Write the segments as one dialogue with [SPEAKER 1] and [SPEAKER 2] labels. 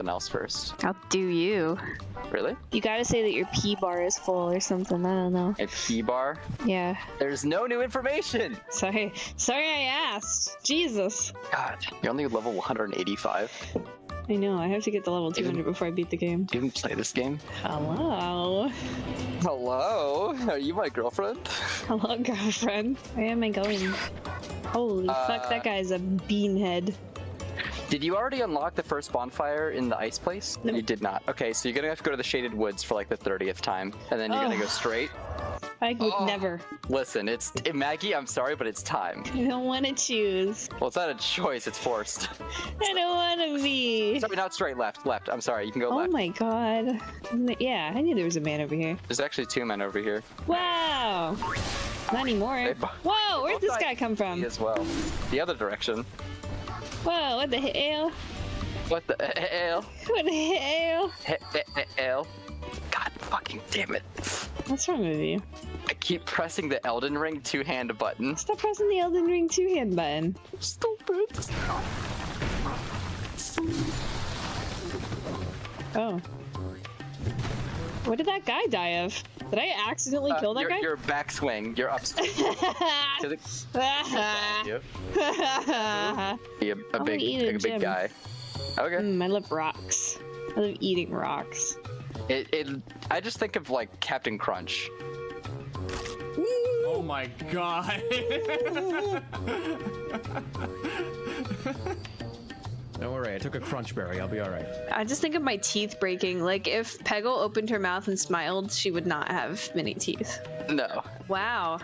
[SPEAKER 1] else first.
[SPEAKER 2] I'll do you.
[SPEAKER 1] Really?
[SPEAKER 2] You gotta say that your P bar is full or something. I don't know.
[SPEAKER 1] A P bar?
[SPEAKER 2] Yeah.
[SPEAKER 1] There's no new information.
[SPEAKER 2] Sorry I asked. Jesus.
[SPEAKER 1] God, you're only level 185.
[SPEAKER 2] I know, I have to get to level 200 before I beat the game.
[SPEAKER 1] You didn't play this game?
[SPEAKER 2] Hello.
[SPEAKER 1] Hello? Are you my girlfriend?
[SPEAKER 2] Hello, girlfriend. Where am I going? Holy fuck, that guy's a beanhead.
[SPEAKER 1] Did you already unlock the first bonfire in the ice place?
[SPEAKER 2] Nope.
[SPEAKER 1] You did not. Okay, so you're gonna have to go to the Shaded Woods for like the 30th time, and then you're gonna go straight.
[SPEAKER 2] I would never.
[SPEAKER 1] Listen, Maggie, I'm sorry, but it's time.
[SPEAKER 2] I don't want to choose.
[SPEAKER 1] Well, it's not a choice, it's forced.
[SPEAKER 2] I don't want to be.
[SPEAKER 1] Sorry, not straight, left. I'm sorry, you can go left.
[SPEAKER 2] Oh my god. Yeah, I knew there was a man over here.
[SPEAKER 1] There's actually 2 men over here.
[SPEAKER 2] Wow. Not anymore. Whoa, where'd this guy come from?
[SPEAKER 1] Me as well. The other direction.
[SPEAKER 2] Whoa, what the hell?
[SPEAKER 1] What the hell?
[SPEAKER 2] What the hell?
[SPEAKER 1] Hell. God fucking damn it.
[SPEAKER 2] What's wrong with you?
[SPEAKER 1] I keep pressing the Elden Ring 2-hand button.
[SPEAKER 2] Stop pressing the Elden Ring 2-hand button.
[SPEAKER 1] Stupid.
[SPEAKER 2] Oh. What did that guy die of? Did I accidentally kill that guy?
[SPEAKER 1] Your backswing. You're upswing. Be a big guy. Okay.
[SPEAKER 2] I love rocks. I love eating rocks.
[SPEAKER 1] I just think of like Captain Crunch.
[SPEAKER 3] Oh my god. Don't worry, I took a crunch berry. I'll be alright.
[SPEAKER 2] I just think of my teeth breaking. Like, if Peggle opened her mouth and smiled, she would not have many teeth.
[SPEAKER 1] No.
[SPEAKER 2] Wow.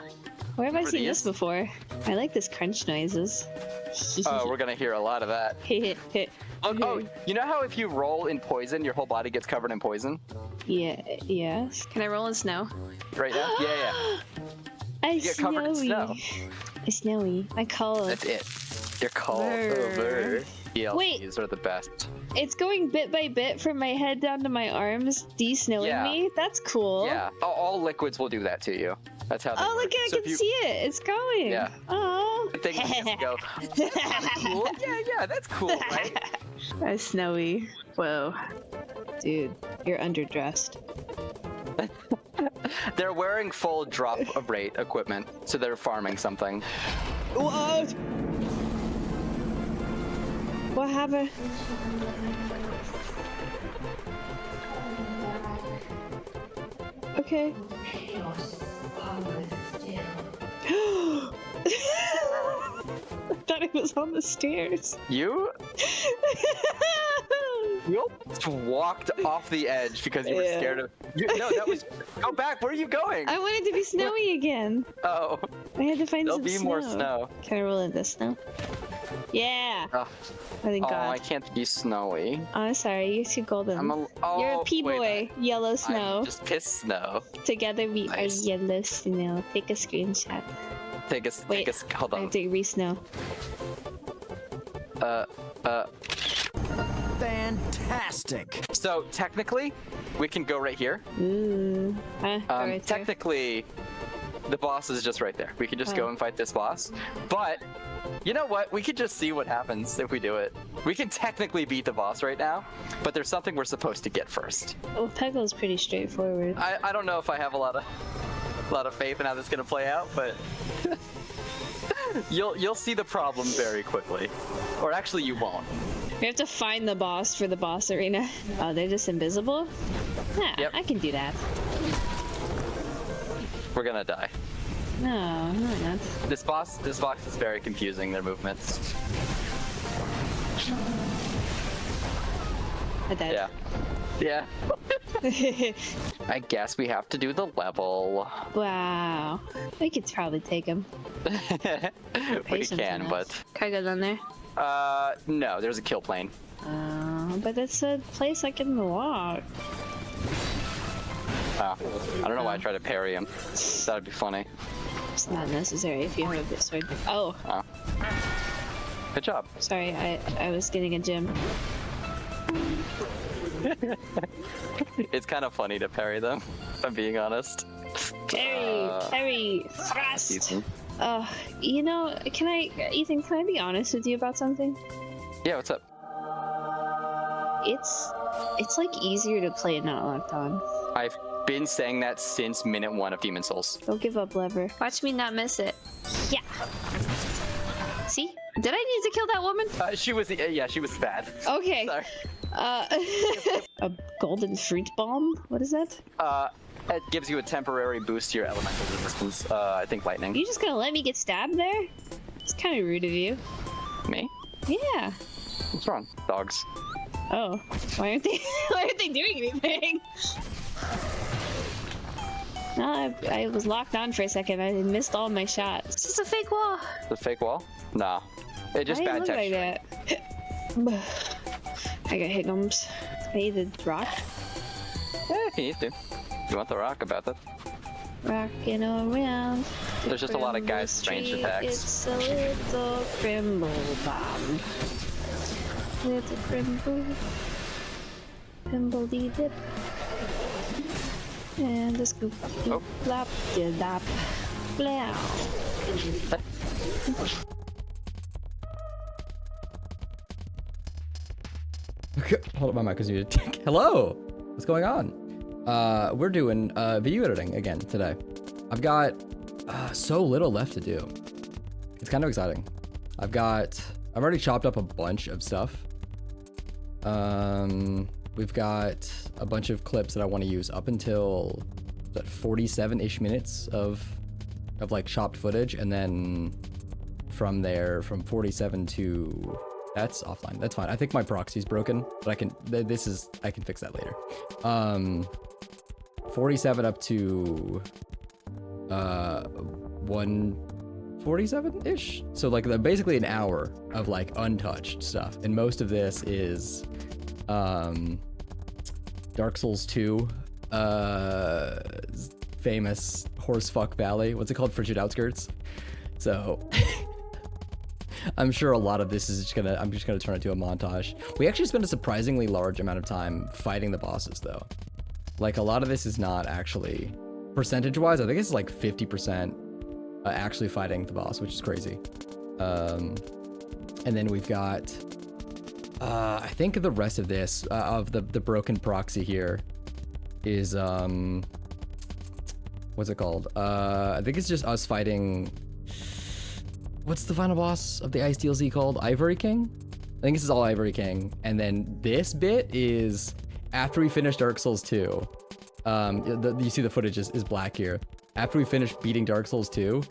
[SPEAKER 2] Where have I seen this before? I like this crunch noises.
[SPEAKER 1] Oh, we're gonna hear a lot of that. Oh, you know how if you roll in poison, your whole body gets covered in poison?
[SPEAKER 2] Yeah, yes. Can I roll in snow?
[SPEAKER 1] Right now? Yeah.
[SPEAKER 2] You
[SPEAKER 1] get covered in snow.
[SPEAKER 2] It's snowy. I call it.
[SPEAKER 1] That's it. You're called over. DLCs are the best.
[SPEAKER 2] It's going bit by bit from my head down to my arms, de-snowing me. That's cool.
[SPEAKER 1] Yeah, all liquids will do that to you. That's how they work.
[SPEAKER 2] Look, I can see it. It's going.
[SPEAKER 1] Yeah.
[SPEAKER 2] Oh.
[SPEAKER 1] I think it go. That's cool. Yeah, that's cool, right?
[SPEAKER 2] That's snowy. Whoa. Dude, you're underdressed.
[SPEAKER 1] They're wearing full drop of rate equipment, so they're farming something.
[SPEAKER 2] What? What happened? Okay. I thought it was on the stairs.
[SPEAKER 1] You just walked off the edge because you were scared of. No, that was. Go back. Where are you going?
[SPEAKER 2] I wanted to be snowy again.
[SPEAKER 1] Oh.
[SPEAKER 2] I had to find
[SPEAKER 1] There'll
[SPEAKER 2] some
[SPEAKER 1] be
[SPEAKER 2] snow.
[SPEAKER 1] more snow.
[SPEAKER 2] Can I roll in this snow? Yeah.
[SPEAKER 1] Oh,
[SPEAKER 2] Thank God.
[SPEAKER 1] I can't be snowy.
[SPEAKER 2] Oh, I'm sorry. You're too golden. You're a P-boy. Yellow snow.
[SPEAKER 1] I'm just pissed snow.
[SPEAKER 2] Together we are yellow snow. Take a screenshot.
[SPEAKER 1] Hold on.
[SPEAKER 2] I have to re-snow.
[SPEAKER 3] Fantastic.
[SPEAKER 1] So technically, we can go right here.
[SPEAKER 2] Right
[SPEAKER 1] technically, the boss is just right there. We can just go and fight this boss. But you know what? We could just see what happens if we do it. We can technically beat the boss right now, but there's something we're supposed to get first.
[SPEAKER 2] Well, Peggle's pretty straightforward.
[SPEAKER 1] I don't know if I have a lot of faith in how this is gonna play out, but you'll see the problem very quickly, or actually you won't.
[SPEAKER 2] We have to find the boss for the boss arena. Oh, they're just invisible? Yeah,
[SPEAKER 1] Yep.
[SPEAKER 2] I can do that.
[SPEAKER 1] We're gonna die.
[SPEAKER 2] No, not.
[SPEAKER 1] This box is very confusing, their movements.
[SPEAKER 2] I died.
[SPEAKER 1] Yeah. I guess we have to do the level.
[SPEAKER 2] Wow. We could probably take him.
[SPEAKER 1] We can, but...
[SPEAKER 2] Can I go down there?
[SPEAKER 1] No, there's a kill plane.
[SPEAKER 2] But it's a place I can walk.
[SPEAKER 1] I don't know why I tried to parry him. That'd be funny.
[SPEAKER 2] It's not necessary if you have a bit sword. Oh.
[SPEAKER 1] Good job.
[SPEAKER 2] Sorry, I was getting a gem.
[SPEAKER 1] It's kind of funny to parry them, if I'm being honest.
[SPEAKER 2] Parry, thrust! You know, Ethan, can I be honest with you about something?
[SPEAKER 1] Yeah, what's up?
[SPEAKER 2] It's like easier to play not locked on.
[SPEAKER 1] I've been saying that since minute 1 of Demon Souls.
[SPEAKER 2] Don't give up, Lever. Watch me not miss it. Yeah. See? Did I need to kill that woman?
[SPEAKER 1] She was, yeah, she was bad.
[SPEAKER 2] Okay.
[SPEAKER 1] Sorry.
[SPEAKER 2] A golden fruit bomb? What is that?
[SPEAKER 1] It gives you a temporary boost to your elemental resistance. I think lightning.
[SPEAKER 2] You just gonna let me get stabbed there? It's kind of rude of you.
[SPEAKER 1] Me?
[SPEAKER 2] Yeah.
[SPEAKER 1] What's wrong? Dogs.
[SPEAKER 2] Oh, why aren't they? Why aren't they doing anything? No, I was locked on for a second. I missed all my shots. It's just a fake wall.
[SPEAKER 1] The fake wall? Nah. It just
[SPEAKER 2] Why
[SPEAKER 1] bad
[SPEAKER 2] look like
[SPEAKER 1] texture.
[SPEAKER 2] that? I got hiccups. I need the rock.
[SPEAKER 1] Yeah, if you need to. You want the rock about that?
[SPEAKER 2] Rocking around.
[SPEAKER 1] There's just a lot of
[SPEAKER 2] Crimble
[SPEAKER 1] guys' strange
[SPEAKER 2] Street,
[SPEAKER 1] attacks.
[SPEAKER 2] It's a little crimble bomb. It's a crimble. Crimble dip. And a scoop.
[SPEAKER 1] Oh.
[SPEAKER 2] Flop, dap, blow.
[SPEAKER 3] Hold up, my mic is muted. Hello! What's going on? We're doing video editing again today. I've got so little left to do. It's kind of exciting. I've already chopped up a bunch of stuff. We've got a bunch of clips that I want to use up until 47-ish minutes of like chopped footage, and then from there, from 47 to that's offline. That's fine. I think my proxy's broken, but I can fix that later. 47 up to 147-ish. So like basically an hour of like untouched stuff, and most of this is Dark Souls 2 famous Horsefuck Valley. What's it called? Frigid Outskirts. So I'm sure a lot of this is I'm just gonna turn it to a montage. We actually spent a surprisingly large amount of time fighting the bosses though. Like a lot of this is not actually percentage-wise. I think it's like 50% actually fighting the boss, which is crazy. And then we've got I think the rest of this of the broken proxy here is what's it called? I think it's just us fighting. What's the final boss of the Ice DLC called? Ivory King? I think this is all Ivory King. And then this bit is after we finish Dark Souls 2. You see the footage is black here. After we finish beating Dark Souls 2,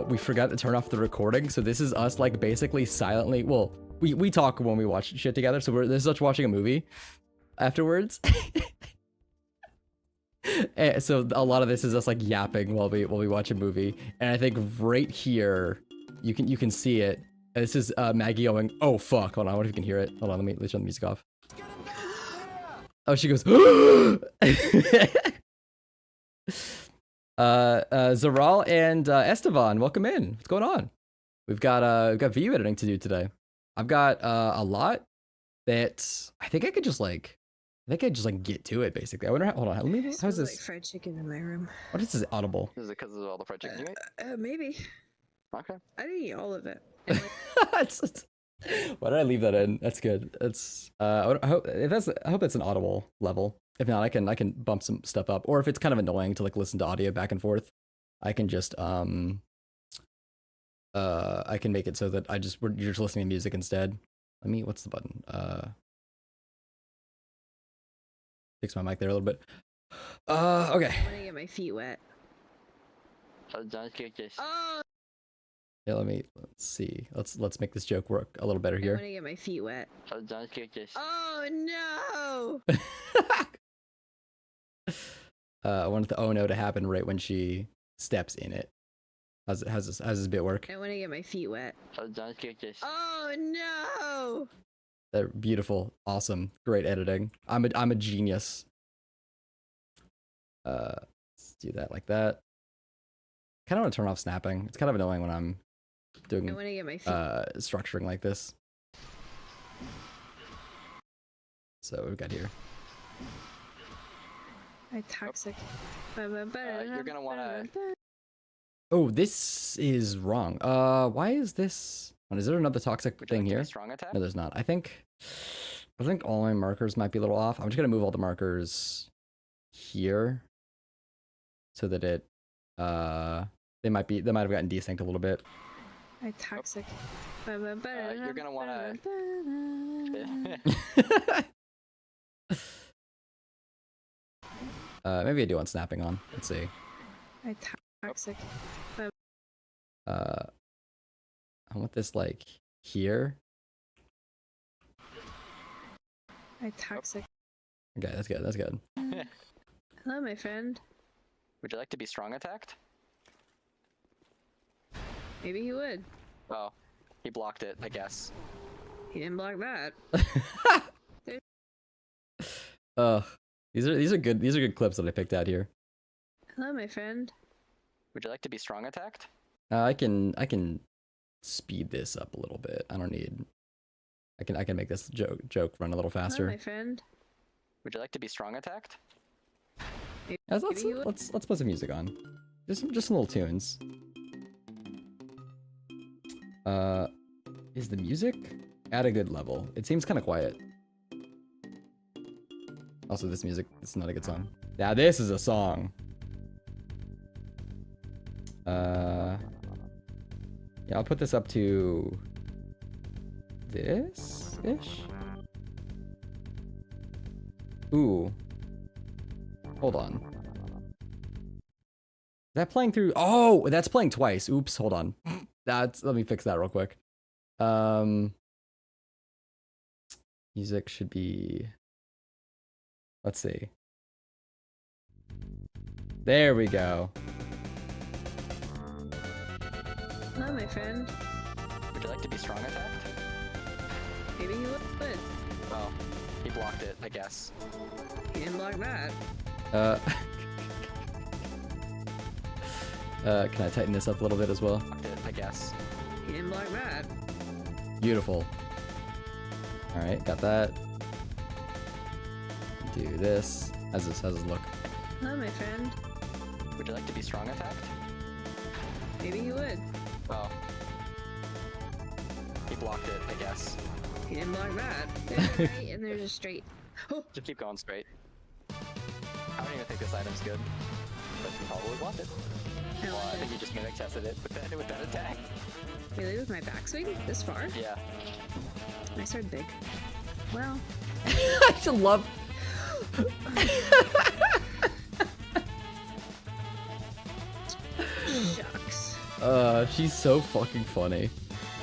[SPEAKER 3] we forgot to turn off the recording. So this is us like basically silently. Well, we talk when we watch shit together. So this is us watching a movie afterwards. And so a lot of this is us like yapping while we watch a movie. And I think right here, you can see it. And this is Maggie going, "Oh fuck!" Hold on, I wonder if you can hear it. Hold on, let me turn the music off. Oh, she goes. Zaral and Esteban, welcome in. What's going on? We've got video editing to do today. I've got a lot that I think I could just like. Get to it basically. I wonder. Hold on. Let me. How's this?
[SPEAKER 2] Like fried chicken in my room.
[SPEAKER 3] What is this audible?
[SPEAKER 1] Is it because of all the fried chicken you ate?
[SPEAKER 2] Maybe.
[SPEAKER 1] Okay.
[SPEAKER 2] I didn't eat all of it.
[SPEAKER 3] Why did I leave that in? That's good. It's I hope it's an audible level. If not, I can bump some stuff up. Or if it's kind of annoying to like listen to audio back and forth, I can just I can make it so that you're just listening to music instead. What's the button? Fix my mic there a little bit. Okay.
[SPEAKER 2] I'm gonna get my feet wet. Oh!
[SPEAKER 3] Yeah, let's see. Let's make this joke work a little better here.
[SPEAKER 2] I'm gonna get my feet wet. Oh no!
[SPEAKER 3] I wanted the oh no to happen right when she steps in it. How's this bit work?
[SPEAKER 2] I wanna get my feet wet. Oh no!
[SPEAKER 3] They're beautiful, awesome, great editing. I'm a genius. Let's do that like that. Kind of want to turn off snapping. It's kind of annoying when I'm doing
[SPEAKER 2] I want to get my feet.
[SPEAKER 3] structuring like this. So what we've got here.
[SPEAKER 2] Toxic.
[SPEAKER 1] You're gonna wanna.
[SPEAKER 3] Oh, this is wrong. Why is this? Is there another toxic
[SPEAKER 1] Would you
[SPEAKER 3] thing
[SPEAKER 1] like to
[SPEAKER 3] here?
[SPEAKER 1] be strong attack?
[SPEAKER 3] No, there's not. I think I think all my markers might be a little off. I'm just gonna move all the markers here so that it they might have gotten desynced a little bit.
[SPEAKER 2] I toxic.
[SPEAKER 1] You're gonna wanna.
[SPEAKER 3] Maybe I do want snapping on. Let's see.
[SPEAKER 2] I toxic.
[SPEAKER 3] I want this like here.
[SPEAKER 2] I toxic.
[SPEAKER 3] Okay, that's good. That's good.
[SPEAKER 2] Hello, my friend.
[SPEAKER 1] Would you like to be strong attacked?
[SPEAKER 2] Maybe he would.
[SPEAKER 1] Oh, he blocked it, I guess.
[SPEAKER 2] He didn't block that.
[SPEAKER 3] These are good clips that I picked out here.
[SPEAKER 2] Hello, my friend.
[SPEAKER 1] Would you like to be strong attacked?
[SPEAKER 3] I can speed this up a little bit. I don't need. I can make this joke run a little
[SPEAKER 2] Hello,
[SPEAKER 3] faster.
[SPEAKER 2] my friend.
[SPEAKER 1] Would you like to be strong attacked?
[SPEAKER 3] Let's put some music on. Just some little tunes. Is the music at a good level? It seems kind of quiet. Also, this music is not a good song. Now this is a song. Yeah, I'll put this up to this-ish. Ooh. Hold on. Is that playing through? Oh, that's playing twice. Oops, hold on. Let me fix that real quick. Music should be, let's see. There we go.
[SPEAKER 2] Hello, my friend.
[SPEAKER 1] Would you like to be strong attacked?
[SPEAKER 2] Maybe he would.
[SPEAKER 1] Oh, he blocked it, I guess.
[SPEAKER 2] He didn't block that.
[SPEAKER 3] Can I tighten this up a little bit as well?
[SPEAKER 1] Blocked it, I guess.
[SPEAKER 2] He didn't block that.
[SPEAKER 3] Beautiful. All right, got that. Do this. How's this look?
[SPEAKER 2] Hello, my friend.
[SPEAKER 1] Would you like to be strong attacked?
[SPEAKER 2] Maybe he would.
[SPEAKER 1] Oh. He blocked it, I guess.
[SPEAKER 2] He didn't block that. There's a right and there's a straight. Oh,
[SPEAKER 1] Just keep going straight. I don't even think this item's good. But you probably want it.
[SPEAKER 2] I
[SPEAKER 1] Well, I
[SPEAKER 2] like
[SPEAKER 1] think
[SPEAKER 2] it.
[SPEAKER 1] you just mimic tested it with that attack.
[SPEAKER 2] Really, with my backswing this far?
[SPEAKER 1] Yeah.
[SPEAKER 2] I started big. Well,
[SPEAKER 3] I should love.
[SPEAKER 2] shucks.
[SPEAKER 3] She's so fucking funny.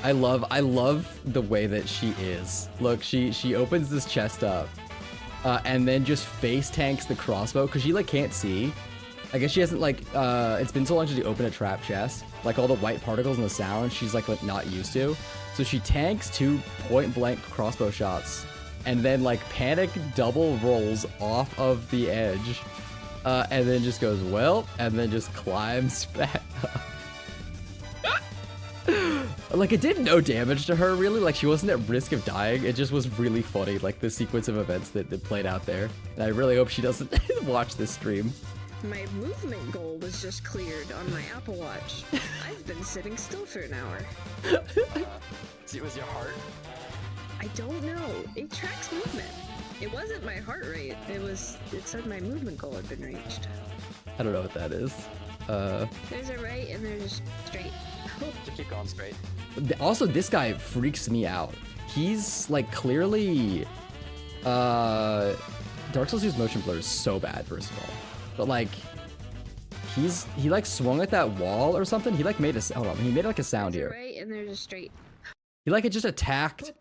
[SPEAKER 3] I love the way that she is. Look, she opens this chest up, and then just face tanks the crossbow because she like can't see. I guess she hasn't like it's been so long since she opened a trap chest. Like all the white particles and the sound, she's like not used to. So she tanks 2 point blank crossbow shots, and then like panic double rolls off of the edge, and then just goes well, and then just climbs back up. Like it did no damage to her really, like she wasn't at risk of dying. It just was really funny, like the sequence of events that played out there. And I really hope she doesn't watch this stream.
[SPEAKER 2] My movement goal was just cleared on my Apple Watch. I've been sitting still for an hour.
[SPEAKER 1] It was your heart.
[SPEAKER 2] I don't know. It tracks movement. It wasn't my heart rate. It said my movement goal had been reached.
[SPEAKER 3] I don't know what that is.
[SPEAKER 2] There's a right and there's a straight. Oh,
[SPEAKER 1] Just keep going straight.
[SPEAKER 3] Also, this guy freaks me out. He's like clearly, Dark Souls 2's motion blur is so bad, first of all. But like, he like swung at that wall or something. He like made a, hold on, he made like a sound
[SPEAKER 2] there's a
[SPEAKER 3] here.
[SPEAKER 2] right and there's a straight.
[SPEAKER 3] He like it just attacked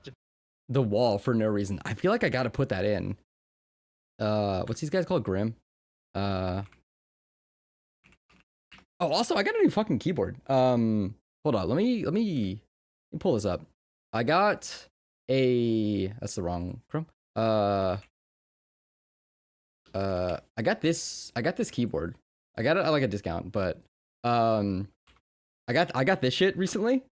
[SPEAKER 3] the wall for no reason. I feel like I gotta put that in. What's these guys called? Grim. Oh, also I got a new fucking keyboard. Hold on, let me pull this up. I got that's the wrong Chrome. I got this keyboard. I got it at like a discount, but I got this shit recently.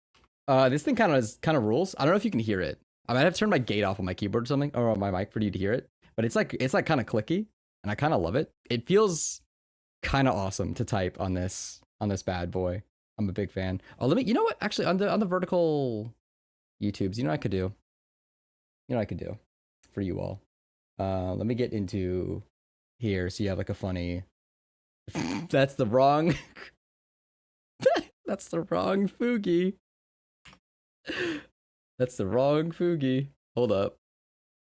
[SPEAKER 3] This thing kind of rules. I don't know if you can hear it. I might have to turn my gate off on my keyboard or something, or on my mic for you to hear it. But it's like kind of clicky, and I kind of love it. It feels kind of awesome to type on this bad boy. I'm a big fan. Oh, you know what? Actually, on the vertical YouTubes, you know what I could do? for you all. Let me get into here so you have like a funny. That's the wrong. That's the wrong Fugi. That's the wrong Fugi. Hold up.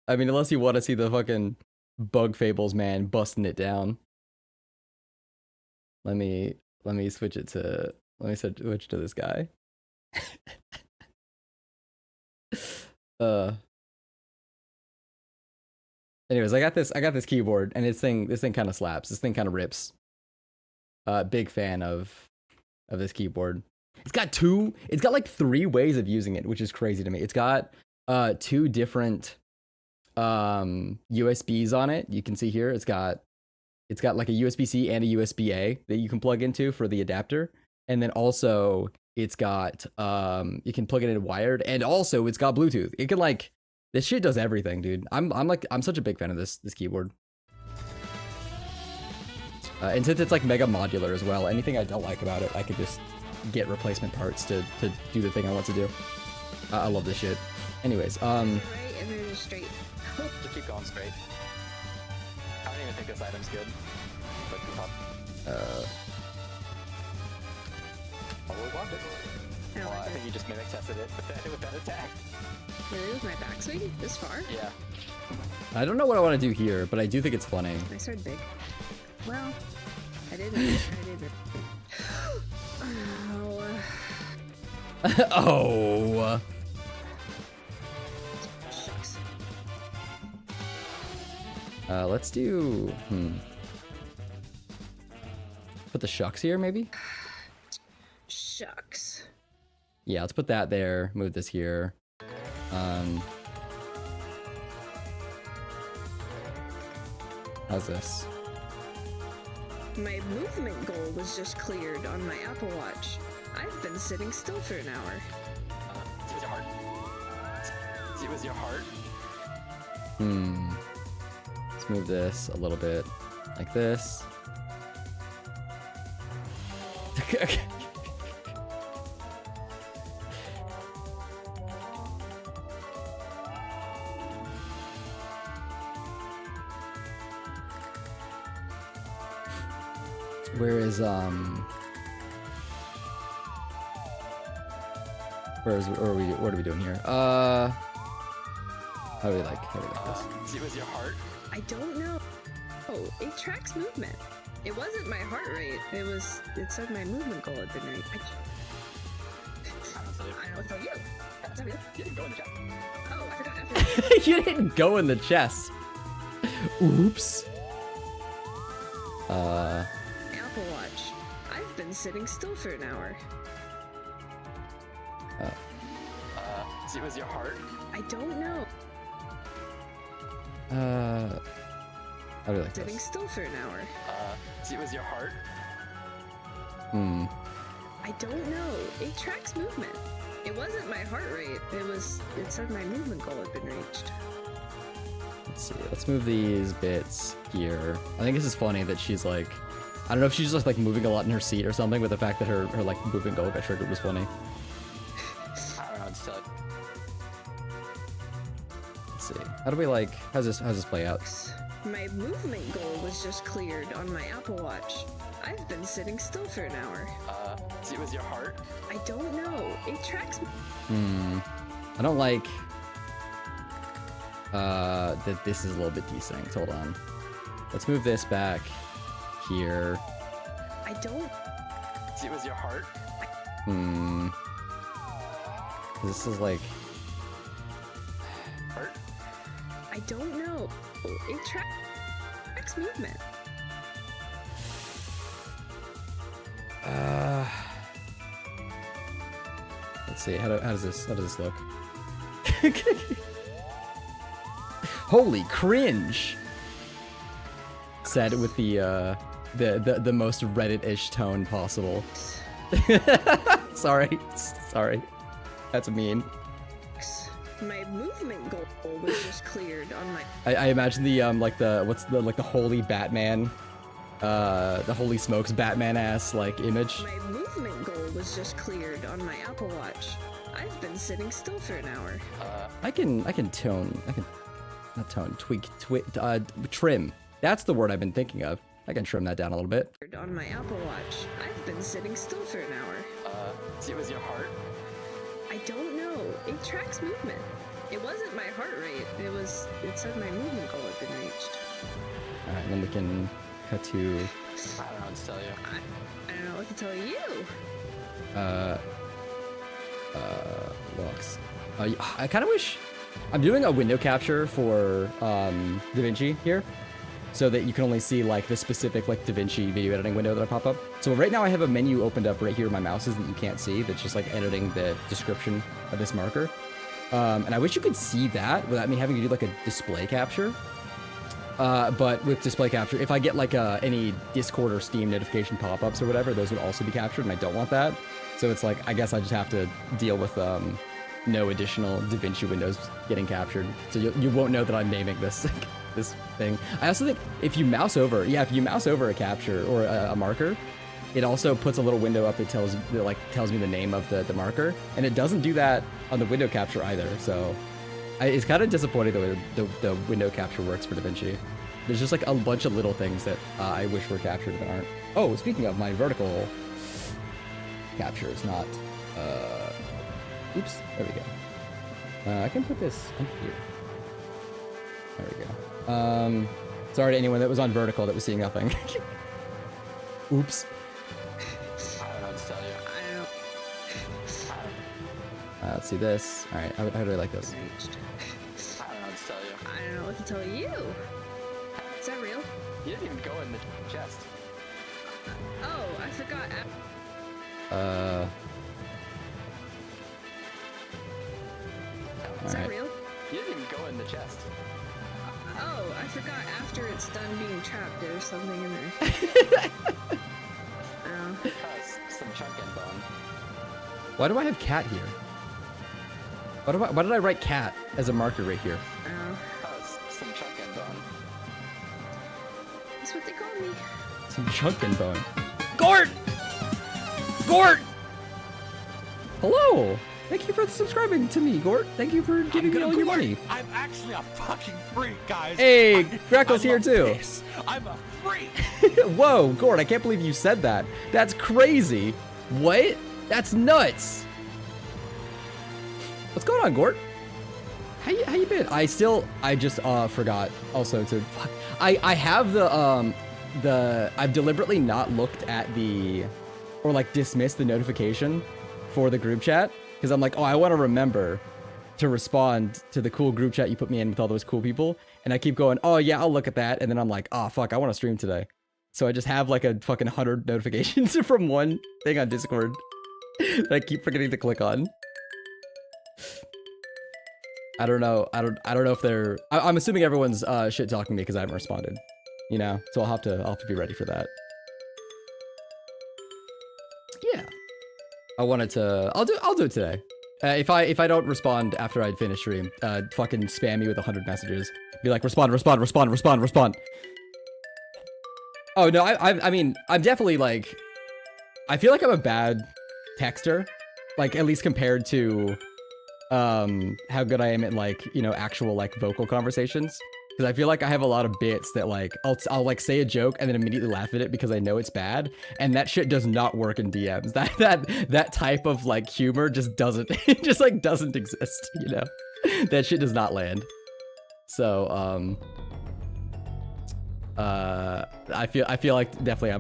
[SPEAKER 3] I mean, unless you want to see the fucking Bug Fables man busting it down. Let me switch it to. Let me switch to this guy. Anyways, I got this keyboard, and this thing kind of slaps. This thing kind of rips. Big fan of this keyboard. It's got like 3 ways of using it, which is crazy to me. It's got 2 different USBs on it. You can see here it's got like a USB-C and a USB-A that you can plug into for the adapter. And then also it's got you can plug it in wired, and also it's got Bluetooth. It can like, this shit does everything, dude. I'm such a big fan of this keyboard. And since it's like mega modular as well, anything I don't like about it, I could just get replacement parts to do the thing I want to do. I love this shit. Anyways,
[SPEAKER 2] Right, and then just straight.
[SPEAKER 1] Just keep going straight. I don't even think this item's good. But keep up. Oh, we want it.
[SPEAKER 2] I don't
[SPEAKER 1] Well, I
[SPEAKER 2] like
[SPEAKER 1] think you just mimic tested it with that attack.
[SPEAKER 2] Really, with my backswing this far?
[SPEAKER 1] Yeah.
[SPEAKER 3] I don't know what I want to do here, but I do think it's funny.
[SPEAKER 2] I started big. Well, I didn't.
[SPEAKER 3] Oh.
[SPEAKER 2] Shucks.
[SPEAKER 3] Let's do. Put the shucks here, maybe.
[SPEAKER 2] Shucks.
[SPEAKER 3] Yeah, let's put that there. Move this here. How's this?
[SPEAKER 2] My movement goal was just cleared on my Apple Watch. I've been sitting still for an hour.
[SPEAKER 1] See with your heart. See with your heart.
[SPEAKER 3] Let's move this a little bit like this. Where what are we doing here? How do we like this?
[SPEAKER 1] See with your heart.
[SPEAKER 2] I don't know. Oh, it tracks movement. It wasn't my heart rate. It said my movement goal had been reached. I don't tell you. That's not you.
[SPEAKER 1] You didn't go in the chat.
[SPEAKER 2] Oh, I forgot.
[SPEAKER 3] You didn't go in the chest. Oops.
[SPEAKER 2] Apple Watch. I've been sitting still for an hour.
[SPEAKER 1] See with your heart.
[SPEAKER 2] I don't know.
[SPEAKER 3] How do we like
[SPEAKER 2] Sitting
[SPEAKER 3] this?
[SPEAKER 2] still for an hour.
[SPEAKER 1] See with your heart.
[SPEAKER 2] I don't know. It tracks movement. It wasn't my heart rate. It said my movement goal had been reached.
[SPEAKER 3] Let's see. Let's move these bits here. I think this is funny that she's like, I don't know if she's just like moving a lot in her seat or something, but the fact that her like movement goal got triggered was funny.
[SPEAKER 1] I don't know. It's like,
[SPEAKER 3] Let's see. How do we like? How's this play out?
[SPEAKER 2] My movement goal was just cleared on my Apple Watch. I've been sitting still for an hour.
[SPEAKER 1] see with your heart.
[SPEAKER 2] I don't know. It tracks.
[SPEAKER 3] I don't like that this is a little bit desynced. Hold on. Let's move this back here.
[SPEAKER 2] I don't.
[SPEAKER 1] See with your heart.
[SPEAKER 3] This is like.
[SPEAKER 1] Heart.
[SPEAKER 2] I don't know. It tracks movement.
[SPEAKER 3] Let's see. How does this look? Holy cringe! Said with the most Reddit-ish tone possible. Sorry. That's mean.
[SPEAKER 2] My movement goal was just cleared on my.
[SPEAKER 3] I imagine the the holy Batman, the holy smokes Batman ass like image.
[SPEAKER 2] My movement goal was just cleared on my Apple Watch. I've been sitting still for an hour.
[SPEAKER 3] I can tone. not tone, trim. That's the word I've been thinking of. I can trim that down a little bit.
[SPEAKER 2] On my Apple Watch, I've been sitting still for an hour.
[SPEAKER 1] See, it was your heart?
[SPEAKER 2] I don't know. It tracks movement. It wasn't my heart rate. It said my movement goal had been reached.
[SPEAKER 3] All right, then we can cut to.
[SPEAKER 1] I don't know what to tell you.
[SPEAKER 2] I don't know what to tell you.
[SPEAKER 3] Looks. I kind of wish. I'm doing a window capture for DaVinci here, so that you can only see like the specific like DaVinci video editing window that I pop up. So right now I have a menu opened up right here in my mouses that you can't see. That's just like editing the description of this marker. And I wish you could see that without me having to do like a display capture. But with display capture, if I get like any Discord or Steam notification pop-ups or whatever, those would also be captured, and I don't want that. So it's like, I guess I just have to deal with no additional DaVinci windows getting captured. So you won't know that I'm naming this this thing. I also think if you mouse over, if you mouse over a capture or a marker, it also puts a little window up that tells me the name of the marker, and it doesn't do that on the window capture either. So it's kind of disappointing the way the window capture works for DaVinci. There's just like a bunch of little things that I wish were captured that aren't. Oh, speaking of, my vertical capture is not. Oops, there we go. I can put this on here. There we go. Sorry to anyone that was on vertical that was seeing nothing. Oops.
[SPEAKER 1] I don't know what to tell you.
[SPEAKER 2] I don't know.
[SPEAKER 3] Let's see this. All right, how do I like this?
[SPEAKER 2] Reached.
[SPEAKER 1] I don't know what to tell you.
[SPEAKER 2] I don't know what to tell you. Is that real?
[SPEAKER 1] You didn't even go in the chest.
[SPEAKER 2] Oh, I forgot. Is that
[SPEAKER 3] Alright.
[SPEAKER 2] real?
[SPEAKER 1] You didn't even go in the chest.
[SPEAKER 2] Oh, I forgot after it's done being trapped, there's something in there. Oh.
[SPEAKER 1] Some chunk and bone.
[SPEAKER 3] Why do I have cat here? Why did I write cat as a marker right here?
[SPEAKER 1] Some chunk and bone.
[SPEAKER 2] That's what they call me.
[SPEAKER 3] Some chunk and bone. Gort! Gort! Hello! Thank you for subscribing to me, Gort. Thank you for giving me all your money.
[SPEAKER 4] I'm actually a fucking freak, guys.
[SPEAKER 3] Hey, Greco's here too.
[SPEAKER 4] This. I'm a freak.
[SPEAKER 3] Whoa, Gort, I can't believe you said that. That's crazy. What? That's nuts. What's going on, Gort? How you been? I just forgot also to fuck. I have I've deliberately not looked at or like dismissed the notification for the group chat because I'm like, oh, I want to remember to respond to the cool group chat you put me in with all those cool people, and I keep going, oh yeah, I'll look at that, and then I'm like, oh fuck, I want to stream today. So I just have like a fucking 100 notifications from one thing on Discord that I keep forgetting to click on. I don't know if they're. I'm assuming everyone's shit talking me because I haven't responded. You know, so I'll have to be ready for that. Yeah, I'll do it today. If I don't respond after I finish stream, fucking spam me with 100 messages. Be like, respond. Oh no, I mean, I'm definitely like, I feel like I'm a bad texter, like at least compared to how good I am at like, you know, actual like vocal conversations. Because I feel like I have a lot of bits that like I'll like say a joke and then immediately laugh at it because I know it's bad, and that shit does not work in DMs. That type of like humor just doesn't it just like doesn't exist, you know. That shit does not land. So I feel like definitely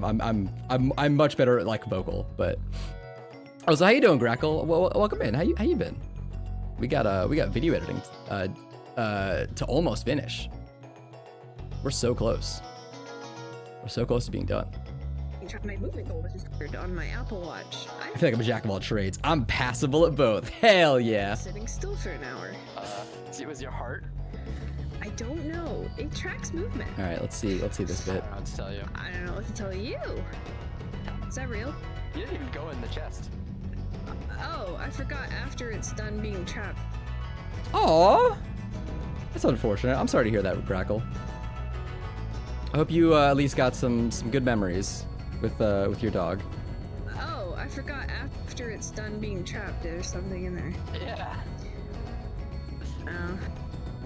[SPEAKER 3] I'm much better at like vocal, but oh, so how you doing, Grackle? Well, welcome in. How you been? We got video editing to almost finish. We're so close. We're so close to being done.
[SPEAKER 2] My movement goal was on my Apple Watch.
[SPEAKER 3] I feel like I'm a jack of all trades. I'm passable at both. Hell yeah.
[SPEAKER 2] Sitting still for an hour.
[SPEAKER 1] See, it was your heart?
[SPEAKER 2] I don't know. It tracks movement.
[SPEAKER 3] All right, let's see this bit.
[SPEAKER 1] I don't know what to tell you.
[SPEAKER 2] I don't know what to tell you. Is that real?
[SPEAKER 1] You didn't even go in the chest.
[SPEAKER 2] Oh, I forgot after it's done being trapped.
[SPEAKER 3] Aw, that's unfortunate. I'm sorry to hear that, Grackle. I hope you at least got some good memories with your dog.
[SPEAKER 2] Oh, I forgot after it's done being trapped, there's something in there.
[SPEAKER 1] Yeah.
[SPEAKER 2] Oh.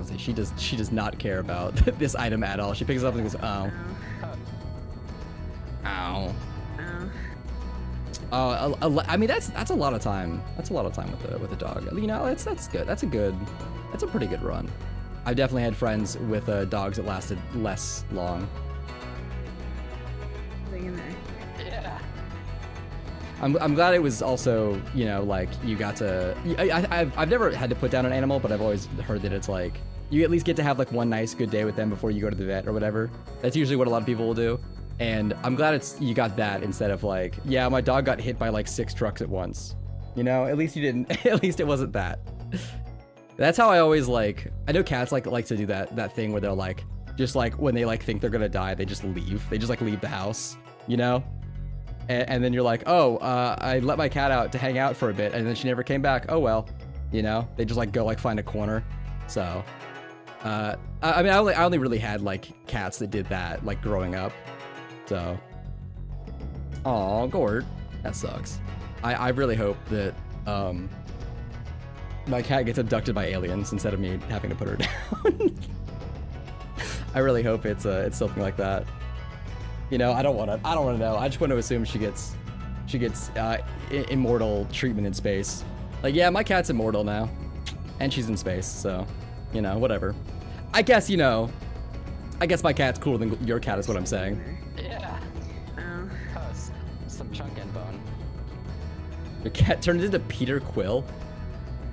[SPEAKER 3] Let's see, she does not care about this item at all. She picks it up and goes, oh. Ow. Oh, I mean that's a lot of time. That's a lot of time with a dog. You know, that's good. That's a pretty good run. I've definitely had friends with dogs that lasted less long.
[SPEAKER 1] Yeah.
[SPEAKER 3] I'm glad it was also, you know, like you got to. I've never had to put down an animal, but I've always heard that it's like you at least get to have like one nice good day with them before you go to the vet or whatever. That's usually what a lot of people will do. And I'm glad you got that instead of like, yeah, my dog got hit by like 6 trucks at once. You know, at least you didn't. At least it wasn't that. That's how I always like. I know cats like to do that thing where they'll like just like when they like think they're gonna die, they just leave. They just like leave the house. You know. And then you're like, oh, I let my cat out to hang out for a bit, and then she never came back. Oh well, you know, they just like go like find a corner. So, I mean, I only really had like cats that did that like growing up. So, aw, Gort, that sucks. I really hope that my cat gets abducted by aliens instead of me having to put her down. I really hope it's something like that. You know, I don't want to know. I just want to assume she gets immortal treatment in space. Like, yeah, my cat's immortal now, and she's in space, so, you know, whatever. I guess, you know, I guess my cat's cooler than your cat is what I'm saying.
[SPEAKER 1] Yeah. Oh, some chunk and bone.
[SPEAKER 3] Your cat turned into Peter Quill?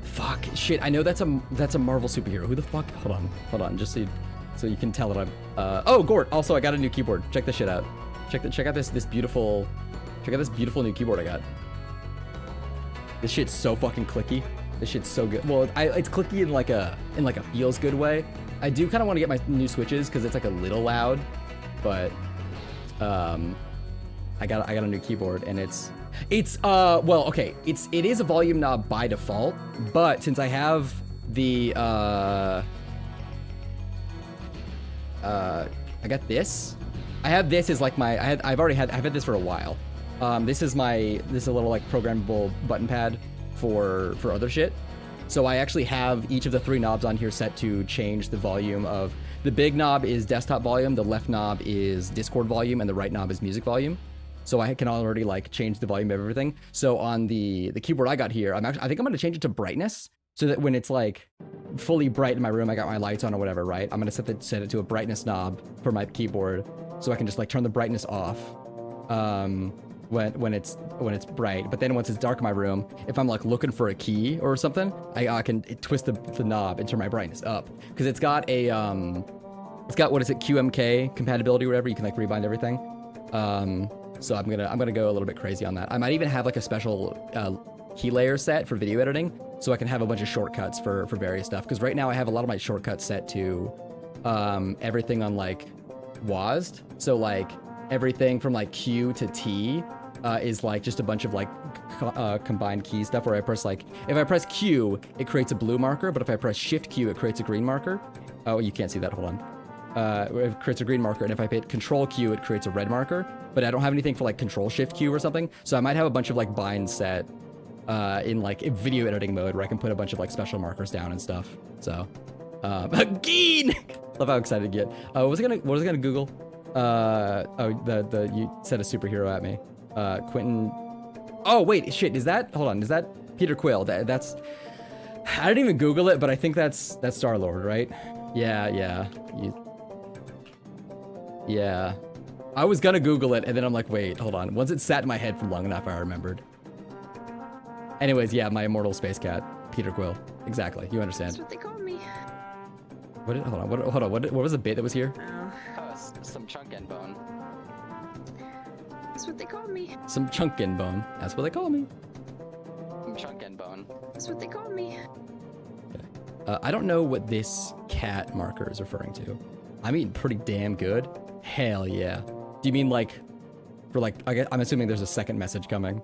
[SPEAKER 3] Fuck, shit, I know that's a Marvel superhero. Who the fuck? Hold on, just so you can tell that I'm, oh, Gort, also I got a new keyboard. Check this shit out. Check out this beautiful new keyboard I got. This shit's so fucking clicky. This shit's so good. Well, it's clicky in like a feels good way. I do kind of want to get my new switches because it's like a little loud, but I got a new keyboard and it's well, okay, it is a volume knob by default, but since I have the I got this. I have this as like I've had this for a while. This is a little like programmable button pad for other shit. So I actually have each of the 3 knobs on here set to change the volume of. The big knob is desktop volume, the left knob is Discord volume, and the right knob is music volume. So I can already like change the volume of everything. So on the keyboard I got here, I think I'm gonna change it to brightness so that when it's like fully bright in my room, I got my lights on or whatever, right? I'm gonna set it to a brightness knob for my keyboard, so I can just like turn the brightness off when it's bright. But then once it's dark in my room, if I'm like looking for a key or something, I can twist the knob and turn my brightness up because it's got a what is it, QMK compatibility or whatever. You can like rebind everything. So I'm gonna go a little bit crazy on that. I might even have like a special key layer set for video editing, so I can have a bunch of shortcuts for various stuff. Because right now I have a lot of my shortcuts set to everything on like WASD. So like everything from like Q to T is like just a bunch of like combined key stuff where I press like, if I press Q, it creates a blue marker, but if I press Shift Q, it creates a green marker. Oh, you can't see that, hold on. It creates a green marker, and if I hit Control Q, it creates a red marker, but I don't have anything for like Control Shift Q or something, so I might have a bunch of like binds set in like video editing mode where I can put a bunch of like special markers down and stuff. So, Geen! Love how excited you get. What was I gonna Google? You said a superhero at me. Quentin. Oh wait, shit. Is that? Hold on. Is that Peter Quill? That's. I didn't even Google it, but I think that's Star-Lord, right? Yeah. Yeah. I was gonna Google it, and then I'm like, wait, hold on. Once it sat in my head for long enough, I remembered. Anyways, yeah, my immortal space cat, Peter Quill. Exactly. You understand.
[SPEAKER 2] That's what they call me.
[SPEAKER 3] Hold on. What was the bit that was here?
[SPEAKER 1] Oh, some chunk and bone.
[SPEAKER 2] That's what they call me.
[SPEAKER 3] Some chunk and bone. That's what they call me.
[SPEAKER 1] Some chunk and bone.
[SPEAKER 2] That's what they call me.
[SPEAKER 3] Okay. I don't know what this cat marker is referring to. I'm eating pretty damn good. Hell yeah. Do you mean like, for like, I'm assuming there's a second message coming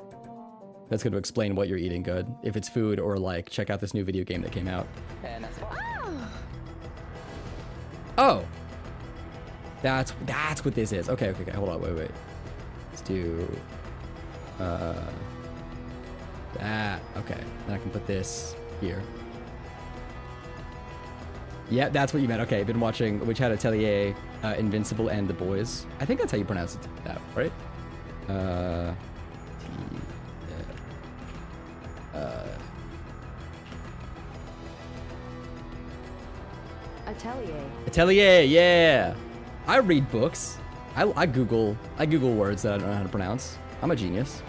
[SPEAKER 3] that's going to explain what you're eating good. If it's food or like, check out this new video game that came out.
[SPEAKER 1] And that's
[SPEAKER 3] Oh! That's what this is. Okay. Hold on, wait. Let's do that. Okay. Then I can put this here. Yeah, that's what you meant. Okay, been watching, which had Atelier, Invincible, and The Boys. I think that's how you pronounce it, that, right?
[SPEAKER 5] Atelier.
[SPEAKER 3] Atelier, yeah. I read books. I Google words that I don't know how to pronounce. I'm a genius.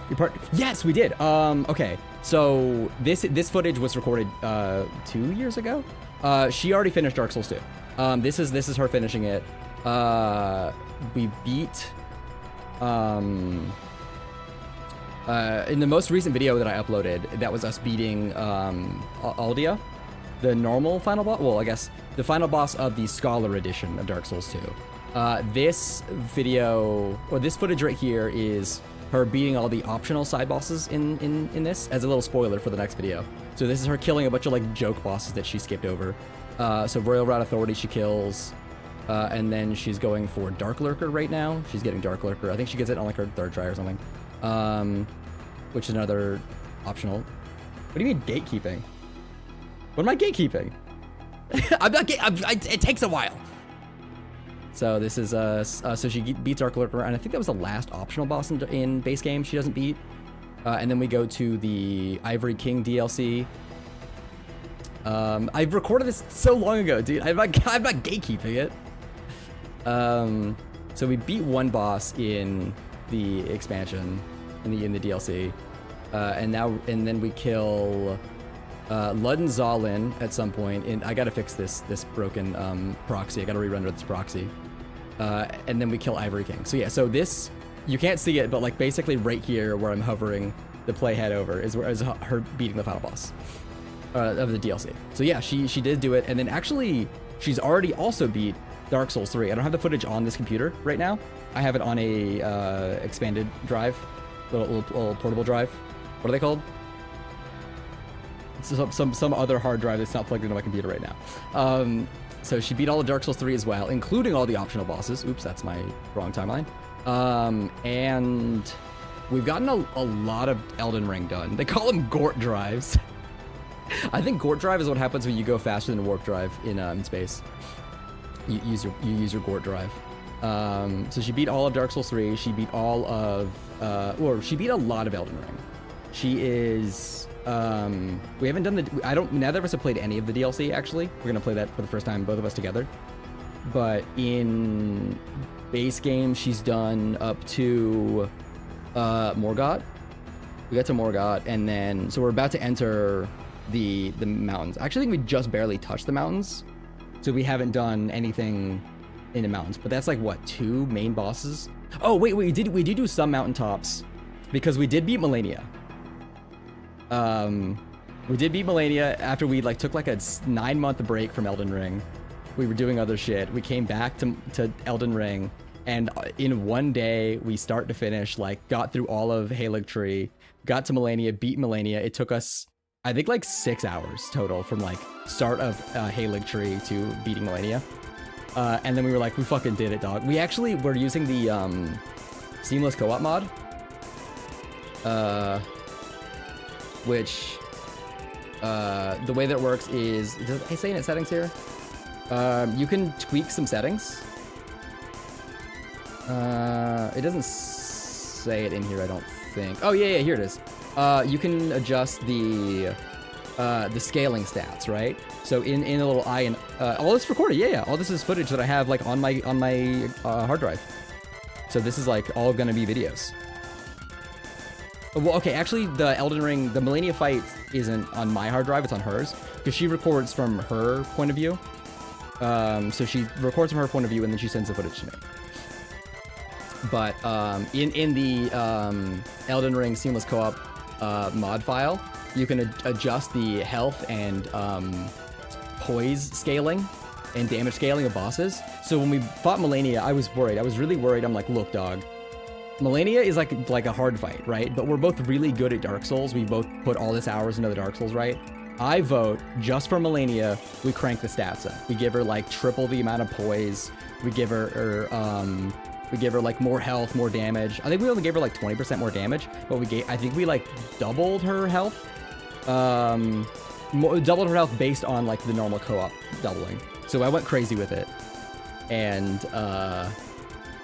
[SPEAKER 3] Your part? Yes, we did. Okay. So this footage was recorded 2 years ago. She already finished Dark Souls 2. This is her finishing it. We beat in the most recent video that I uploaded, that was us beating Aldia, the normal final boss. Well, I guess the final boss of the Scholar edition of Dark Souls 2. This video, or this footage right here, is her beating all the optional side bosses in this, as a little spoiler for the next video. So this is her killing a bunch of like joke bosses that she skipped over. So Royal Rat Authority she kills, and then she's going for Dark Lurker right now. She's getting Dark Lurker. I think she gets it on like her third try or something. Which is another optional. What do you mean gatekeeping? What am I gatekeeping? I'm not it takes a while. So this is so she beats Dark Lurker, and I think that was the last optional boss in base game she doesn't beat. And then we go to the Ivory King DLC. I recorded this so long ago, dude. I'm not gatekeeping it. So we beat one boss in the expansion, in the DLC, and then we kill Ludden Zalin at some point. And I gotta fix this broken proxy. I gotta re-render this proxy. And then we kill Ivory King. So yeah, so this, you can't see it, but like basically right here where I'm hovering the playhead over is her beating the final boss of the DLC. So yeah, she did do it, and then actually she's already also beat Dark Souls 3. I don't have the footage on this computer right now. I have it on a expanded drive, little portable drive. What are they called? Some other hard drive that's not plugged into my computer right now. So she beat all of Dark Souls 3 as well, including all the optional bosses. Oops, that's my wrong timeline. And we've gotten a lot of Elden Ring done. They call them Gort drives. I think Gort drive is what happens when you go faster than a warp drive in space. You use your Gort drive. So she beat all of Dark Souls 3. She beat all of, or she beat a lot of Elden Ring. She is, we haven't done neither of us have played any of the DLC, actually. We're gonna play that for the first time, both of us together. But in base game, she's done up to, Morgott. We got to Morgott, and then, so we're about to enter the mountains. I actually think we just barely touched the mountains. So we haven't done anything in the mountains, but that's like what, 2 main bosses? Oh wait, we did do some mountaintops because we did beat Melania. We did beat Melania after we like took like a 9-month break from Elden Ring. We were doing other shit. We came back to Elden Ring, and in one day, we start to finish, like got through all of Halig Tree, got to Melania, beat Melania. It took us, I think, like 6 hours total from like start of Halig Tree to beating Melania. And then we were like, we fucking did it, dog. We actually were using the seamless co-op mod, which the way that it works is, does it say in its settings here? You can tweak some settings. It doesn't say it in here, I don't think. Oh yeah, here it is. You can adjust the scaling stats, right? So in a little eye, and all this recorded, yeah. All this is footage that I have like on my hard drive. So this is like all gonna be videos. Well, okay, actually the Elden Ring, the Melania fight isn't on my hard drive, it's on hers, because she records from her point of view. So she records from her point of view and then she sends the footage to me. But in the Elden Ring Seamless Co-op mod file, you can adjust the health and poise scaling and damage scaling of bosses. So when we fought Melania, I was worried. I was really worried. I'm like, look, dog, Melania is like a hard fight, right? But we're both really good at Dark Souls. We both put all this hours into the Dark Souls, right? I vote just for Melania, we crank the stats up. We give her like triple the amount of poise. We give her like more health, more damage. I think we only gave her like 20% more damage, but I think we like doubled her health. doubled her health based on like the normal co-op doubling. So I went crazy with it, and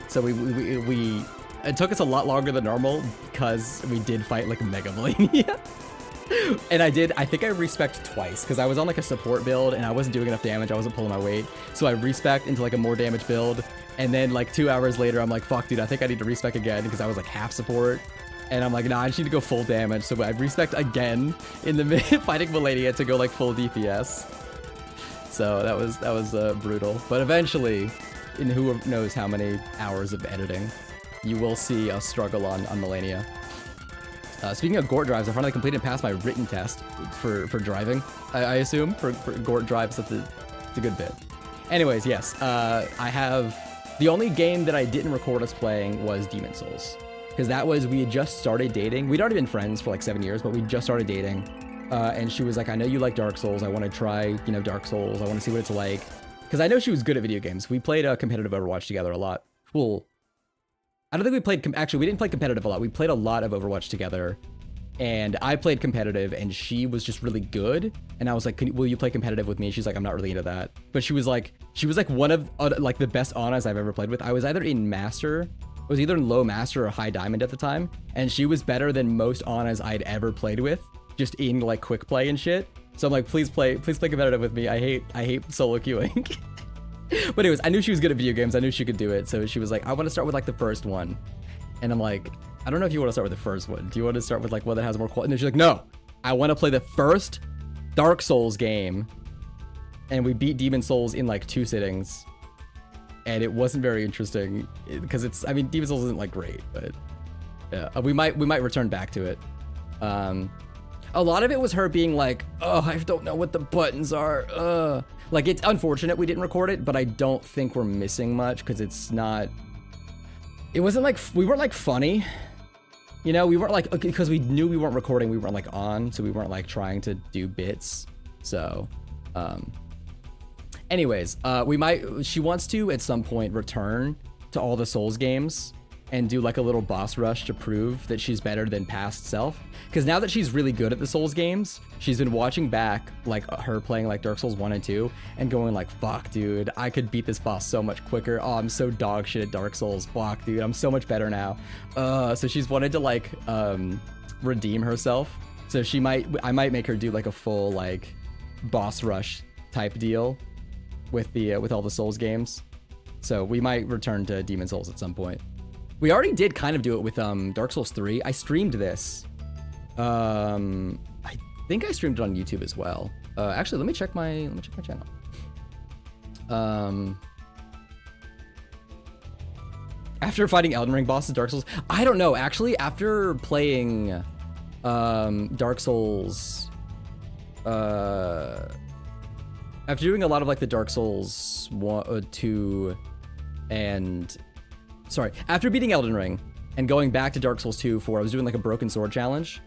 [SPEAKER 3] so we it took us a lot longer than normal because we did fight like Mega Malenia. And I think I respec'd twice because I was on like a support build and I wasn't doing enough damage. I wasn't pulling my weight. So I respec'd into like a more damage build. And then like 2 hours later, I'm like, fuck, dude, I think I need to respec again because I was like half support. And I'm like, nah, I just need to go full damage. So I respec again in the mid fighting Malenia to go like full DPS. So that was brutal. But eventually, in who knows how many hours of editing, you will see us struggle on Malenia. Speaking of Gort drives, I finally completed and passed my written test for driving. I assume for Gort drives, that's a good bit. Anyways, yes, I have the only game that I didn't record us playing was Demon Souls, because that was we had just started dating. We'd already been friends for like 7 years, but we just started dating, and she was like, "I know you like Dark Souls. I want to try, Dark Souls. I want to see what it's like," because I know she was good at video games. We played competitive Overwatch together a lot. Well, I don't think we played, actually, we didn't play competitive a lot. We played a lot of Overwatch together, and I played competitive, and she was just really good. And I was like, will you play competitive with me? She's like, I'm not really into that. But she was like one of like the best Anas I've ever played with. I was either in Master, I was either in Low Master or High Diamond at the time, and she was better than most Anas I'd ever played with, just in like quick play and shit. So I'm like, please play competitive with me. I hate solo queuing. But anyways, I knew she was good at video games. I knew she could do it. So she was like, I want to start with like the first one. And I'm like, I don't know if you want to start with the first one. Do you want to start with like one that has more quality? And she's like, no, I want to play the first Dark Souls game. And we beat Demon Souls in like 2 sittings. And it wasn't very interesting because Demon Souls isn't like great, but yeah, we might return back to it. A lot of it was her being like, oh, I don't know what the buttons are. Like, it's unfortunate we didn't record it, but I don't think we're missing much because it wasn't like, we weren't like funny. We weren't like, because we knew we weren't recording, we weren't like on, so we weren't like trying to do bits. So, anyways, she wants to at some point return to all the Souls games and do like a little boss rush to prove that she's better than past self. Because now that she's really good at the Souls games, she's been watching back like her playing like Dark Souls 1 and 2 and going like, fuck, dude, I could beat this boss so much quicker. Oh, I'm so dog shit at Dark Souls. Fuck, dude, I'm so much better now. So she's wanted to like redeem herself. So I might make her do like a full like boss rush type deal with all the Souls games. So we might return to Demon Souls at some point. We already did kind of do it with Dark Souls 3. I streamed this. I think I streamed it on YouTube as well. Actually, let me check my channel. After fighting Elden Ring bosses, Dark Souls, I don't know. Actually, after playing Dark Souls, after doing a lot of like the Dark Souls 2 and after beating Elden Ring and going back to Dark Souls 2 I was doing like a broken sword challenge.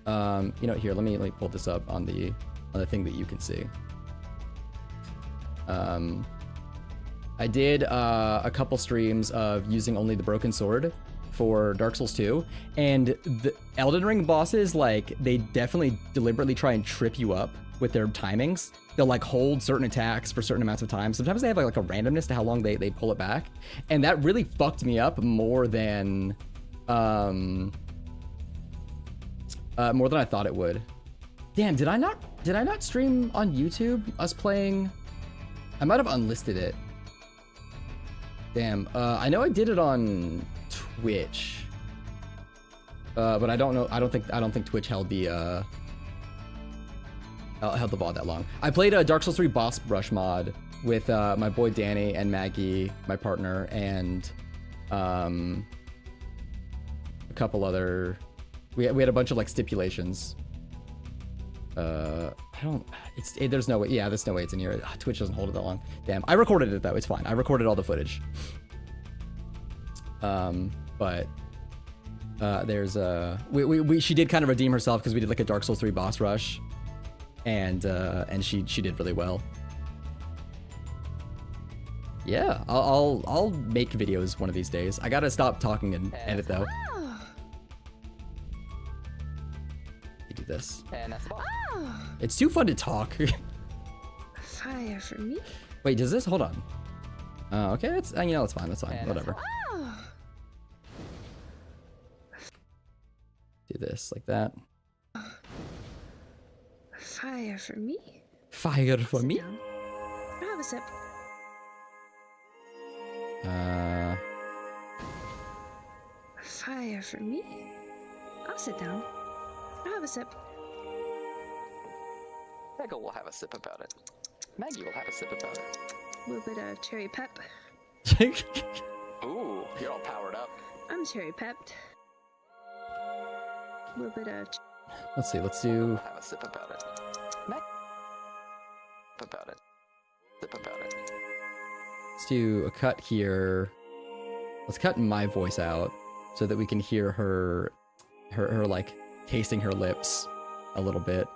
[SPEAKER 3] Here, let me pull this up on the thing that you can see. I did a couple streams of using only the broken sword for Dark Souls 2, and the Elden Ring bosses, like, they definitely deliberately try and trip you up with their timings. They'll like hold certain attacks for certain amounts of time. Sometimes they have like a randomness to how long they pull it back, and that really fucked me up more than I thought it would. Damn, did I not stream on YouTube us playing? I might have unlisted it. Damn, I know I did it on Twitch, but I don't know. I don't think Twitch held the VOD that long. I played a Dark Souls 3 boss rush mod with my boy Danny and Maggie, my partner, and a couple other. We had a bunch of like stipulations. There's no way. Yeah, there's no way it's in here. Twitch doesn't hold it that long. Damn, I recorded it though. It's fine. I recorded all the footage. But there's she did kind of redeem herself because we did like a Dark Souls 3 boss rush, and she did really well. Yeah, I'll make videos one of these days. I gotta stop talking and edit though. this.
[SPEAKER 1] And that's the boss.
[SPEAKER 2] Oh,
[SPEAKER 3] It's too fun to talk.
[SPEAKER 2] fire for me.
[SPEAKER 3] Wait, does this? Hold on. Okay, that's you know, that's fine. That's fine.
[SPEAKER 1] And
[SPEAKER 3] Whatever.
[SPEAKER 2] Oh,
[SPEAKER 3] Do this like that.
[SPEAKER 2] fire for me.
[SPEAKER 3] Fire for
[SPEAKER 2] Sit
[SPEAKER 3] me.
[SPEAKER 2] down. I'll have a sip. Fire for me. I'll sit down. I'll have a sip.
[SPEAKER 1] Peggle will have a sip about it. Maggie will have a sip about it.
[SPEAKER 2] A little bit of cherry pep.
[SPEAKER 1] Ooh, you're all powered up.
[SPEAKER 2] I'm cherry pepped. A little bit of.
[SPEAKER 3] Let's see. Let's do.
[SPEAKER 1] Have a sip about it. Sip about it. Sip about it.
[SPEAKER 3] Let's do a cut here. Let's cut my voice out so that we can hear her like tasting her lips a little bit.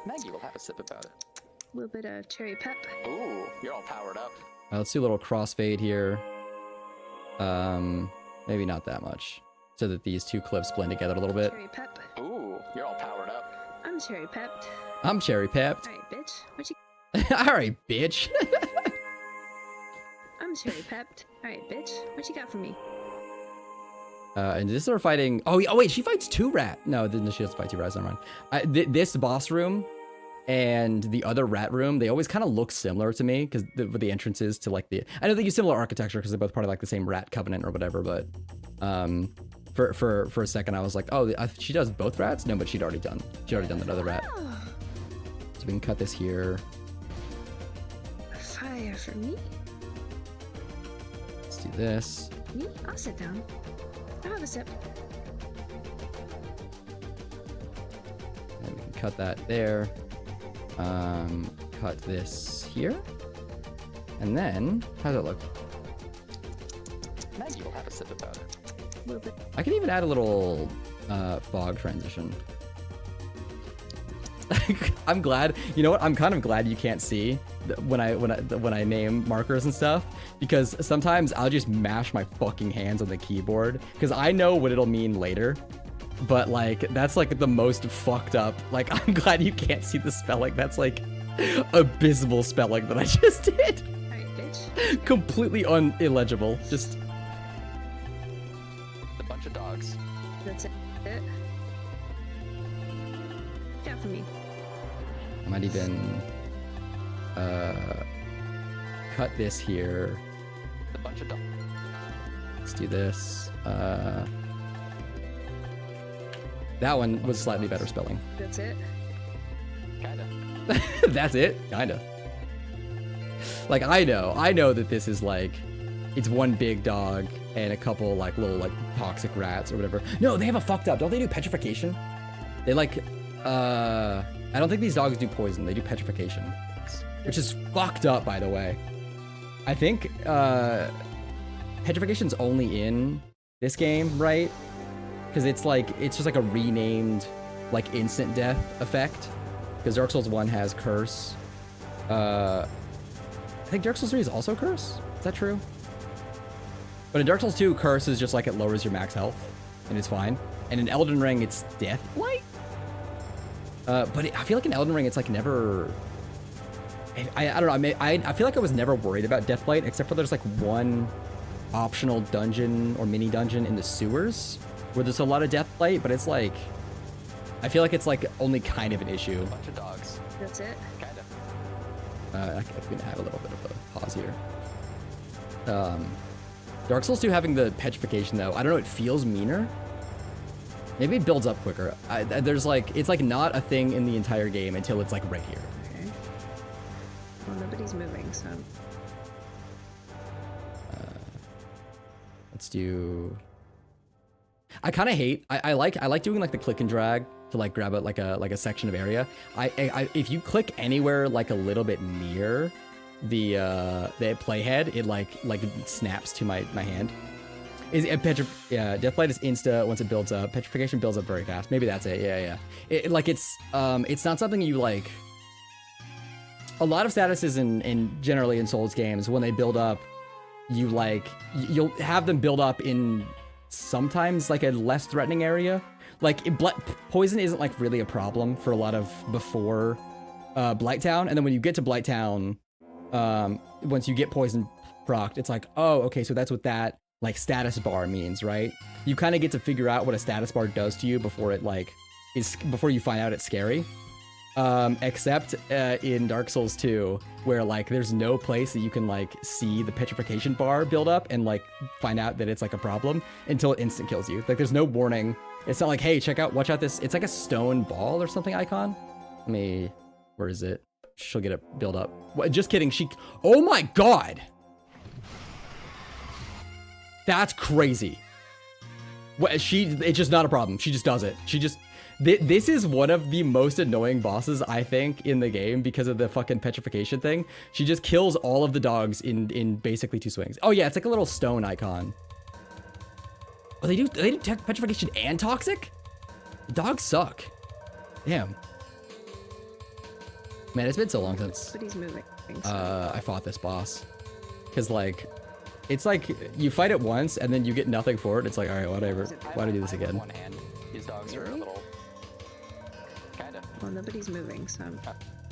[SPEAKER 1] Maggie will have a sip about it.
[SPEAKER 2] A little bit of cherry pep.
[SPEAKER 1] Ooh, you're all powered up.
[SPEAKER 3] Let's do a little crossfade here. Maybe not that much, so that these two clips blend together a little bit.
[SPEAKER 2] Cherry pep.
[SPEAKER 1] Ooh, you're all powered up.
[SPEAKER 2] I'm cherry pepped.
[SPEAKER 3] I'm cherry pepped.
[SPEAKER 2] Alright, bitch. What you.
[SPEAKER 3] All right, bitch.
[SPEAKER 2] I'm cherry pepped. Alright, bitch. What you got for me?
[SPEAKER 3] And this are fighting. Oh, oh wait, she fights two rat. No, she doesn't fight two rats. Never mind. This boss room and the other rat room, they always kind of look similar to me because the entrances to like the. I know they use similar architecture because they're both part of like the same rat covenant or whatever. But for a second, I was like, oh, she does both rats. No, but she'd already done that other rat.
[SPEAKER 2] Oh,
[SPEAKER 3] So we can cut this here.
[SPEAKER 2] fire for me.
[SPEAKER 3] Let's do this.
[SPEAKER 2] Me? I'll sit down. I'll have a sip.
[SPEAKER 3] And we can cut that there. Cut this here. And then, how does it look?
[SPEAKER 1] Maggie will have a sip about it.
[SPEAKER 2] A little bit.
[SPEAKER 3] I can even add a little fog transition. I'm glad. You know what? I'm kind of glad you can't see when I name markers and stuff, because sometimes I'll just mash my fucking hands on the keyboard because I know what it'll mean later. But like that's like the most fucked up. Like I'm glad you can't see the spelling. That's like abysmal spelling that I just did.
[SPEAKER 2] Alright, bitch.
[SPEAKER 3] Completely illegible. Just
[SPEAKER 1] A bunch of dogs.
[SPEAKER 2] That's it. Got for me.
[SPEAKER 3] I might even cut this here.
[SPEAKER 1] A bunch of dogs.
[SPEAKER 3] Let's do this. That one was slightly better spelling.
[SPEAKER 2] That's it.
[SPEAKER 1] Kinda.
[SPEAKER 3] That's it? Kinda. Like, I know that this is like, it's one big dog and a couple like little like toxic rats or whatever. No, they have a fucked up. Don't they do petrification? They like, I don't think these dogs do poison. They do petrification, which is fucked up, by the way. I think petrification's only in this game, right? Because it's just like a renamed like instant death effect. Because Dark Souls 1 has curse. I think Dark Souls 3 is also curse. Is that true? But in Dark Souls 2, curse is just like it lowers your max health, and it's fine. And in Elden Ring, it's death blight. But I feel like in Elden Ring, it's like never. I don't know. I feel like I was never worried about death blight, except for there's like one optional dungeon or mini dungeon in the sewers where there's a lot of death blight, but it's like, I feel like it's like only kind of an issue.
[SPEAKER 1] A bunch of dogs.
[SPEAKER 2] That's it.
[SPEAKER 1] Kinda.
[SPEAKER 3] I'm gonna have a little bit of a pause here. Dark Souls 2 having the petrification though, I don't know, it feels meaner. Maybe it builds up quicker. There's like, it's like not a thing in the entire game until it's like right here.
[SPEAKER 2] Okay. Well, nobody's moving, so.
[SPEAKER 3] Let's do. I kind of hate. I like doing like the click and drag to like grab like a section of area. If you click anywhere like a little bit near the playhead, it like snaps to my hand. Deathblight is insta once it builds up. Petrification builds up very fast. Maybe that's it. Yeah. It's not something you like. A lot of statuses in generally in Souls games, when they build up, you'll have them build up in sometimes like a less threatening area. like poison isn't like really a problem for a lot of before Blighttown, and then when you get to Blighttown, once you get poison procced, it's like, oh, okay, so that's what that like status bar means, right? You kind of get to figure out what a status bar does to you before it like before you find out it's scary. Except in Dark Souls 2, where like there's no place that you can like see the petrification bar build up and like find out that it's like a problem until it instant kills you. Like there's no warning. It's not like, hey, watch out this. It's like a stone ball or something icon. Where is it? She'll get a build up. What, just kidding. Oh my God. That's crazy. It's just not a problem. She just does it. This is one of the most annoying bosses, I think, in the game because of the fucking petrification thing. She just kills all of the dogs in basically 2 swings. Oh yeah, it's like a little stone icon. Oh, they do petrification and toxic? Dogs suck. Damn. Man, it's been so long since
[SPEAKER 2] But he's moving.
[SPEAKER 3] I fought this boss. Cause like, it's like you fight it once and then you get nothing for it. It's like, all right, whatever. Why do I do this again?
[SPEAKER 1] One hand. These dogs are a little. Kinda.
[SPEAKER 2] Well, nobody's moving, so.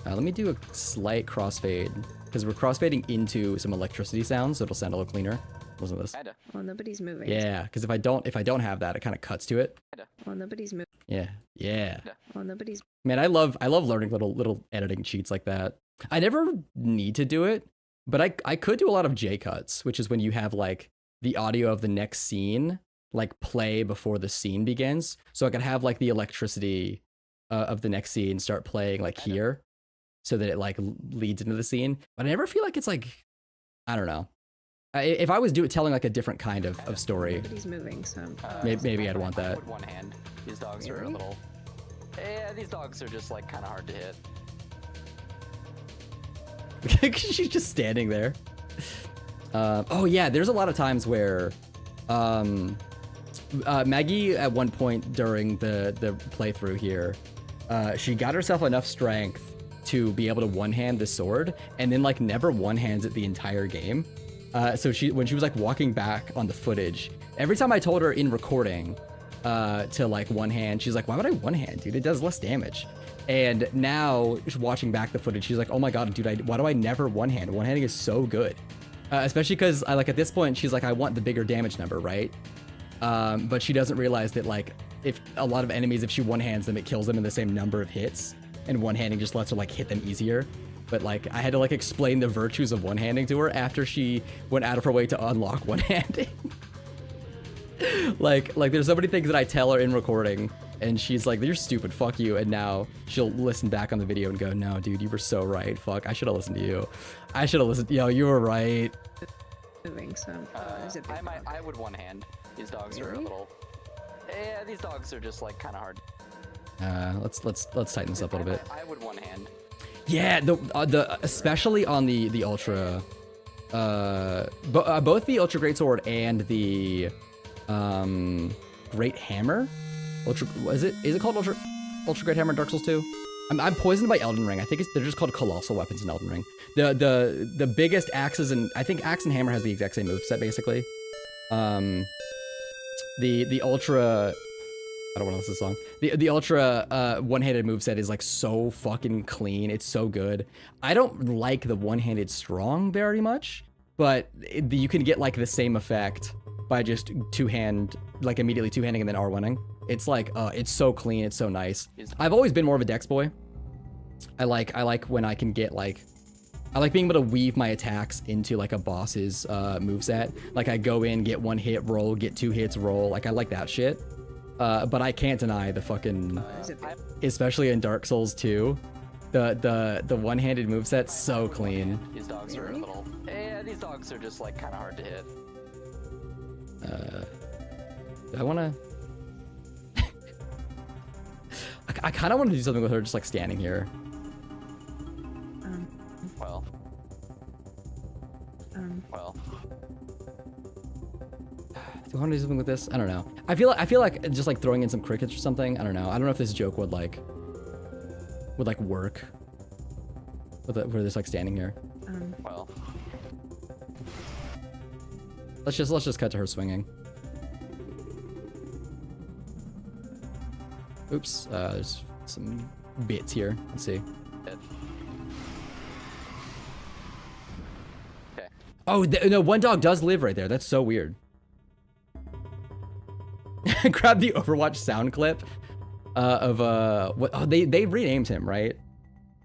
[SPEAKER 3] Let me do a slight crossfade because we're crossfading into some electricity sounds, so it'll sound a little cleaner. Wasn't this?
[SPEAKER 1] Kinda.
[SPEAKER 2] Well, nobody's moving.
[SPEAKER 3] Yeah, because if I don't have that, it kind of cuts to it.
[SPEAKER 1] Kinda.
[SPEAKER 2] Well, nobody's moving.
[SPEAKER 3] Yeah.
[SPEAKER 2] Well, nobody's.
[SPEAKER 3] Man, I love learning little editing cheats like that. I never need to do it, but I could do a lot of J cuts, which is when you have like the audio of the next scene like play before the scene begins. So I could have like the electricity of the next scene start playing like here, so that it like leads into the scene. But I never feel like it's like, I don't know. If I was telling like a different kind of story,
[SPEAKER 2] Nobody's moving, so.
[SPEAKER 3] maybe I'd want that.
[SPEAKER 1] With one hand. These dogs are a
[SPEAKER 2] Really?
[SPEAKER 1] little. Yeah, these dogs are just like kind of hard to hit.
[SPEAKER 3] She's just standing there. Oh yeah, there's a lot of times where Maggie at one point during the playthrough here, she got herself enough strength to be able to one-hand the sword and then like never one-hands it the entire game. So when she was like walking back on the footage, every time I told her in recording to like one hand, she's like, why would I one hand, dude? It does less damage. And now watching back the footage, she's like, oh my God, dude, why do I never one hand? One-handing is so good. Especially because I like at this point, she's like, I want the bigger damage number, right? But she doesn't realize that like if a lot of enemies, if she one-hands them, it kills them in the same number of hits, and one-handing just lets her like hit them easier. But like I had to like explain the virtues of one-handing to her after she went out of her way to unlock one-handing. like there's so many things that I tell her in recording and she's like, you're stupid, fuck you. And now she'll listen back on the video and go, no, dude, you were so right. Fuck, I should have listened to you. I should have listened. Yo, you were right.
[SPEAKER 2] Moving, so. Is it big dog?
[SPEAKER 1] I would one hand. These dogs are a
[SPEAKER 2] Really?
[SPEAKER 1] little. Yeah, these dogs are just like kind of hard.
[SPEAKER 3] Let's tighten this up a little bit.
[SPEAKER 1] I would one hand.
[SPEAKER 3] Yeah, the especially on the ultra, both the ultra great sword and the great hammer. Is it called ultra great hammer in Dark Souls 2? I'm poisoned by Elden Ring. I think they're just called colossal weapons in Elden Ring. The biggest axes, and I think axe and hammer has the exact same moveset basically. The ultra. I don't want to listen to the song. The ultra one-handed moveset is like so fucking clean. It's so good. I don't like the one-handed strong very much, but you can get like the same effect by just two-hand, like immediately two-handing and then R1ing. It's like, it's so clean. It's so nice. I've always been more of a dex boy. I like when I can get like, I like being able to weave my attacks into like a boss's moveset. Like I go in, get one hit, roll, get 2 hits, roll. Like I like that shit. But I can't deny the fucking, especially in Dark Souls 2, the one-handed moveset's so clean.
[SPEAKER 1] These dogs are a little. Yeah, these dogs are just like kind of hard to hit.
[SPEAKER 3] Do I want to? I kind of want to do something with her just like standing here.
[SPEAKER 1] Well.
[SPEAKER 3] Do I want to do something with this? I don't know. I feel like just like throwing in some crickets or something. I don't know. I don't know if this joke would like work with we're just like standing here.
[SPEAKER 1] Well.
[SPEAKER 3] Let's just cut to her swinging. Oops, there's some bits here. Let's see.
[SPEAKER 1] Okay.
[SPEAKER 3] Oh, no, one dog does live right there. That's so weird. Grab the Overwatch sound clip of what? Oh, they renamed him, right?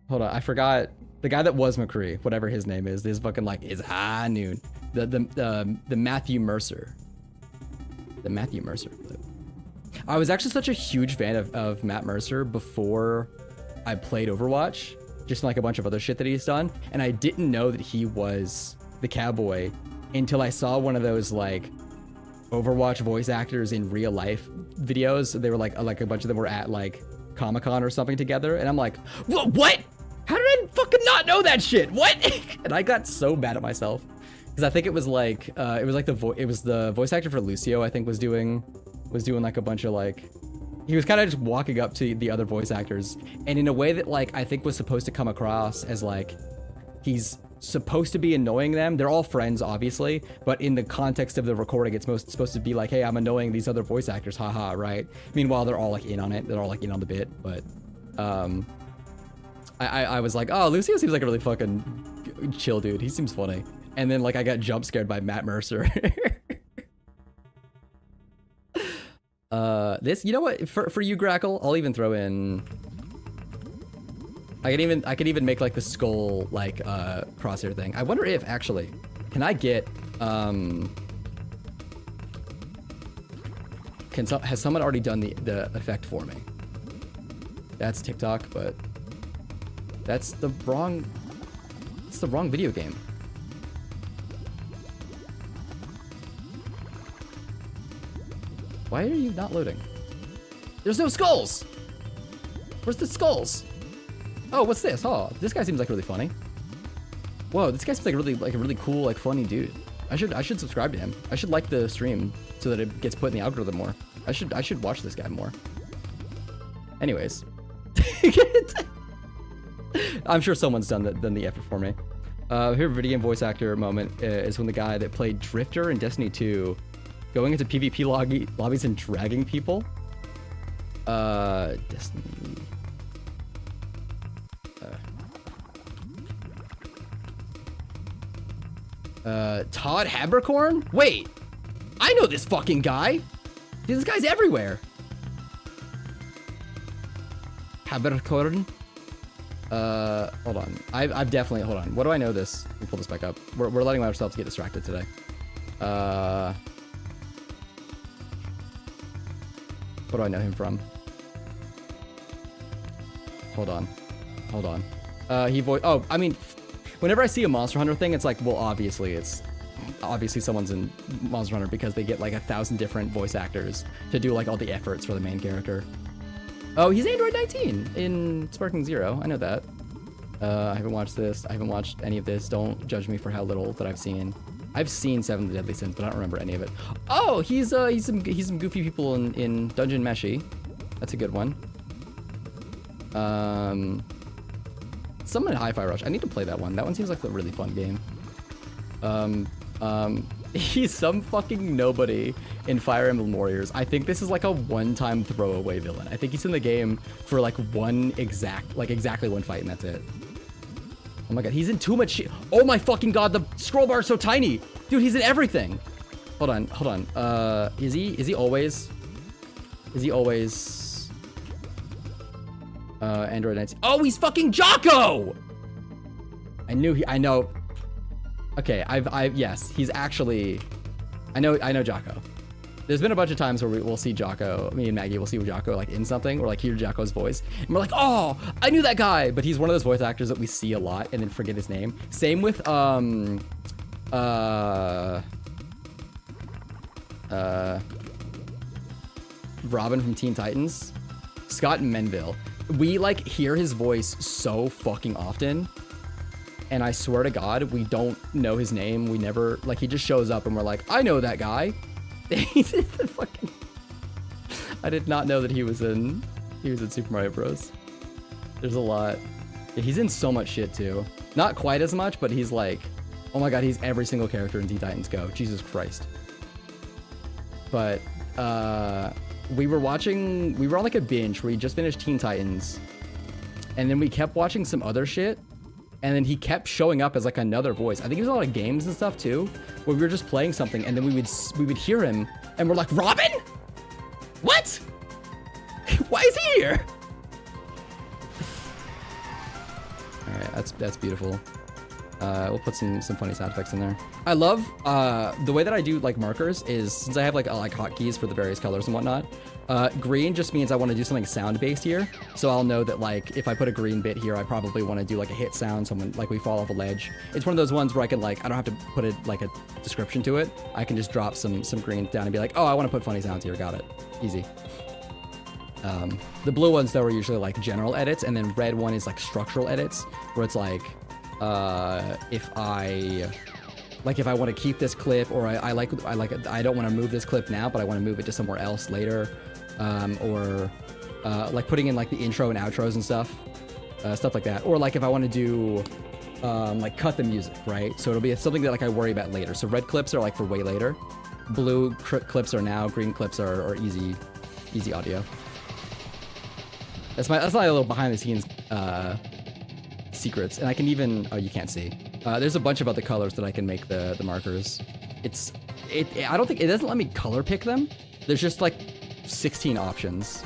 [SPEAKER 3] Hold on, I forgot the guy that was McCree, whatever his name is. This fucking like is high noon. The Matthew Mercer. The Matthew Mercer clip. I was actually such a huge fan of Matt Mercer before I played Overwatch, just like a bunch of other shit that he's done, and I didn't know that he was the cowboy until I saw one of those like Overwatch voice actors in real life videos. They were like a bunch of them were at like Comic-Con or something together, and I'm like, what? How did I fucking not know that shit? What? And I got so mad at myself because I think it was the voice actor for Lucio. I think was doing like a bunch of like, he was kind of just walking up to the other voice actors, and in a way that like I think was supposed to come across as like he's supposed to be annoying them. They're all friends, obviously, but in the context of the recording, it's supposed to be like, hey, I'm annoying these other voice actors, haha, right? Meanwhile, they're all like in on it. They're all like in on the bit, but I was like, oh, Lucio seems like a really fucking chill dude. He seems funny. And then like I got jump scared by Matt Mercer. This, you know what? For you, Grackle, I'll even throw in. I could even make like the skull like crosshair thing. I wonder if actually, can I get has someone already done the effect for me? That's TikTok, but that's the wrong video game. Why are you not loading? There's no skulls! Where's the skulls? Oh, what's this? Oh, this guy seems like really funny. Whoa, this guy seems like a really cool, like funny dude. I should subscribe to him. I should like the stream so that it gets put in the algorithm more. I should watch this guy more. Anyways. I'm sure someone's done the effort for me. Here, video game voice actor moment is when the guy that played Drifter in Destiny 2 going into PvP lobbies and dragging people. Destiny. Todd Habercorn? Wait, I know this fucking guy. This guy's everywhere. Habercorn. Hold on. I've definitely, hold on. What do I know this? Let me pull this back up. We're letting ourselves get distracted today. What do I know him from? Hold on. Oh, I mean, whenever I see a Monster Hunter thing, it's like, well, obviously someone's in Monster Hunter because they get like 1,000 different voice actors to do like all the efforts for the main character. Oh, he's Android 19 in Sparking Zero. I know that. I haven't watched this. I haven't watched any of this. Don't judge me for how little that I've seen. I've seen Seven of the Deadly Sins, but I don't remember any of it. Oh, he's some goofy people in Dungeon Meshi. That's a good one. Someone in Hi-Fi Rush. I need to play that one. That one seems like a really fun game. He's some fucking nobody in Fire Emblem Warriors. I think this is like a one-time throwaway villain. I think he's in the game for like exactly one fight and that's it. Oh my god, he's in too much shit. Oh my fucking god, the scroll bar is so tiny. Dude, he's in everything. Hold on. Is he always Android 19? Oh, he's fucking Jocko! I know. Okay, yes, he's actually, I know Jocko. There's been a bunch of times where we'll see Jocko, me and Maggie will see Jocko like in something, or like hear Jocko's voice, and we're like, oh, I knew that guy, but he's one of those voice actors that we see a lot and then forget his name. Same with, Robin from Teen Titans, Scott Menville. We like hear his voice so fucking often, and I swear to God, we don't know his name. We never, like, he just shows up and we're like, I know that guy. He's in the fucking, I did not know that he was in Super Mario Bros. There's a lot. Yeah, he's in so much shit too. Not quite as much, but he's like, oh my god, he's every single character in Teen Titans Go. Jesus Christ. But, we were on like a binge where we just finished Teen Titans, and then we kept watching some other shit, and then he kept showing up as like another voice. I think it was a lot of games and stuff too, where we were just playing something, and then we would hear him, and we're like, Robin? What? Why is he here? All right, that's beautiful. We'll put some funny sound effects in there. I love the way that I do like markers is, since I have like hotkeys for the various colors and whatnot, green just means I want to do something sound based here. So I'll know that like if I put a green bit here, I probably want to do like a hit sound, someone like we fall off a ledge. It's one of those ones where I can like, I don't have to put it like a description to it. I can just drop some green down and be like, oh, I want to put funny sounds here. Got it. Easy. The blue ones though are usually like general edits, and then red one is like structural edits, where it's like if I want to keep this clip, or I don't want to move this clip now, but I want to move it to somewhere else later, or like putting in like the intro and outros and stuff like that, or like if I want to do like cut the music, right? So it'll be something that like I worry about later. So red clips are like for way later, blue clips are now, green clips are easy audio. That's my little behind the scenes secrets, and I can even, oh, you can't see. There's a bunch of other colors that I can make the markers. I don't think, it doesn't let me color pick them. There's just like 16 options,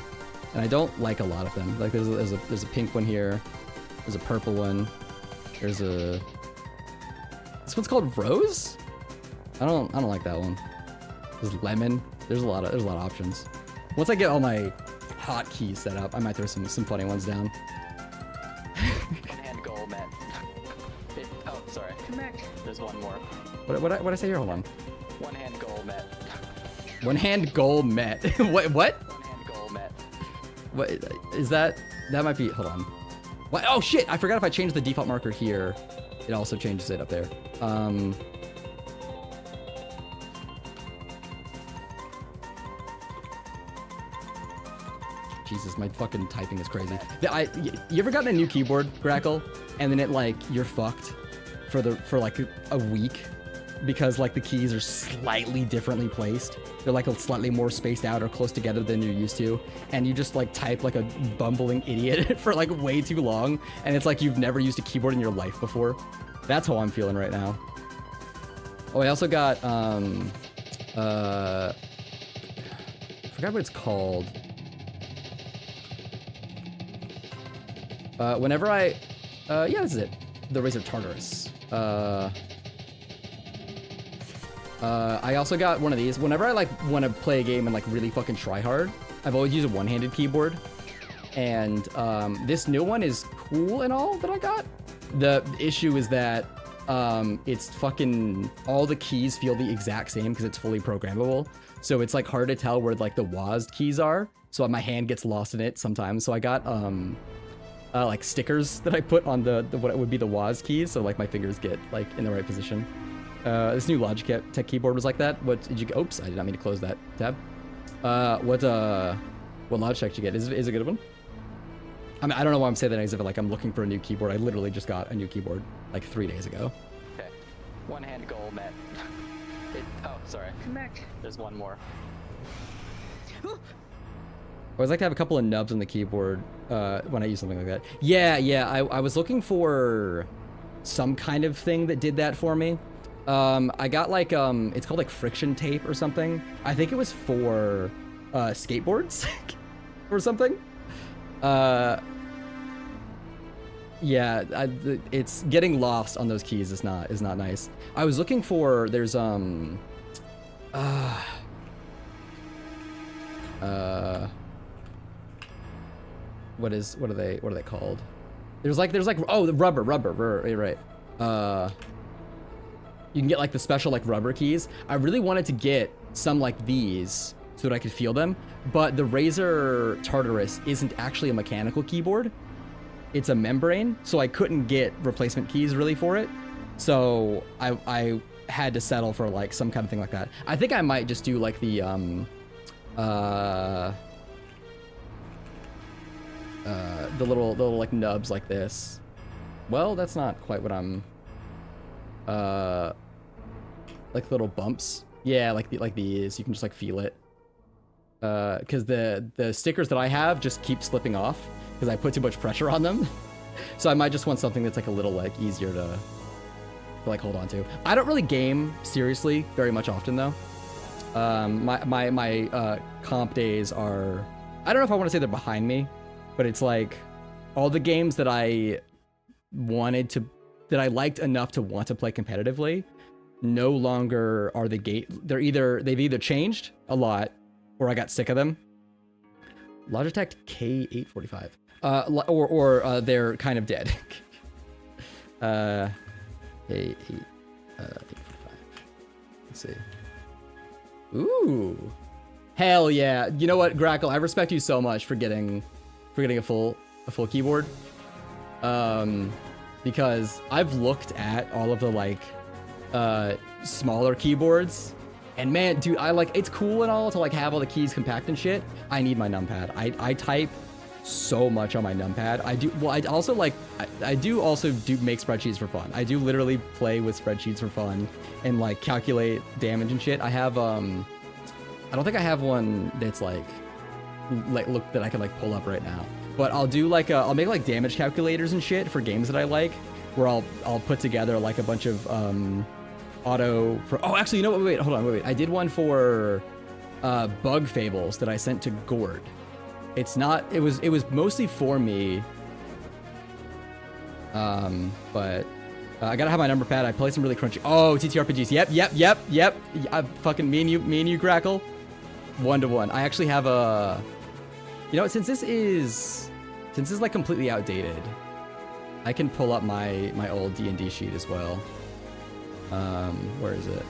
[SPEAKER 3] and I don't like a lot of them. Like there's a pink one here. There's a purple one. This one's called Rose? I don't like that one. There's lemon. There's a lot of options. Once I get all my hotkeys set up, I might throw some funny ones down.
[SPEAKER 1] One-hand goal, Matt. Oh, sorry.
[SPEAKER 2] Come back.
[SPEAKER 1] There's one more.
[SPEAKER 3] What I say here? Hold on.
[SPEAKER 1] One-hand goal, Matt.
[SPEAKER 3] One-hand goal met. What?
[SPEAKER 1] One-hand goal, Matt.
[SPEAKER 3] What is that? That might be. Hold on. What? Oh shit! I forgot if I change the default marker here, it also changes it up there. Jesus, my fucking typing is crazy. You ever gotten a new keyboard, Grackle, and then it like you're fucked for like a week because like the keys are slightly differently placed. They're like slightly more spaced out or close together than you're used to, and you just like type like a bumbling idiot for like way too long, and it's like you've never used a keyboard in your life before. That's how I'm feeling right now. Oh, I also got I forgot what it's called. Whenever I, yeah, this is it. The Razor Tartarus. I also got one of these. Whenever I like want to play a game and like really fucking try hard, I've always used a one-handed keyboard. And this new one is cool and all that I got. The issue is that it's fucking, all the keys feel the exact same because it's fully programmable. So it's like hard to tell where like the WASD keys are. So my hand gets lost in it sometimes. So I got like stickers that I put on the what would be the WASD keys, so like my fingers get like in the right position. This new Logitech Tech keyboard was like that. What did you get? Oops, I did not mean to close that tab. What Logitech did you get? Is it a good one? I mean, I don't know why I'm saying that as if like I'm looking for a new keyboard. I literally just got a new keyboard like 3 days ago.
[SPEAKER 1] Okay. One-hand goal, Matt. Oh, sorry.
[SPEAKER 2] Come back.
[SPEAKER 1] There's one more.
[SPEAKER 3] I always like to have a couple of nubs on the keyboard when I use something like that. Yeah, I was looking for some kind of thing that did that for me. I got like, it's called like friction tape or something. I think it was for skateboards or something. Yeah, it's getting lost on those keys is not nice. I was looking for, there's what are they called? There's like oh, the rubber, right. You can get like the special like rubber keys. I really wanted to get some like these so that I could feel them, but the Razer Tartarus isn't actually a mechanical keyboard. It's a membrane, so I couldn't get replacement keys really for it. So I had to settle for like some kind of thing like that. I think I might just do like the little like nubs like this. Well, that's not quite what I'm like little bumps. Yeah, like these. You can just like feel it. because the stickers that I have just keep slipping off because I put too much pressure on them. So I might just want something that's like a little like easier to like hold on to. I don't really game seriously very much often though. My comp days are, I don't know if I want to say they're behind me, but it's like all the games that I liked enough to want to play competitively no longer are they've either changed a lot or I got sick of them. Logitech K845. Or they're kind of dead. K845. Let's see. Ooh. Hell yeah. You know what, Grackle, I respect you so much for getting a full keyboard. Because I've looked at all of the like smaller keyboards, and man, dude, it's cool and all to like have all the keys compact and shit. I need my numpad. I type so much on my numpad. I do also make spreadsheets for fun. I do literally play with spreadsheets for fun and like calculate damage and shit. I have I don't think I have one that's like look that I can like pull up right now. But I'll do like I'll make like damage calculators and shit for games that I like, where I'll put together like a bunch of actually, you know what? Wait, hold on, wait. I did one for Bug Fables that I sent to Gord. It's not. It was mostly for me. But I gotta have my number pad. I play some really crunchy. Oh, TTRPGs. Yep. Fucking me and you, Grackle. 1-to-1. I actually have a. You know, since this is like completely outdated, I can pull up my old D&D sheet as well. Where is it?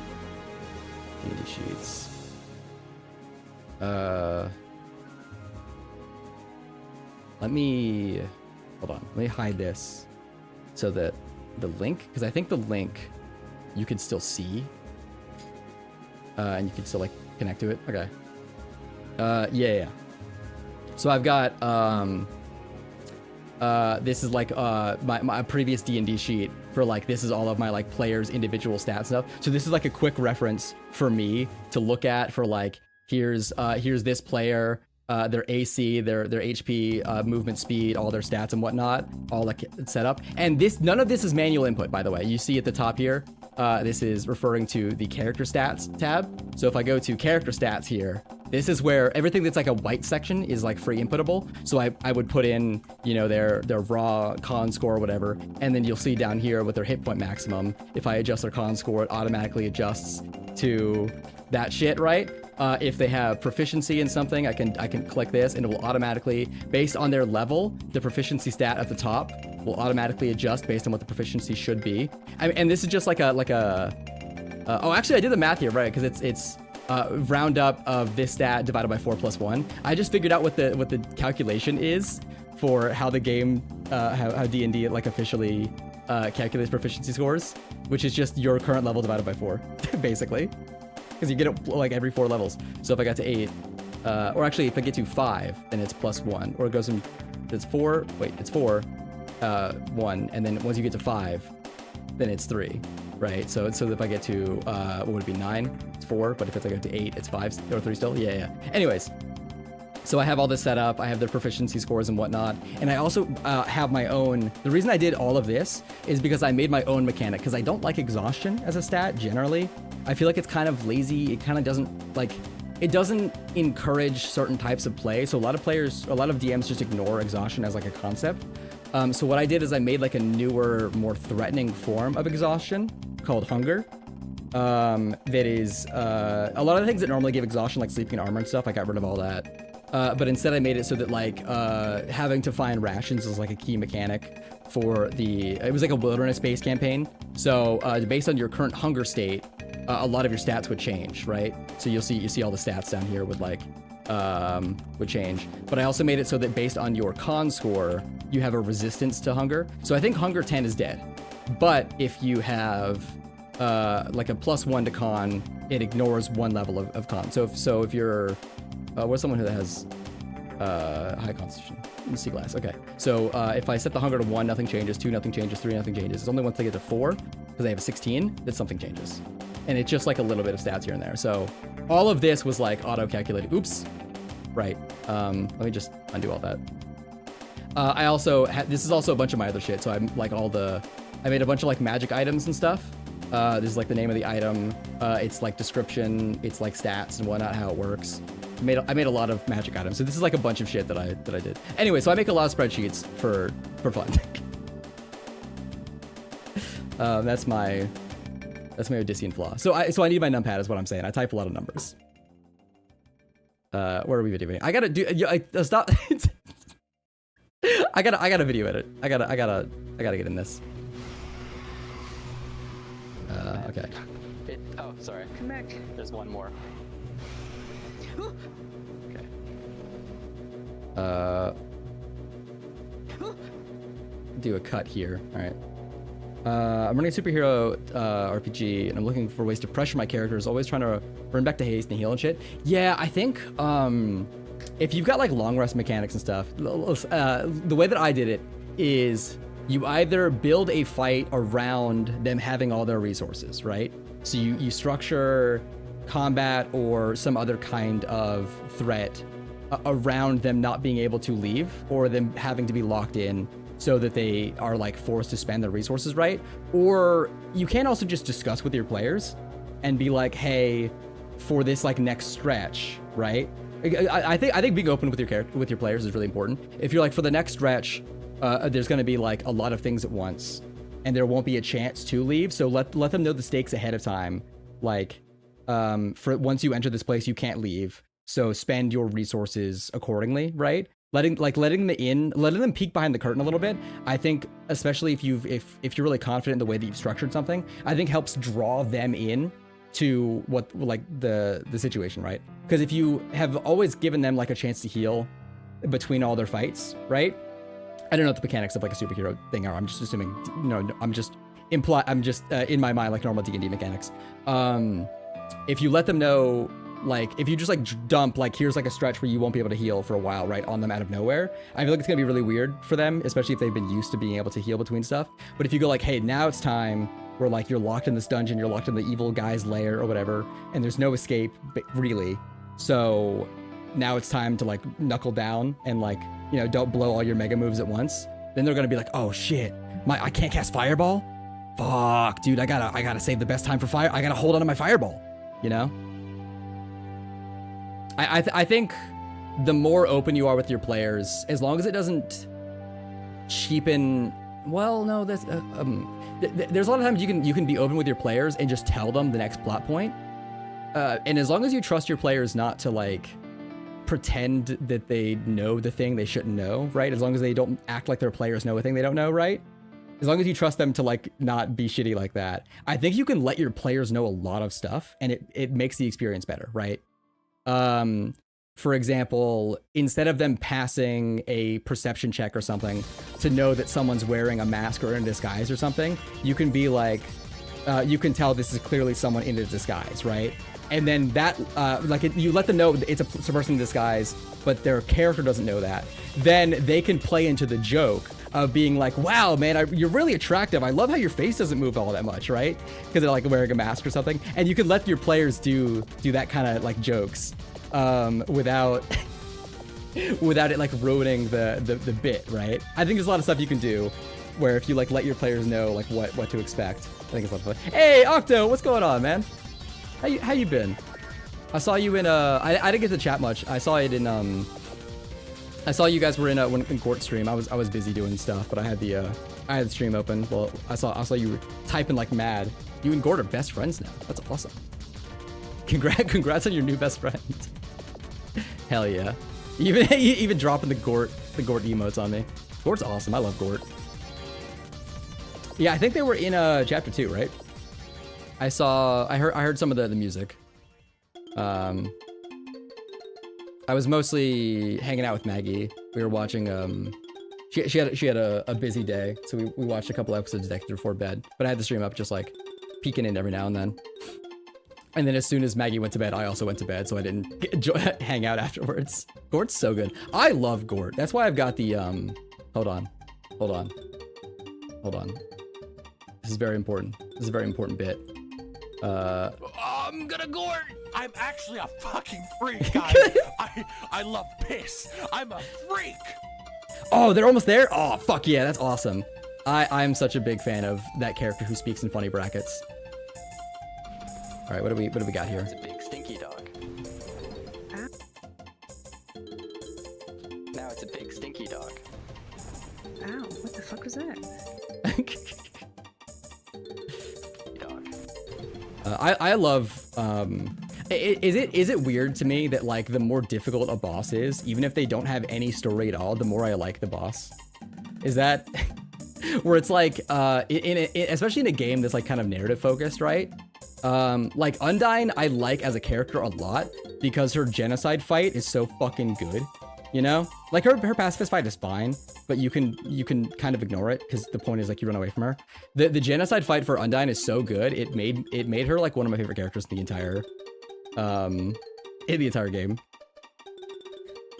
[SPEAKER 3] D&D sheets. Let me hide this so that the link, because I think the link you can still see, and you can still like connect to it. Okay. Yeah. So I've got this is like my previous D&D sheet for like, this is all of my like players' individual stats and stuff. So this is like a quick reference for me to look at for like, here's this player, their AC, their HP, movement speed, all their stats and whatnot, all like set up. And none of this is manual input, by the way. You see at the top here, this is referring to the character stats tab. So if I go to character stats here, this is where everything that's like a white section is like free inputable. So I would put in, you know, their raw con score or whatever. And then you'll see down here with their hit point maximum, if I adjust their con score, it automatically adjusts to that shit, right? If they have proficiency in something, I can click this and it will automatically, based on their level, the proficiency stat at the top will automatically adjust based on what the proficiency should be. And this is just like oh, actually I did the math here, right? Because it's round up of this stat divided by 4 plus 1. I just figured out what the calculation is for how the game, how D&D like officially calculates proficiency scores, which is just your current level divided by 4, basically. Because you get it like every 4 levels. So if I got to 8, or actually if I get to 5, then it's plus 1. Or it goes from, it's 4, 1, and then once you get to 5, then it's 3, right? So if I get to, what would it be, 9, it's 4, but if I get to 8, it's 5, or 3 still? Yeah. Anyways, so I have all this set up, I have their proficiency scores and whatnot, and I also have my own, the reason I did all of this is because I made my own mechanic, because I don't like exhaustion as a stat, generally. I feel like it's kind of lazy, it kind of doesn't, like, it doesn't encourage certain types of play, so a lot of DMs just ignore exhaustion as like a concept. So what I did is I made like a newer, more threatening form of exhaustion called hunger. That is, a lot of the things that normally give exhaustion, like sleeping in armor and stuff, I got rid of all that. But instead I made it so that like, having to find rations is like a key mechanic for it was like a wilderness-based campaign. So based on your current hunger state, a lot of your stats would change, right? So you see all the stats down here would like, would change. But I also made it so that based on your con score, you have a resistance to hunger. So I think hunger 10 is dead. But if you have like a +1 to con, it ignores 1 level of con. So if you're, what's someone who has high constitution? Sea glass. Okay. So if I set the hunger to 1, nothing changes. 2, nothing changes. 3, nothing changes. It's only once they get to 4, because they have a 16, that something changes. And it's just like a little bit of stats here and there. So all of this was like auto-calculated. Oops. right? Let me just undo all that. I also this is also a bunch of my other shit. So I'm like I made a bunch of like magic items and stuff. This is like the name of the item. It's like description. It's like stats and whatnot, how it works. I made a lot of magic items. So this is like a bunch of shit that I did. Anyway, so I make a lot of spreadsheets for fun. That's my Odyssean flaw. So I need my numpad is what I'm saying. I type a lot of numbers. Where are we videoing? I gotta do. Stop. I gotta video edit. I gotta get in this. Okay.
[SPEAKER 1] Oh, sorry.
[SPEAKER 2] Come back.
[SPEAKER 1] There's one more. Okay.
[SPEAKER 3] Do a cut here. All right. I'm running a superhero RPG, and I'm looking for ways to pressure my characters. Always trying to run back to haste and heal and shit. Yeah, I think if you've got like long rest mechanics and stuff, the way that I did it is you either build a fight around them having all their resources, right? So you structure combat or some other kind of threat around them not being able to leave or them having to be locked in so that they are like forced to spend their resources, right? Or you can also just discuss with your players and be like, hey, for this like next stretch, right? I think being open with your players is really important. If you're like, for the next stretch, there's going to be like a lot of things at once and there won't be a chance to leave. So let them know the stakes ahead of time. Like, for once you enter this place, you can't leave. So spend your resources accordingly, right? Letting them peek behind the curtain a little bit. I think, especially if you're really confident in the way that you've structured something, I think helps draw them in to what like the situation, right? Because if you have always given them like a chance to heal between all their fights, right? I don't know what the mechanics of like a superhero thing are. I'm just assuming, I'm just in my mind like normal D&D mechanics. If you let them know, like if you just like dump like here's like a stretch where you won't be able to heal for a while, right, on them out of nowhere, I feel like it's gonna be really weird for them, especially if they've been used to being able to heal between stuff. But if you go like, hey, now it's time where like you're locked in this dungeon, you're locked in the evil guy's lair or whatever, and there's no escape really, so now it's time to like knuckle down and like, don't blow all your mega moves at once, then they're gonna be like, oh shit, I can't cast fireball, fuck dude, I gotta save the best time for fire, I gotta hold on to my fireball, I think the more open you are with your players, as long as it doesn't cheapen. Well, no, there's a lot of times you can be open with your players and just tell them the next plot point. And as long as you trust your players not to like pretend that they know the thing they shouldn't know, right? As long as they don't act like their players know a thing they don't know, right? As long as you trust them to like not be shitty like that, I think you can let your players know a lot of stuff, and it makes the experience better, right? For example, instead of them passing a perception check or something to know that someone's wearing a mask or in a disguise or something, you can be like, you can tell this is clearly someone in a disguise, right? And then that, you let them know it's a person in disguise, but their character doesn't know that. Then they can play into the joke of being like, wow, man, you're really attractive. I love how your face doesn't move all that much, right? Because they're like wearing a mask or something. And you can let your players do that kind of like jokes without it like ruining the bit, right? I think there's a lot of stuff you can do where if you like let your players know like what to expect. I think it's a lot of fun. Hey, Octo, what's going on, man? How you been? I saw you in I didn't get to chat much. I saw it in I saw you guys were in Gort stream. I was busy doing stuff, but I had the stream open. Well, I saw you typing like mad. You and Gort are best friends now. That's awesome. Congrats on your new best friend. Hell yeah. Even dropping the Gort emotes on me. Gort's awesome. I love Gort. Yeah, I think they were in chapter 2, right? I heard some of the music. I was mostly hanging out with Maggie. We were watching she had a busy day, so we watched a couple episodes before bed. But I had the stream up, just like peeking in every now and then. And then as soon as Maggie went to bed, I also went to bed, so I didn't hang out afterwards. Gort's so good. I love Gort. That's why I've got the hold on. This is very important. This is a very important bit. I'm gonna Gort.
[SPEAKER 4] I'm actually a fucking freak, guys. I love piss. I'm a freak.
[SPEAKER 3] Oh, they're almost there? Oh, fuck yeah, that's awesome. I'm such a big fan of that character who speaks in funny brackets. All right, what do we got here?
[SPEAKER 1] It's a big stinky dog. Now it's a big stinky dog.
[SPEAKER 2] Ow, what the fuck was that?
[SPEAKER 1] Dog.
[SPEAKER 3] I love is it weird to me that like the more difficult a boss is, even if they don't have any story at all, the more I like the boss? Is that where it's like especially in a game that's like kind of narrative focused, right? Like Undyne I like as a character a lot because her genocide fight is so fucking good, you know? Like her pacifist fight is fine, but you can kind of ignore it because the point is like you run away from her. The genocide fight for Undyne is so good, it made her like one of my favorite characters in the entire game.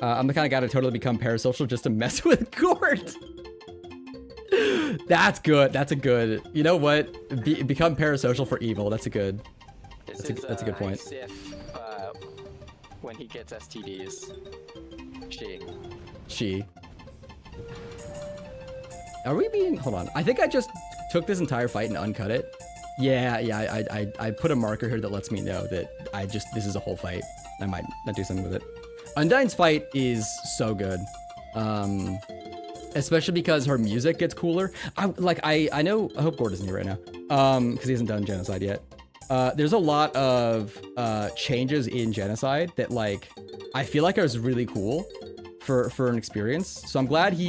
[SPEAKER 3] I'm the kind of guy to totally become parasocial just to mess with Gort. That's good. That's a good. You know what? Become parasocial for evil. That's a good. That's a good point.
[SPEAKER 1] Sif, when he gets STDs.
[SPEAKER 3] She. Are we being? Hold on. I think I just took this entire fight and uncut it. Yeah. I put a marker here that lets me know that this is a whole fight. I might not do something with it. Undyne's fight is so good. Especially because her music gets cooler. I know, I hope Gord isn't here right now, because he hasn't done Genocide yet. There's a lot of changes in Genocide that like I feel like are really cool for an experience. So I'm glad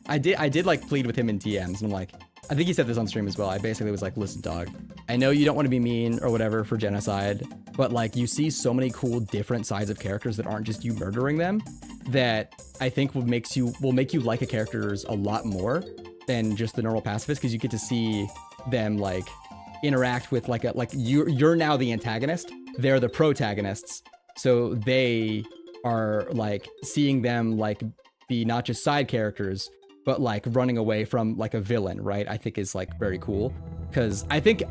[SPEAKER 3] I did like plead with him in DMs, and I'm like, I think he said this on stream as well. I basically was like, listen, dog, I know you don't want to be mean or whatever for Genocide, but like you see so many cool different sides of characters that aren't just you murdering them, that I think will make you like a characters a lot more than just the normal pacifist, because you get to see them like interact with like you're now the antagonist, they're the protagonists, so they are like seeing them like be not just side characters but like running away from like a villain, right? I think is like very cool, because I think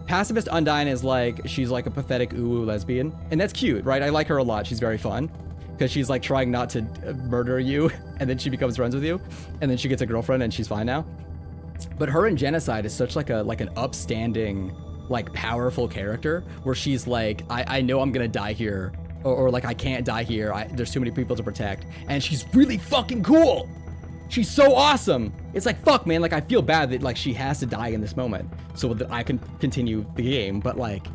[SPEAKER 3] pacifist Undyne is like, she's like a pathetic ooh lesbian, and that's cute, right? I like her a lot. She's very fun because she's like trying not to murder you, and then she becomes friends with you, and then she gets a girlfriend and she's fine now. But her in Genocide is such like an upstanding, like powerful character where she's like, I know I'm gonna die here, or like I can't die here. There's too many people to protect, and she's really fucking cool. She's so awesome. It's like, fuck, man, like I feel bad that like she has to die in this moment so that I can continue the game. But like,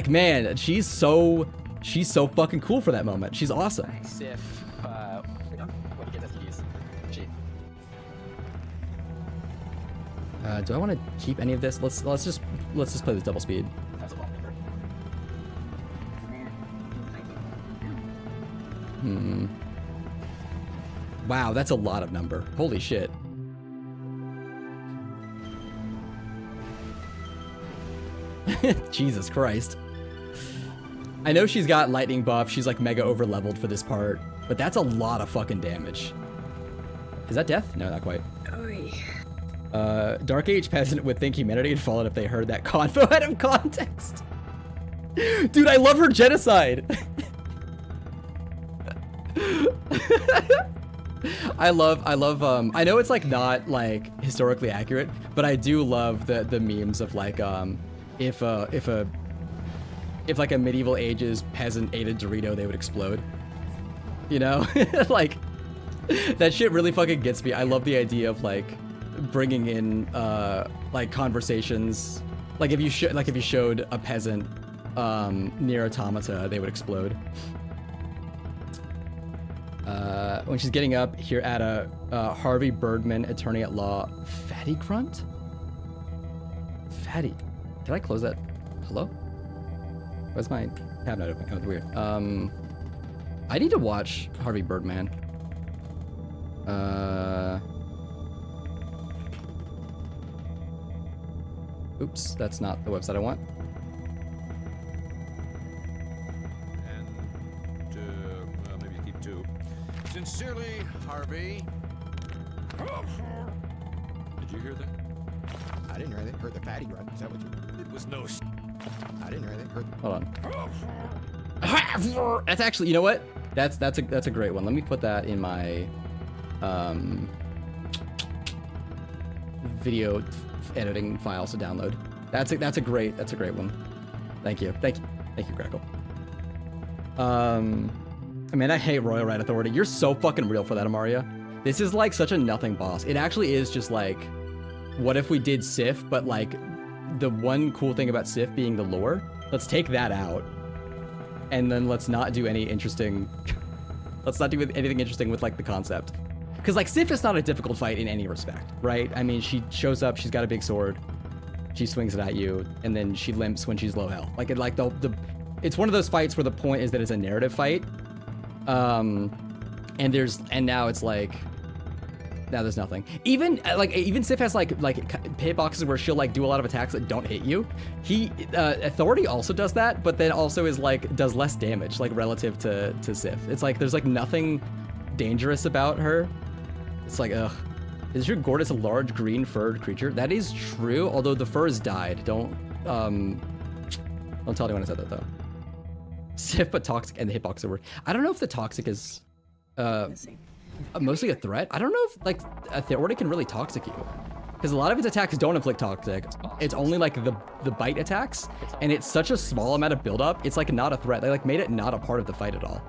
[SPEAKER 3] man, she's so fucking cool for that moment. She's awesome.
[SPEAKER 1] Sif, when he gets STDs.
[SPEAKER 3] Do I want to keep any of this? Let's just play this double speed.
[SPEAKER 1] That's a long number.
[SPEAKER 3] Wow, that's a lot of number. Holy shit. Jesus Christ. I know she's got lightning buff. She's like mega over leveled for this part, but that's a lot of fucking damage. Is that death? No, not quite.
[SPEAKER 2] Oy.
[SPEAKER 3] Dark Age peasant would think humanity had fallen if they heard that convo out of context. Dude, I love her genocide. I love I know it's like not like historically accurate, but I do love the memes of like if like a medieval ages peasant ate a Dorito, they would explode. You know? Like that shit really fucking gets me. I love the idea of like bringing in like conversations. Like if you showed a peasant near automata, they would explode. When she's getting up here at a Harvey Birdman, attorney at law, Fatty Grunt? Fatty. Did I close that? Hello? Where's my tab not open? Oh, it's weird. I need to watch Harvey Birdman. Oops, that's not the website I want.
[SPEAKER 4] And maybe keep two. Sincerely, Harvey. Did you hear that?
[SPEAKER 5] I didn't hear anything. Heard the fatty grunt. Is that what you?
[SPEAKER 4] It was no.
[SPEAKER 5] I didn't hear anything. Heard.
[SPEAKER 3] Hold on. That's actually, you know what? That's a great one. Let me put that in my video editing files to download. That's a great one. Thank you, Greco. I mean, I hate Royal Rat Authority. You're so fucking real for that, Amaria. This is like such a nothing boss. It actually is just like, what if we did Sif, but like the one cool thing about Sif being the lore, let's take that out. And then let's not do any interesting, let's not do anything interesting with like the concept. Because like Sif is not a difficult fight in any respect, right? I mean, she shows up, she's got a big sword, she swings it at you, and then she limps when she's low health. Like it's one of those fights where the point is that it's a narrative fight. And now it's like, now there's nothing. Even Sif has like hitboxes where she'll like do a lot of attacks that don't hit you. Authority also does that, but then also is like does less damage like relative to Sif. It's like there's like nothing dangerous about her. It's like, ugh. Is your Gortys a large green furred creature? That is true, although the fur has died. Don't tell anyone I said that though. Sif but toxic and the hitbox are. I don't know if the toxic is mostly a threat. I don't know if like Authority can really toxic you, because a lot of its attacks don't inflict toxic. It's only like the bite attacks, and it's such a small amount of buildup. It's like not a threat. They like made it not a part of the fight at all.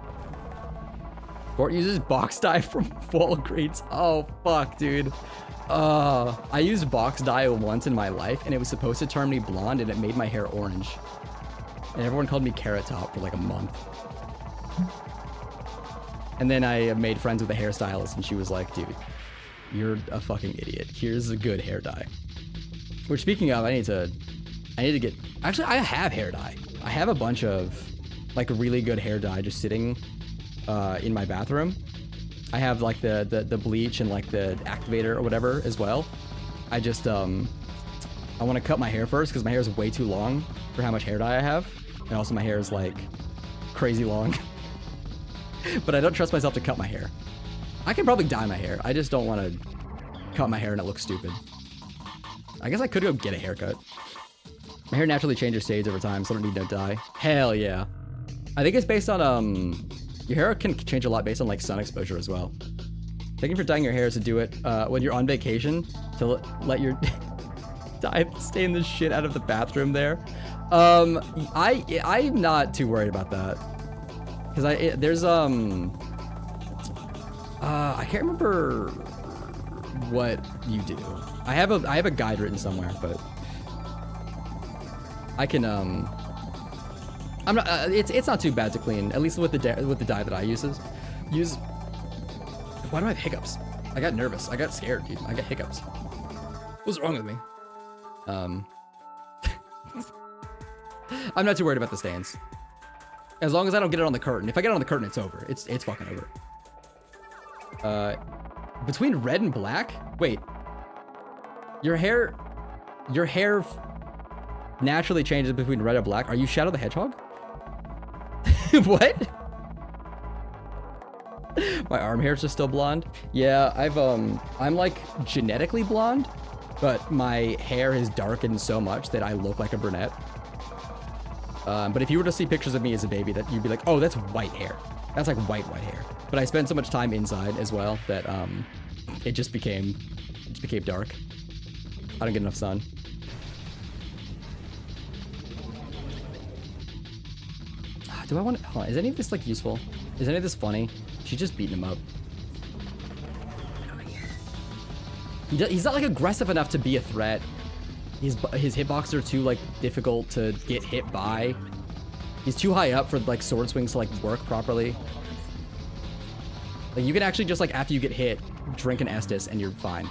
[SPEAKER 3] Gort uses box dye from Fall Greats. Oh fuck, dude. I used box dye once in my life, and it was supposed to turn me blonde, and it made my hair orange. And everyone called me Carrot Top for like a month. And then I made friends with a hairstylist, and she was like, dude, you're a fucking idiot. Here's a good hair dye. Which, speaking of, I need to get, actually, I have hair dye. I have a bunch of like really good hair dye just sitting in my bathroom. I have like the bleach and like the activator or whatever as well. I just, I want to cut my hair first because my hair is way too long for how much hair dye I have. And also my hair is like crazy long. But I don't trust myself to cut my hair. I can probably dye my hair. I just don't want to cut my hair and it looks stupid. I guess I could go get a haircut. My hair naturally changes shades over time, so I don't need no dye. Hell yeah. I think it's based on, your hair can change a lot based on like sun exposure as well. Thank you for dyeing your hair is to do it when you're on vacation, to let your dye stain the shit out of the bathroom there. I'm not too worried about that. Cause there's I can't remember what you do. I have a guide written somewhere, but I can I'm not it's not too bad to clean, at least with the dye that I use. Why do I have hiccups? I got nervous. I got scared, dude. I got hiccups. What's wrong with me? I'm not too worried about the stains. As long as I don't get it on the curtain. If I get it on the curtain, it's over. It's fucking over. Between red and black? Wait. Your hair naturally changes between red and black. Are you Shadow the Hedgehog? What? My arm hairs are still blonde. Yeah, I'm like genetically blonde, but my hair has darkened so much that I look like a brunette. But if you were to see pictures of me as a baby, that you'd be like, oh, that's white hair. That's like white hair. But I spent so much time inside as well that it just became dark. I don't get enough sun. Do I want to? Hold on, is any of this like useful? Is any of this funny? She's just beating him up. He's not like aggressive enough to be a threat. His hitboxes are too like difficult to get hit by. He's too high up for like sword swings to like work properly. Like you can actually just like after you get hit, drink an Estus and you're fine.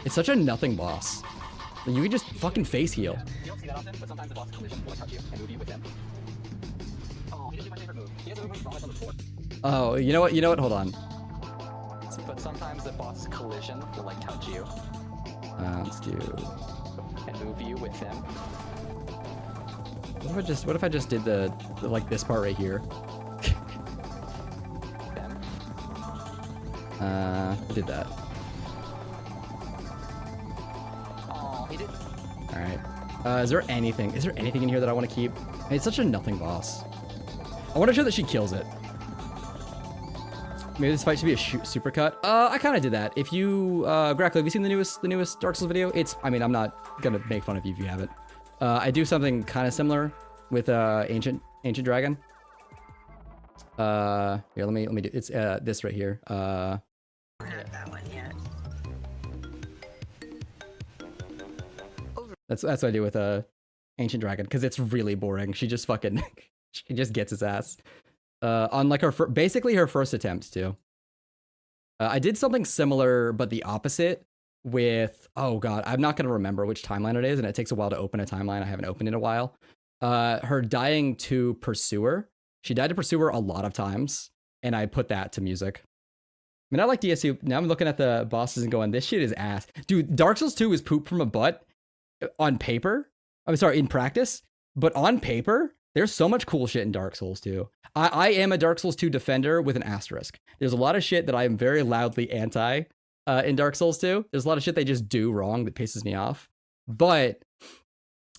[SPEAKER 3] It's such a nothing boss. Like, you can just fucking face heal.
[SPEAKER 1] You don't see that often, but sometimes the boss collision will touch you and move you with him. Oh, he didn't do my favorite move. He has a move on the floor.
[SPEAKER 3] Oh, you know what? You know what? Hold on.
[SPEAKER 1] But sometimes the boss collision will like touch you.
[SPEAKER 3] Let's do.
[SPEAKER 1] And move you with him.
[SPEAKER 3] What if I just did the like this part right here? I did that.
[SPEAKER 1] Oh, he did.
[SPEAKER 3] All right. Is there anything in here that I want to keep? It's such a nothing boss. I want to show that she kills it. Maybe this fight should be a supercut. I kind of did that. If you, Grackle, have you seen the newest Dark Souls video? I mean, I'm not gonna make fun of you if you haven't. I do something kind of similar with Ancient Dragon. Here, let me do. It's this right here.
[SPEAKER 2] I haven't had that one yet.
[SPEAKER 3] That's what I do with Ancient Dragon, because it's really boring. She just fucking she just gets his ass. On like basically her first attempt too. I did something similar but the opposite with, oh god, I'm not gonna remember which timeline it is, and it takes a while to open a timeline. I haven't opened in a while. Her dying to Pursuer. She died to Pursuer a lot of times, and I put that to music. I mean, I like DS2. Now I'm looking at the bosses and going, this shit is ass. Dude, Dark Souls 2 is poop from a butt on paper. I'm sorry, in practice. But on paper, there's so much cool shit in Dark Souls 2. I am a Dark Souls 2 defender with an asterisk. There's a lot of shit that I am very loudly anti in Dark Souls 2. There's a lot of shit they just do wrong that pisses me off. But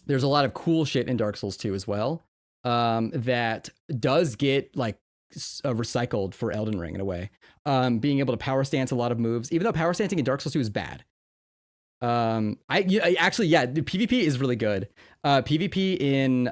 [SPEAKER 3] there's a lot of cool shit in Dark Souls 2 as well that does get like recycled for Elden Ring in a way. Being able to power stance a lot of moves, even though power stancing in Dark Souls 2 is bad. Actually, yeah, the PvP is really good. PvP in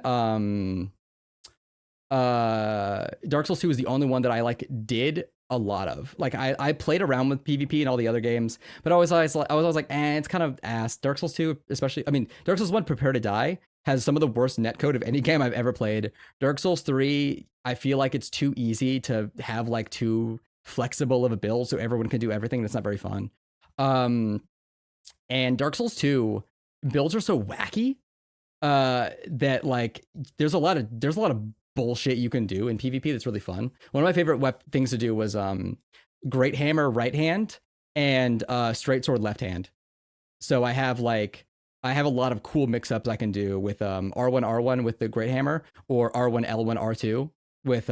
[SPEAKER 3] Dark Souls 2 is the only one that I like did a lot of. Like I played around with PvP in all the other games, but I was always like, it's kind of ass. Dark Souls 2, especially, I mean, Dark Souls 1, Prepare to Die, has some of the worst netcode of any game I've ever played. Dark Souls 3, I feel like it's too easy to have like too flexible of a build so everyone can do everything. That's not very fun. And Dark Souls 2 builds are so wacky that like there's a lot of bullshit you can do in PvP that's really fun. One of my favorite things to do was Great Hammer right hand and Straight Sword left hand. So I have a lot of cool mix-ups I can do with R1 with the Great Hammer, or R1 L1 R2 with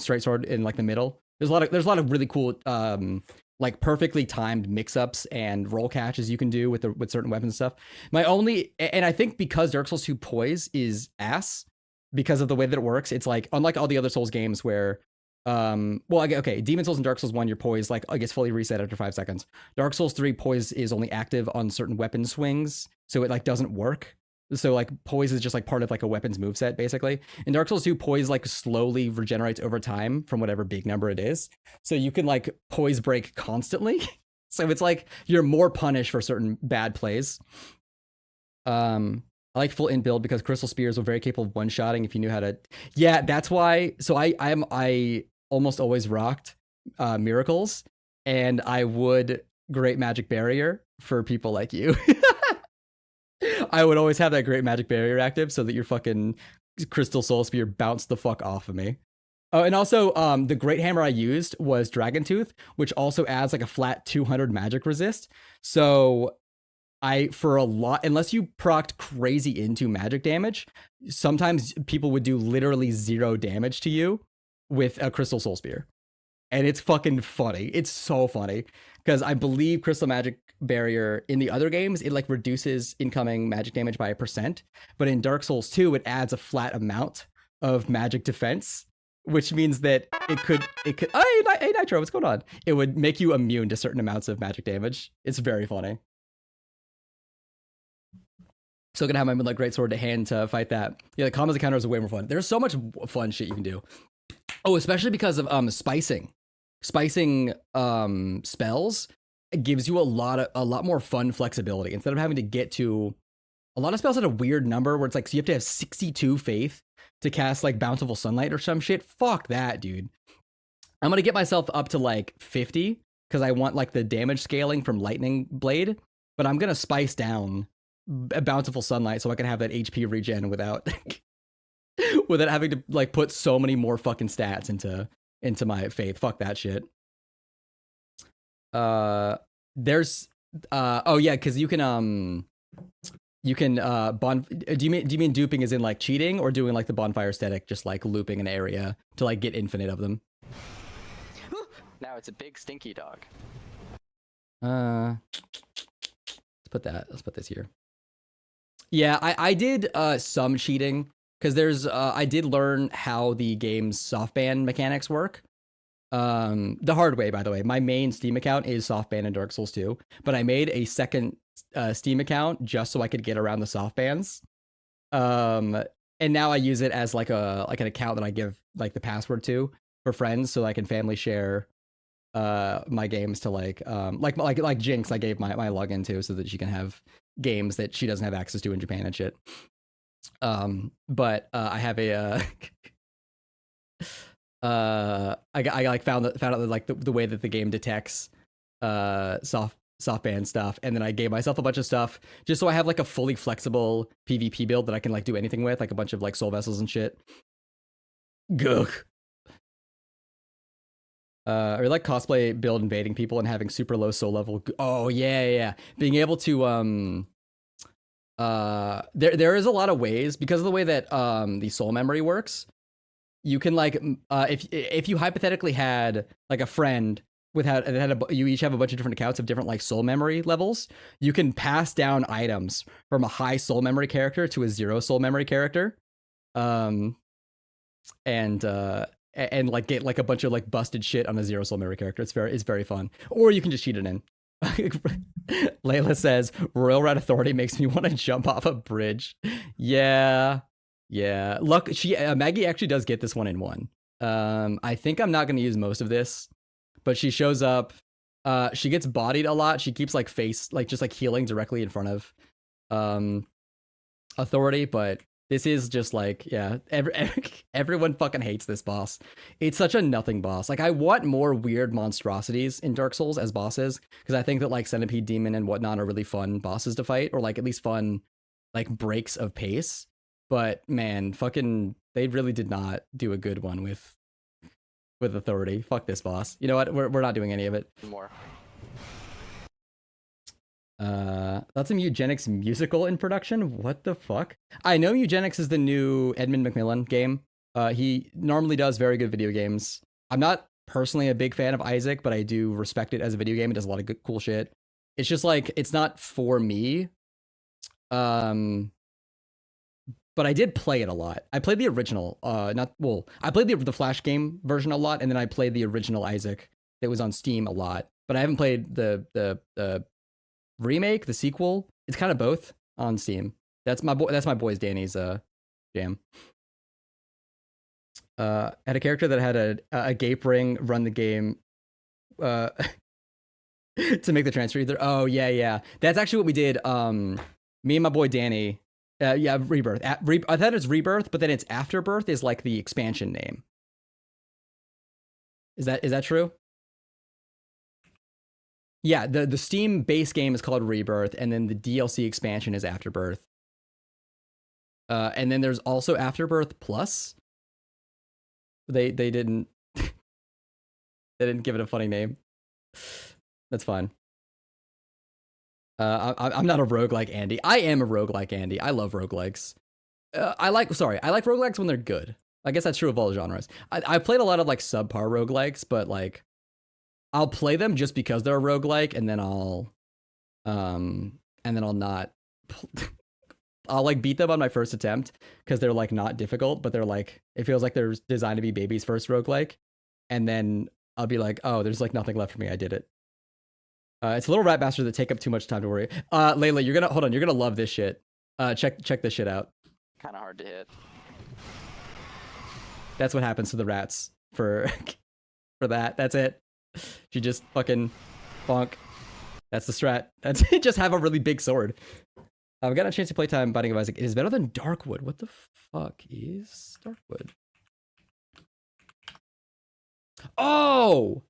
[SPEAKER 3] Straight Sword in like the middle. There's a lot of really cool like perfectly timed mix-ups and roll catches you can do with certain weapons and stuff. And I think because Dark Souls 2 poise is because of the way that it works, it's like unlike all the other Souls games where Demon Souls and Dark Souls 1, your poise like gets fully reset after 5 seconds. Dark Souls 3 poise is only active on certain weapon swings, so it like doesn't work. So like poise is just like part of like a weapon's moveset basically. In Dark Souls 2, poise like slowly regenerates over time from whatever big number it is. So you can like poise break constantly. So it's like you're more punished for certain bad plays. I like full int build because crystal spears are very capable of one-shotting if you knew how to. Yeah, that's why. So I almost always rocked miracles, and I would Great Magic Barrier for people like you. I would always have that Great Magic Barrier active so that your fucking Crystal Soul Spear bounced the fuck off of me. Oh, and also, the Great Hammer I used was Dragon Tooth, which also adds like a flat 200 magic resist. So unless you procced crazy into magic damage, sometimes people would do literally 0 damage to you with a Crystal Soul Spear. And it's fucking funny. It's so funny. Because I believe Crystal Magic Barrier in the other games, it like reduces incoming magic damage by 1%. But in Dark Souls 2, it adds a flat amount of magic defense, which means that it could, hey Nitro, what's going on? It would make you immune to certain amounts of magic damage. It's very funny. Still gonna have my like great sword to hand to fight that. Yeah, the combos and counters are way more fun. There's so much fun shit you can do. Oh, especially because of spicing. Spicing spells gives you a lot more fun flexibility. Instead of having to get to a lot of spells at a weird number where it's like, so you have to have 62 faith to cast like Bountiful Sunlight or some shit. Fuck that, dude. I'm gonna get myself up to like 50 because I want like the damage scaling from Lightning Blade, but I'm gonna spice down a Bountiful Sunlight so I can have that HP regen without without having to like put so many more fucking stats into my faith. Fuck that shit. There's oh yeah, because you can do you mean duping as in like cheating, or doing like the bonfire aesthetic, just like looping an area to like get infinite of them?
[SPEAKER 1] Now it's a big stinky dog.
[SPEAKER 3] Let's put this here. Yeah, I did some cheating because there's I did learn how the game's softband mechanics work. The hard way, by the way. My main Steam account is softband in Dark Souls 2, but I made a second Steam account just so I could get around the softbands. And now I use it as like an account that I give like the password to for friends so I can family share my games to like Jinx. I gave my login to so that she can have games that she doesn't have access to in Japan and shit. But I have a I like found out that like the way that the game detects softband stuff, and then I gave myself a bunch of stuff just so I have like a fully flexible PvP build that I can like do anything with, like a bunch of like soul vessels and shit. Gugh. Or like cosplay build invading people and having super low soul level. Oh yeah. Being able to there is a lot of ways because of the way that the soul memory works. You can like if you hypothetically had like a friend you each have a bunch of different accounts of different like soul memory levels, you can pass down items from a high soul memory character to a 0 soul memory character. And like get like a bunch of like busted shit on a 0 soul memory character. It's very fun. Or you can just cheat it in. Layla says Royal Red Authority makes me want to jump off a bridge. Yeah. Luck. Maggie actually does get this one in one. I think I'm not going to use most of this, but she shows up. She gets bodied a lot. She keeps like just like healing directly in front of Authority, but this is just like, yeah, everyone fucking hates this boss. It's such a nothing boss. Like, I want more weird monstrosities in Dark Souls as bosses, because I think that, like, Centipede Demon and whatnot are really fun bosses to fight, or, like, at least fun, like, breaks of pace. But, man, fucking, they really did not do a good one with Authority. Fuck this boss. You know what? We're not doing any of it.
[SPEAKER 1] More.
[SPEAKER 3] That's some Eugenics musical in production. What the fuck? I know Eugenics is the new Edmund Macmillan game. He normally does very good video games. I'm not personally a big fan of Isaac, but I do respect it as a video game. It does a lot of good, cool shit. It's just like, it's not for me. But I did play it a lot. I played the original, I played the Flash game version a lot, and then I played the original Isaac that was on Steam a lot. But I haven't played the remake, the sequel. It's kind of both on Steam. That's my boy's Danny's jam. Had a character that had a gape ring run the game to make the transfer either. Oh yeah. That's actually what we did. Me and my boy Danny. Yeah, Rebirth. I thought it's Rebirth, but then it's Afterbirth is like the expansion name. Is that true? Yeah, the Steam base game is called Rebirth, and then the DLC expansion is Afterbirth. And then there's also Afterbirth Plus. They didn't they didn't give it a funny name. That's fine. I'm not a roguelike Andy. I am a roguelike Andy. I love roguelikes. I like roguelikes when they're good. I guess that's true of all genres. I played a lot of like subpar roguelikes, but like I'll play them just because they're a roguelike, and then I'll not I'll like beat them on my first attempt because they're like not difficult, but they're like, it feels like they're designed to be baby's first roguelike. And then I'll be like, oh, there's like nothing left for me. I did it. It's little rat bastards that take up too much time to worry. Layla, you're gonna love this shit. Check this shit out.
[SPEAKER 1] Kind of hard to hit.
[SPEAKER 3] That's what happens to the rats for that. That's it. She just fucking bonk. That's the strat. That's it. Just have a really big sword. I've got a chance to play time Binding of Isaac. It is better than Darkwood. What the fuck is Darkwood? Oh!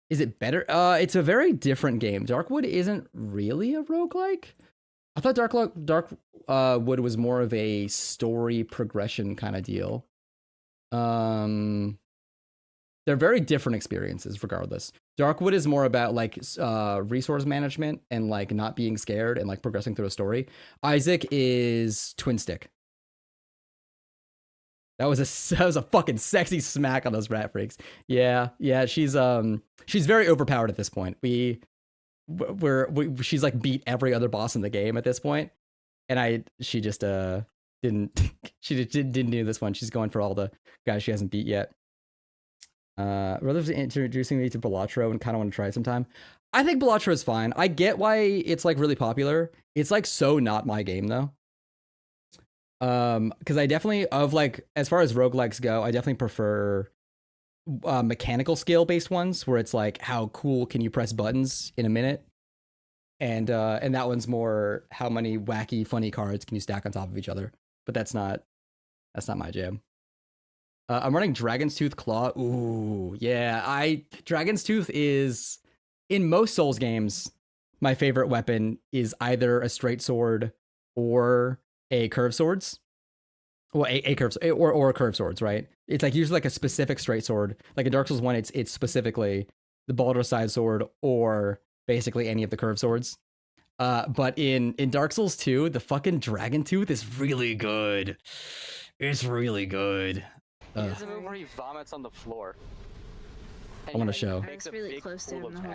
[SPEAKER 3] Is it better? It's a very different game. Darkwood isn't really a roguelike. I thought Darkwood was more of a story progression kind of deal. They're very different experiences regardless. Darkwood is more about like resource management and like not being scared and like progressing through a story. Isaac is twin stick. That was a fucking sexy smack on those rat freaks. Yeah, she's very overpowered at this point. She's like beat every other boss in the game at this point. and she just didn't didn't do this one. She's going for all the guys she hasn't beat yet. Brother's introducing me to Balatro and kind of want to try it sometime. I think Balatro is fine. I get why it's like really popular. It's like so not my game though. Because I definitely as far as roguelikes go, I definitely prefer mechanical skill based ones where it's like how cool can you press buttons in a minute, and that one's more how many wacky funny cards can you stack on top of each other. But that's not my jam. I'm running Dragon's Tooth Claw. Ooh, yeah. Dragon's Tooth is, in most Souls games, my favorite weapon is either a straight sword or a curved swords. Well, a curved or curved swords, right? It's like usually like a specific straight sword. Like in Dark Souls 1, it's specifically the Baldur's Side sword or basically any of the curved swords. But in Dark Souls 2, the fucking Dragon Tooth is really good. It's really good.
[SPEAKER 1] He has a move where he vomits on the floor.
[SPEAKER 3] I want to show.
[SPEAKER 2] I was really close to him the whole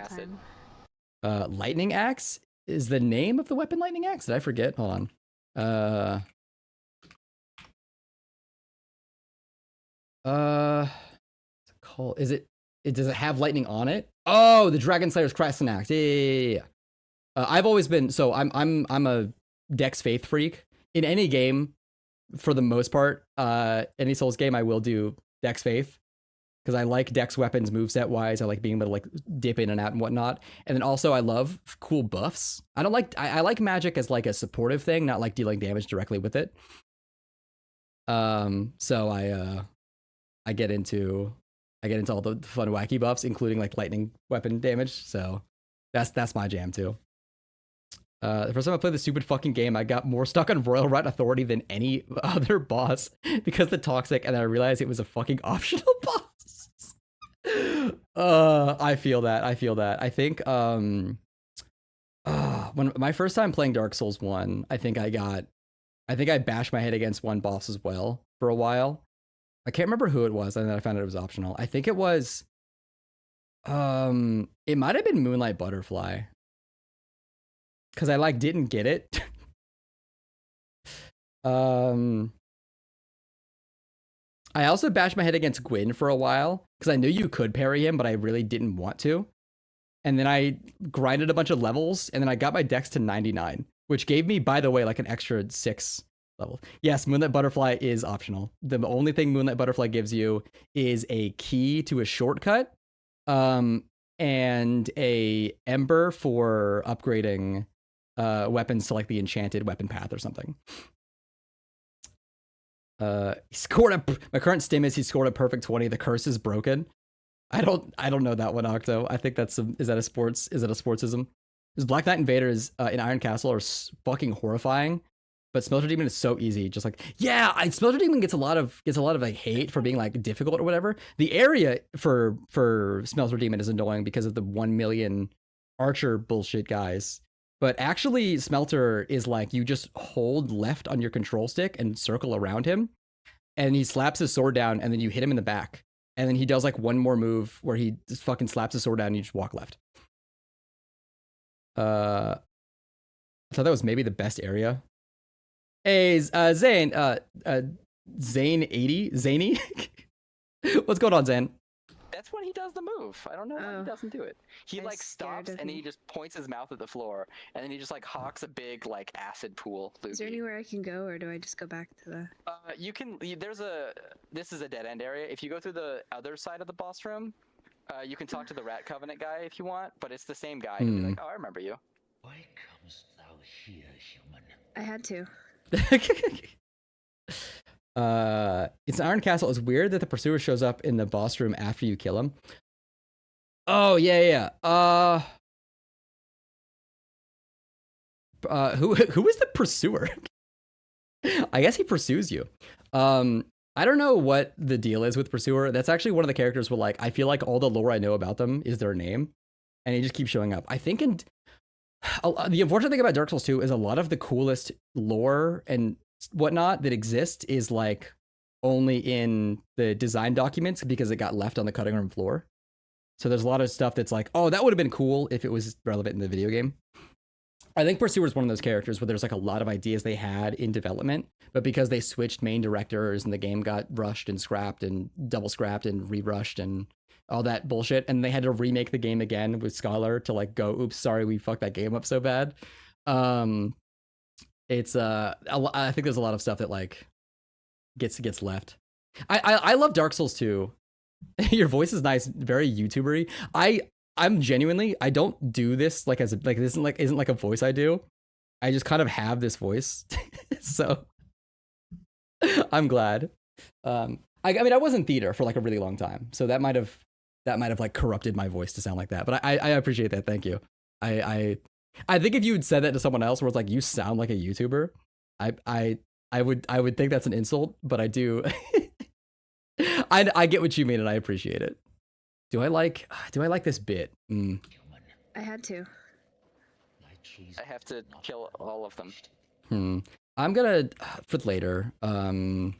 [SPEAKER 2] time.
[SPEAKER 3] Lightning Axe is the name of the weapon. Lightning Axe. Did I forget? Hold on. Called? Is it? Does it have lightning on it? Oh, the Dragon Slayer's Crescent Axe. Yeah. I've always been I'm a Dex Faith freak. In any game, for the most part, any Souls game, I will do Dex Faith because I like Dex weapons moveset wise. I like being able to like dip in and out and whatnot. And then also I love cool buffs. I like magic as like a supportive thing, not like dealing damage directly with it. So I get into all the fun wacky buffs, including like lightning weapon damage. So that's my jam too. The first time I played the stupid fucking game, I got more stuck on Royal Rat Authority than any other boss because the toxic, and then I realized it was a fucking optional boss. I feel that. I think when my first time playing Dark Souls 1, I think I bashed my head against one boss as well for a while. I can't remember who it was, and then I found out it was optional. I think it was it might have been Moonlight Butterfly. Because I like didn't get it. I also bashed my head against Gwyn for a while because I knew you could parry him, but I really didn't want to. And then I grinded a bunch of levels, and then I got my dex to 99, which gave me, by the way, like an extra 6 level. Yes, Moonlight Butterfly is optional. The only thing Moonlight Butterfly gives you is a key to a shortcut, and a ember for upgrading weapons to like the enchanted weapon path or something. He scored my current stim is he scored a perfect 20. The curse is broken. I don't know that one, Octo. I think is that a sportsism? Because Black Knight Invaders in Iron Castle are fucking horrifying, but Smelter Demon is so easy. Just like, yeah, Smelter Demon gets a lot of like hate for being like difficult or whatever. The area for Smelter Demon is annoying because of the 1 million archer bullshit guys. But actually, Smelter is like, you just hold left on your control stick and circle around him, and he slaps his sword down, and then you hit him in the back. And then he does like one more move where he just fucking slaps his sword down and you just walk left. I thought that was maybe the best area. Hey, Zane, Zane80? Zany? What's going on, Zane?
[SPEAKER 1] That's when he does the move. I don't know why he doesn't do it. He
[SPEAKER 2] I
[SPEAKER 1] like
[SPEAKER 2] was
[SPEAKER 1] stops
[SPEAKER 2] scared of
[SPEAKER 1] and he
[SPEAKER 2] him.
[SPEAKER 1] just points his mouth at the floor, and then he just like hawks a big like acid pool.
[SPEAKER 2] Is there
[SPEAKER 1] loogie.
[SPEAKER 2] anywhere I can go, or do I just go back to the...
[SPEAKER 1] You can. This is a dead end area. If you go through the other side of the boss room, you can talk to the Rat Covenant guy if you want, but it's the same guy. He'll be like, oh, I remember you.
[SPEAKER 5] Why comest thou here, human?
[SPEAKER 2] I had to.
[SPEAKER 3] It's an Iron Castle. It's weird that the pursuer shows up in the boss room after you kill him. Oh yeah. Who is the pursuer? I guess he pursues you. I don't know what the deal is with pursuer. That's actually one of the characters where like I feel like all the lore I know about them is their name, and he just keeps showing up. I think the unfortunate thing about Dark Souls 2 is a lot of the coolest lore and whatnot that exists is like only in the design documents because it got left on the cutting room floor. So there's a lot of stuff that's like, oh, that would have been cool if it was relevant in the video game. I think Pursuer's one of those characters where there's like a lot of ideas they had in development, but because they switched main directors and the game got rushed and scrapped and double scrapped and re-rushed and all that bullshit, and they had to remake the game again with Scholar to like go, oops, sorry, we fucked that game up so bad. It's I think there's a lot of stuff that like gets left. I love Dark Souls 2. Your voice is nice, very YouTubery. I'm genuinely, I don't do this like as a, like this isn't like a voice I do. I just kind of have this voice. So I'm glad. I mean I was in theater for like a really long time. So that might have like corrupted my voice to sound like that. But I appreciate that. Thank you. I think if you had said that to someone else where it's like you sound like a YouTuber, I would think that's an insult, but I do I get what you mean and I appreciate it. Do I like this bit?
[SPEAKER 5] Human,
[SPEAKER 2] I had to.
[SPEAKER 5] thy trees
[SPEAKER 1] I have to kill all of them.
[SPEAKER 3] I'm gonna for later. I'm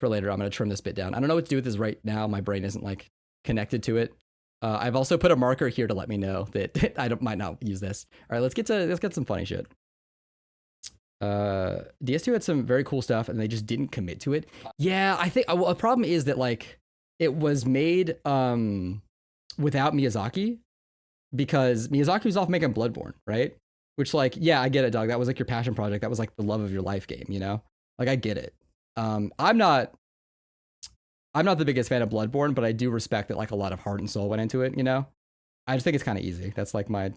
[SPEAKER 3] gonna trim this bit down. I don't know what to do with this right now. My brain isn't like connected to it. I've also put a marker here to let me know that I might not use this. All right, let's get some funny shit. DS2 had some very cool stuff, and they just didn't commit to it. Yeah, I think a problem is that like it was made without Miyazaki, because Miyazaki was off making Bloodborne, right? Which like, yeah, I get it, dog. That was like your passion project. That was like the love of your life game, you know? Like I get it. I'm not the biggest fan of Bloodborne, but I do respect that like a lot of heart and soul went into it, you know? I just think it's kind of easy. That's like main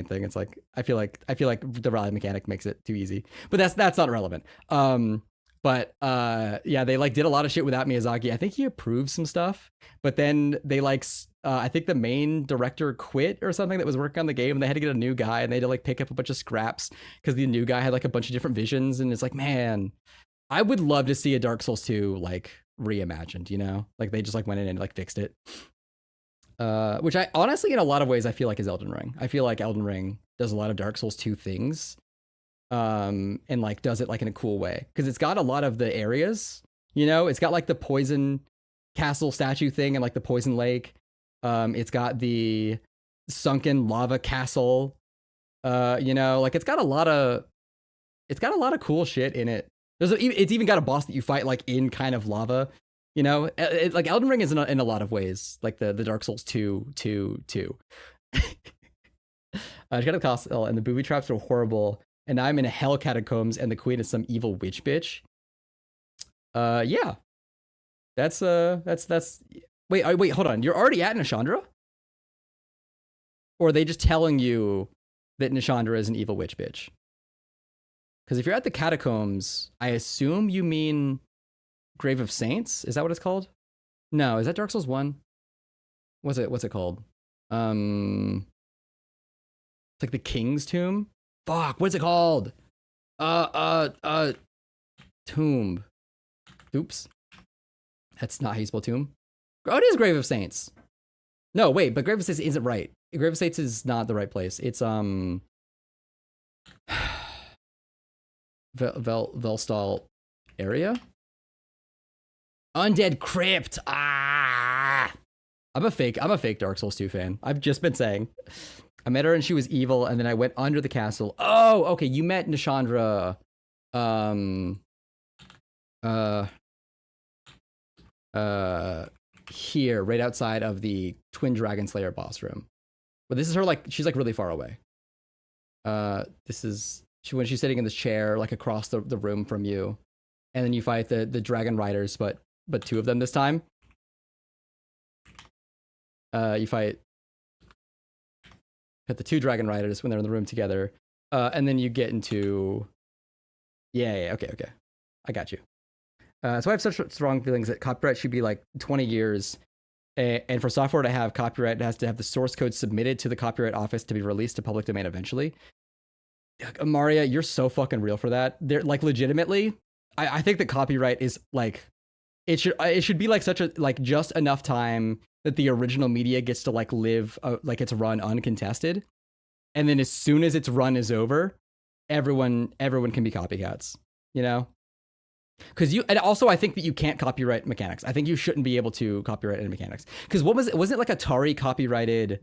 [SPEAKER 3] thing. It's like I feel like the rally mechanic makes it too easy. But that's not relevant. Yeah, they like did a lot of shit without Miyazaki. I think he approved some stuff, but then they like I think the main director quit or something that was working on the game, and they had to get a new guy, and they had to like pick up a bunch of scraps because the new guy had like a bunch of different visions, and it's like, man, I would love to see a Dark Souls 2 like reimagined, you know? Like they just like went in and like fixed it. Which I honestly, in a lot of ways, I feel like is Elden Ring. I feel like Elden Ring does a lot of Dark Souls 2 things, and like does it like in a cool way, because it's got a lot of the areas, you know. It's got like the poison castle statue thing and like the poison lake. It's got the sunken lava castle. You know, like it's got a lot of cool shit in it. It's even got a boss that you fight like in kind of lava. You know, like Elden Ring is in a lot of ways like the Dark Souls 2. I got a castle and the booby traps are horrible, and I'm in a hell catacombs and the queen is some evil witch bitch. Yeah, that's wait, hold on. You're already at Nishandra, or are they just telling you that Nishandra is an evil witch bitch? Because if you're at the catacombs, I assume you mean Grave of Saints? Is that what it's called? No, is that Dark Souls 1? What's it called? It's like the King's Tomb? Fuck, what's it called? Tomb. Oops. That's not how you spell tomb. Oh, it is Grave of Saints. No, wait, but Grave of Saints isn't right. Grave of Saints is not the right place. It's Velstal area? Undead Crypt. Ah, I'm a fake Dark Souls 2 fan. I've just been saying. I met her and she was evil, and then I went under the castle. Oh, okay. You met Nishandra. Here, right outside of the Twin Dragon Slayer boss room. But this is her, like, she's like really far away. This is when she's sitting in this chair, like across the room from you. And then you fight the Dragon Riders, but two of them this time. You fight the two Dragon Riders when they're in the room together. And then you get into... Yeah, okay. I got you. So I have such strong feelings that copyright should be like 20 years. And for software to have copyright, it has to have the source code submitted to the Copyright Office to be released to public domain eventually. Maria, you're so fucking real for that. They're like legitimately... I think that copyright is like... It should be like such a like just enough time that the original media gets to like live like its run uncontested, and then as soon as its run is over, everyone can be copycats, you know? Because and also I think that you can't copyright mechanics. I think you shouldn't be able to copyright any mechanics. Because what was it? Wasn't like Atari copyrighted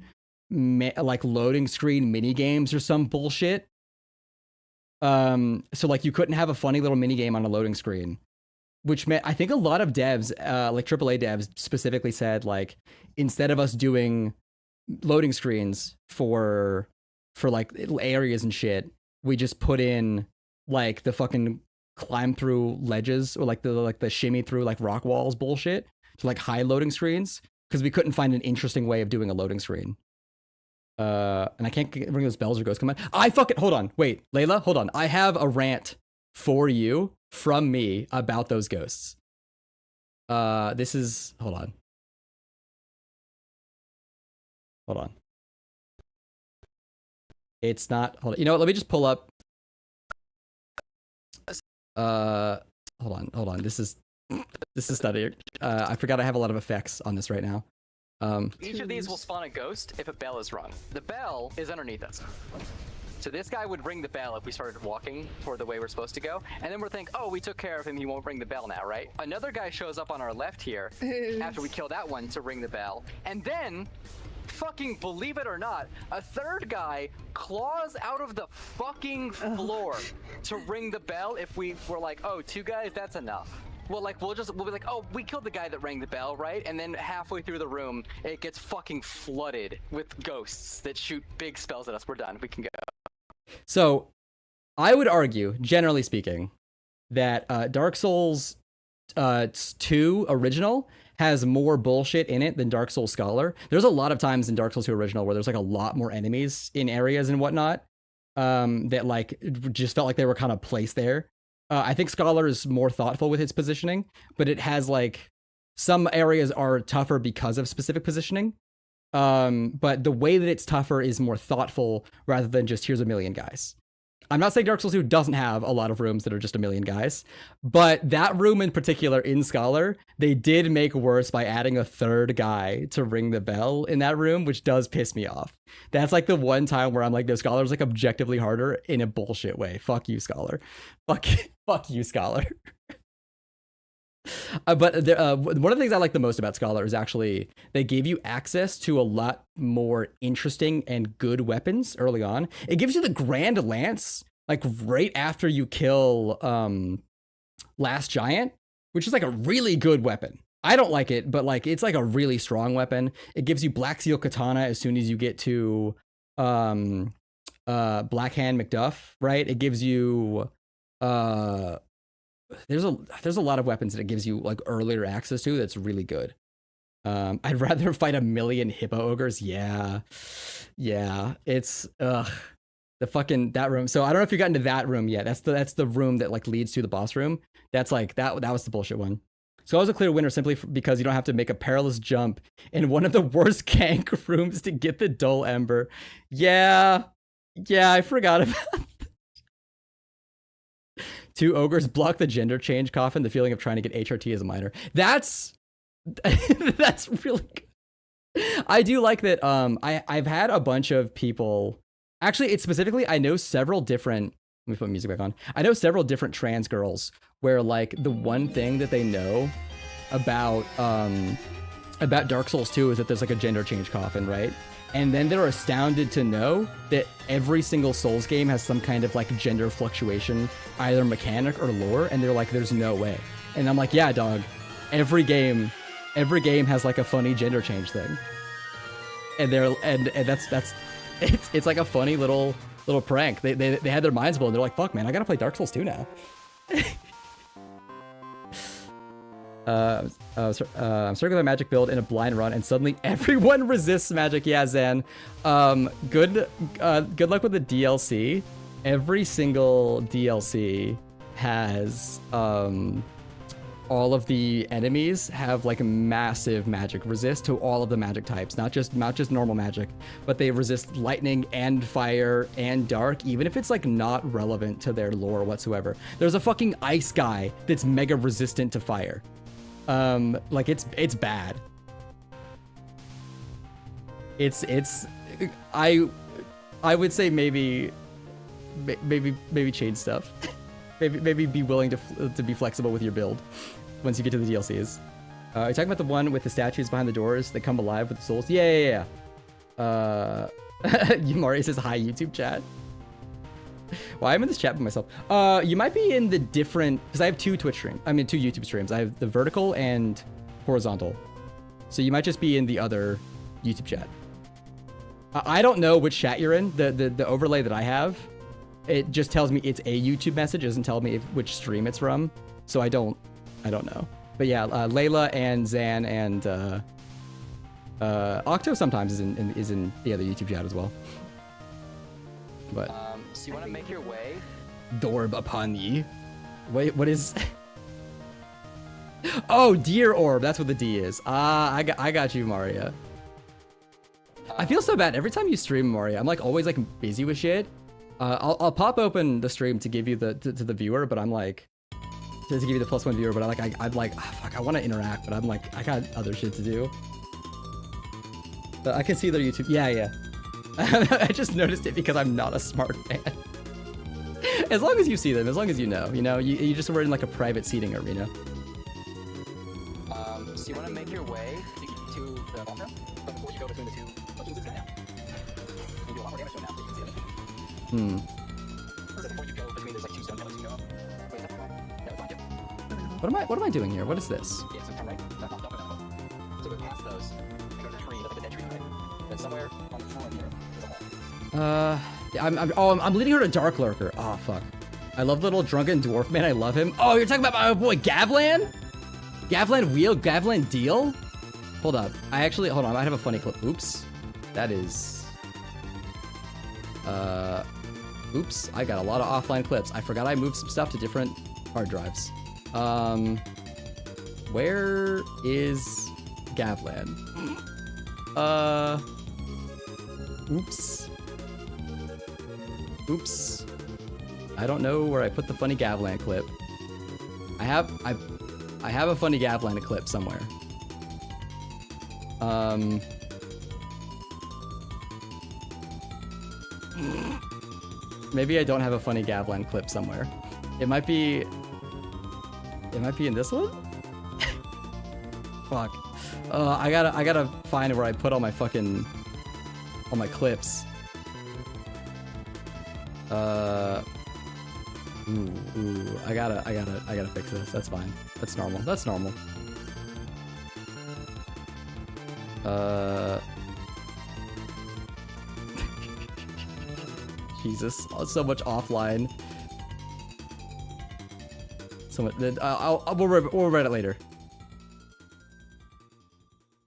[SPEAKER 3] like loading screen mini games or some bullshit. So like you couldn't have a funny little mini game on a loading screen, which meant I think a lot of devs, like AAA devs specifically said like, instead of us doing loading screens for like areas and shit, we just put in like the fucking climb through ledges or like the shimmy through like rock walls bullshit to like high loading screens, because we couldn't find an interesting way of doing a loading screen. And I can't ring those bells or ghosts come on. Hold on, wait, Layla, hold on. I have a rant for you from me about those ghosts. This is, hold on. It's not, hold on. You know what, let me just pull up. Hold on. This is study. I forgot I have a lot of effects on this right now.
[SPEAKER 1] Each of these will spawn a ghost if a bell is rung. The bell is underneath us. So this guy would ring the bell if we started walking toward the way we're supposed to go. And then we're thinking, oh, we took care of him, he won't ring the bell now, right? Another guy shows up on our left here after we kill that one to ring the bell. And then, fucking believe it or not, a third guy claws out of the fucking floor to ring the bell if we were like, oh, 2 guys, that's enough. Well, like, we'll be like, oh, we killed the guy that rang the bell, right? And then halfway through the room, it gets fucking flooded with ghosts that shoot big spells at us. We're done. We can go.
[SPEAKER 3] So, I would argue, generally speaking, that Dark Souls 2 Original has more bullshit in it than Dark Souls Scholar. There's a lot of times in Dark Souls 2 Original where there's like a lot more enemies in areas and whatnot that like just felt like they were kind of placed there. I think Scholar is more thoughtful with its positioning, but it has like some areas are tougher because of specific positioning. But the way that it's tougher is more thoughtful rather than just here's a million guys. I'm not saying Dark Souls 2 doesn't have a lot of rooms that are just a million guys, but that room in particular in Scholar, they did make worse by adding a third guy to ring the bell in that room, which does piss me off. That's like the one time where I'm like, no, Scholar's like objectively harder in a bullshit way. Fuck you, Scholar. Fuck you, Scholar. But one of the things I like the most about Scholar is actually they gave you access to a lot more interesting and good weapons early on. It gives you the Grand Lance like right after you kill Last Giant, which is like a really good weapon. I don't like it, but like it's like a really strong weapon. It gives you Black Seal Katana as soon as you get to Blackhand McDuff, right? It gives you there's a lot of weapons that it gives you like earlier access to that's really good. I'd rather fight a million hippo ogres. Yeah, it's the fucking that room. So I don't know if you got into that room yet. That's the room that like leads to the boss room. That's like that was the bullshit one. So I was a clear winner simply because you don't have to make a perilous jump in one of the worst gank rooms to get the dull ember. Yeah, I forgot about that. 2 ogres block the gender change coffin, the feeling of trying to get HRT as a minor. That's really good. I do like that. I've had a bunch of people. Actually, it's specifically, I know several different. Let me put music back on. I know several different trans girls where like the one thing that they know about Dark Souls 2 is that there's like a gender change coffin, right? And then they're astounded to know that every single Souls game has some kind of like gender fluctuation, either mechanic or lore, and they're like, there's no way. And I'm like, yeah, dog. Every game has like a funny gender change thing. And that's it's like a funny little prank. They had their minds blown. They're like, fuck man, I gotta play Dark Souls 2 now. I'm starting with a magic build in a blind run, and suddenly everyone resists magic. Yeah, Zen. Good luck with the DLC. Every single DLC has all of the enemies have like a massive magic resist to all of the magic types, not just normal magic, but they resist lightning and fire and dark, even if it's like not relevant to their lore whatsoever. There's a fucking ice guy that's mega resistant to fire. Like it's bad. I would say maybe change stuff. maybe be willing to be flexible with your build once you get to the DLCs. Are you talking about the one with the statues behind the doors that come alive with the souls? Yeah. Mario says hi YouTube chat. Well, I'm in this chat by myself. You might be in the different, because I have two Twitch streams. I mean, two YouTube streams. I have the vertical and horizontal. So you might just be in the other YouTube chat. I don't know which chat you're in. The overlay that I have, it just tells me it's a YouTube message. It doesn't tell me which stream it's from. So I don't know. But yeah, Layla and Zan and Octo sometimes is in the other YouTube chat as well. But
[SPEAKER 1] So you want to make your way?
[SPEAKER 3] Dorb upon ye. Wait, what is? Oh, deer orb. That's what the D is. I got you, Maria. I feel so bad every time you stream, Maria. I'm like always like busy with shit. I'll pop open the stream to give you to the viewer, but I'm like to give you the +1 viewer. But I'm like, oh, fuck, I want to interact, but I'm like, I got other shit to do. But I can see their YouTube. Yeah. I just noticed it because I'm not a smart man. As long as you see them, as long as you know, you just were in like a private seating arena.
[SPEAKER 1] So you want to make your way to the ball room, but before you go between the two, let's just sit down. You do a lot more damage to him now, so you can see it. So before you go between, there's like 2 stone pillars you go up. Wait, is that right? Yeah, fine, yep.
[SPEAKER 3] What am I doing here? What is this?
[SPEAKER 1] Yeah, so turn right. Don't go that. So go past those. You go to the tree, look at the dead tree, right? Then somewhere on the floor here, there's a hole.
[SPEAKER 3] Yeah, I'm leading her to Dark Lurker. Oh, fuck. I love little drunken dwarf man. I love him. Oh, you're talking about my boy Gavlan? Gavlan wheel? Gavlan deal? Hold up. Hold on. I have a funny clip. Oops. That is... Oops. I got a lot of offline clips. I forgot I moved some stuff to different hard drives. Where is Gavlan? Oops. I don't know where I put the funny Gavlan clip. I have a funny Gavlan clip somewhere. Maybe I don't have a funny Gavlan clip somewhere. It might be in this one? Fuck. I gotta find where I put all my clips. I gotta fix this. That's fine. That's normal. Jesus, so much offline. So much. We'll read it later.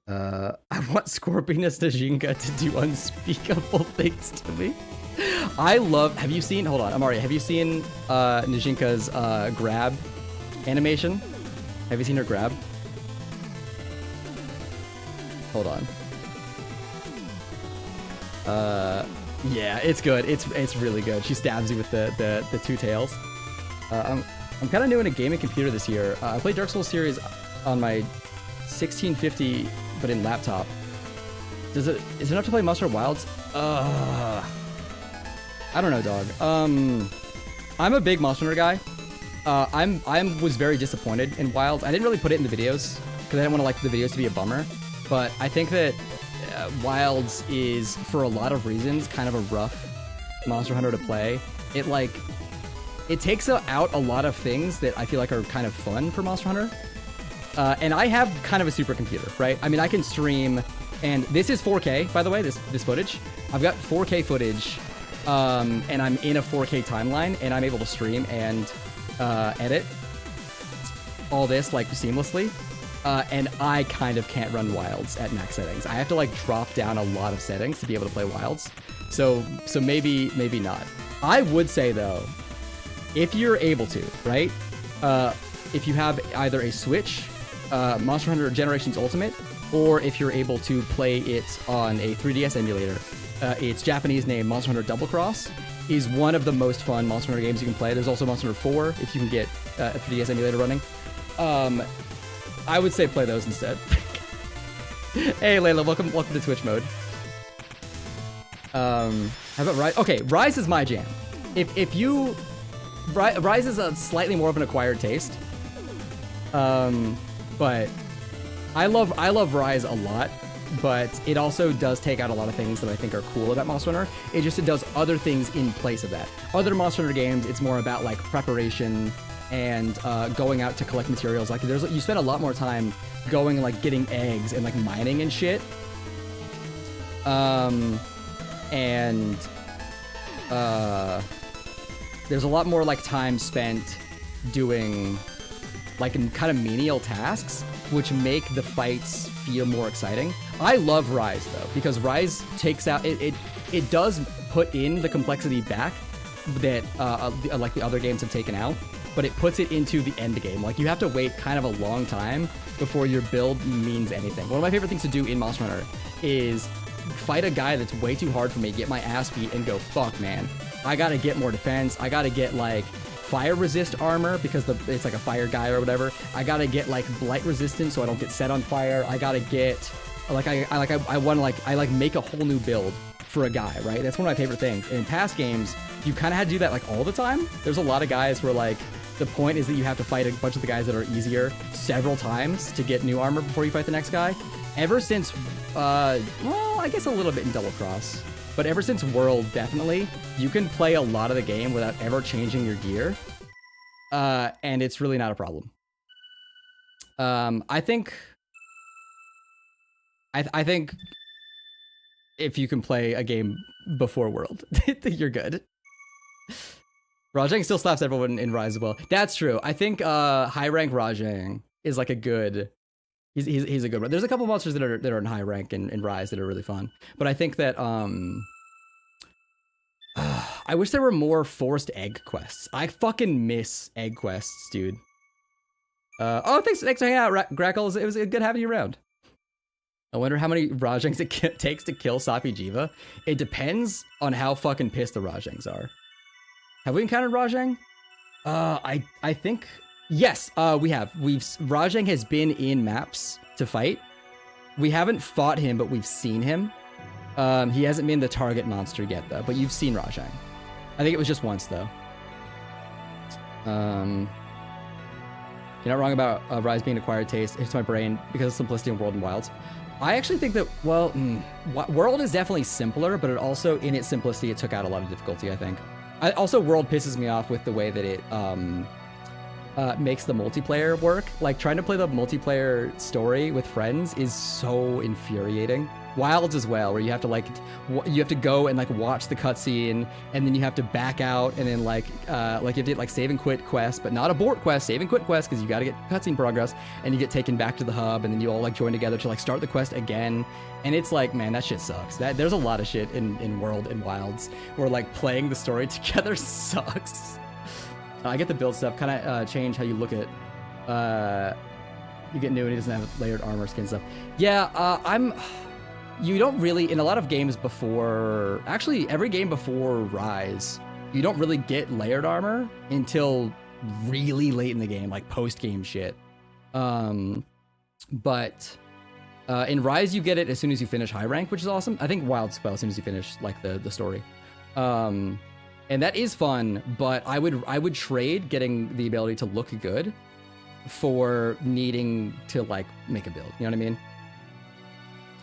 [SPEAKER 3] I want Scorpionus Najinka to do unspeakable things to me. Have you seen, hold on, Amari, have you seen Najinka's grab animation? Have you seen her grab? Hold on. Yeah, it's good. It's really good. She stabs you with the 2 tails. I'm kind of new in a gaming computer this year. I played Dark Souls series on my 1650, but in laptop. Is it enough to play Monster Wilds? I don't know, dog. I'm a big Monster Hunter guy. I was very disappointed in Wilds. I didn't really put it in the videos because I didn't want the videos to be a bummer. But I think that Wilds is, for a lot of reasons, kind of a rough Monster Hunter to play. It takes out a lot of things that I feel like are kind of fun for Monster Hunter. And I have kind of a supercomputer, right? I mean, I can stream, and this is 4K, by the way, this footage. I've got 4K footage, and I'm in a 4K timeline, and I'm able to stream and edit all this like seamlessly. And I kind of can't run Wilds at max settings. I have to like drop down a lot of settings to be able to play Wilds. So maybe not. I would say though, if you're able to, right? If you have either a Switch, Monster Hunter Generations Ultimate, or if you're able to play it on a 3DS emulator, its Japanese name, Monster Hunter Double Cross, is one of the most fun Monster Hunter games you can play. There's also Monster Hunter 4 if you can get a 3DS emulator running. I would say play those instead. Hey Layla, welcome to Twitch mode. How about Rise? Okay, Rise is my jam. If you Rise is a slightly more of an acquired taste. But I love Rise a lot. but it also does take out a lot of things that I think are cool about Monster Hunter. It does other things in place of that. Other Monster Hunter games, it's more about like preparation and going out to collect materials. Like you spend a lot more time going and like getting eggs and like mining and shit. And there's a lot more like time spent doing like kind of menial tasks, which make the fights feel more exciting. I love Rise though, because Rise takes out it does put in the complexity back that like the other games have taken out, but it puts it into the end game. Like you have to wait kind of a long time before your build means anything. One of my favorite things to do in Monster Hunter is fight a guy that's way too hard for me, get my ass beat, and go, fuck, man. I gotta get more defense. I gotta get, like, fire resist armor because it's like a fire guy or whatever. I gotta get, like, blight resistance so I don't get set on fire. I gotta get, like, I want to, like, make a whole new build for a guy, right? That's one of my favorite things. In past games, you kind of had to do that, like, all the time. There's a lot of guys where, like, the point is that you have to fight a bunch of the guys that are easier several times to get new armor before you fight the next guy. Ever since, well, I guess a little bit in Double Cross, but ever since World, definitely, you can play a lot of the game without ever changing your gear, and it's really not a problem. I think if you can play a game before World, you're good. Rajang still slaps everyone in Rise as well. That's true. I think high rank Rajang is like a good. He's a good one. There's a couple monsters that are in high rank in Rise that are really fun. But I think that I wish there were more forced egg quests. I fucking miss egg quests, dude. Oh, thanks for hanging out, Grackles. It was good having you around. I wonder how many Rajangs it takes to kill Safi Jiva. It depends on how fucking pissed the Rajangs are. Have we encountered Rajang? I think. Yes, we have. Rajang has been in maps to fight. We haven't fought him, but we've seen him. He hasn't been the target monster yet, though, but you've seen Rajang. I think it was just once, though. You're not wrong about Rise being an acquired taste. It's my brain because of simplicity in World and Wilds. I actually think that, well, World is definitely simpler, but it also, in its simplicity, it took out a lot of difficulty, I think. Also, World pisses me off with the way that it makes the multiplayer work. Like, trying to play the multiplayer story with friends is so infuriating. Wilds as well, where you have to you have to go and like watch the cutscene, and then you have to back out, and then you have to like save and quit quest, but not abort quest, save and quit quest, because you got to get cutscene progress, and you get taken back to the hub, and then you all like join together to like start the quest again, and it's like, man, that shit sucks. There's a lot of shit in World and Wilds where like playing the story together sucks. I get the build stuff, kind of change how you look at. You get new and he doesn't have layered armor skin stuff. Yeah, you don't really, in a lot of games before, actually every game before Rise, you don't really get layered armor until really late in the game, like post-game shit. But in Rise, you get it as soon as you finish high rank, which is awesome. I think Wild spell as soon as you finish like the story. And that is fun, but I would trade getting the ability to look good for needing to like make a build. You know what I mean?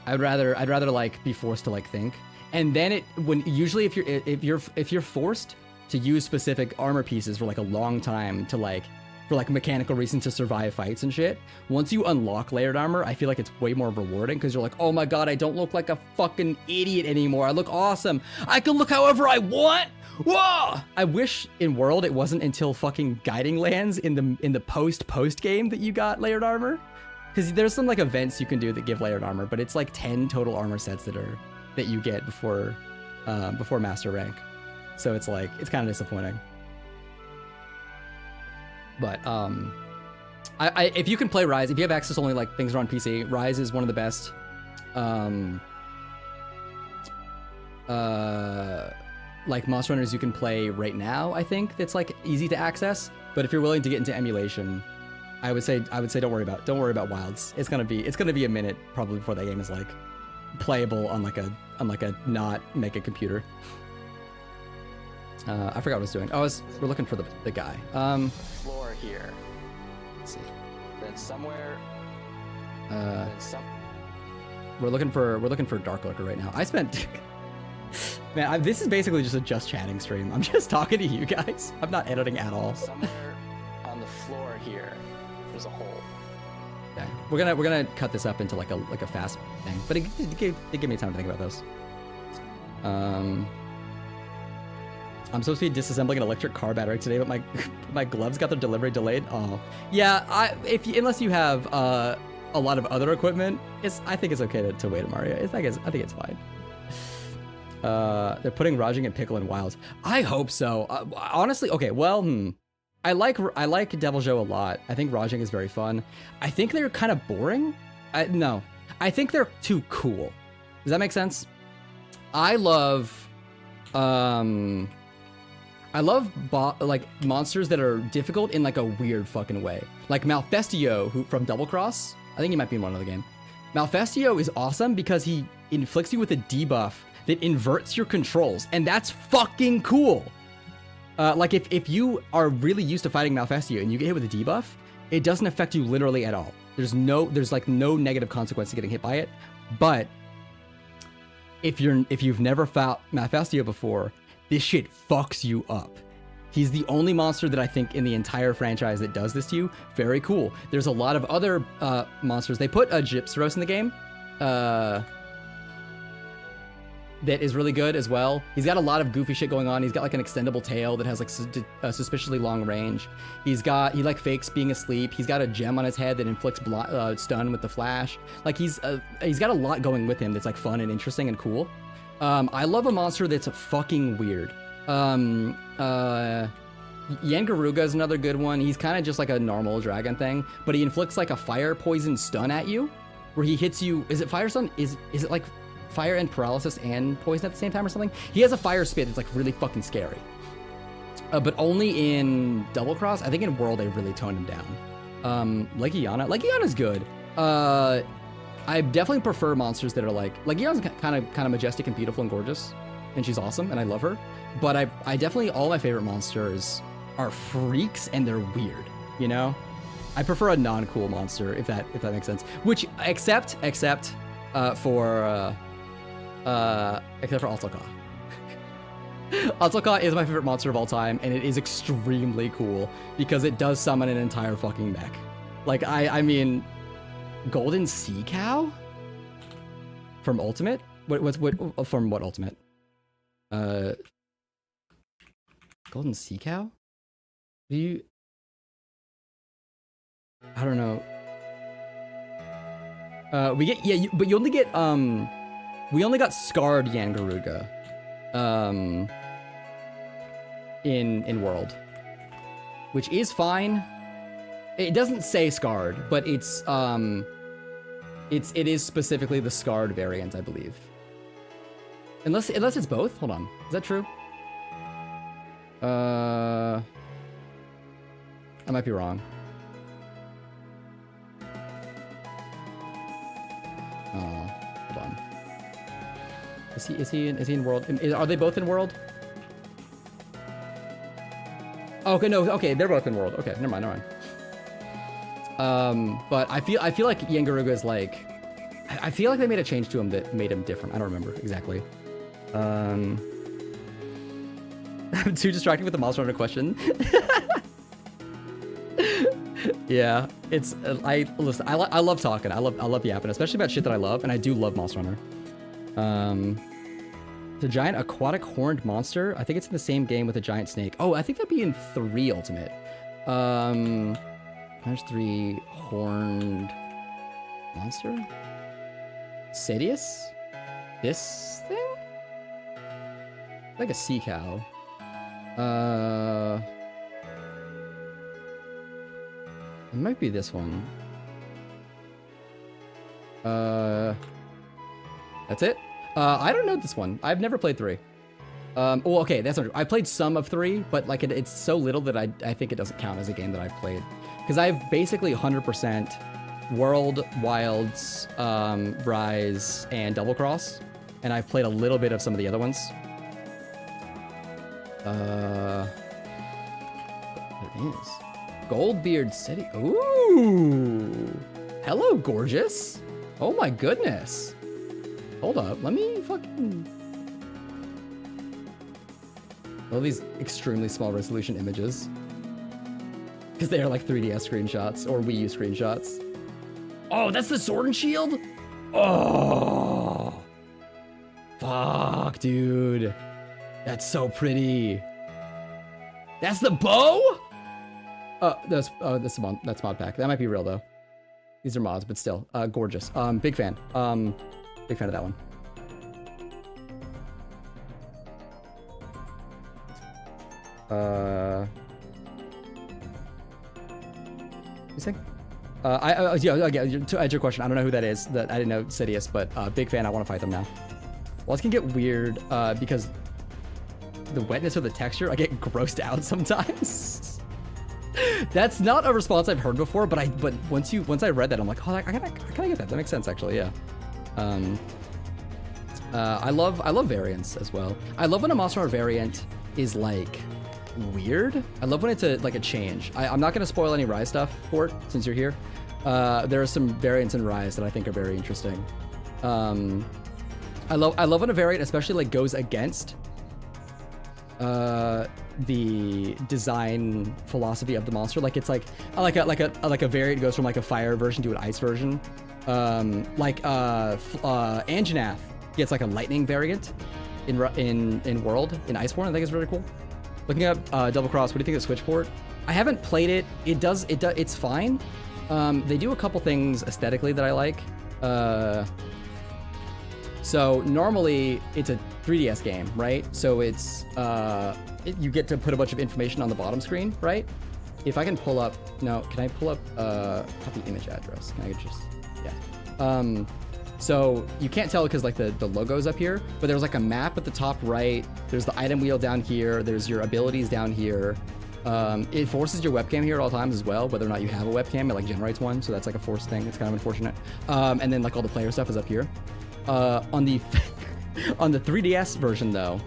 [SPEAKER 3] I'd rather like be forced to like think, and then usually if you're forced to use specific armor pieces for like a long time to like for like mechanical reasons to survive fights and shit, once you unlock layered armor, I feel like it's way more rewarding because you're like, oh my god, I don't look like a fucking idiot anymore. I look awesome. I can look however I want. Whoa! I wish in World it wasn't until fucking Guiding Lands in the post game that you got layered armor. Because there's some like events you can do that give layered armor, but it's like 10 total armor sets that you get before master rank. So it's like, it's kind of disappointing. But if you can play Rise, if you have access to only like things that are on PC, Rise is one of the best like Monster Hunters you can play right now. I think that's like easy to access. But if you're willing to get into emulation, I would say don't worry about Wilds. It's gonna be a minute probably before that game is like playable on like a not mega computer. I forgot what I was doing. We're looking for the guy.
[SPEAKER 1] Floor here.
[SPEAKER 3] Let's see.
[SPEAKER 1] Then somewhere.
[SPEAKER 3] We're looking for Dark Lurker right now. I spent man, this is basically just a just chatting stream. I'm just talking to you guys. I'm not editing at all.
[SPEAKER 1] Somewhere on the floor here, there's a hole.
[SPEAKER 3] Okay. We're gonna cut this up into like a fast thing, but it gave me time to think about this. I'm supposed to be disassembling an electric car battery today, but my gloves got their delivery delayed. Oh, yeah. Unless you have a lot of other equipment, I think it's okay to wait, Mario. I think it's fine. They're putting Rajang and Pickle in Wilds. I hope so. Honestly, okay. Well, I like Devil Joe a lot. I think Rajang is very fun. I think they're kind of boring. No, I think they're too cool. Does that make sense? I love like monsters that are difficult in like a weird fucking way. Like Malfestio, who from Double Cross. I think he might be in one other game. Malfestio is awesome because he inflicts you with a debuff that inverts your controls, and that's fucking cool. Like if you are really used to fighting Malfestio and you get hit with a debuff, it doesn't affect you literally at all. There's like no negative consequence to getting hit by it. But if you've never fought Malfestio before, this shit fucks you up. He's the only monster that I think in the entire franchise that does this to you. Very cool. There's a lot of other monsters. They put Gypsyros in the game. That is really good as well. He's got a lot of goofy shit going on. He's got like an extendable tail that has like suspiciously long range. He like fakes being asleep. He's got a gem on his head that inflicts stun with the flash. Like he's got a lot going with him that's like fun and interesting and cool. I love a monster that's fucking weird. Yangaruga is another good one. He's kind of just like a normal dragon thing, but he inflicts like a fire poison stun at you, where he hits you. Is it fire stun? Is it like fire and paralysis and poison at the same time or something? He has a fire spit that's like really fucking scary. But only in Double Cross. I think in World they really toned him down. Legiana's good. I definitely prefer monsters that are like Legiana's kind of majestic and beautiful and gorgeous, and she's awesome and I love her. But I definitely, all my favorite monsters are freaks and they're weird, you know? I prefer a non-cool monster, if that makes sense. Which except for Altoka. Altoka is my favorite monster of all time, and it is extremely cool because it does summon an entire fucking mech. Like I mean, Golden Sea Cow from Ultimate. What from what Ultimate? Golden Sea Cow? I don't know. But you only get we only got scarred Yangaruga in World, which is fine. It doesn't say scarred, but it is specifically the scarred variant, I believe. Unless it's both. Hold on. Is that true? I might be wrong. Hold on. Is he in World? Are they both in World? Oh, okay, no, okay, they're both in World. Okay, never mind. But I feel like Yangaruga is like, I feel like they made a change to him that made him different. I don't remember exactly. I'm too distracted with the Monster Hunter question. Yeah, it's listen. I love talking. I love yapping, especially about shit that I love, and I do love Monster Hunter. The giant aquatic horned monster. I think it's in the same game with a giant snake. Oh, I think that'd be in 3 Ultimate. There's 3 horned monster. Sadius? This thing? Like a sea cow. It might be this one. That's it? I don't know this one. I've never played 3. Well, okay, that's not true. I played some of 3, but like it's so little that I think it doesn't count as a game that I've played. Because I've basically 100% World, Wilds, Rise, and Double Cross. And I've played a little bit of some of the other ones. There it is. Goldbeard City. Ooh. Hello, gorgeous. Oh my goodness. Hold up, let me fucking... All these extremely small resolution images. Because they are like 3DS screenshots or Wii U screenshots. Oh, that's the sword and shield? Oh. Fuck, dude. That's so pretty. That's the bow? That's mod pack. That might be real though. These are mods, but still, gorgeous. Big fan. Big fan of that one. You think? To answer your question, I don't know who that is. That I didn't know Sidious, but big fan. I want to fight them now. Well, it's gonna get weird because the wetness of the texture, I get grossed out sometimes. That's not a response I've heard before, but once I read that, I'm like, oh, I kind of get that. That makes sense, actually. Yeah. I love variants as well. I love when a Monster Hunter variant is like weird. I love when it's like a change. I'm not gonna spoil any Rise stuff for it since you're here. There are some variants in Rise that I think are very interesting. I love when a variant especially like goes against the design philosophy of the monster. Like it's like a variant goes from like a fire version to an ice version. Anjanath gets like a lightning variant in World in Iceborne. I think it's really cool. Looking up Double Cross, what do you think of Switchport? I haven't played it. It's fine. They do a couple things aesthetically that I like. So normally it's a 3DS game, right? So it's you get to put a bunch of information on the bottom screen, right? If I can pull up, no, can I pull up copy image address? Can I just, yeah. So you can't tell because like the logo's up here, but there's like a map at the top right. There's the item wheel down here. There's your abilities down here. It forces your webcam here at all times as well, whether or not you have a webcam, it like generates one. So that's like a forced thing. It's kind of unfortunate. And then like all the player stuff is up here. On the on the 3DS version though,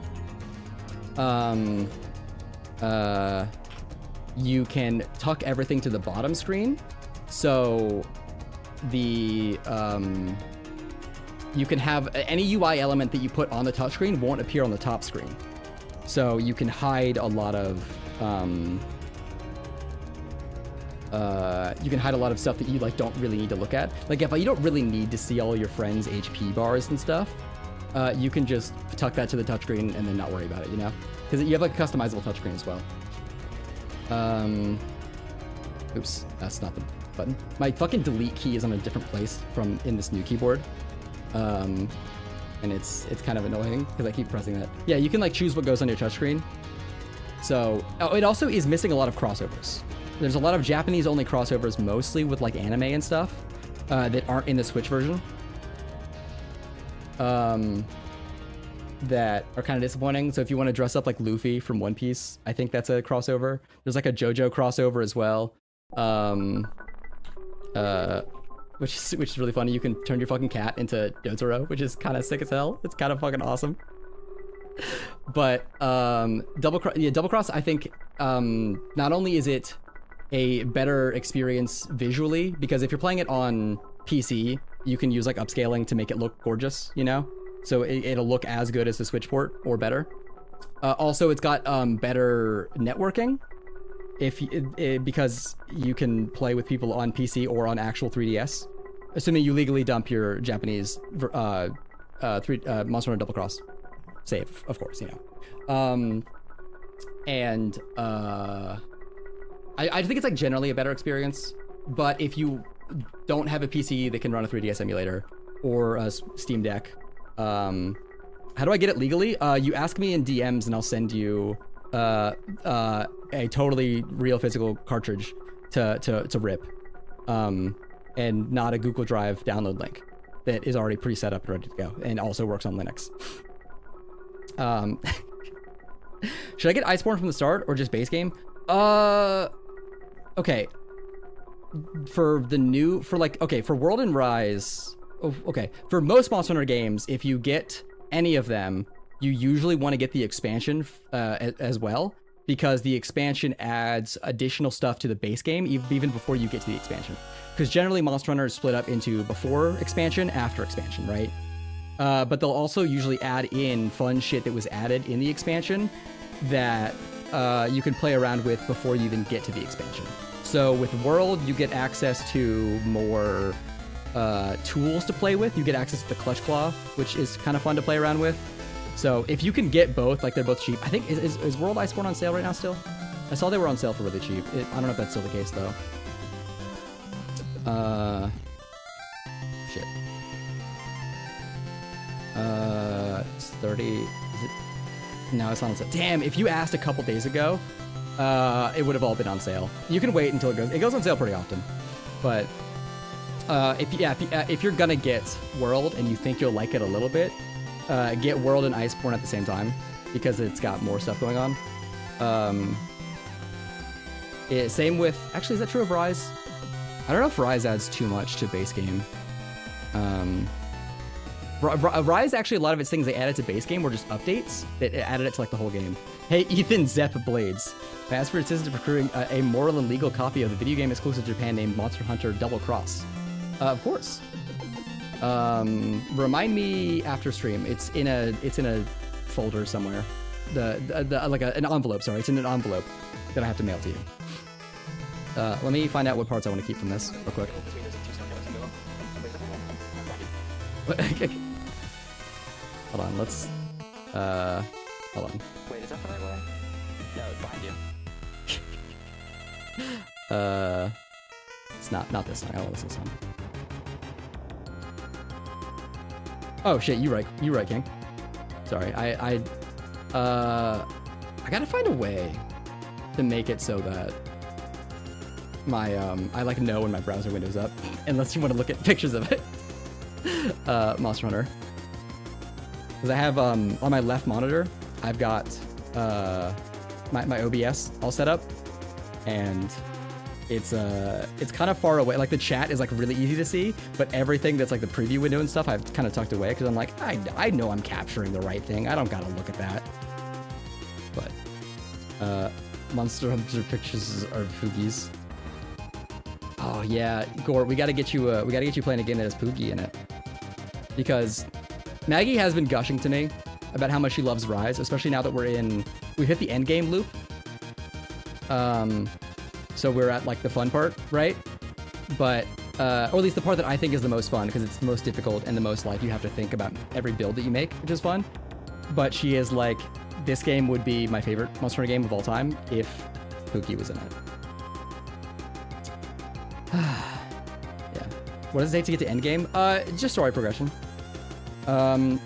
[SPEAKER 3] you can tuck everything to the bottom screen. So the you can have any UI element that you put on the touchscreen won't appear on the top screen. So you can hide a lot of stuff that you like don't really need to look at. Like if you don't really need to see all your friends' HP bars and stuff, you can just tuck that to the touchscreen and then not worry about it, you know? Because you have like a customizable touchscreen as well. Oops, that's not the button. My fucking delete key is on a different place from in this new keyboard. And it's kind of annoying because I keep pressing that. Yeah, you can like choose what goes on your touchscreen. So, it also is missing a lot of crossovers. There's a lot of Japanese only crossovers, mostly with like anime and stuff, that aren't in the Switch version. That are kind of disappointing. So if you want to dress up like Luffy from One Piece, I think that's a crossover. There's like a JoJo crossover as well. Which is really funny. You can turn your fucking cat into Jotaro, which is kind of sick as hell. It's kind of fucking awesome. But Double Cross, I think not only is it a better experience visually, because if you're playing it on PC, you can use like upscaling to make it look gorgeous, you know? So it'll look as good as the Switch port or better. Also, it's got better networking. Because you can play with people on PC or on actual 3DS, assuming you legally dump your Japanese Monster Hunter Double Cross save, of course, you know. I think it's like generally a better experience, but if you don't have a PC that can run a 3DS emulator or a Steam Deck, how do I get it legally? You ask me in DMs and I'll send you a totally real physical cartridge to rip, and not a Google Drive download link that is already pre-set up and ready to go and also works on Linux. Should I get Iceborne from the start or just base game? Okay. For World and Rise, okay, for most Monster Hunter games, if you get any of them, you usually want to get the expansion as well, because the expansion adds additional stuff to the base game even before you get to the expansion. Because generally Monster Hunter is split up into before expansion, after expansion, right? but they'll also usually add in fun shit that was added in the expansion that you can play around with before you even get to the expansion. So with World, you get access to more tools to play with. You get access to the Clutch Claw, which is kind of fun to play around with. So if you can get both, like they're both cheap. I think, is World Iceborne on sale right now still? I saw they were on sale for really cheap. I don't know if that's still the case though. Shit. It's 30, is it? No, it's not on sale. Damn, if you asked a couple days ago, it would have all been on sale. You can wait until it goes on sale pretty often. But if you're gonna get World and you think you'll like it a little bit, get World and Iceborne at the same time because it's got more stuff going on. Same with, actually, is that true of Rise? I don't know if Rise adds too much to base game. Rise, actually, a lot of its things they added to base game were just updates that added it to like the whole game. Hey, Ethan Zepp Blades. I asked for assistance in procuring a moral and legal copy of the video game exclusive to Japan named Monster Hunter Double Cross. Of course. Remind me after stream. It's in a folder somewhere. An envelope. Sorry, it's in an envelope that I have to mail to you. Let me find out what parts I want to keep from this real quick. Hold on, let's, hold on.
[SPEAKER 1] Wait, is that the right way? No, it's behind you.
[SPEAKER 3] It's not this one. I want this one. Oh shit, you right, King. Sorry, I gotta find a way to make it so that my, I like know when my browser window's up, unless you want to look at pictures of it. Monster Hunter. Because I have, on my left monitor, I've got, my OBS all set up, and it's kind of far away. Like the chat is like really easy to see, but everything that's like the preview window and stuff, I've kind of tucked away because I'm like, I know I'm capturing the right thing. I don't gotta look at that. But, Monster Hunter pictures are Poogies. Oh yeah, Gore, we gotta get you playing a game that has Poogie in it. Because Maggie has been gushing to me about how much she loves Rise, especially now that we've hit the end game loop. So we're at like the fun part, right? But, or at least the part that I think is the most fun because it's the most difficult and the most like you have to think about every build that you make, which is fun. But she is like, this game would be my favorite Monster Hunter game of all time if Pookie was in it. Yeah. What does it take to get to endgame? Just story progression.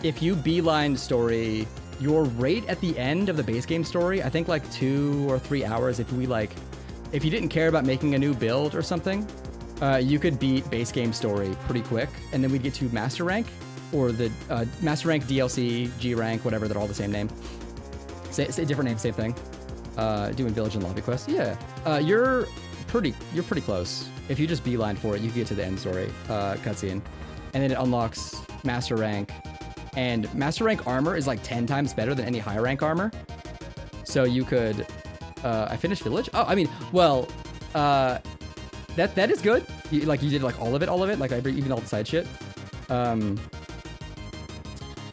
[SPEAKER 3] If you beeline story, your rate at the end of the base game story, I think like 2 or 3 hours. If you didn't care about making a new build or something, you could beat base game story pretty quick, and then we'd get to master rank or the master rank, DLC, G rank, whatever. They're all the same name. Say different name, same thing. Doing village and lobby quests. Yeah. You're pretty close. If you just beeline for it, you can get to the end story cutscene, and then it unlocks master rank, and master rank armor is like 10 times better than any high rank armor. So you could. I finished village. Oh, I mean, well, that is good. You did like all of it, like even all the side shit.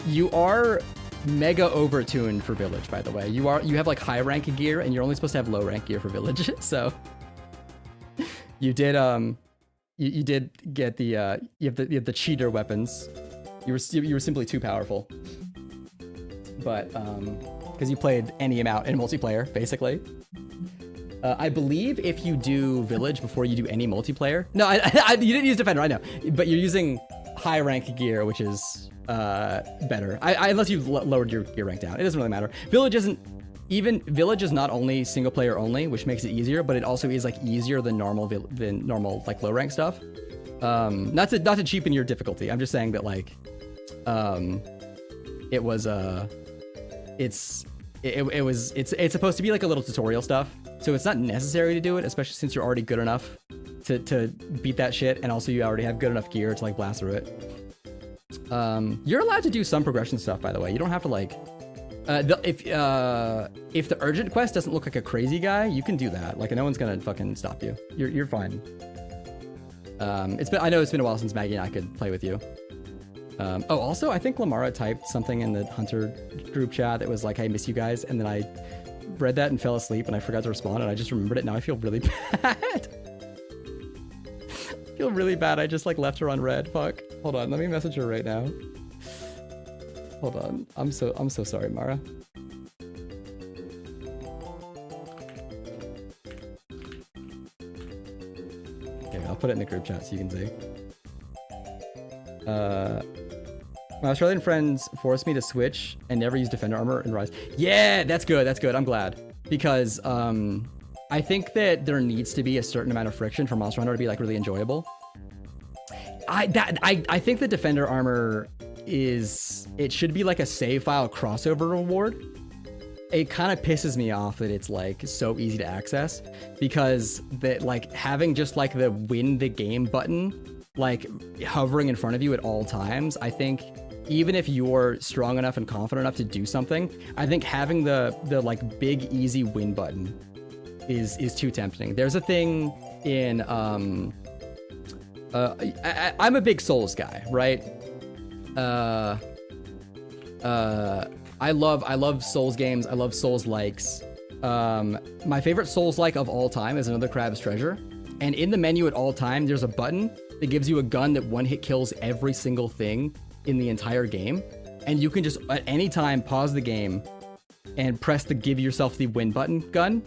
[SPEAKER 3] You are mega overtuned for village, by the way. You have like high rank gear, and you're only supposed to have low rank gear for village. So you did you did get the you have the cheater weapons. You were simply too powerful. But because you played any amount in multiplayer, basically. I believe if you do village before you do any multiplayer, no, you didn't use defender, I know, but you're using high rank gear, which is better. Unless you've lowered your gear rank down, it doesn't really matter. Village is not only single player only, which makes it easier, but it also is like easier than normal like low rank stuff. Not to cheapen your difficulty. I'm just saying that like, it's supposed to be like a little tutorial stuff, so it's not necessary to do it, especially since you're already good enough to beat that shit, and also you already have good enough gear to like blast through it. You're allowed to do some progression stuff, by the way. You don't have to like, if the urgent quest doesn't look like a crazy guy, you can do that. Like no one's gonna fucking stop you. You're fine. I know it's been a while since Maggie and I could play with you. Oh, also, I think Lamara typed something in the Hunter group chat that was like, "I miss you guys," and then I read that and fell asleep, and I forgot to respond, and I just remembered it. Now I feel really bad. I feel really bad. I just like left her on red. Fuck. Hold on. Let me message her right now. Hold on. I'm so sorry, Mara. Okay, I'll put it in the group chat so you can see. My Australian friends forced me to switch and never use Defender armor in Rise. Yeah, that's good. That's good. I'm glad. Because I think that there needs to be a certain amount of friction for Monster Hunter to be like really enjoyable. I think the Defender armor it should be like a save file crossover reward. It kind of pisses me off that it's like so easy to access, because that like having just like the win the game button like hovering in front of you at all times, I think even if you're strong enough and confident enough to do something, I think having the like big easy win button is too tempting. There's a thing in I'm a big Souls guy, right? I love Souls games. I love Souls likes. My favorite Souls like of all time is Another Crab's Treasure. And in the menu at all time, there's a button that gives you a gun that one hit kills every single thing in the entire game. And you can just at any time pause the game and press the give yourself the win button gun.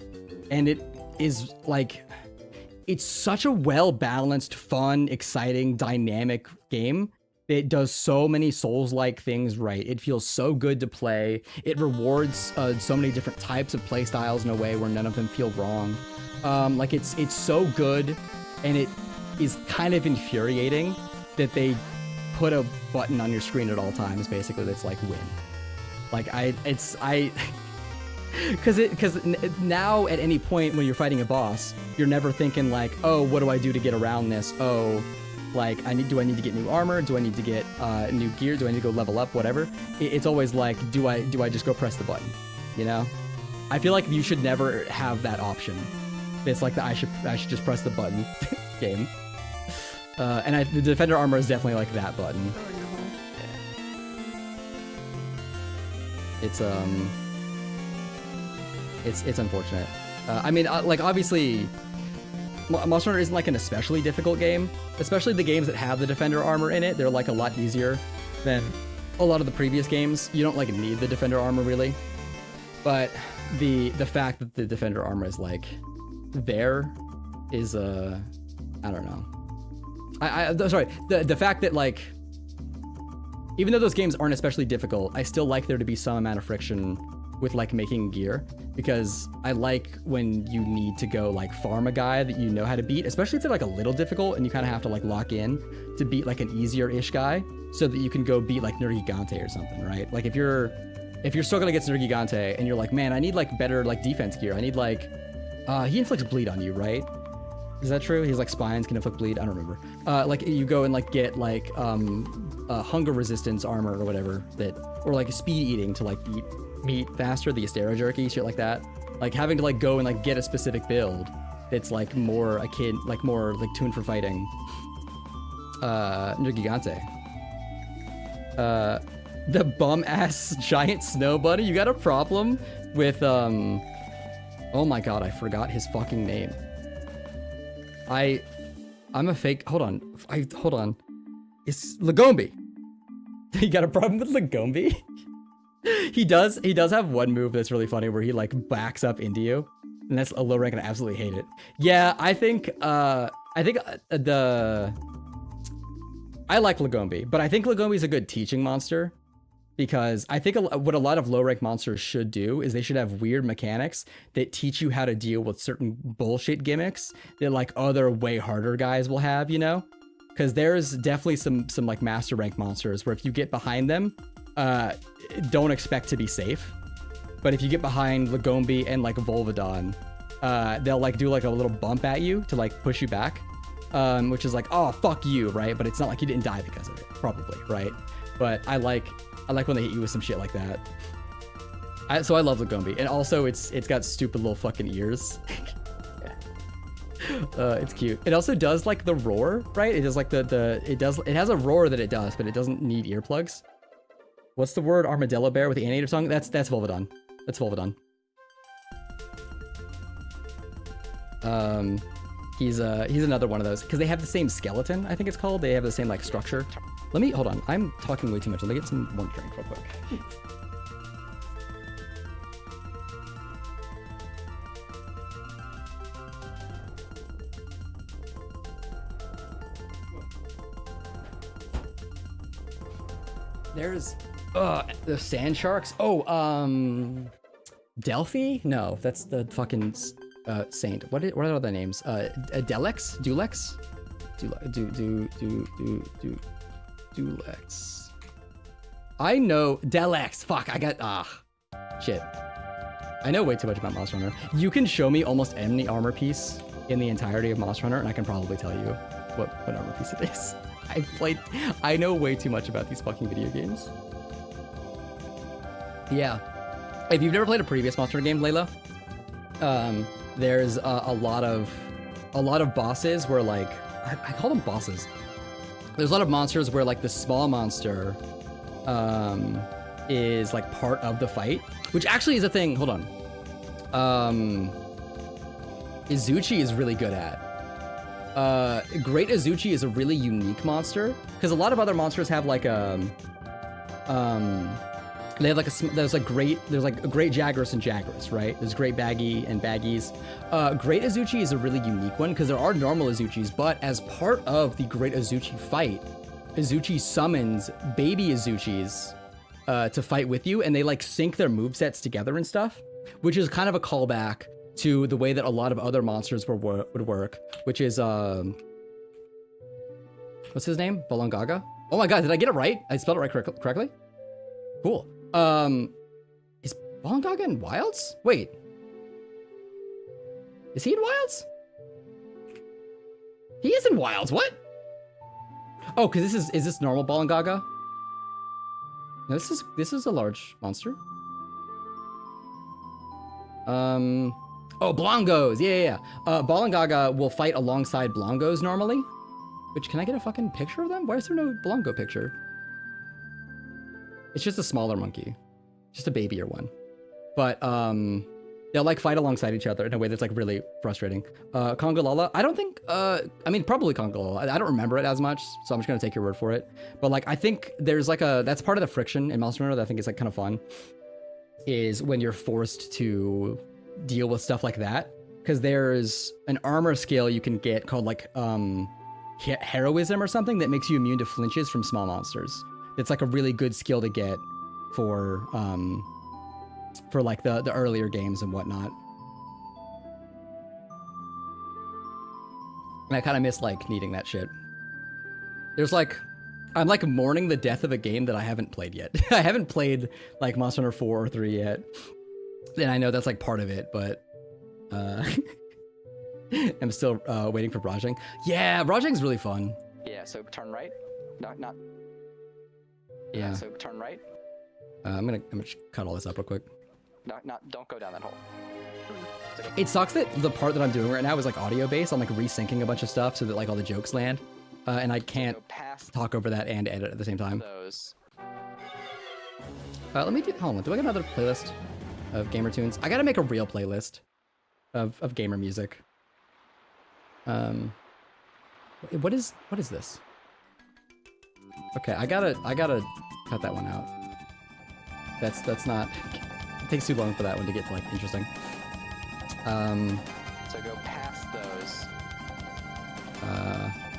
[SPEAKER 3] And it is like, it's such a well-balanced, fun, exciting, dynamic game. It does so many Souls-like things right. It feels so good to play. It rewards so many different types of play styles in a way where none of them feel wrong. Like it's so good, and it is kind of infuriating that they put a button on your screen at all times, basically, that's like win. Like because now at any point when you're fighting a boss, you're never thinking like, oh, what do I do to get around this? Oh, like do I need to get new armor? Do I need to get new gear? Do I need to go level up? Whatever. It's always like, do I just go press the button? You know? I feel like you should never have that option. It's like I should just press the button game. And the Defender armor is definitely like that button. It's unfortunate. I mean, like obviously, Monster Hunter isn't like an especially difficult game. Especially the games that have the Defender armor in it, they're like a lot easier than a lot of the previous games. You don't like need the Defender armor really, but the fact that the Defender armor is like there is I don't know. Sorry, the fact that like even though those games aren't especially difficult, I still like there to be some amount of friction with like making gear, because I like when you need to go like farm a guy that you know how to beat, especially if they're like a little difficult and you kind of have to like lock in to beat like an easier-ish guy so that you can go beat like Nergigante or something, right? Like if you're struggling against Nergigante and you're like, man, I need like better like defense gear. I need like he inflicts bleed on you, right? Is that true? He's like spines can inflict bleed. I don't remember. Like you go and like get like hunger resistance armor or whatever or like speed eating to like eat meat faster, the Astera jerky, shit like that. Like having to like go and like get a specific build that's like more more like tuned for fighting. Nergigante. The bum ass giant snow bunny. You got a problem with oh my god, I forgot his fucking name. I'm a fake. Hold on. Hold on. It's Lagombi. You got a problem with Lagombi? He does have one move that's really funny where he like backs up into you, and that's a low rank and I absolutely hate it. Yeah, I think I like Lagombi, but I think Lagombi's a good teaching monster, because I think what a lot of low rank monsters should do is they should have weird mechanics that teach you how to deal with certain bullshit gimmicks that like other way harder guys will have, you know? Because there's definitely some like master rank monsters where if you get behind them, don't expect to be safe. But if you get behind Lagombi and like Volvidon, they'll like do like a little bump at you to like push you back, which is like, oh, fuck you, right? But it's not like you didn't die because of it, probably, right? But I like when they hit you with some shit like that. So I love Lagombi, and also it's got stupid little fucking ears. It's cute. It also does like the roar, right? It does like it has a roar that it does, but it doesn't need earplugs. What's the word? Armadillo bear with the animated tongue? That's Volvodon. That's Volvodon. He's another one of those because they have the same skeleton. I think it's called. They have the same like structure. Let me hold on. I'm talking way too much. Let me get some more drink real quick. There's the sand sharks. Oh, Delphi? No, that's the fucking saint. What are the names? Delex? Dulex? Dulex. I know Delex. Fuck, I got shit. I know way too much about Monster Hunter. You can show me almost any armor piece in the entirety of Monster Hunter, and I can probably tell you what armor piece it is. I know way too much about these fucking video games. Yeah. If you've never played a previous Monster Hunter game, Layla, there's a lot of bosses where like, I call them bosses. There's a lot of monsters where like the small monster is like part of the fight, which actually is a thing. Hold on. Izuchi is really good at. Great Izuchi is a really unique monster because a lot of other monsters have like they have like there's like great Jagras and Jagras, right? There's great Baggy and Baggies. Great Izuchi is a really unique one because there are normal Izuchis, but as part of the Great Izuchi fight, Izuchi summons baby Izuchis to fight with you, and they like sync their movesets together and stuff, which is kind of a callback to the way that a lot of other monsters would work, which is what's his name? Balangaga? Oh my god, did I get it right? I spelled it right correctly? Cool. Is Balangaga in Wilds? Wait. Is he in Wilds? He is in Wilds, what? Oh, cause is this normal Balangaga? No, this is a large monster. Oh, Blongos, yeah. Balangaga will fight alongside Blongos normally. Which, can I get a fucking picture of them? Why is there no Blongo picture? It's just a smaller monkey. Just a babier one. But, they'll like fight alongside each other in a way that's like really frustrating. Kongolala, I don't think, I mean, probably Kongolala. I don't remember it as much, so I'm just gonna take your word for it. But like, I think there's like that's part of the friction in Monster Hunter that I think is like kind of fun. Is when you're forced to deal with stuff like that. Because there's an armor skill you can get called like, heroism or something that makes you immune to flinches from small monsters. It's like a really good skill to get for like the earlier games and whatnot. And I kind of miss like needing that shit. There's like, I'm like mourning the death of a game that I haven't played yet. I haven't played like Monster Hunter 4 or 3 yet. And I know that's like part of it, but I'm still waiting for Rajang. Yeah, Rajang's really fun.
[SPEAKER 1] Yeah, so turn right. Not.
[SPEAKER 3] Yeah.
[SPEAKER 1] So turn right.
[SPEAKER 3] I'm gonna cut all this up real quick.
[SPEAKER 1] Don't go down that hole.
[SPEAKER 3] It sucks that the part that I'm doing right now is like audio based. I'm like resyncing a bunch of stuff so that like all the jokes land, and I can't talk over that and edit at the same time.
[SPEAKER 1] Those.
[SPEAKER 3] Let me hold on. Do I got another playlist of gamer tunes? I gotta make a real playlist of gamer music. What is this? Okay, I gotta cut that one out. That's not. It takes too long for that one to get to like interesting.
[SPEAKER 1] So go past those.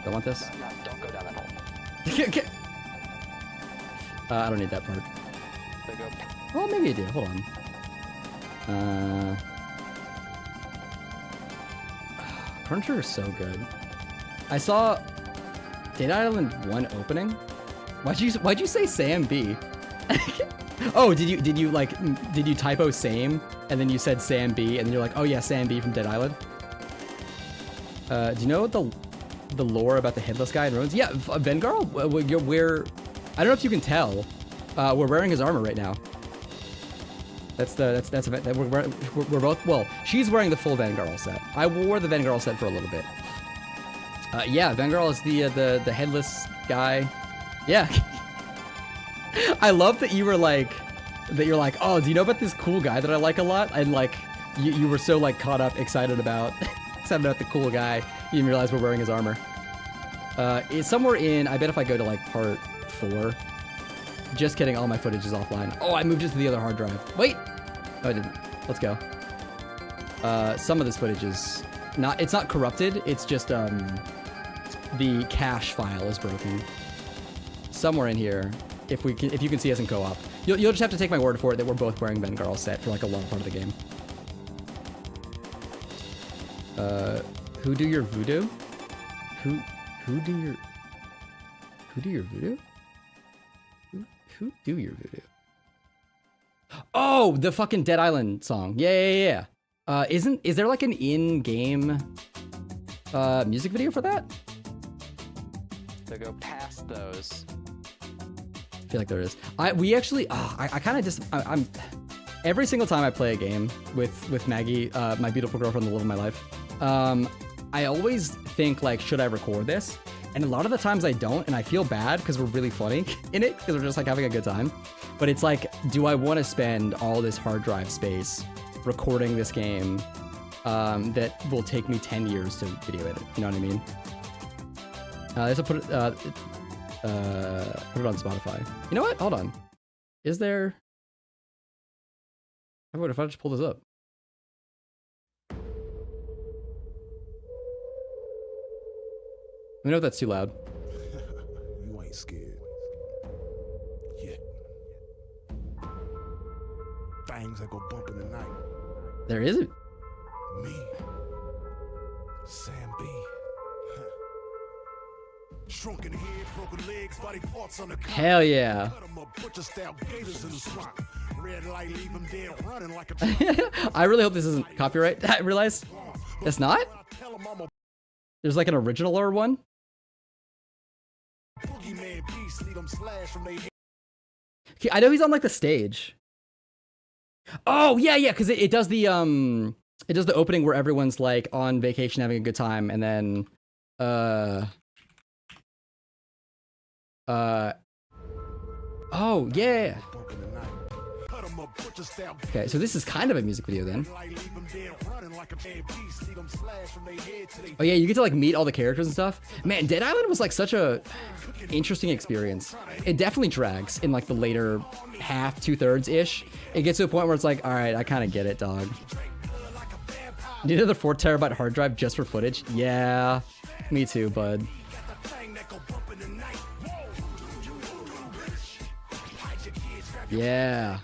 [SPEAKER 3] Do I want this?
[SPEAKER 1] No, don't go down that hole.
[SPEAKER 3] I don't need that part.
[SPEAKER 1] So go.
[SPEAKER 3] Well, maybe I do. Hold on. Cruncher is so good. I saw Dead Island 1 opening. Why'd you say Sam B? Oh, did you typo same and then you said Sam B and then you're like, oh yeah, Sam B from Dead Island? Do you know the lore about the headless guy in Ruins? Yeah, Vengarl, we're I don't know if you can tell, we're wearing his armor right now. We're both, well, she's wearing the full Vanguard set. I wore the Vanguard set for a little bit. Yeah, Vanguard is the headless guy. Yeah. I love that you're like, oh, do you know about this cool guy that I like a lot? And like, you were so like caught up, excited about the cool guy, you didn't realize we're wearing his armor. It's somewhere in, I bet if I go to like part 4, just kidding, all my footage is offline. Oh, I moved it to the other hard drive. Wait! Oh, I didn't. Let's go. Some of this footage is it's not corrupted, it's just, the cache file is broken. Somewhere in here, if you can see us in co-op. You'll just have to take my word for it that we're both wearing Bengarl set for like a long part of the game. Who do your voodoo? Who do your voodoo? Who do your voodoo? Oh, the fucking Dead Island song. Yeah. Is there like an in-game music video for that?
[SPEAKER 1] So go past those.
[SPEAKER 3] I feel like there is. We actually, I kind of just, I'm every single time I play a game with Maggie, my beautiful girlfriend, the love of my life, I always think like, should I record this? And a lot of the times I don't, and I feel bad because we're really funny in it, because we're just like having a good time. But it's like, do I want to spend all this hard drive space recording this game that will take me 10 years to video edit? You know what I mean? This will put it on Spotify. You know what? Hold on. Is there? How about if I just pull this up? Let me know if that's too loud.
[SPEAKER 6] You ain't scared. Yet. Things that go bump in the night.
[SPEAKER 3] There isn't.
[SPEAKER 6] Me. Sam B. Shrunken head, broken legs, body parts on the
[SPEAKER 3] Hell yeah.
[SPEAKER 6] cut 'em up, butcher style gators in the swamp. Red light, leave 'em dead running like a
[SPEAKER 3] I really hope this isn't copyright. I realize it's not.
[SPEAKER 6] tell 'em I'm a
[SPEAKER 3] There's like an original or one.
[SPEAKER 6] boogeyman beast, leave 'em slash from they head.
[SPEAKER 3] Okay, I know he's on like the stage. Oh yeah, because it does the opening where everyone's like on vacation having a good time, and then oh yeah.
[SPEAKER 6] Bump in the night. Cut 'em up, butcher style
[SPEAKER 3] Okay, so this is kind of a music video then.
[SPEAKER 6] light, leave 'em dead running like a bad beast, leave 'em slash from they head to they
[SPEAKER 3] Oh yeah, you get to like meet all the characters and stuff. Man, Dead Island was like such a interesting experience. It definitely drags in like the later half, 2/3 ish. It gets to a point where it's like, all right, I kind of get it, dog. Need another 4 terabyte hard drive just for footage? Yeah, me too, bud. Yeah.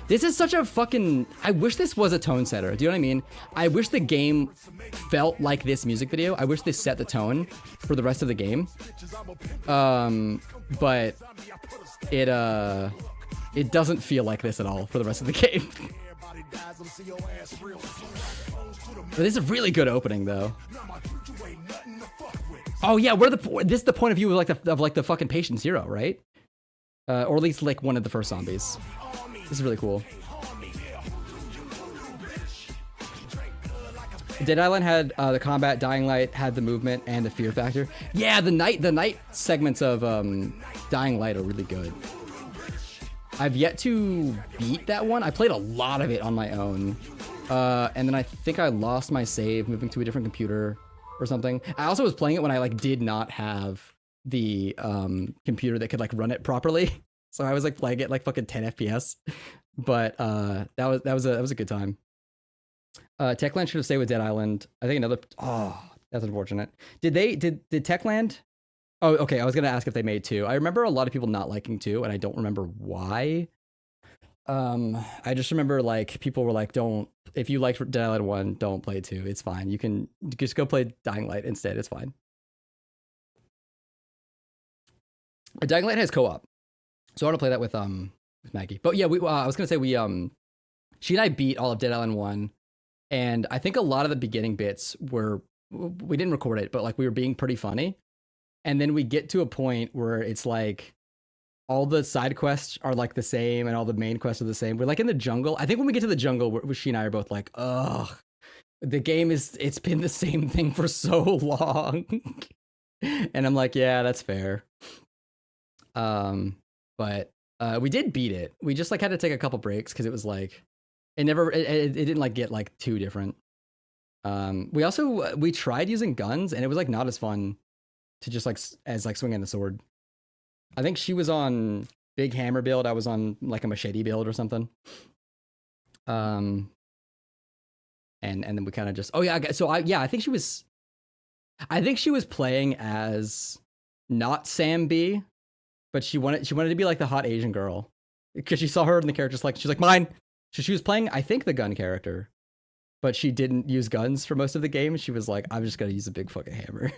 [SPEAKER 3] This is such a fucking... I wish this was a tone setter. Do you know what I mean? I wish the game felt like this music video. I wish this set the tone for the rest of the game. But it doesn't feel like this at all for the rest of the game. But this is a really good opening, though. Oh yeah, this is the point of view of like the fucking patient zero, right? Or at least like one of the first zombies. This is really cool. Dead Island had the combat, Dying Light had the movement and the fear factor. Yeah, the night segments of Dying Light are really good. I've yet to beat that one. I played a lot of it on my own. And then I think I lost my save moving to a different computer or something. I also was playing it when I like did not have the computer that could like run it properly. So I was like playing it like fucking 10 FPS. But that was a good time. Techland should have stayed with Dead Island. I think another that's unfortunate. Did Techland? Oh, okay. I was gonna ask if they made 2. I remember a lot of people not liking 2, and I don't remember why. I just remember like people were like, don't, if you liked Dead Island 1, don't play 2. It's fine. You can just go play Dying Light instead. It's fine. Dying Light has co-op, so I want to play that with Maggie. But yeah, I was gonna say she and I beat all of Dead Island 1, and I think a lot of the beginning bits we didn't record it, but like we were being pretty funny, and then we get to a point where it's like all the side quests are like the same and all the main quests are the same. We're like in the jungle. I think when we get to the jungle, she and I are both like, ugh, the game it's been the same thing for so long. And I'm like, yeah, that's fair. But we did beat it. We just like had to take a couple breaks because it was like, it didn't like get like too different. We tried using guns and it was like not as fun to just like as like swinging the sword. I think she was on big hammer build. I was on like a machete build or something. And then we kind of just, oh yeah. So I think she was playing as not Sam B, but she wanted to be like the hot Asian girl because she saw her in the character. She's like mine. So she was playing, I think, the gun character, but she didn't use guns for most of the game. She was like, I'm just gonna use a big fucking hammer.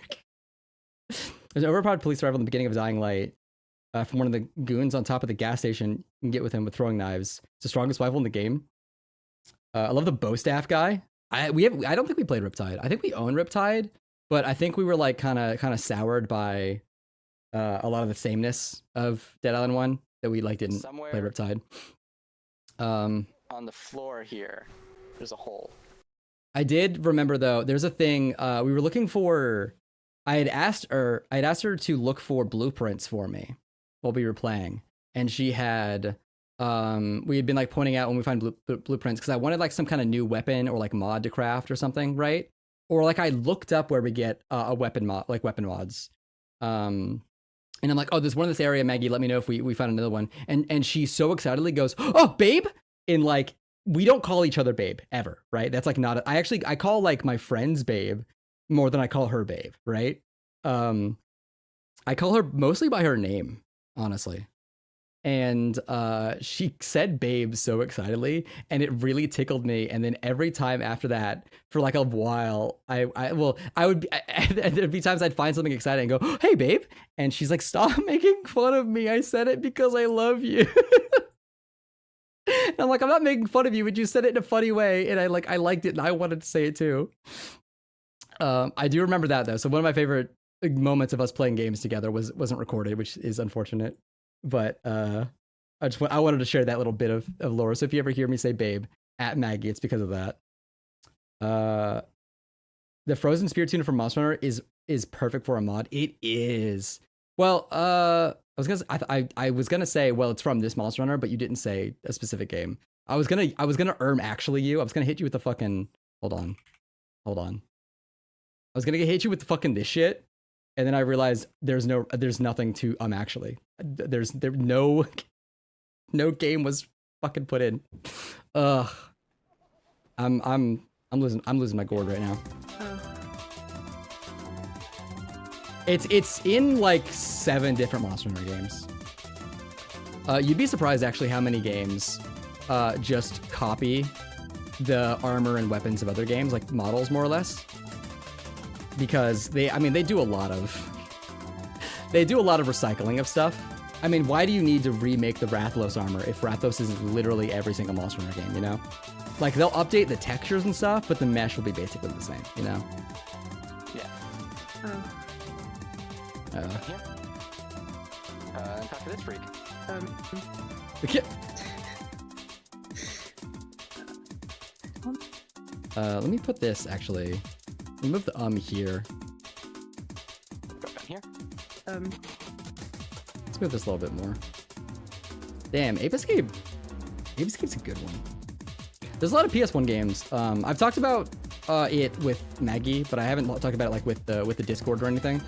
[SPEAKER 3] There's an overpowered police arrival in the beginning of Dying Light. From one of the goons on top of the gas station. You can get with him with throwing knives. It's the strongest rifle in the game. I love the bow staff guy. I don't think we played Riptide. I think we own Riptide, but I think we were like kind of soured by a lot of the sameness of Dead Island 1 that we like didn't
[SPEAKER 1] Somewhere
[SPEAKER 3] play Riptide.
[SPEAKER 1] On the floor here, there's a hole.
[SPEAKER 3] I did remember though. There's a thing we were looking for. I had asked her to look for blueprints for me while we were playing, and she had we had been like pointing out when we find blueprints because I wanted like some kind of new weapon or like mod to craft or something, right? Or like I looked up where we get a weapon mod, like weapon mods. And I'm like, oh, there's one in this area, Maggie. Let me know if we find another one. And she so excitedly goes, oh, babe. And like, we don't call each other babe ever, right? That's like not. I call like my friends babe more than I call her babe, right? I call her mostly by her name, honestly. And she said babe so excitedly, and it really tickled me. And then every time after that, for like a while, there'd be times I'd find something exciting and go, hey babe. And she's like, stop making fun of me. I said it because I love you. And I'm like, I'm not making fun of you, but you said it in a funny way. And I liked it and I wanted to say it too. I do remember that though. So one of my favorite moments of us playing games together wasn't recorded, which is unfortunate. But I wanted to share that little bit of lore. So if you ever hear me say babe at Maggie, it's because of that. The frozen spear tuna from Monster Hunter is perfect for a mod. It is. Well, I was gonna say, well, it's from this Monster Hunter, but you didn't say a specific game. I was gonna actually you. I was gonna hit you with the fucking hold on. I was gonna hit you with the fucking this shit. And then I realized there's nothing to actually. No game was fucking put in. Ugh. I'm losing my gourd right now.
[SPEAKER 2] Oh.
[SPEAKER 3] It's in like 7 different Monster Hunter games. You'd be surprised actually how many games just copy the armor and weapons of other games, like models more or less. Because they do a lot of recycling of stuff. I mean, why do you need to remake the Rathlos armor if Rathlos is literally every single Monster Hunter game, you know? Like, they'll update the textures and stuff, but the mesh will be basically the same, you know?
[SPEAKER 1] Yeah. Here. Talk to this freak.
[SPEAKER 3] Let me put this actually. Let me move the here.
[SPEAKER 1] Go down here.
[SPEAKER 3] Let's move this a little bit more. Damn, Ape Escape. Ape Escape's a good one. There's a lot of PS1 games. I've talked about it with Maggie, but I haven't talked about it like with the Discord or anything.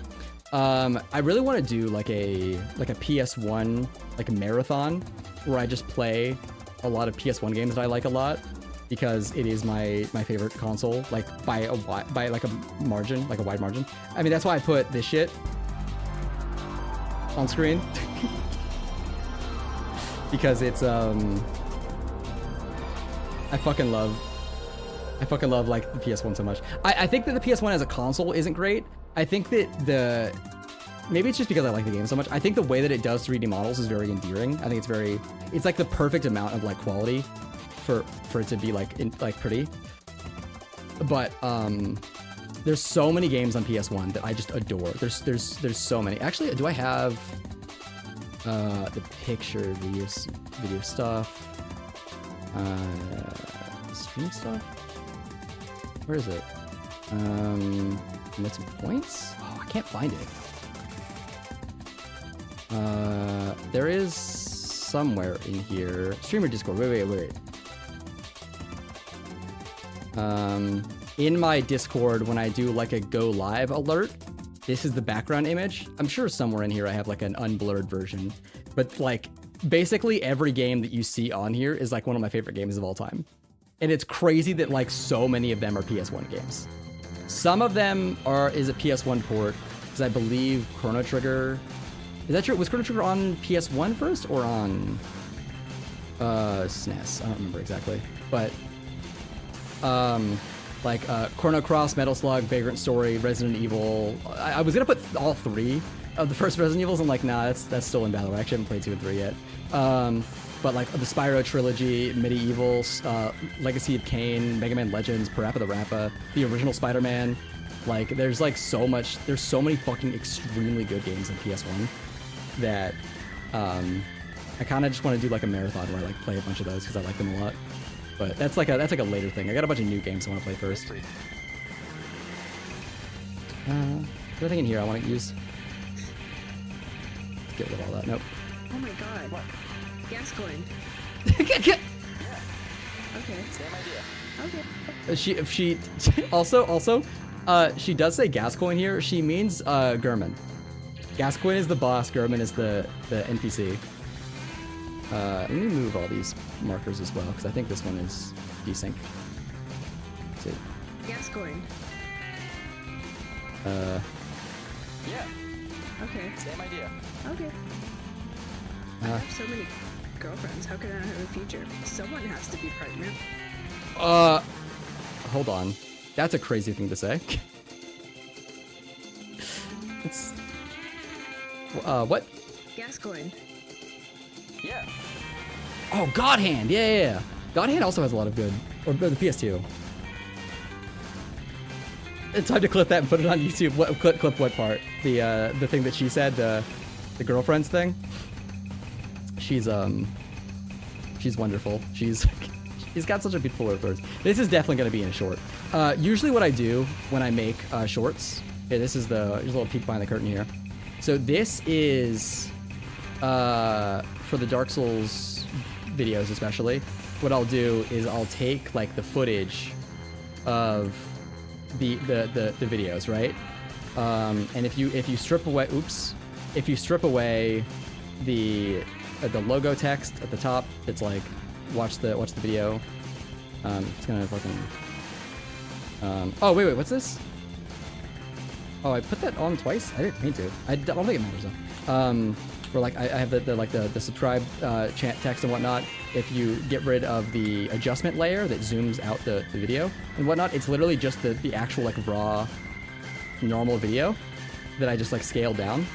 [SPEAKER 3] I really want to do like a PS1 like a marathon where I just play a lot of PS1 games that I like a lot. Because it is my favorite console, like by like a margin, like a wide margin. I mean, that's why I put this shit on screen. Because it's I fucking love like the PS1 so much. I think that the PS1 as a console isn't great. I think that maybe it's just because I like the game so much. I think the way that it does 3D models is very endearing. I think it's like the perfect amount of like quality for it to be like pretty. But there's so many games on PS1 that I just adore. There's so many. Actually, do I have The picture, video stuff, stream stuff. Where is it? Some points? Oh, I can't find it. There is somewhere in here. Streamer Discord. Wait. In my Discord, when I do like a go live alert, this is the background image. I'm sure somewhere in here I have like an unblurred version, but like basically every game that you see on here is like one of my favorite games of all time. And it's crazy that like so many of them are PS1 games. Some of them is a PS1 port, because I believe Chrono Trigger. Is that true? Was Chrono Trigger on PS1 first or on SNES? I don't remember exactly. But like Chrono Cross, Metal Slug, Vagrant Story, Resident Evil. I was gonna put all 3 of the first Resident Evils. I'm like, nah, that's still in battle. I actually haven't played 2 and 3 yet. But like the Spyro trilogy, Medieval, Legacy of Kain, Mega Man Legends, Parappa the Rappa, the original Spider-Man. Like there's like so many fucking extremely good games on PS1 that I kind of just want to do like a marathon where I like play a bunch of those because I like them a lot. But that's like a later thing. I got a bunch of new games I want to play first. Anything in here I want to use? Let's get rid of all that. Nope.
[SPEAKER 2] Oh my god.
[SPEAKER 1] What?
[SPEAKER 2] Gascoigne.
[SPEAKER 1] Yeah.
[SPEAKER 2] Okay.
[SPEAKER 1] Same idea.
[SPEAKER 2] Okay.
[SPEAKER 3] She also she does say Gascoigne here. She means Gurman. Gascoigne is the boss. Gurman is the NPC. Let me move all these markers as well because I think this one is desync. Let's see.
[SPEAKER 2] Gascoigne.
[SPEAKER 1] Yeah.
[SPEAKER 2] Okay.
[SPEAKER 1] Same idea.
[SPEAKER 2] Okay. I have so many girlfriends. How can I have a future? Someone has to be pregnant.
[SPEAKER 3] Hold on. That's a crazy thing to say. It's what?
[SPEAKER 2] Gascoigne.
[SPEAKER 1] Yeah.
[SPEAKER 3] Oh, God Hand. Yeah. God Hand also has a lot of good. Or the PS2. It's time to clip that and put it on YouTube. Clip what part? The thing that she said, the girlfriends thing. She's wonderful. She's got such a beautiful word for it. This is definitely going to be in a short. Usually what I do when I make shorts. Okay, this is here's a little peek behind the curtain here. So this is for the Dark Souls videos especially. What I'll do is I'll take like the footage of the videos, right? And if you strip away, if you strip away the logo text at the top, it's like watch the video. It's gonna fucking. Oh wait, what's this? Oh, I put that on twice. I didn't mean to. I don't think it matters though. Where like I have the subscribe chant text and whatnot. If you get rid of the adjustment layer that zooms out the video and whatnot, it's literally just the actual like raw normal video that I just like scaled down.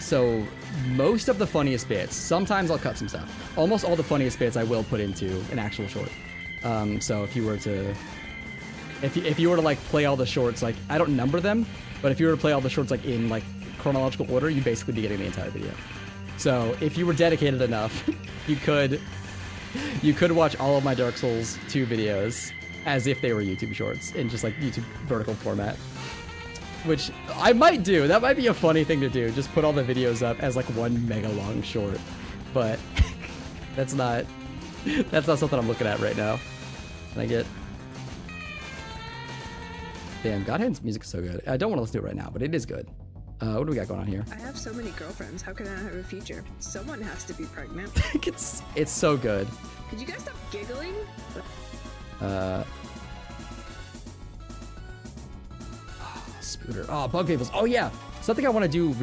[SPEAKER 3] So most of the funniest bits, sometimes I'll cut some stuff. Almost all the funniest bits I will put into an actual short. So if you were to like play all the shorts, like I don't number them, but if you were to play all the shorts like in like chronological order, you'd basically be getting the entire video. So if you were dedicated enough, you could watch all of my Dark Souls 2 videos as if they were YouTube shorts in just like YouTube vertical format. Which I might do. That might be a funny thing to do. Just put all the videos up as like one mega long short. But that's not something I'm looking at right now. Can I get... Damn, Godhand's music is so good. I don't want to listen to it right now, but it is good. What do we got going on here?
[SPEAKER 2] I have so many girlfriends. How can I have a future? Someone has to be pregnant.
[SPEAKER 3] it's so good.
[SPEAKER 2] Could you guys stop giggling?
[SPEAKER 3] Spooter. Oh, Bug Fables. Oh yeah, something I want to do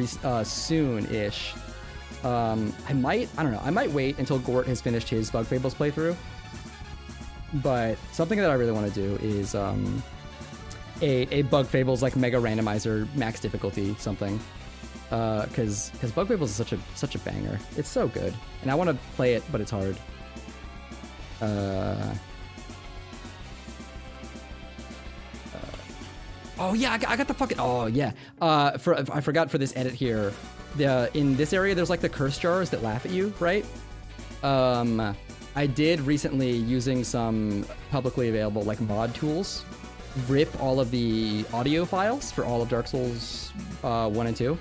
[SPEAKER 3] soon-ish. I don't know. I might wait until Gort has finished his Bug Fables playthrough. But something that I really want to do is a Bug Fables like mega randomizer max difficulty something. Because Bug Fables is such a banger. It's so good, and I want to play it, but it's hard. Oh yeah, I got the fucking. Oh yeah. I forgot for this edit here. in this area, there's like the curse jars that laugh at you, right? I did recently, using some publicly available like mod tools, rip all of the audio files for all of Dark Souls 1 and 2.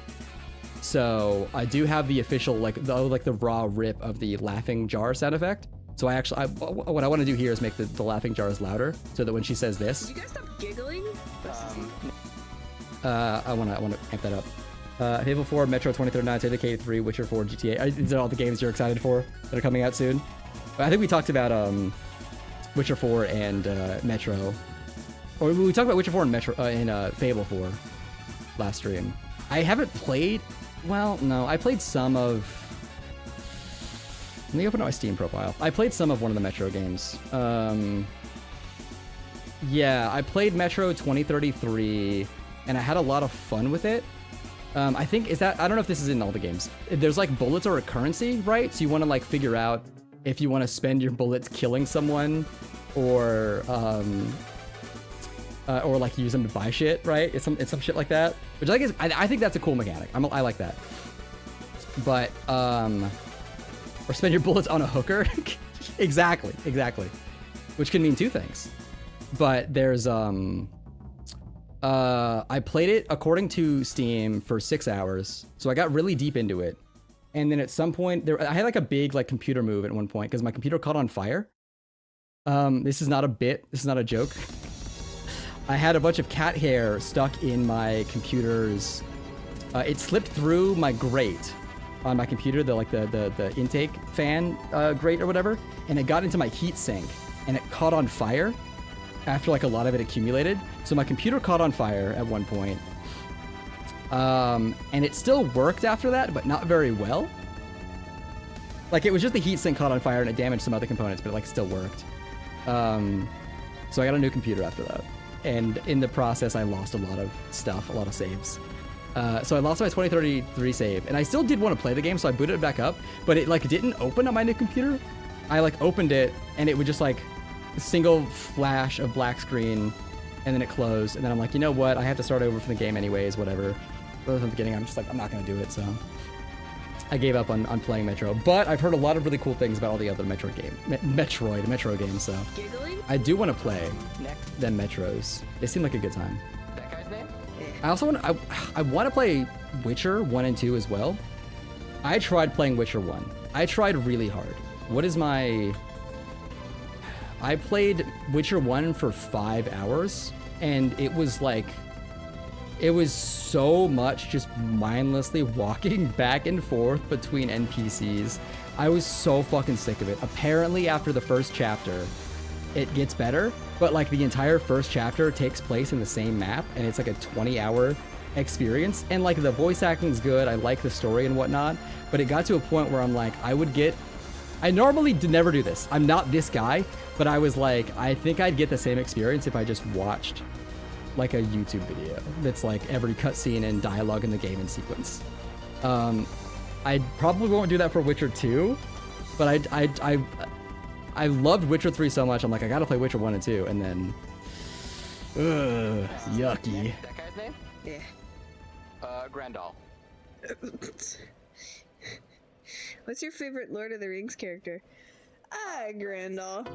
[SPEAKER 3] So I do have the official like the raw rip of the laughing jar sound effect. So what I want to do here is make the laughing jars louder, so that when she says this,
[SPEAKER 2] You guys stop giggling?
[SPEAKER 3] I want to amp that up. Fable 4, Metro 2039, State of Decay 3, Witcher 4, GTA. These are all the games you're excited for that are coming out soon. I think we talked about Witcher 4 and Metro, or we talked about Witcher 4 and Metro and Fable 4 last stream. I haven't played. Well, no, I played some of. Let me open up my Steam profile. I played some of one of the Metro games. Yeah, I played Metro 2033, and I had a lot of fun with it. I think I don't know if this is in all the games. There's like bullets are a currency, right? So you want to like figure out if you want to spend your bullets killing someone, or like use them to buy shit, right? It's some shit like that, which I think that's a cool mechanic. I like that. But or spend your bullets on a hooker. exactly, which can mean two things. But there's I played it according to Steam for 6 hours, so I got really deep into it. And then at some point I had like a big like computer move at one point because my computer caught on fire. This is not a bit, this is not a joke. I had a bunch of cat hair stuck in my computer's it slipped through my grate on my computer, the intake fan grate or whatever, and it got into my heat sink and it caught on fire after like a lot of it accumulated. So my computer caught on fire at one point. And it still worked after that, but not very well. Like it was just the heatsink caught on fire and it damaged some other components, but it like still worked. So I got a new computer after that. And in the process, I lost a lot of stuff, a lot of saves. So I lost my 2033 save, and I still did want to play the game, so I booted it back up, but it like didn't open on my new computer. I like opened it, and it would just like a single flash of black screen, and then it closed, and then I'm like, you know what? I have to start over from the game anyways, whatever. But from the beginning, I'm just like, I'm not gonna do it, so I gave up on playing Metro. But I've heard a lot of really cool things about all the other Metro games, so
[SPEAKER 2] Giggling?
[SPEAKER 3] I do want to play them Metros. They seem like a good time.
[SPEAKER 1] That guy's name?
[SPEAKER 3] I also want to play Witcher 1 and 2 as well. I tried playing Witcher 1. I tried really hard. I played Witcher 1 for 5 hours, and it was so much just mindlessly walking back and forth between NPCs. I was so fucking sick of it. Apparently after the first chapter, it gets better, but like the entire first chapter takes place in the same map, and it's like a 20-hour experience, and like the voice acting's good, I like the story and whatnot, but it got to a point where I'm like, I normally never do this, I'm not this guy, but I was like, I think I'd get the same experience if I just watched like a YouTube video that's like every cutscene and dialogue in the game in sequence. I probably won't do that for Witcher 2, but I loved Witcher 3 so much, I'm like, I gotta play Witcher 1 and 2, and then yucky.
[SPEAKER 1] That guy's name?
[SPEAKER 2] Yeah.
[SPEAKER 1] Grandal.
[SPEAKER 2] What's your favorite Lord of the Rings character? Grandal.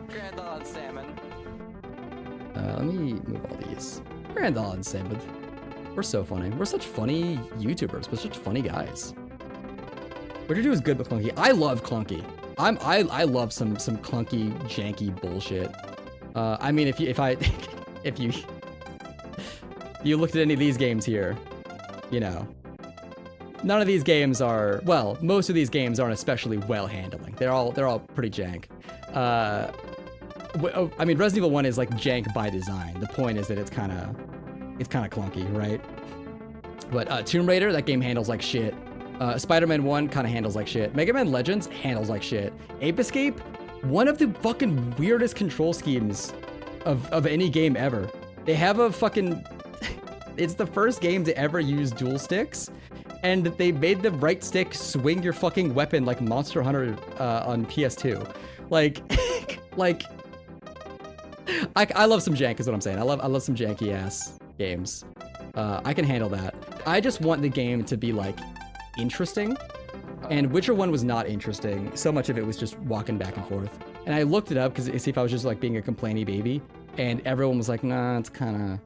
[SPEAKER 1] Grandal and Salmon.
[SPEAKER 3] Let me move all these. Grandal and Salmon. We're so funny. We're such funny YouTubers. We're such funny guys. Witcher 2 is good but clunky. I love clunky. I love some clunky, janky bullshit. I mean, if you looked at any of these games here, you know, none of these games are, well, most of these games aren't especially well handling. They're all pretty jank. I mean, Resident Evil 1 is like jank by design. The point is that it's kind of clunky, right? But Tomb Raider, that game handles like shit. Spider-Man 1 kind of handles like shit. Mega Man Legends handles like shit. Ape Escape, one of the fucking weirdest control schemes of any game ever. They have a fucking... It's the first game to ever use dual sticks, and they made the right stick swing your fucking weapon like Monster Hunter on PS2. Like, I love some jank is what I'm saying. I love some janky ass games. I can handle that. I just want the game to be like interesting. And Witcher 1 was not interesting. So much of it was just walking back and forth. And I looked it up because to see if I was just like being a complainy baby. And everyone was like, nah, it's kind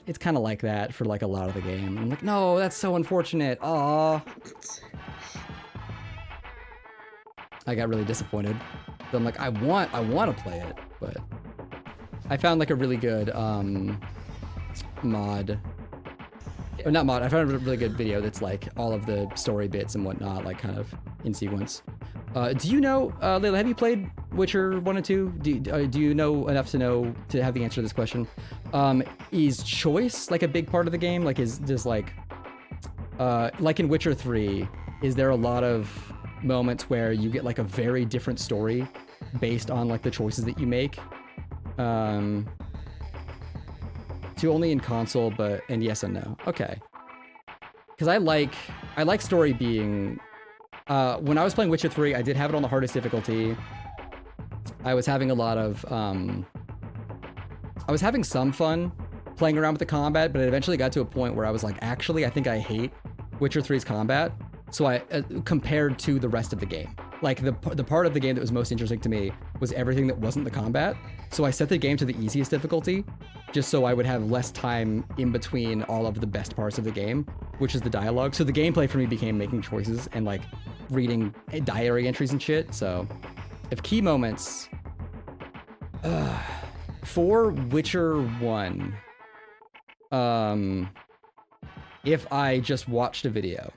[SPEAKER 3] of like that for like a lot of the game. And I'm like, no, that's so unfortunate. Aw. I got really disappointed. So I'm like, I want to play it, but I found like a really good mod. Or not mod, I found a really good video that's like all of the story bits and whatnot, like kind of in sequence. Do you know, Layla, have you played Witcher 1 and 2? Do you know enough to know to have the answer to this question? Is choice like a big part of the game? Like like in Witcher 3, is there a lot of moments where you get like a very different story based on like the choices that you make? To only in console, and yes and no. Okay. Because I like story being... when I was playing Witcher 3, I did have it on the hardest difficulty. I was having a lot of... I was having some fun playing around with the combat, but it eventually got to a point where I was like, actually, I think I hate Witcher 3's combat. So I compared to the rest of the game. Like the part of the game that was most interesting to me was everything that wasn't the combat. So I set the game to the easiest difficulty, just so I would have less time in between all of the best parts of the game, which is the dialogue. So the gameplay for me became making choices and like reading diary entries and shit. So if key moments for Witcher 1, if I just watched a video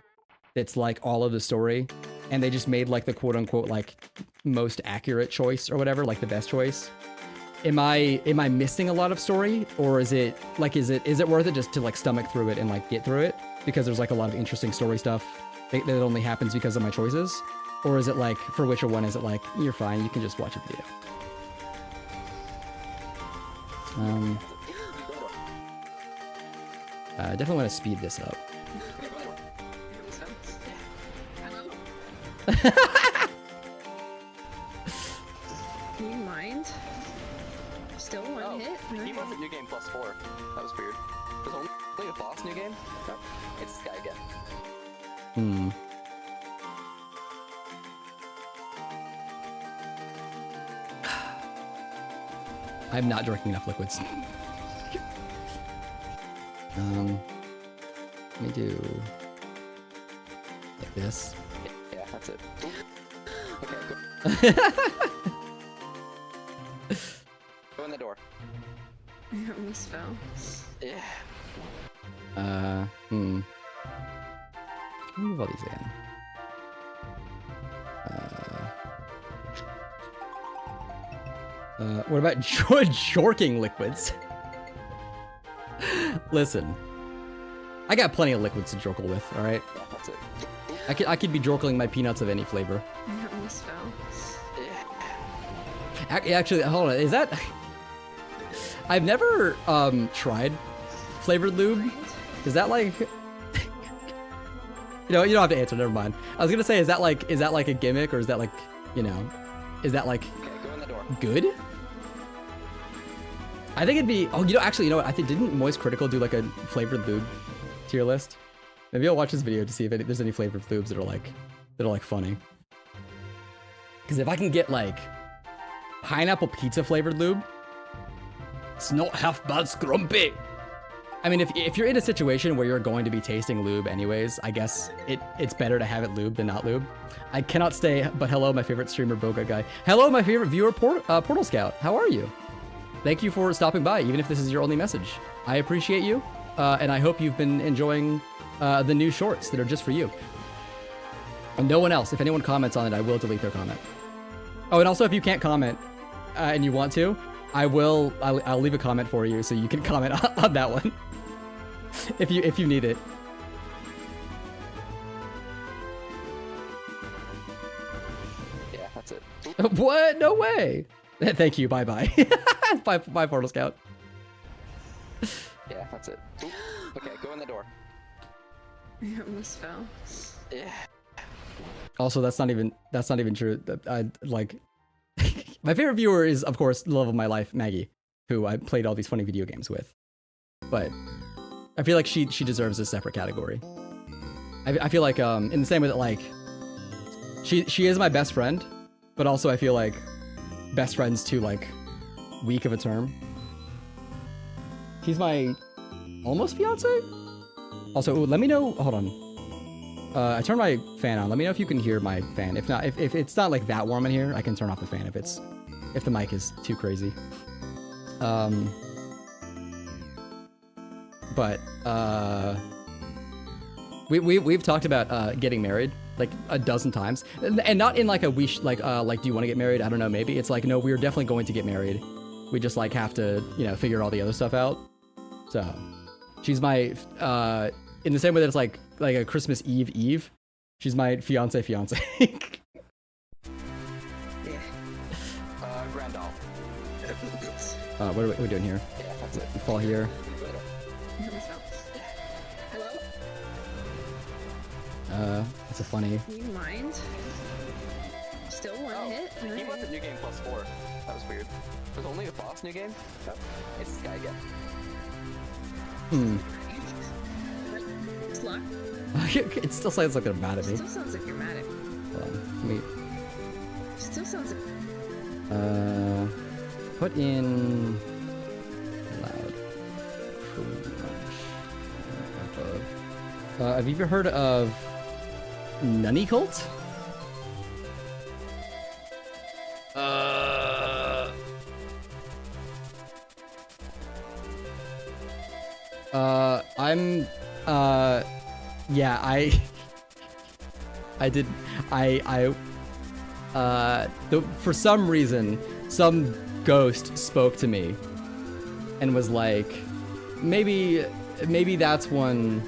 [SPEAKER 3] that's like all of the story and they just made like the quote unquote like most accurate choice or whatever, like the best choice, am I missing a lot of story, or is it worth it just to like stomach through it and like get through it because there's like a lot of interesting story stuff that only happens because of my choices? Or is it like for Witcher 1, is it like you're fine, you can just watch a video? I definitely want to speed this up.
[SPEAKER 2] Do you mind? Still one hit?
[SPEAKER 1] He wasn't new game +4. That was weird. There's only a boss new game? No, it's this guy again.
[SPEAKER 3] I'm not drinking enough liquids. Let me do like this.
[SPEAKER 1] Yeah, that's it. Okay, go. Go in the door.
[SPEAKER 2] I almost fell.
[SPEAKER 1] Yeah.
[SPEAKER 3] Let me move all these in. What about jorking liquids? Listen, I got plenty of liquids to jorkle with, alright?
[SPEAKER 1] Yeah, that's it.
[SPEAKER 3] I could be jorkling my peanuts of any flavor.
[SPEAKER 2] I almost fell.
[SPEAKER 3] Actually, hold on, is that... I've never, tried flavored lube. Is that like... you don't have to answer, never mind. I was gonna say, is that like a gimmick, or is that like, is that like...
[SPEAKER 1] Okay, go in the door.
[SPEAKER 3] Good? I think it'd be... Oh, actually, you know what? I think, didn't Moist Critical do like a flavored lube tier list? Maybe I'll watch this video to see if there's any flavored lubes that are like funny. Because if I can get like pineapple pizza flavored lube, it's not half bad scrumpy. I mean, if you're in a situation where you're going to be tasting lube anyways, I guess it's better to have it lube than not lube. I cannot stay, but hello, my favorite streamer, Boga Guy. Hello, my favorite viewer, Portal Scout. How are you? Thank you for stopping by, even if this is your only message. I appreciate you, and I hope you've been enjoying the new shorts that are just for you. And no one else. If anyone comments on it, I will delete their comment. Oh, and also, if you can't comment and you want to, I'll leave a comment for you so you can comment on that one if you need it.
[SPEAKER 1] Yeah, that's it.
[SPEAKER 3] What? No way. Thank you. Bye bye. Bye, Portal Scout.
[SPEAKER 1] Yeah, that's it. Okay, go in the door.
[SPEAKER 2] I almost fell.
[SPEAKER 1] Yeah.
[SPEAKER 3] Also, that's not even true. I like my favorite viewer is, of course, the love of my life, Maggie, who I played all these funny video games with. But I feel like she deserves a separate category. I feel like in the same way that like she is my best friend, but also I feel like best friends too like weak of a term. He's my almost fiance. Also, ooh, let me know. Hold on. I turned my fan on. Let me know if you can hear my fan. If not, if it's not like that warm in here, I can turn off the fan if the mic is too crazy. But we've talked about getting married like a dozen times, and not in like a do you want to get married? I don't know, maybe it's like no, we're definitely going to get married. We just like have to figure all the other stuff out. So she's my in the same way that it's like a Christmas Eve. She's my fiance.
[SPEAKER 2] Yeah.
[SPEAKER 1] Grandal.
[SPEAKER 3] What are we doing here?
[SPEAKER 1] Yeah, that's it.
[SPEAKER 3] We fall here.
[SPEAKER 2] Hello?
[SPEAKER 3] That's a funny.
[SPEAKER 2] Do you mind? Still one hit?
[SPEAKER 1] He
[SPEAKER 2] Alright.
[SPEAKER 1] wasn't new game +4. That was weird. There's only a boss new game? Oh, it's this guy again.
[SPEAKER 2] It's luck.
[SPEAKER 3] It still sounds like they're mad at me.
[SPEAKER 2] Still sounds like you're mad at me.
[SPEAKER 3] Hold on, let me
[SPEAKER 2] Still sounds like...
[SPEAKER 3] put in loud. Have you ever heard of Nunny Cult? Yeah, for some reason, some ghost spoke to me and was like, maybe that's one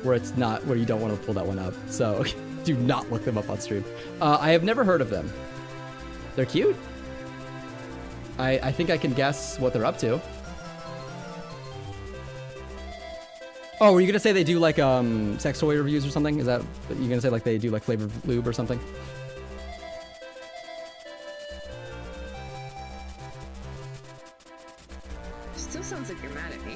[SPEAKER 3] where it's not, where you don't want to pull that one up. So do not look them up on stream. I have never heard of them. They're cute. I think I can guess what they're up to. Oh, were you gonna say they do like sex toy reviews or something? Is that what you gonna say, like they do like flavored lube or something?
[SPEAKER 2] Still sounds like you're mad at me.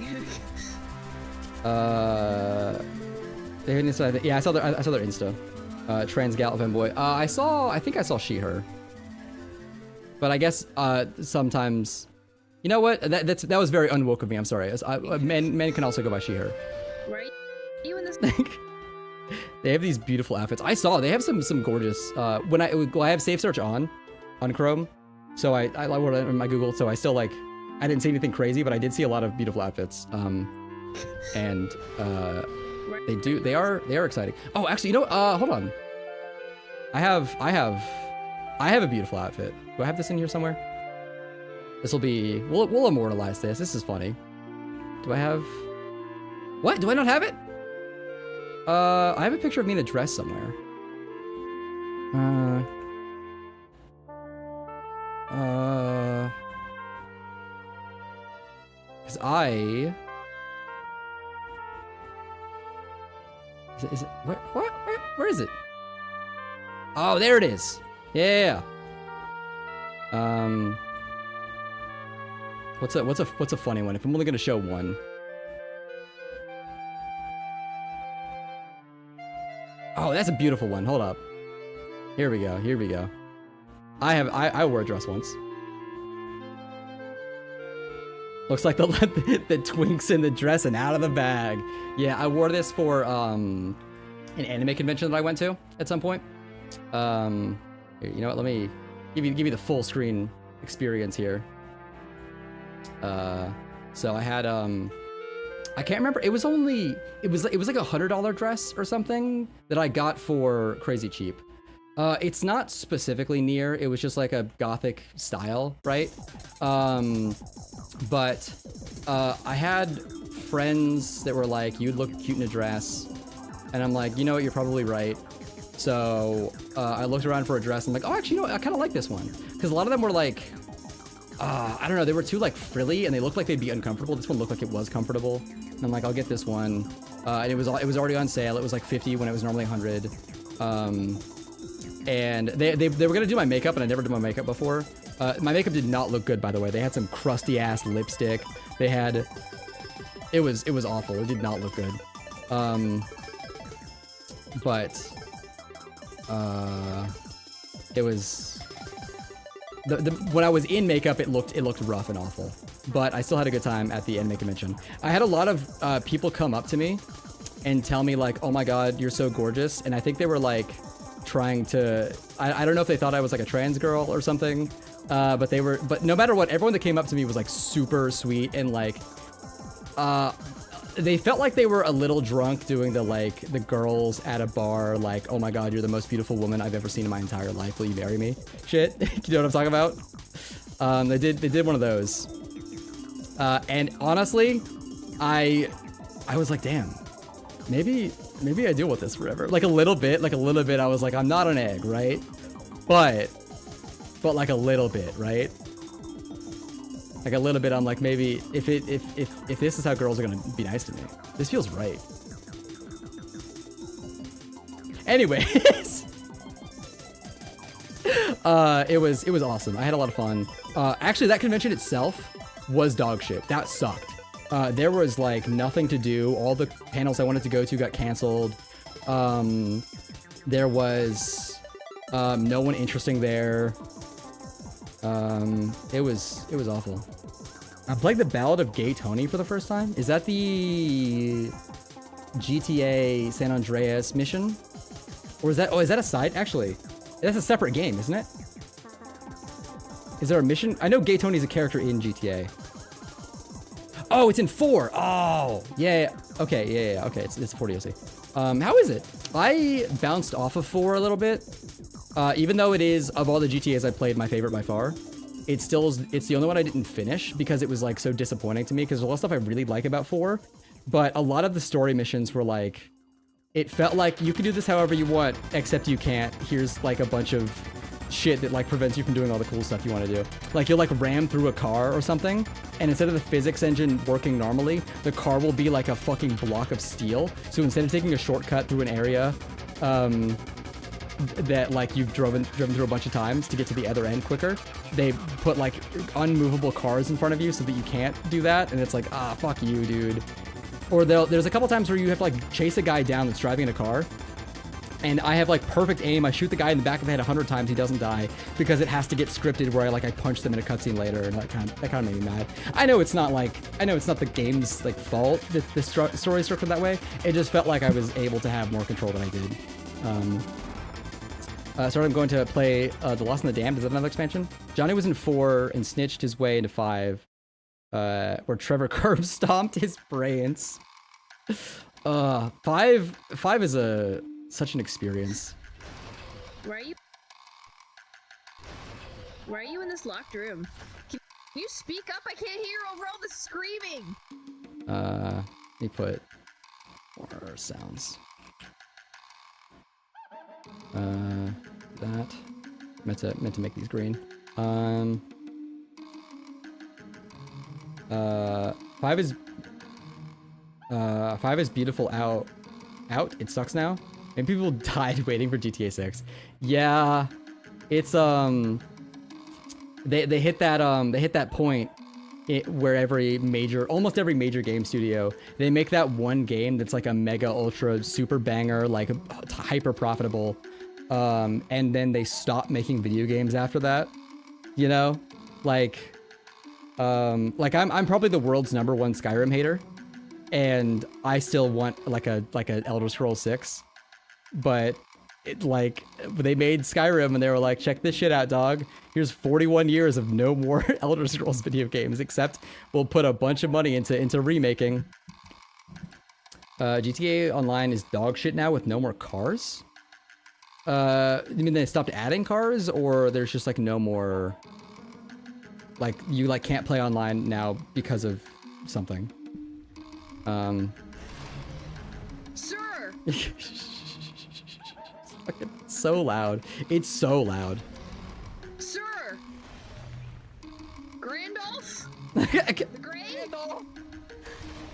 [SPEAKER 3] They have an Insta. Yeah, I saw their Insta. Trans gal femboy. I think I saw she her. But I guess sometimes, you know what? That was very unwoke of me. I'm sorry. Men can also go by she her.
[SPEAKER 2] Right? You in this?
[SPEAKER 3] They have these beautiful outfits. I saw they have some gorgeous. When I have safe search on Chrome, so I wrote it in my Google. So I still I didn't see anything crazy, but I did see a lot of beautiful outfits. And they are exciting. Oh, actually, hold on. I have a beautiful outfit. Do I have this in here somewhere? This will be. We'll immortalize this. This is funny. Do I have? What? Do I not have it? I have a picture of me in a dress somewhere. Cause Is it where is it? Oh, there it is. Yeah. What's a funny one? If I'm only gonna show one. Oh, that's a beautiful one. Hold up. Here we go. I wore a dress once. Looks like the twinks in the dress and out of the bag. Yeah, I wore this for an anime convention that I went to at some point. Here, you know what? Let me give you the full screen experience here. So I had I can't remember. It was like a $100 dress or something that I got for crazy cheap. It's not specifically near. It was just like a gothic style, right? But I had friends that were like, "You'd look cute in a dress," and I'm like, "You know what? You're probably right." So I looked around for a dress and I'm like, "Oh, actually, you know what? I kind of like this one," because a lot of them were like, I don't know, they were too like frilly and they looked like they'd be uncomfortable. This one looked like it was comfortable. And I'm like, I'll get this one. And it was already on sale. It was like 50 when it was normally 100. And they were gonna do my makeup, and I never did my makeup before. My makeup did not look good, by the way. They had some crusty ass lipstick. They had It was awful. It did not look good. But it was when I was in makeup, it looked rough and awful. But I still had a good time at the anime convention. I had a lot of people come up to me and tell me like, "Oh my God, you're so gorgeous," and I think they were like trying to. I don't know if they thought I was like a trans girl or something. But no matter what, everyone that came up to me was like super sweet and like, they felt like they were a little drunk doing the girls at a bar, like, "Oh my God, you're the most beautiful woman I've ever seen in my entire life. Will you marry me?" Shit. You know what I'm talking about? They did one of those. And honestly, I was like, damn, maybe I deal with this forever. Like a little bit, I was like, I'm not an egg, right? But like a little bit, right? Like a little bit, I'm like, maybe if this is how girls are gonna be nice to me, this feels right. Anyways, it was awesome. I had a lot of fun. Actually, that convention itself was dog shit. That sucked. There was like nothing to do. All the panels I wanted to go to got canceled. There was no one interesting there. It was awful. I'm playing the Ballad of Gay Tony for the first time. Is that the GTA San Andreas mission? Or is that a side? Actually, that's a separate game, isn't it? Is there a mission? I know Gay Tony's a character in GTA. Oh, it's in 4. Oh, yeah. Okay, yeah. Okay, it's 4 DLC. How is it? I bounced off of 4 a little bit. Even though it is, of all the GTAs I played, my favorite by far, it's the only one I didn't finish because it was like so disappointing to me because there's a lot of stuff I really like about 4, but a lot of the story missions were like, it felt like you can do this however you want, except you can't. Here's like a bunch of shit that like prevents you from doing all the cool stuff you want to do. Like you'll like ram through a car or something, and instead of the physics engine working normally, the car will be like a fucking block of steel. So instead of taking a shortcut through an area, that like you've driven through a bunch of times to get to the other end quicker, they put like unmovable cars in front of you so that you can't do that, and it's like, ah, fuck you, dude. Or there's a couple times where you have to like chase a guy down that's driving in a car, and I have like perfect aim. I shoot the guy in the back of the head 100 times, he doesn't die because it has to get scripted where I punch them in a cutscene later, and that kind of made me mad. I know it's not the game's like fault that the story is structured that way. It just felt like I was able to have more control than I did. So I'm going to play The Lost and the Damned. Is that another expansion? Johnny was in 4 and snitched his way into 5, where Trevor curb stomped his brains. 5 is such an experience.
[SPEAKER 2] Why are you in this locked room? Can you speak up? I can't hear over all the screaming.
[SPEAKER 3] Let me put more sounds. That meant to make these green. 5 is beautiful out. It sucks now. And people died waiting for GTA 6. Yeah, it's they hit that point where almost every major game studio, they make that one game that's like a mega ultra super banger, like hyper profitable, and then they stop making video games after that. You know, like I'm probably the world's #1 Skyrim hater, and I still want like a Elder Scrolls 6, but they made Skyrim and they were like, check this shit out, dog. Here's 41 years of no more Elder Scrolls video games, except we'll put a bunch of money into remaking. GTA Online is dog shit now with no more cars. You mean they stopped adding cars, or there's just like no more, like you like can't play online now because of something?
[SPEAKER 2] Sir!
[SPEAKER 3] So loud. It's so loud.
[SPEAKER 2] Sir! Grandolph? The Great?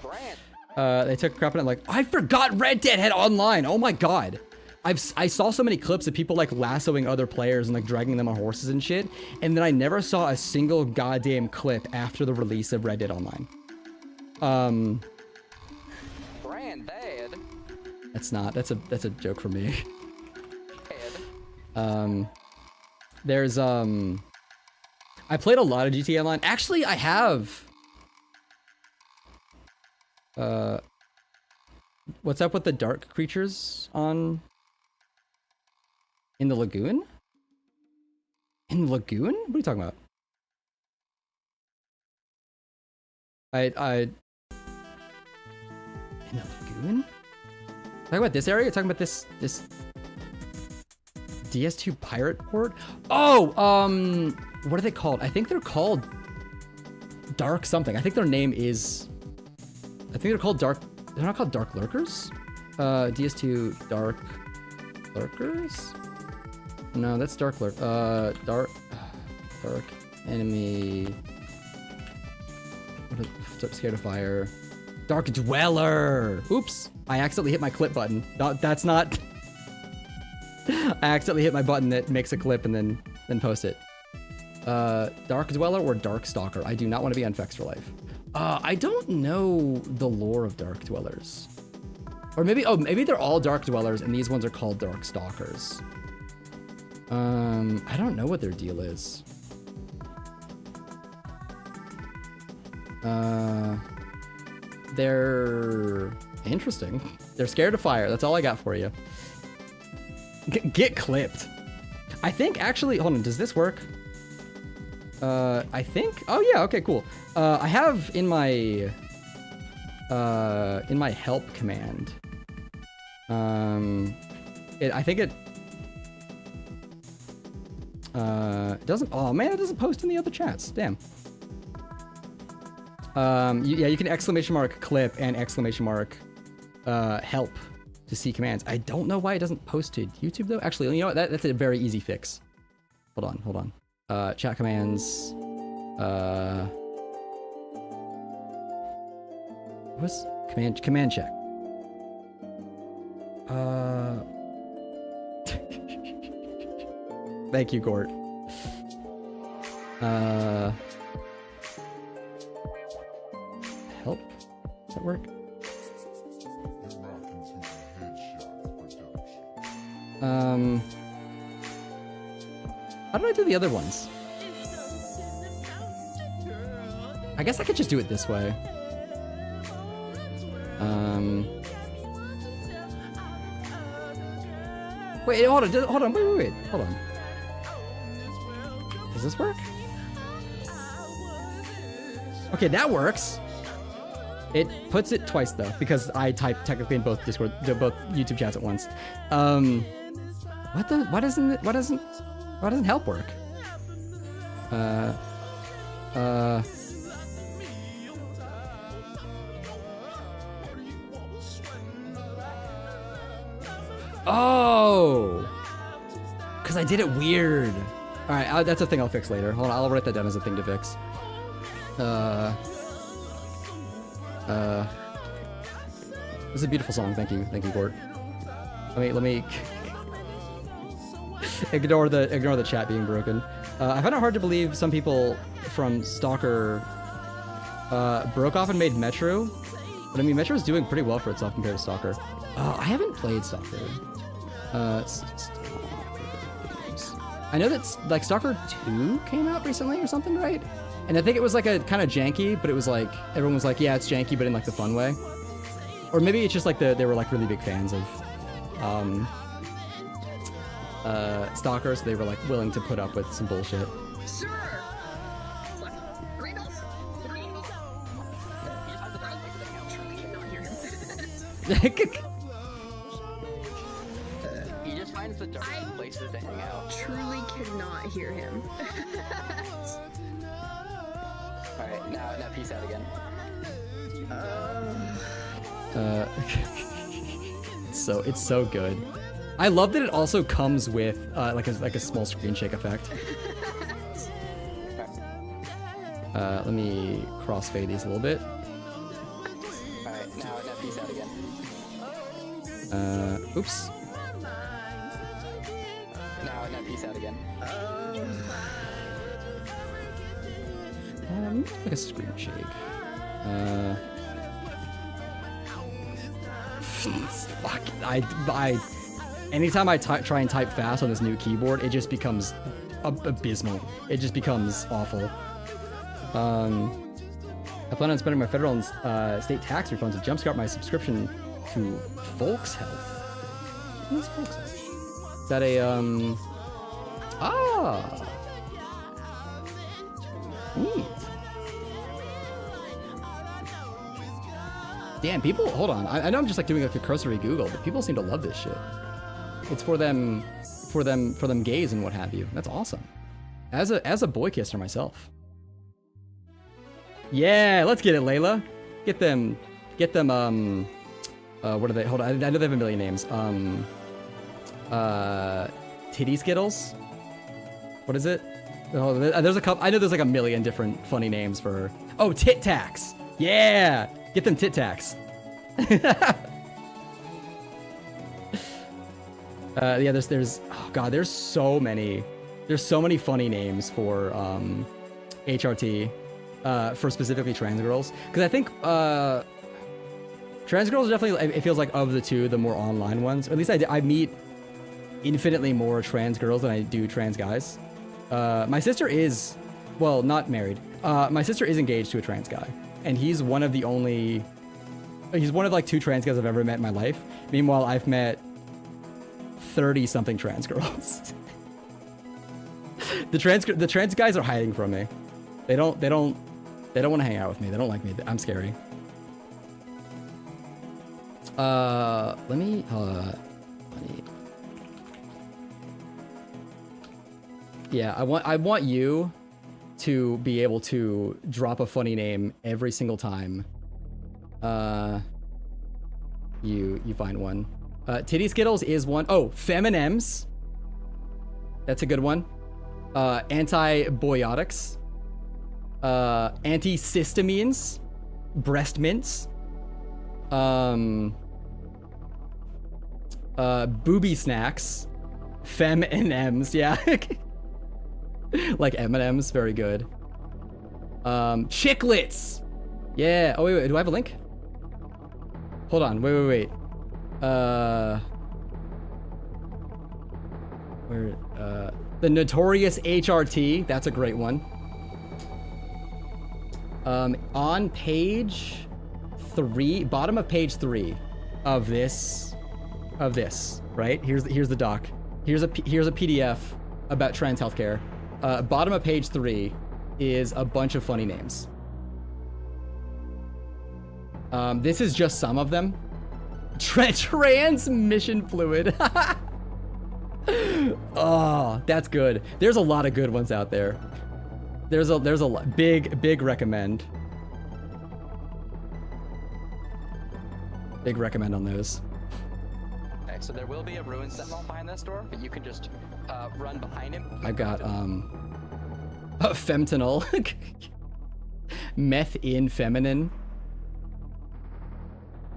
[SPEAKER 1] Brand.
[SPEAKER 3] They took crap and I'm like, I forgot Red Dead had online. Oh my god. I saw so many clips of people like lassoing other players and like dragging them on horses and shit, and then I never saw a single goddamn clip after the release of Red Dead Online.
[SPEAKER 1] Granddad.
[SPEAKER 3] That's not. That's a joke for me.
[SPEAKER 1] Dad.
[SPEAKER 3] There's I played a lot of GTA Online. Actually, I have. What's up with the dark creatures in the lagoon? In the lagoon? What are you talking about? In the lagoon? Talking about this area? You're talking about this DS2 pirate port? Oh, what are they called? I think they're called Dark something. I think their name is, I think they're called Dark, they're not called Dark Lurkers? DS2 Dark Lurkers? No, that's Dark Lurk, Dark Enemy, Scared of Fire. Dark Dweller! Oops, I accidentally hit my clip button. That's not, I accidentally hit my button that makes a clip and then post it. Dark Dweller or Dark Stalker? I do not want to be on Fex for life. I don't know the lore of Dark Dwellers. Or maybe, oh, maybe they're all Dark Dwellers and these ones are called Dark Stalkers. I don't know what their deal is. They're interesting. They're scared of fire. That's all I got for you. Get clipped. I think actually, hold on, does this work? I think, oh yeah, okay, cool. I have in my help command, I think it doesn't, oh man, it doesn't post in the other chats, damn. Yeah, you can exclamation mark clip and exclamation mark help to see commands. I don't know why it doesn't post to YouTube though. Actually, you know what? That's a very easy fix. Hold on. Chat commands. What's command check? Thank you, Gort. Help? Does that work? How do I do the other ones? I guess I could just do it this way. Wait, hold on, wait, hold on. Does this work? Okay, that works. It puts it twice though, because I type technically in both Discord, both YouTube chats at once. Why doesn't help work? Oh, because I did it weird. All right, that's a thing I'll fix later. Hold on, I'll write that down as a thing to fix. This is a beautiful song. Thank you, Gort. Let me ignore the chat being broken. I find it hard to believe some people from Stalker broke off and made Metro, but I mean Metro's doing pretty well for itself compared to Stalker. I haven't played Stalker. I know that like Stalker 2 came out recently or something, right? And I think it was like a kind of janky, but it was like everyone was like, yeah, it's janky, but in like the fun way. Or maybe it's just like they were like really big fans of Stalker, so they were like willing to put up with some bullshit.
[SPEAKER 2] Sir!
[SPEAKER 1] He just finds the dark places to hang out.
[SPEAKER 2] Truly cannot hear him.
[SPEAKER 1] Alright, now peace out again.
[SPEAKER 3] It's so good. I love that it also comes with like a small screen shake effect. Let me crossfade these a little bit.
[SPEAKER 1] Alright, now peace out again.
[SPEAKER 3] Oops.
[SPEAKER 1] Now peace out again.
[SPEAKER 3] Like a screen shake. Fuck. Anytime I try and type fast on this new keyboard, it just becomes abysmal. It just becomes awful. I plan on spending my federal and state tax refunds to jumpstart my subscription to Folks Health. What is Folks Health? Is that a neat. Damn, people, hold on. I know I'm just like doing like a cursory Google, but people seem to love this shit. It's for them gays and what have you. That's awesome. As a boy kisser myself. Yeah, let's get it, Layla. Get them, what are they? Hold on, I know they have a million names. Titty Skittles? What is it? Oh, there's a couple, I know there's like a million different funny names for, oh, Tit Tacs. Yeah, get them Tit Tacs. Yeah, there's, oh god, there's so many funny names for, HRT. For specifically trans girls, because I think trans girls are definitely, it feels like of the two, the more online ones. Or at least I meet infinitely more trans girls than I do trans guys. My sister is, well, not married. My sister is engaged to a trans guy, and he's one of like 2 trans guys I've ever met in my life. Meanwhile, I've met 30-something trans girls. The trans guys are hiding from me. They don't want to hang out with me. They don't like me. I'm scary. Let me. Yeah, I want you to be able to drop a funny name every single time. You find one. Titty Skittles is one. Oh, Feminems. That's a good one. Antibiotics. Antihistamines, breast mints, booby snacks, fem and M's, yeah. Like M&M's, very good. Chiclets, yeah. Oh wait, do I have a link? Hold on, wait. Where? The Notorious HRT, that's a great one. On page 3, bottom of page 3 of this, right? Here's the doc. Here's a PDF about trans healthcare. Bottom of page 3 is a bunch of funny names. This is just some of them. Transmission fluid. Oh, that's good. There's a lot of good ones out there. There's a lot. Big recommend. Big recommend on those.
[SPEAKER 1] Okay, so there will be a ruined sentinel behind this door, but you can just run behind him.
[SPEAKER 3] I've got femtanol. Meth in feminine.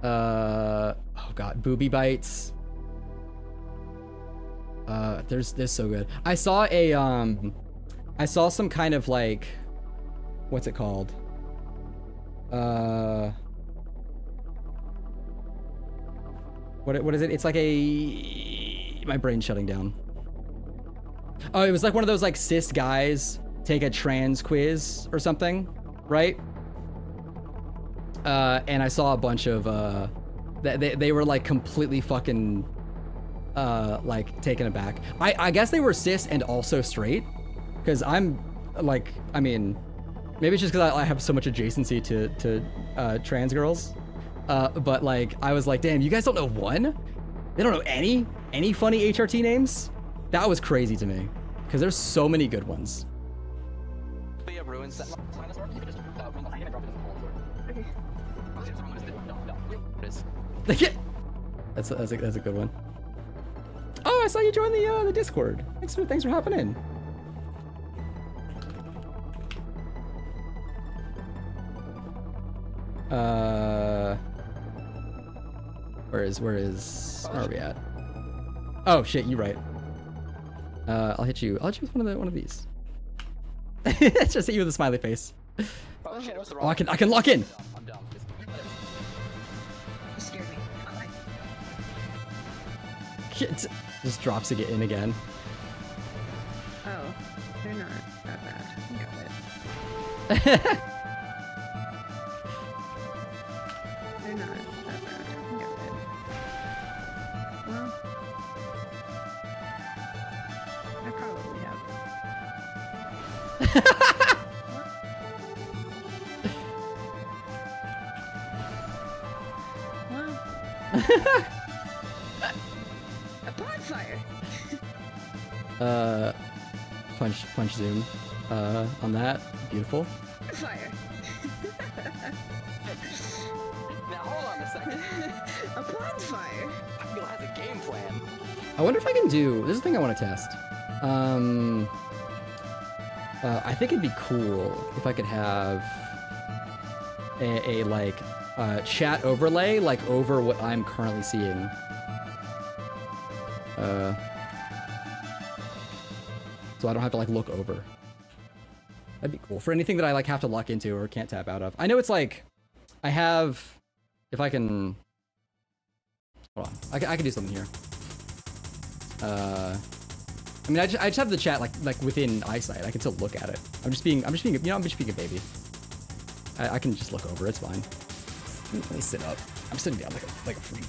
[SPEAKER 3] Oh god, booby bites. There's so good. I saw some kind of like, what's it called? What is it? It's like my brain's shutting down. Oh, it was like one of those like cis guys take a trans quiz or something, right? And I saw a bunch of they were like completely fucking like taken aback. I guess they were cis and also straight, because I'm like, I mean, maybe it's just because I have so much adjacency to trans girls, but like I was like, damn, you guys don't know one? They don't know any funny HRT names? That was crazy to me, because there's so many good ones.
[SPEAKER 1] Be a ruined sentinel behind this door. You can just run behind him and drop it in the hole.
[SPEAKER 3] That's a good one. Oh, I saw you join the Discord. Thanks for hopping in. Where are we at? Oh shit, you right. I'll hit you with one of these. Just hit you with a smiley face.
[SPEAKER 1] Oh shit, it was the
[SPEAKER 3] Oh,
[SPEAKER 1] wrong
[SPEAKER 3] I can lock in.
[SPEAKER 1] I'm dumb.
[SPEAKER 2] You scared me.
[SPEAKER 3] Just drops it in again.
[SPEAKER 2] Oh, they're not that bad. Got it. They're not that bad. Got it. Well, I probably have. Well, a bonfire.
[SPEAKER 3] Punch zoom. On that. Beautiful.
[SPEAKER 2] Fire.
[SPEAKER 1] Now hold on a second.
[SPEAKER 2] A bonfire.
[SPEAKER 1] You'll have a game plan.
[SPEAKER 3] I wonder if I can do. This is a thing I want to test. I think it'd be cool if I could have a like chat overlay like over what I'm currently seeing. So I don't have to like look over. That'd be cool for anything that I like have to lock into or can't tap out of. I know it's like I have. If I can. Hold on. I can do something here. I mean, I just have the chat like within eyesight. I can still look at it. I'm just being, you know, I'm just being a baby. I can just look over. It's fine. Let me sit up. I'm sitting down like a freak.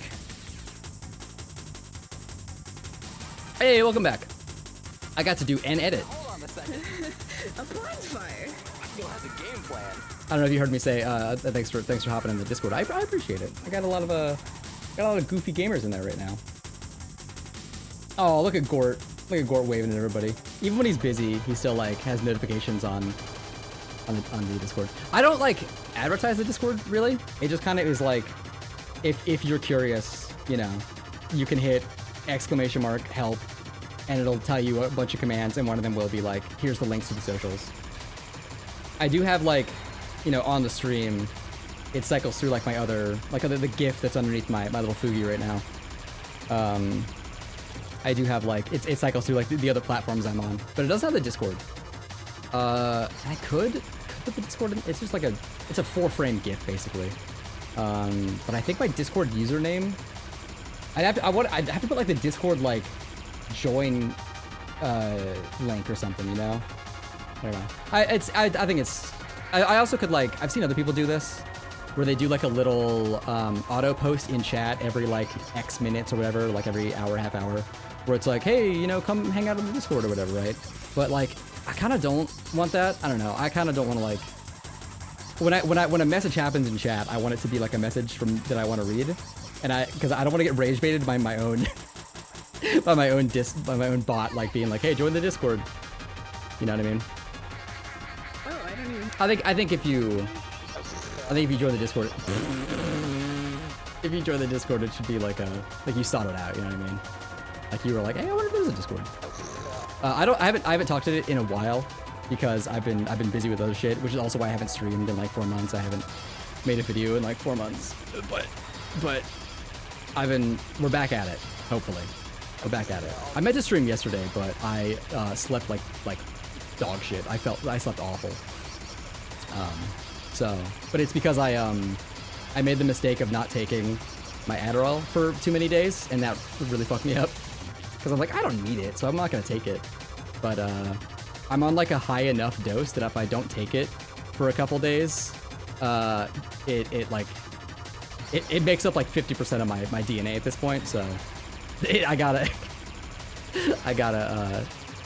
[SPEAKER 3] Hey, welcome back. I got to do an edit.
[SPEAKER 1] Hold on a second.
[SPEAKER 2] A bonfire.
[SPEAKER 1] You'll have a game plan.
[SPEAKER 3] I don't know if you heard me say thanks for hopping in the Discord. I appreciate it. I got a lot of goofy gamers in there right now. Oh, look at Gort. Look at Gort waving at everybody. Even when he's busy, he still like has notifications on the Discord. I don't like advertise the Discord really. It just kind of is like, if you're curious, you know, you can hit !help, and it'll tell you a bunch of commands, and one of them will be like, here's the links to the socials. I do have like, you know, on the stream, it cycles through like my other, the GIF that's underneath my little Fugi right now. I do have like, it cycles through like the other platforms I'm on, but it does have the Discord. I could put the Discord in, it's just like it's a 4-frame GIF basically. But I think my Discord username, I'd have to put like the Discord like join link or something, you know? I don't know. I think it's, I also could like, I've seen other people do this, where they do like a little auto post in chat every like X minutes or whatever, like every hour, half hour, where it's like, hey, you know, come hang out on the Discord or whatever, right? But like, I kind of don't want that. I don't know. I kind of don't want to like, when a message happens in chat, I want it to be like a message that I want to read, and because I don't want to get rage baited by my own by my own bot, like being like, hey, join the Discord. You know what I mean?
[SPEAKER 2] Oh, I don't even.
[SPEAKER 3] I think if you join the Discord, if you join the Discord, it should be like you sought it out. You know what I mean? Like you were like, hey, I wonder if there's a Discord. I haven't talked to it in a while because I've been busy with other shit, which is also why I haven't streamed in like 4 months. I haven't made a video in like 4 months, but we're back at it. Hopefully, we're back at it. I meant to stream yesterday, but I slept like dog shit. I slept awful. But it's because I made the mistake of not taking my Adderall for too many days, and that really fucked me up. Because I'm like, I don't need it, so I'm not gonna take it. But I'm on like a high enough dose that if I don't take it for a couple days, it makes up like 50% of my DNA at this point. So I gotta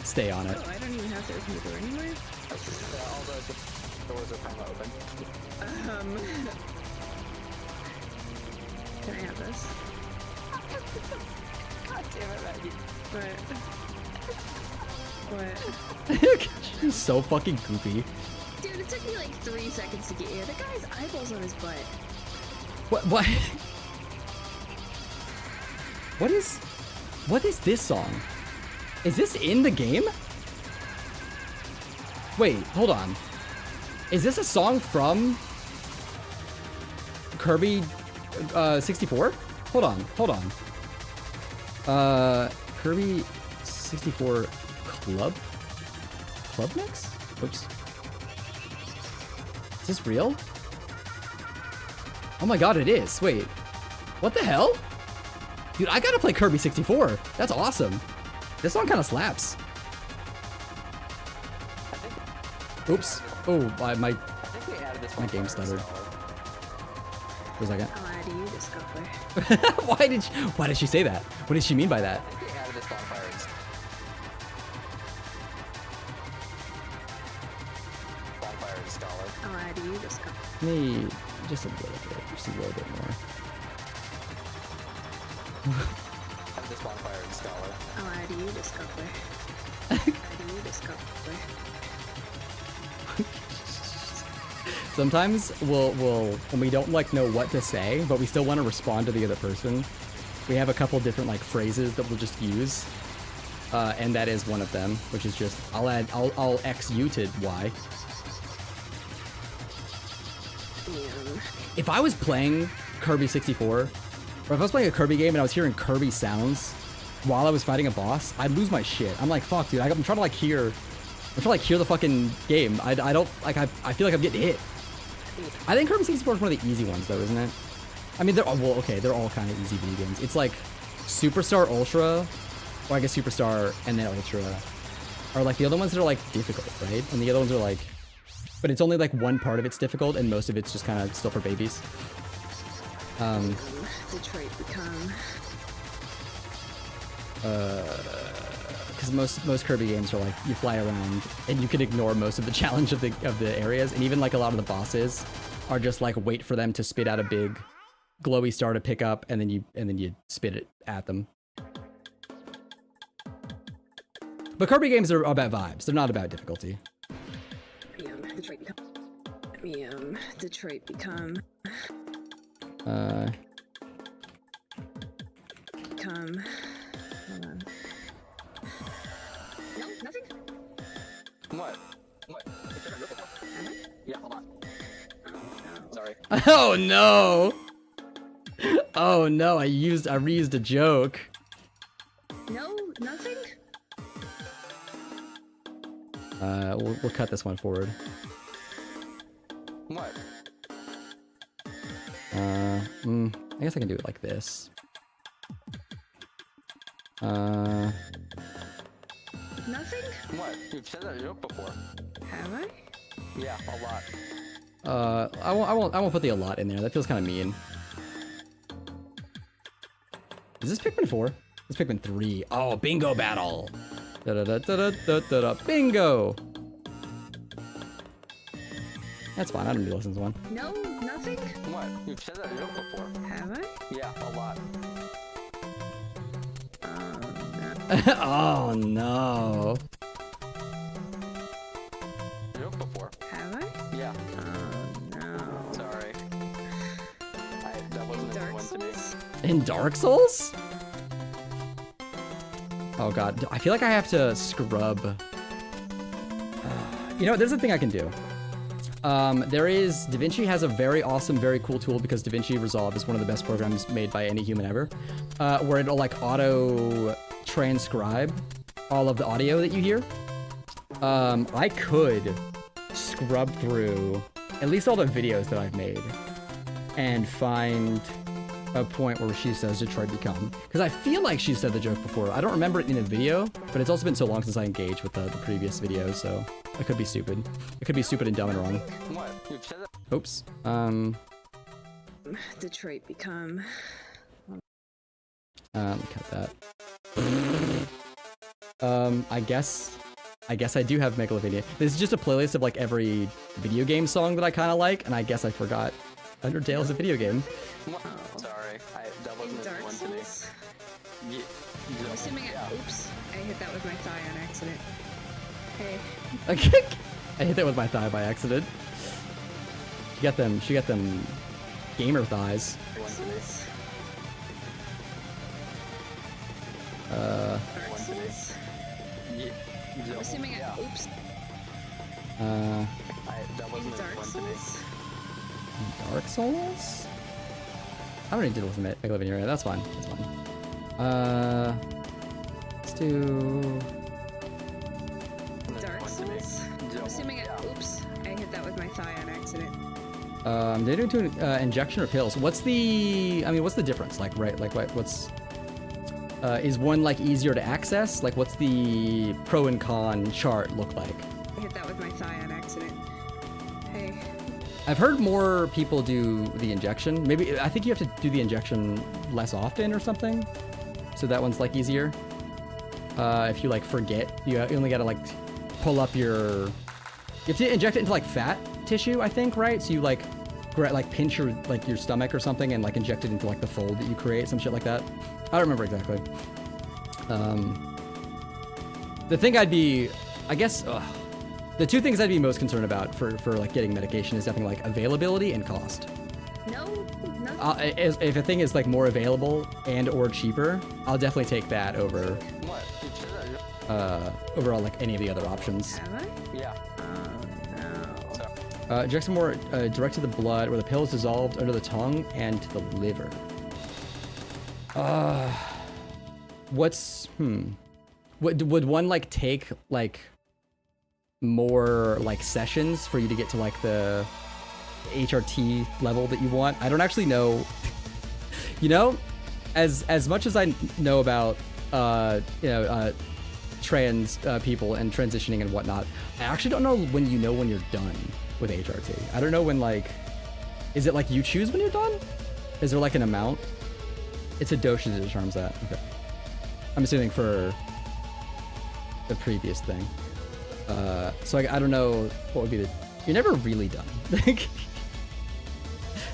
[SPEAKER 3] stay on it.
[SPEAKER 2] Oh, I don't even have to open the door anywhere.
[SPEAKER 1] All the doors are kind of open.
[SPEAKER 2] Can I have this?
[SPEAKER 1] God damn it, Maggie.
[SPEAKER 2] What?
[SPEAKER 3] She's so fucking goofy.
[SPEAKER 2] Dude, it took me like 3 seconds to get here. The guy's eyeballs on his butt.
[SPEAKER 3] What? What is this song? Is this in the game? Wait, hold on. Is this a song from Kirby 64? Hold on. Kirby 64 Club Mix? Oops. Is this real? Oh my god, it is. Wait. What the hell? Dude, I gotta play Kirby 64. That's awesome. This song kind of slaps. Oops. Oh, my
[SPEAKER 1] I think we added this
[SPEAKER 3] my
[SPEAKER 1] one
[SPEAKER 3] game
[SPEAKER 1] fire
[SPEAKER 3] stuttered.
[SPEAKER 1] installer.
[SPEAKER 3] For a second.
[SPEAKER 2] I'll add you, Discovery.
[SPEAKER 3] Why did she say that? What did she mean by that?
[SPEAKER 1] I think we added this bonfire installer. Bonfire installer.
[SPEAKER 2] I'll add you, Discovery.
[SPEAKER 3] Me, just a little bit more.
[SPEAKER 1] Add this bonfire installer.
[SPEAKER 2] I'll add you, Discovery. Add you, Discovery.
[SPEAKER 3] Sometimes we'll when we don't like know what to say, but we still want to respond to the other person. We have a couple different like phrases that we'll just use, and that is one of them, which is just I'll X you to Y. If I was playing Kirby 64, or if I was playing a Kirby game and I was hearing Kirby sounds while I was fighting a boss, I'd lose my shit. I'm like, fuck, dude, I'm trying to like hear the fucking game. I don't like. I feel like I'm getting hit. I think Kirby 64 is one of the easy ones, though, isn't it? I mean, they're all kind of easy video games. It's like Superstar Ultra, or I guess Superstar and then Ultra, are like the other ones that are like difficult, right? And the other ones are like, but it's only like one part of it's difficult, and most of it's just kind of still for babies.
[SPEAKER 2] Detroit become.
[SPEAKER 3] Because most Kirby games are like you fly around and you can ignore most of the challenge of the areas, and even like a lot of the bosses are just like wait for them to spit out a big glowy star to pick up, and then you spit it at them. But Kirby games are about vibes; they're not about difficulty.
[SPEAKER 2] Detroit become. Detroit become. Become. Hold on. No, nothing.
[SPEAKER 1] What? Yeah, hold on. Sorry.
[SPEAKER 3] Oh no! Oh no! I reused a joke.
[SPEAKER 2] No, nothing.
[SPEAKER 3] We'll cut this one forward.
[SPEAKER 1] What?
[SPEAKER 3] I guess I can do it like this.
[SPEAKER 2] Nothing.
[SPEAKER 1] What? You've said that joke before.
[SPEAKER 2] Have I?
[SPEAKER 1] Yeah, a lot.
[SPEAKER 3] I won't put the a lot in there. That feels kind of mean. Is this Pikmin 4? This is Pikmin 3. Oh, bingo battle. Da-da-da-da-da-da-da. Bingo. That's fine. I don't need to listen to one.
[SPEAKER 2] No, nothing.
[SPEAKER 1] What? You've said that joke before.
[SPEAKER 2] Have I?
[SPEAKER 1] Yeah, a lot.
[SPEAKER 3] Oh no.
[SPEAKER 1] Joke before.
[SPEAKER 2] Have I?
[SPEAKER 1] Yeah.
[SPEAKER 2] No.
[SPEAKER 1] Sorry. That wasn't a good one to me.
[SPEAKER 3] In Dark Souls? Oh god, I feel like I have to scrub. You know, there's a thing I can do. DaVinci has a very awesome, very cool tool, because DaVinci Resolve is one of the best programs made by any human ever, where it'll like auto transcribe all of the audio that you hear. I could scrub through at least all the videos that I've made and find a point where she says Detroit become, because I feel like she said the joke before. I don't remember it in a video, but it's also been so long since I engaged with the previous videos, so I could be stupid. It could be stupid and dumb and wrong.
[SPEAKER 1] What? You've said that.
[SPEAKER 3] Oops.
[SPEAKER 2] Detroit become.
[SPEAKER 3] Let me cut that. I guess I do have Megalovania. This is just a playlist of like every video game song that I kind of like, and I guess I forgot Undertale is a video game.
[SPEAKER 1] Sorry. That wasn't a
[SPEAKER 2] Dark
[SPEAKER 1] good one to me.
[SPEAKER 2] Souls.
[SPEAKER 1] Yeah.
[SPEAKER 2] I'm assuming oops, I hit that with my thigh on accident. Hey.
[SPEAKER 3] Okay. I hit that with my thigh by accident. She got them gamer thighs.
[SPEAKER 2] Dark Souls.
[SPEAKER 1] Yeah.
[SPEAKER 2] I'm assuming oops.
[SPEAKER 1] That wasn't a
[SPEAKER 2] Dark
[SPEAKER 1] good one to me.
[SPEAKER 2] Souls.
[SPEAKER 3] Dark Souls? I don't need to listen to Megalovania right now. That's fine. That's fine. Let's do.
[SPEAKER 2] Dark Souls. I'm assuming oops, I hit that with my thigh on accident.
[SPEAKER 3] They do injection or pills. What's the difference? Like, right? Like, what's Is one like easier to access? Like, what's the pro and con chart look like?
[SPEAKER 2] I hit that with my thigh on accident. Hey.
[SPEAKER 3] I've heard more people do the injection. Maybe I think you have to do the injection less often or something. So that one's like easier. If you like forget, you only gotta like pull up your. You have to inject it into like fat tissue, I think, right? So you like pinch your like your stomach or something and like inject it into like the fold that you create, some shit like that. I don't remember exactly. The thing I'd be, I guess, the two things I'd be most concerned about for like getting medication is definitely like availability and cost.
[SPEAKER 2] No.
[SPEAKER 3] If a thing is like more available and or cheaper, I'll definitely take that over
[SPEAKER 1] What?
[SPEAKER 3] overall like any of the other options.
[SPEAKER 2] Have I?
[SPEAKER 1] Yeah.
[SPEAKER 2] Oh, no.
[SPEAKER 1] So,
[SPEAKER 3] Inject some more direct to the blood where the pill is dissolved under the tongue and to the liver. Would one like take like more like sessions for you to get to like the HRT level that you want? I don't actually know. You know, as much as I know about trans people and transitioning and whatnot, I actually don't know when you're done with HRT. I don't know when like, is it like you choose when you're done? Is there like an amount? It's a dosage that determines that. Okay. I'm assuming for the previous thing. So I don't know what would be the. You're never really done.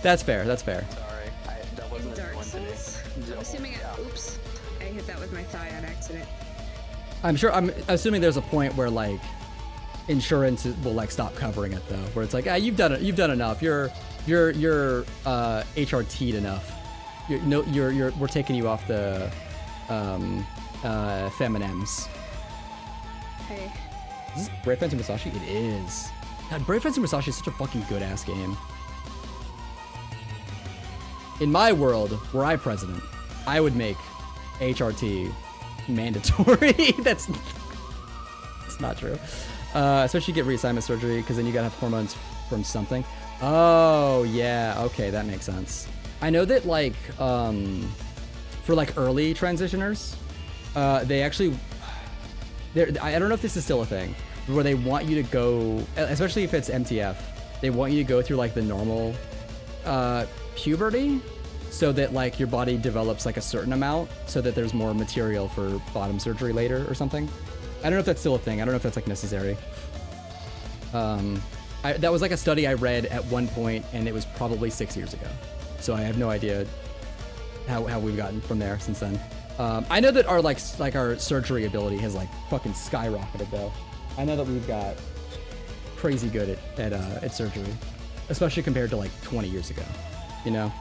[SPEAKER 3] That's fair. That's fair.
[SPEAKER 1] sorry. That wasn't a good
[SPEAKER 2] Dark
[SPEAKER 1] one to me.
[SPEAKER 2] Souls. I'm assuming oops. I hit that with my thigh on accident.
[SPEAKER 3] I'm assuming there's a point where like insurance will like stop covering it though, where it's like, you've done it. You've done enough. You're HRT'd enough. We're taking you off the Feminems.
[SPEAKER 2] Hey.
[SPEAKER 3] Is this Brave Fencer Musashi? It is. God, Brave Fencer Musashi is such a fucking good ass game. In my world, were I president, I would make HRT mandatory. That's not true. Especially get reassignment surgery, because then you gotta have hormones from something. Oh yeah, okay, that makes sense. I know that like for like early transitioners, they actually, I don't know if this is still a thing, where they want you to go, especially if it's MTF, they want you to go through like the normal puberty, so that like your body develops like a certain amount, so that there's more material for bottom surgery later or something. I don't know if that's still a thing. I don't know if that's like necessary. That was like a study I read at one point, and it was probably 6 years ago. So I have no idea how we've gotten from there since then. I know that our our surgery ability has like fucking skyrocketed though. I know that we've got crazy good at surgery, especially compared to like 20 years ago. You know,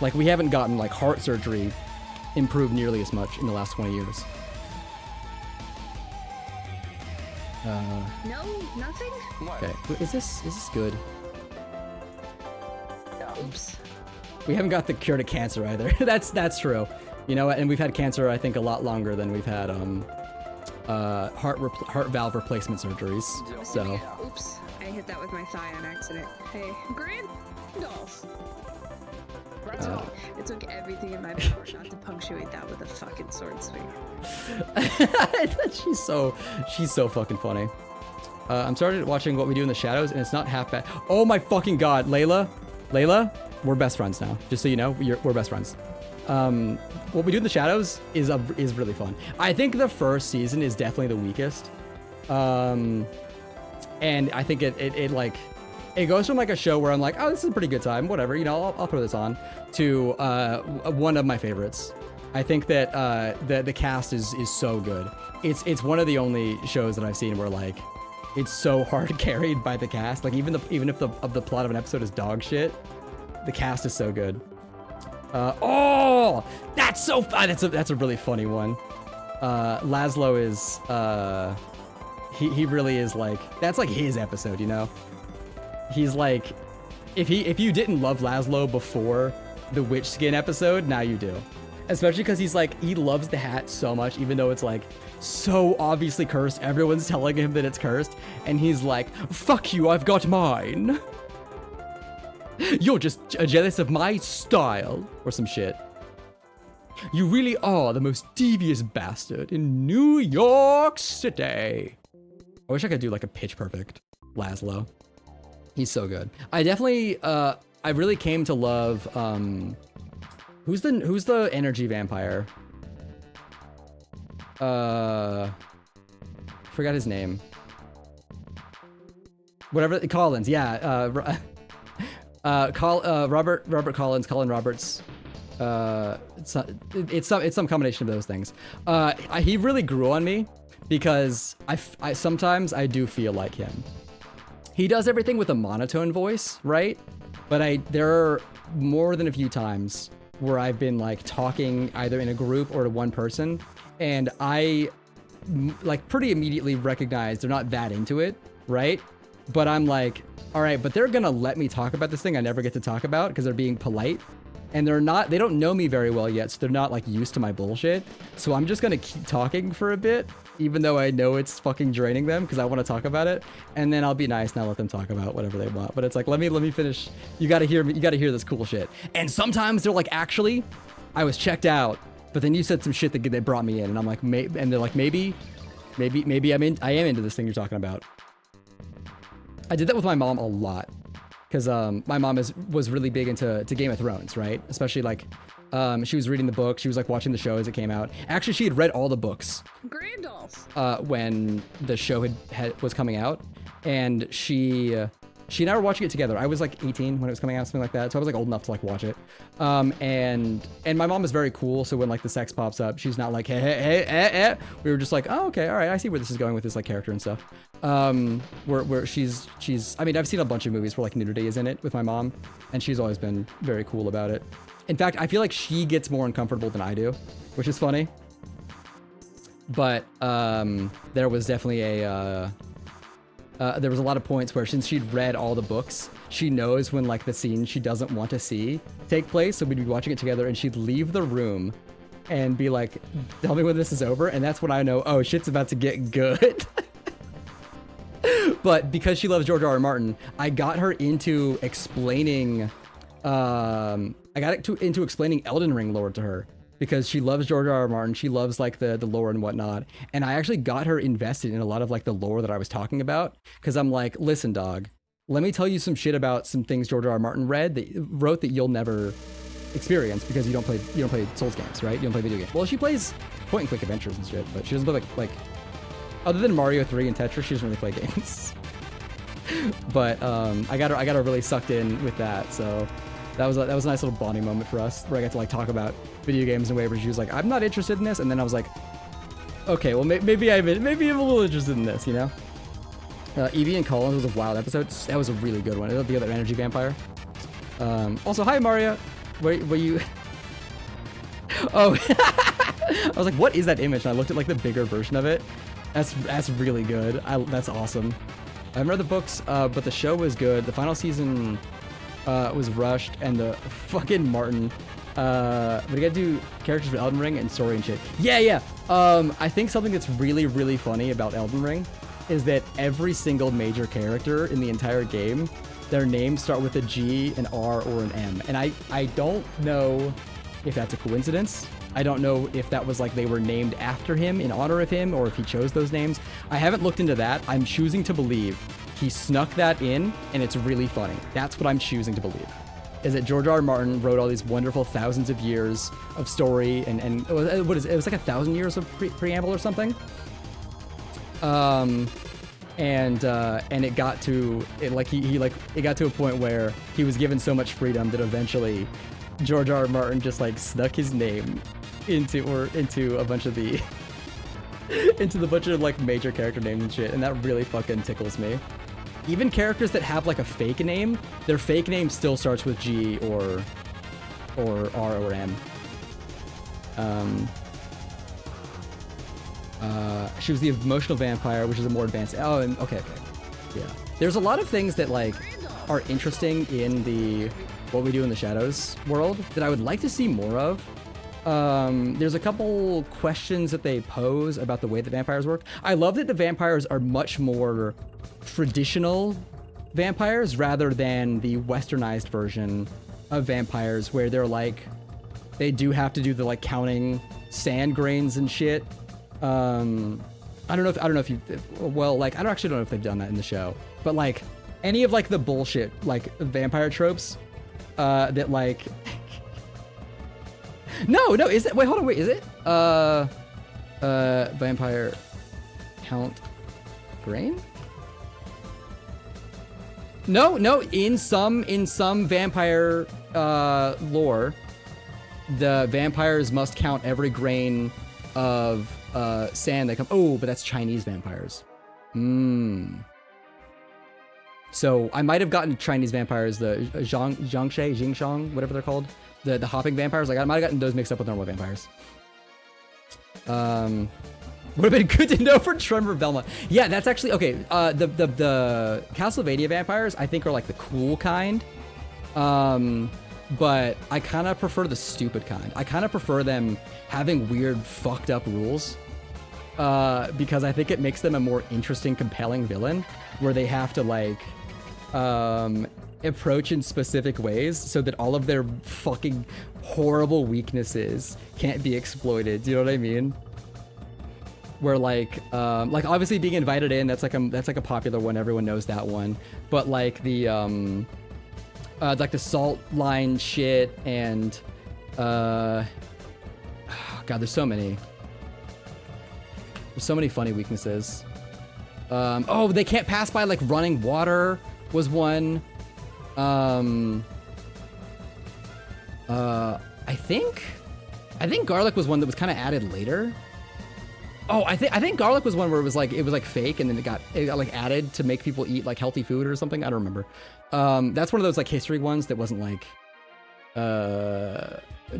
[SPEAKER 3] like we haven't gotten like heart surgery improved nearly as much in the last 20 years.
[SPEAKER 2] No, nothing?
[SPEAKER 1] What?
[SPEAKER 3] Okay, is this good?
[SPEAKER 1] Yeah.
[SPEAKER 2] Oops.
[SPEAKER 3] We haven't got the cure to cancer either. that's true. You know, and we've had cancer I think a lot longer than we've had heart valve replacement surgeries. So
[SPEAKER 2] Oops. I hit that with my thigh on accident. Hey, Grandolph. It took everything in my power not to punctuate that with a fucking sword swing.
[SPEAKER 3] she's so fucking funny. I'm started watching What We Do in the Shadows, and it's not half bad. Oh my fucking god, Layla, we're best friends now. Just so you know, we're best friends. What We Do in the Shadows is really fun. I think the first season is definitely the weakest, and I think it goes from like a show where I'm like, oh, this is a pretty good time, whatever, you know, I'll throw this on, to one of my favorites. I think that the cast is so good. It's one of the only shows that I've seen where like it's so hard carried by the cast. Like even if the plot of an episode is dog shit, the cast is so good. Oh, that's so fun. That's a really funny one. Laszlo is he really is like, that's like his episode, you know. He's like, if you didn't love Laszlo before the witch skin episode, now you do. Especially because he's like, he loves the hat so much, even though it's like so obviously cursed. Everyone's telling him that it's cursed, and he's like, fuck you, I've got mine. You're just jealous of my style, or some shit. You really are the most devious bastard in New York City. I wish I could do like a pitch perfect Laszlo. He's so good. I definitely, I really came to love, who's the energy vampire? Forgot his name. Whatever, Collins, yeah. Robert Collins, Colin Roberts. It's some combination of those things. He really grew on me because I sometimes I do feel like him. He does everything with a monotone voice, right? But there are more than a few times where I've been like talking either in a group or to one person, and I like pretty immediately recognize they're not that into it, right? But I'm like, all right, but they're gonna let me talk about this thing I never get to talk about because they're being polite. And they don't know me very well yet, so they're not like used to my bullshit. So I'm just gonna keep talking for a bit, even though I know it's fucking draining them because I want to talk about it. And then I'll be nice and I'll let them talk about whatever they want. But it's like, let me finish. You gotta hear me. You gotta hear this cool shit. And sometimes they're like, actually, I was checked out, but then you said some shit that brought me in, and I'm like, and they're like, maybe I am into this thing you're talking about. I did that with my mom a lot. Because my mom was really big into Game of Thrones, right? Especially like, she was reading the book. She was like watching the show as it came out. Actually, she had read all the books when the show was coming out, and she and I were watching it together. I was like 18 when it was coming out, something like that. So I was like old enough to like watch it. And my mom is very cool. So when like the sex pops up, she's not like, hey. We were just like, oh, okay, all right. I see where this is going with this like character and stuff. Where she's, I mean, I've seen a bunch of movies where like nudity is in it with my mom, and she's always been very cool about it. In fact, I feel like she gets more uncomfortable than I do, which is funny. But, there was definitely there was a lot of points where since she'd read all the books, she knows when like the scene she doesn't want to see take place. So we'd be watching it together and she'd leave the room and be like, tell me when this is over. And that's when I know, oh, shit's about to get good. But because she loves George R.R. Martin, I got her into explaining, into explaining Elden Ring lore to her. Because she loves George R.R. Martin, she loves like the lore and whatnot, and I actually got her invested in a lot of like the lore that I was talking about. Because I'm like, listen, dog, let me tell you some shit about some things George R.R. Martin wrote that you'll never experience because you don't play Souls games, right? You don't play video games. Well, she plays point and click adventures and shit, but she doesn't play like other than Mario 3 and Tetris, she doesn't really play games. But I got her really sucked in with that, so. That was a nice little bonding moment for us, where I got to like talk about video games in a way where she was like, "I'm not interested in this," and then I was like, "Okay, well maybe I'm a little interested in this," you know. Evie and Collins was a wild episode. That was a really good one. I love the other energy vampire. Also, hi Maria. Were you? Oh, I was like, "What is that image?" And I looked at like the bigger version of it. That's really good. That's awesome. I haven't read the books, but the show was good. The final season. Was rushed, and the fucking Martin. We gotta do characters for Elden Ring and story and shit. Yeah. I think something that's really, really funny about Elden Ring is that every single major character in the entire game, their names start with a G, an R, or an M. And I don't know if that's a coincidence. I don't know if that was like they were named after him in honor of him, or if he chose those names. I haven't looked into that. I'm choosing to believe he snuck that in, and it's really funny. That's what I'm choosing to believe. Is that George R. R. Martin wrote all these wonderful thousands of years of story, and what is it? It was like 1,000 years of preamble or something. And it got to it got to a point where he was given so much freedom that eventually George R. R. Martin just like snuck his name into a bunch of the bunch of like major character names and shit, and that really fucking tickles me. Even characters that have like a fake name, their fake name still starts with G or R or M. She was the emotional vampire, which is a more advanced. Oh, and okay, yeah. There's a lot of things that like are interesting in the what we do in the shadows world that I would like to see more of. There's a couple questions that they pose about the way that vampires work. I love that the vampires are much more traditional vampires rather than the westernized version of vampires where they're like they do have to do the like counting sand grains and shit. I don't know if you, well, like I don't know if they've done that in the show, but like any of like the bullshit like vampire tropes that like no is it, wait, hold on, wait, is it vampire count grain? No, in some vampire lore, the vampires must count every grain of sand that come. Oh, but that's Chinese vampires. So I might have gotten Chinese vampires, the Jiangshang, whatever they're called, the hopping vampires. Like I might have gotten those mixed up with normal vampires. Would have been good to know for Tremor Velma. Yeah, that's actually okay. The Castlevania vampires I think are like the cool kind. But I kind of prefer the stupid kind. I kind of prefer them having weird, fucked up rules. Because I think it makes them a more interesting, compelling villain, where they have to like approach in specific ways so that all of their fucking horrible weaknesses can't be exploited. Do you know what I mean? Where like obviously being invited in, that's like a popular one. Everyone knows that one. But like the like the salt line shit and God, there's so many funny weaknesses. Oh, they can't pass by like running water was one. I think garlic was one that was kind of added later. Oh, I think garlic was one where it was like fake, and then it got like added to make people eat like healthy food or something. I don't remember. That's one of those like history ones that wasn't like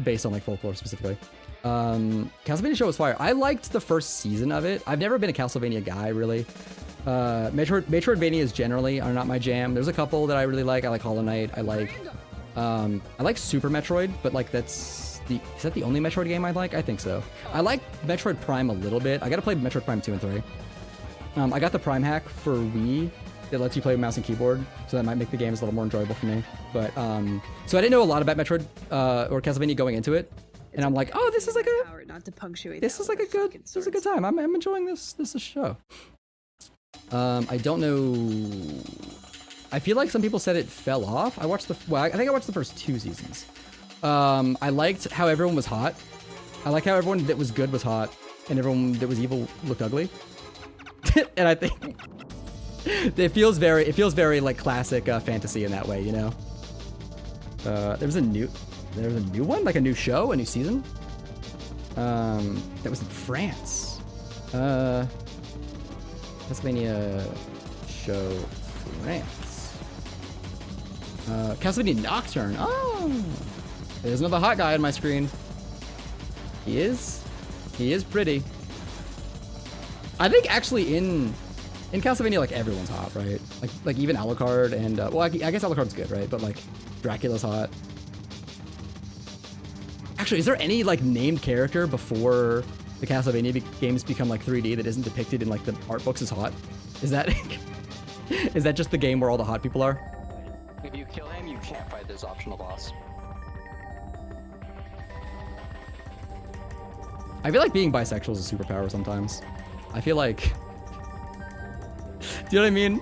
[SPEAKER 3] based on like folklore specifically. Castlevania show was fire. I liked the first season of it. I've never been a Castlevania guy really. Metroidvanias generally are not my jam. There's a couple that I really like. I like Hollow Knight. I like Super Metroid, but like is that the only Metroid game I like? I think so. I like Metroid Prime a little bit. I gotta play Metroid Prime 2 and 3. I got the Prime hack for Wii that lets you play with mouse and keyboard, so that might make the games a little more enjoyable for me. But so I didn't know a lot about Metroid or Castlevania going into it, and I'm like, oh, this is like a
[SPEAKER 2] not to punctuate.
[SPEAKER 3] this is like a good time. I'm enjoying this show. I don't know. I feel like some people said it fell off. I think I watched the first 2 seasons. I liked how everyone was hot. I like how everyone that was good was hot, and everyone that was evil looked ugly. And I think it feels very like classic fantasy in that way, you know. There was a new one, like a new show, a new season. That was in France. Castlevania show France. Castlevania Nocturne. Oh, there's another hot guy on my screen. He is pretty. I think actually in Castlevania, like everyone's hot, right? Like even Alucard and well, I guess Alucard's good, right? But like Dracula's hot. Actually, is there any like named character before the Castlevania games become like 3D that isn't depicted in like the art books as hot? Is that is that just the game where all the hot people are?
[SPEAKER 1] If you kill him, you can't fight this optional boss.
[SPEAKER 3] I feel like being bisexual is a superpower sometimes. I feel like... Do you know what I mean?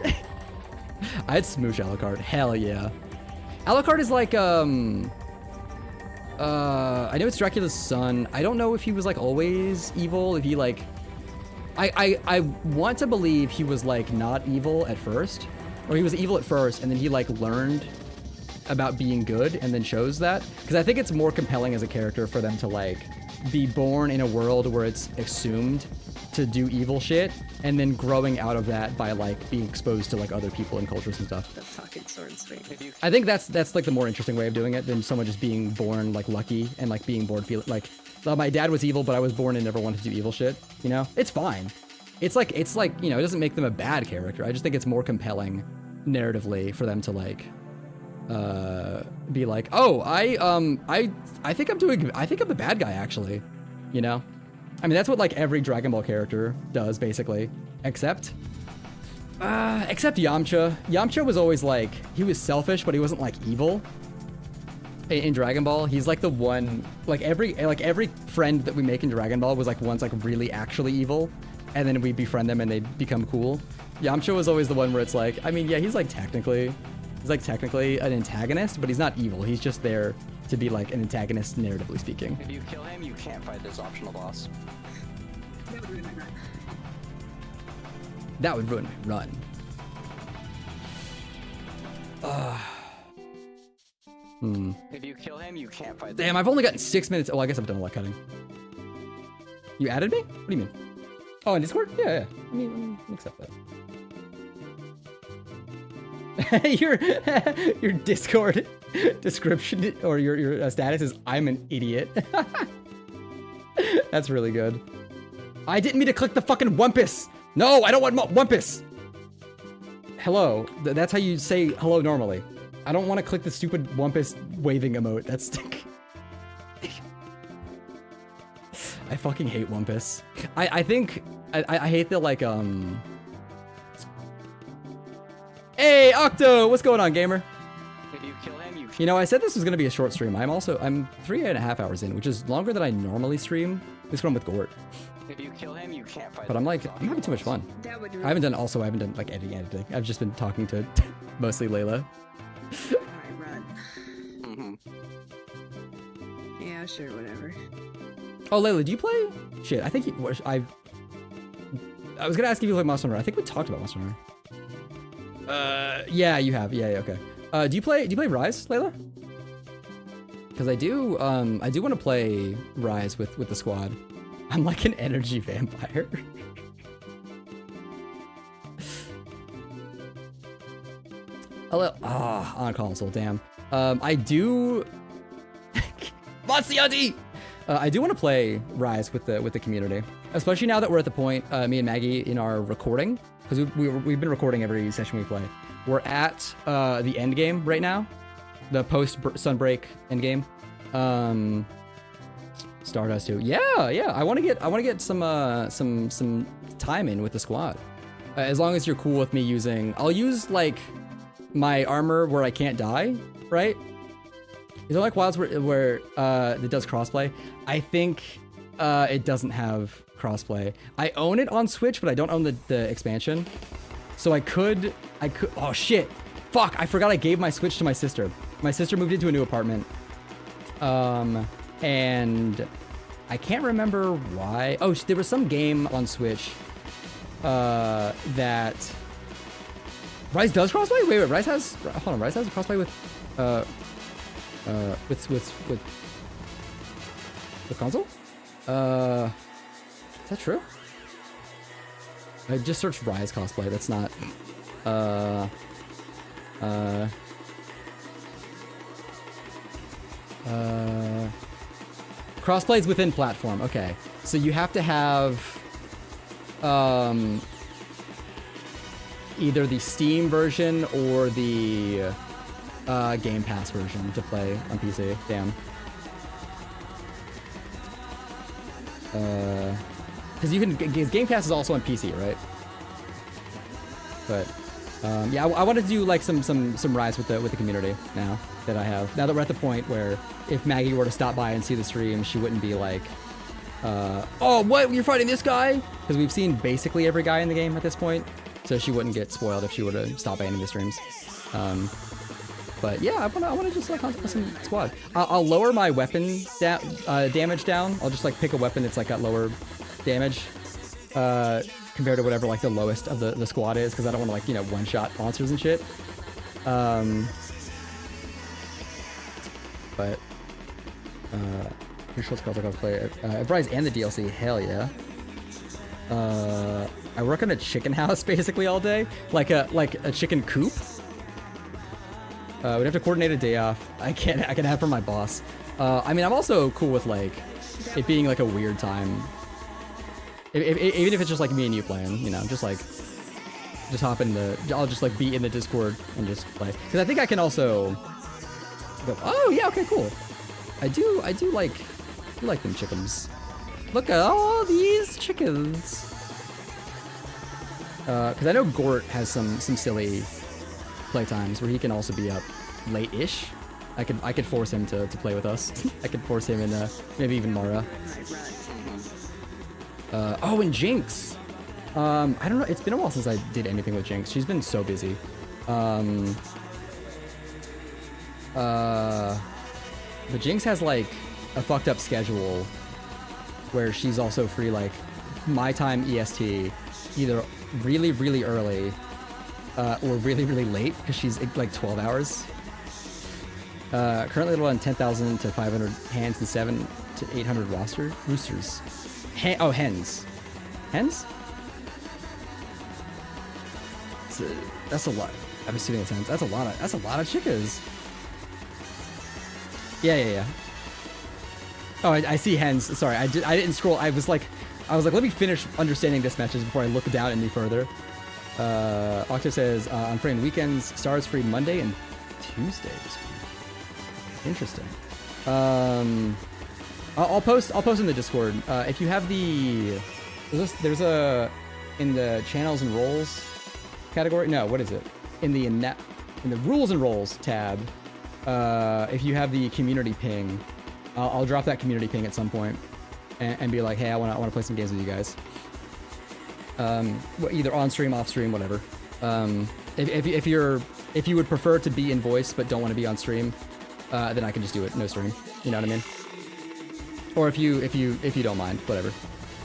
[SPEAKER 3] I'd smoosh Alucard. Hell yeah. Alucard is like, I know it's Dracula's son. I don't know if he was like always evil, if he like... I want to believe he was like not evil at first. Or he was evil at first and then he like learned about being good and then chose that. Because I think it's more compelling as a character for them to like be born in a world where it's assumed to do evil shit and then growing out of that by like being exposed to like other people and cultures and stuff.
[SPEAKER 2] The fucking sword swing.
[SPEAKER 3] I think that's like the more interesting way of doing it than someone just being born like lucky and like being born feeling like, oh, my dad was evil but I was born and never wanted to do evil shit, you know? It's fine. It's like, you know, it doesn't make them a bad character. I just think it's more compelling narratively for them to like be like, oh, I think I'm the bad guy actually, you know? I mean, that's what like every Dragon Ball character does basically, except Yamcha. Yamcha was always like, he was selfish, but he wasn't like evil. in Dragon Ball, he's like the one, like every friend that we make in Dragon Ball was like one's like really actually evil, and then we befriend them and they become cool. Yamcha was always the one where it's like, I mean, yeah, he's like technically an antagonist, but he's not evil. He's just there to be like an antagonist, narratively speaking.
[SPEAKER 1] If you kill him, you can't fight this optional boss.
[SPEAKER 3] That would ruin my run.
[SPEAKER 1] If you kill him, you can't fight.
[SPEAKER 3] Damn, I've only gotten 6 minutes. Oh, I guess I've done a lot cutting. You added me? What do you mean? Oh, in Discord? Yeah. I mean, accept that. your Discord description or your status is I'm an idiot. That's really good. I didn't mean to click the fucking Wumpus. No, I don't want Wumpus. Hello. That's how you say hello normally. I don't want to click the stupid Wumpus waving emote. That's I fucking hate Wumpus. I think I hate the like Hey Octo, what's going on, gamer?
[SPEAKER 1] If you kill him, you can't.
[SPEAKER 3] You know, I said this was gonna be a short stream. I'm 3.5 hours in, which is longer than I normally stream. This one with Gort.
[SPEAKER 1] If you kill him, you can't fight.
[SPEAKER 3] But I'm having too much fun.
[SPEAKER 2] That would
[SPEAKER 3] I haven't done like editing. I've just been talking to mostly Layla.
[SPEAKER 2] Alright, run.
[SPEAKER 1] Mm-hmm.
[SPEAKER 2] Yeah, sure, whatever.
[SPEAKER 3] Oh, Layla, do you play? Shit, I think I was gonna ask if you play Monster Hunter. I think we talked about Monster Hunter. Yeah, you have. Yeah, okay. Do you play Rise, Layla? Because I do want to play Rise with the squad. I'm like an energy vampire. Hello. On console, damn. I do. Matsiati! I do want to play Rise with the community, especially now that we're at the point, me and Maggie, in our recording, because we've been recording every session we play. We're at the end game right now, the post Sunbreak end game. Stardust 2. Yeah. I want to get some time in with the squad. As long as you're cool with me using, I'll use like my armor where I can't die, right? Is there like wilds where it does crossplay? I think it doesn't have crossplay. I own it on Switch, but I don't own the expansion. So I could. Oh shit! Fuck! I forgot I gave my Switch to my sister. My sister moved into a new apartment. And I can't remember why. Oh, there was some game on Switch that Rise does crossplay. Wait, Rise has. Hold on, Rise has a crossplay with console? Is that true? I just searched Rise cosplay. That's not. Crossplay is within platform. Okay, so you have to have either the Steam version or the Game Pass version to play on PC. Damn. Because you can. Game Pass is also on PC, right? But yeah, I wanted to do like some Rise with the community now that I have. Now that we're at the point where if Maggie were to stop by and see the stream, she wouldn't be like, "Oh, what? You're fighting this guy?" Because we've seen basically every guy in the game at this point, so she wouldn't get spoiled if she were to stop by any of the streams. But yeah, I want to just like hunt some squad. I'll lower my weapon damage down. I'll just like pick a weapon that's like got lower damage compared to whatever like the lowest of the squad is, because I don't want to like, you know, one-shot monsters and shit. But pretty sure it's called like I'll play Rise and the DLC. Hell yeah. I work on a chicken house basically all day, like a chicken coop. We'd have to coordinate a day off. I can have from my boss. I mean, I'm also cool with like it being like a weird time. Even if it's just like me and you playing, you know, just hop in I'll just like be in the Discord and just play. Because I think I can also go, oh yeah, okay, cool. I do like them chickens. Look at all these chickens. Because I know Gort has some silly playtimes where he can also be up late-ish. I could force him to play with us. I could force him and maybe even Mara. Oh, and Jinx. I don't know. It's been a while since I did anything with Jinx. She's been so busy. But Jinx has like a fucked up schedule where she's also free like my time EST, either really, really early or really, really late because she's like 12 hours. Currently on 10,000 to 500 hands and 7 to 800 roosters. Hens. Hens? That's a lot. I'm assuming it's hens. That's a lot of chickas. Yeah. Oh, I see hens. Sorry, I didn't scroll. I was like, let me finish understanding this message before I look down any further. Octave says, I'm free on weekends. Stars free Monday and Tuesday this week. Interesting. I'll post in the Discord. If you have there's a in the channels and roles category. No, what is it? In the rules and roles tab. If you have the community ping, I'll drop that community ping at some point and be like, hey, I want to play some games with you guys. Either on stream, off stream, whatever. If you would prefer to be in voice but don't want to be on stream, then I can just do it no stream. You know what I mean? Or if you don't mind, whatever.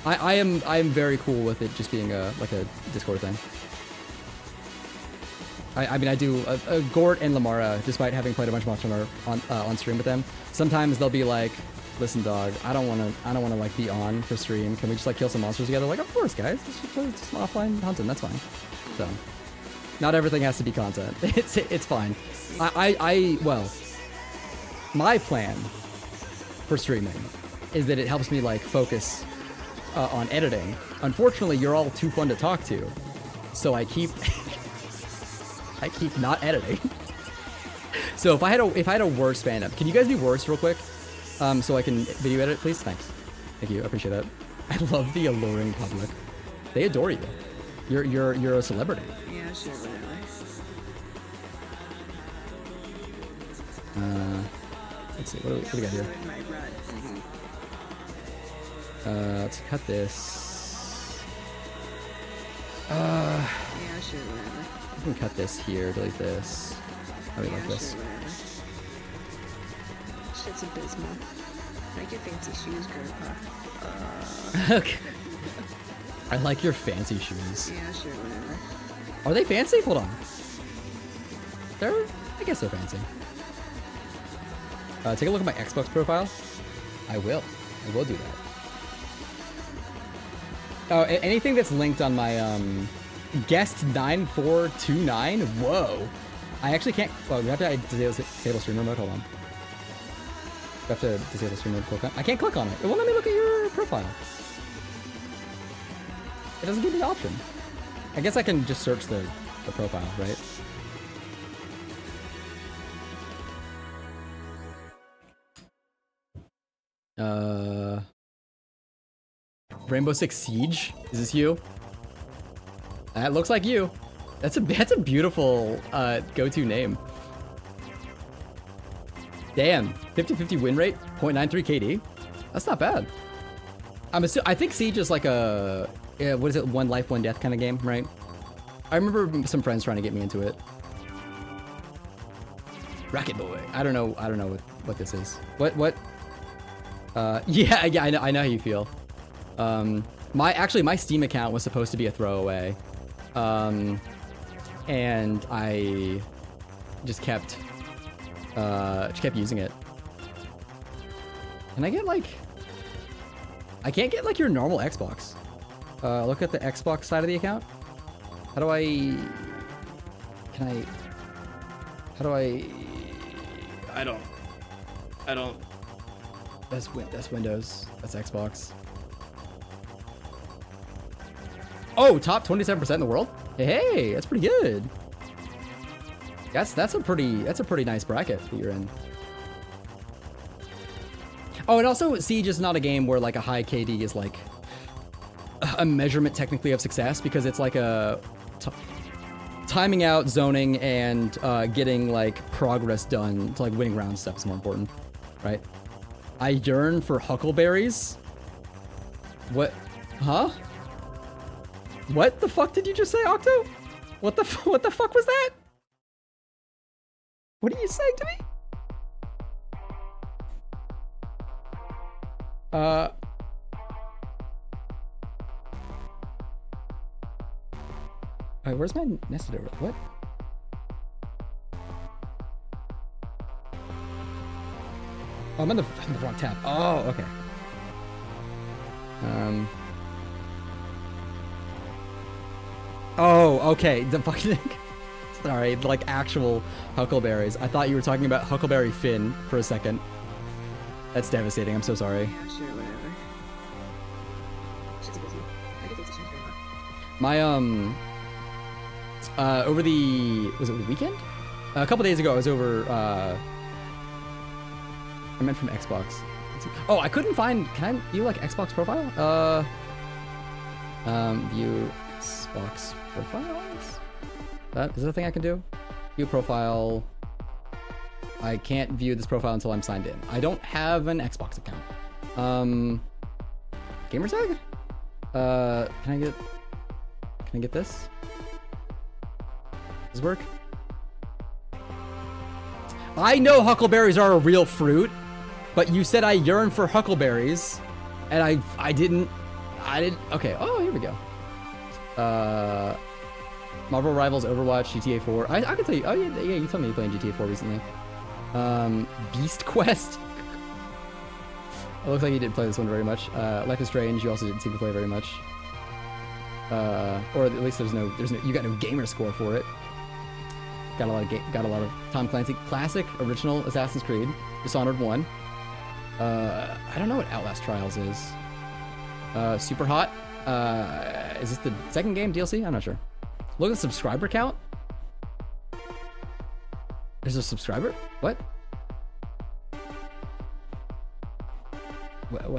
[SPEAKER 3] I am very cool with it just being like a Discord thing. I mean, I do Gort and Lamara, despite having played a bunch on stream with them. Sometimes they'll be like, "Listen, dog, I don't want to like be on for stream. Can we just like kill some monsters together?" Like, of course, guys. Let's just play some offline hunting. That's fine. So, not everything has to be content. It's fine. Well, my plan for streaming is that it helps me like focus on editing. Unfortunately, you're all too fun to talk to, so I keep not editing. So if I had a worse fan up, can you guys be worse real quick? So I can video edit, please? Thanks. Thank you. I appreciate that. I love the alluring public. They adore you. You're a celebrity.
[SPEAKER 2] Yeah, sure, whatever.
[SPEAKER 3] Let's see. What do we got here? Let's cut this.
[SPEAKER 2] Yeah, sure, whatever.
[SPEAKER 3] I can cut this here, delete this. How do we like this?
[SPEAKER 2] Sure, whatever. Shit's abysmal. Like your fancy shoes, Grandpa.
[SPEAKER 3] Okay. I like your fancy shoes.
[SPEAKER 2] Yeah, sure, whatever.
[SPEAKER 3] Are they fancy? Hold on. I guess they're fancy. Take a look at my Xbox profile. I will do that. Oh, anything that's linked on my guest 9429. Whoa. I actually can't. Oh, we have to disable streamer mode. Hold on. We have to disable streamer mode. Click on. I can't click on it. It won't let me look at your profile. It doesn't give me the option. I guess I can just search the profile, right? Rainbow Six Siege? Is this you? That looks like you. That's a beautiful go-to name. Damn, 50-50 win rate, 0.93 KD. That's not bad. I think Siege is like a what is it, one life, one death kind of game, right? I remember some friends trying to get me into it. Racket Boy. I don't know what this is. What? Yeah, I know how you feel. My Steam account was supposed to be a throwaway. And I just kept using it. And I can't get like your normal Xbox. Look at the Xbox side of the account. How do I don't. That's Windows. That's Xbox. Oh, top 27% in the world? Hey, that's pretty good. That's a pretty nice bracket that you're in. Oh, and also Siege is not a game where like a high KD is like a measurement technically of success, because it's like a timing out, zoning, and getting like progress done to like winning round stuff is more important, right? I yearn for huckleberries. What? Huh? What the fuck did you just say, Octo? What the fuck was that? What are you saying to me? Alright, where's my nested over? What? Oh, I'm in the wrong tab. Oh, okay. Oh, okay. The fucking. Sorry, like actual huckleberries. I thought you were talking about Huckleberry Finn for a second. That's devastating. I'm so sorry.
[SPEAKER 2] Yeah, sure, whatever. Shit's busy. I can fix the shit very well.
[SPEAKER 3] My over the was it the weekend? A couple days ago, I was over. I meant from Xbox. Oh, I couldn't find. Can I view like Xbox profile? View Xbox profiles. Is that a thing I can do? View profile. I can't view this profile until I'm signed in. I don't have an Xbox account. Gamertag? Can I get this? Does this work? I know huckleberries are a real fruit, but you said I yearn for huckleberries, and I didn't. Okay. Oh, here we go. Marvel Rivals, Overwatch, GTA 4. I can tell you. Oh yeah, you told me you're playing GTA 4 recently. Beast Quest. It looks like you didn't play this one very much. Life is Strange. You also didn't seem to play very much. Or at least there's no. You got no gamer score for it. Got a lot of Tom Clancy classic original Assassin's Creed, Dishonored 1. I don't know what Outlast Trials is. Super Hot. Is this the second game DLC? I'm not sure. Look at the subscriber count. There's a subscriber? What?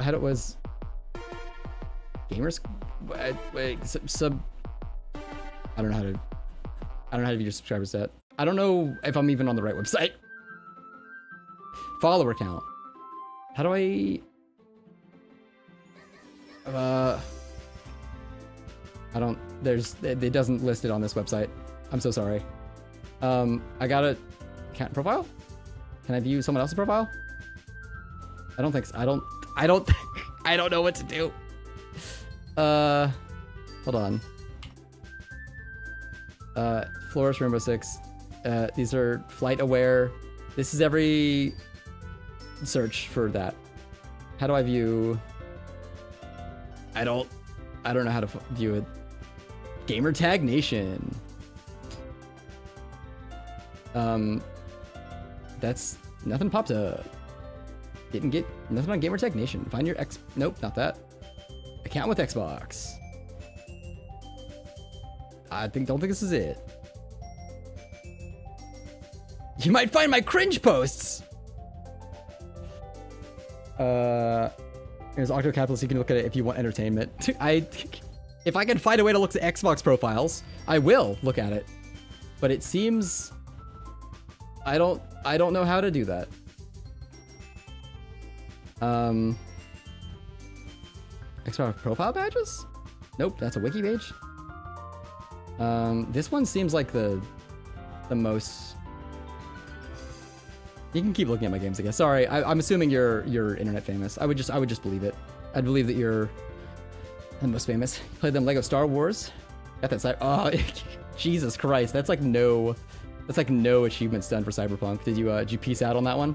[SPEAKER 3] How it was? Gamers? Wait, sub. I don't know how to view your subscriber stat. I don't know if I'm even on the right website. Follower count. How do I? I don't. It doesn't list it on this website. I'm so sorry. I got a profile. Can I view someone else's profile? I don't think so. I don't know what to do. Hold on. Florist Rainbow Six. These are flight aware. This is every search for that. How do I view? I don't know how to view it. Gamertag Nation. That's nothing popped up. Didn't get nothing on Gamertag Nation. Find your Nope, not that. Account with Xbox. Don't think this is it. You might find my cringe posts. Here's Octocapitalist. You can look at it if you want entertainment. If I can find a way to look at Xbox profiles, I will look at it. But it seems I don't know how to do that. Xbox profile badges? Nope, that's a wiki page. This one seems like the most. You can keep looking at my games, I guess. Sorry, I'm assuming you're internet famous. I would just believe it. I'd believe that you're the most famous. Played them Lego Star Wars. Got that side. Oh, Jesus Christ! That's like no achievements done for Cyberpunk. Did you peace out on that one?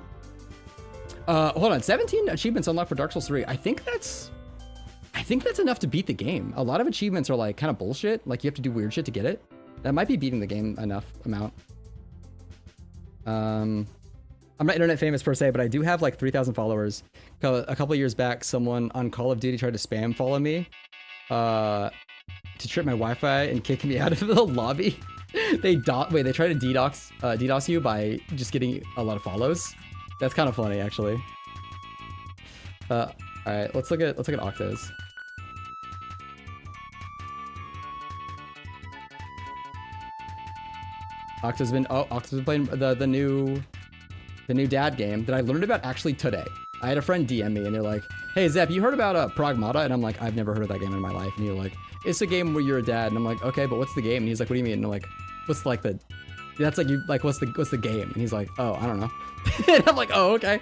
[SPEAKER 3] Hold on. 17 achievements unlocked for Dark Souls 3. I think that's enough to beat the game. A lot of achievements are like kind of bullshit. Like you have to do weird shit to get it. That might be beating the game enough amount. I'm not internet famous per se, but I do have like 3,000 followers. A couple years back, someone on Call of Duty tried to spam follow me to trip my Wi-Fi and kick me out of the lobby. They tried to DDoS you by just getting a lot of follows. That's kind of funny, actually. All right, let's look at Octos. Octa's been playing the new dad game that I learned about actually today. I had a friend DM me and they're like, "Hey Zep, you heard about Pragmata?" And I'm like, "I've never heard of that game in my life." And you're like, "It's a game where you're a dad." And I'm like, "Okay, but what's the game?" And he's like, "What do you mean?" And I'm like, "What's like the that's like you like what's the game?" And he's like, "Oh, I don't know." And I'm like, "Oh, okay."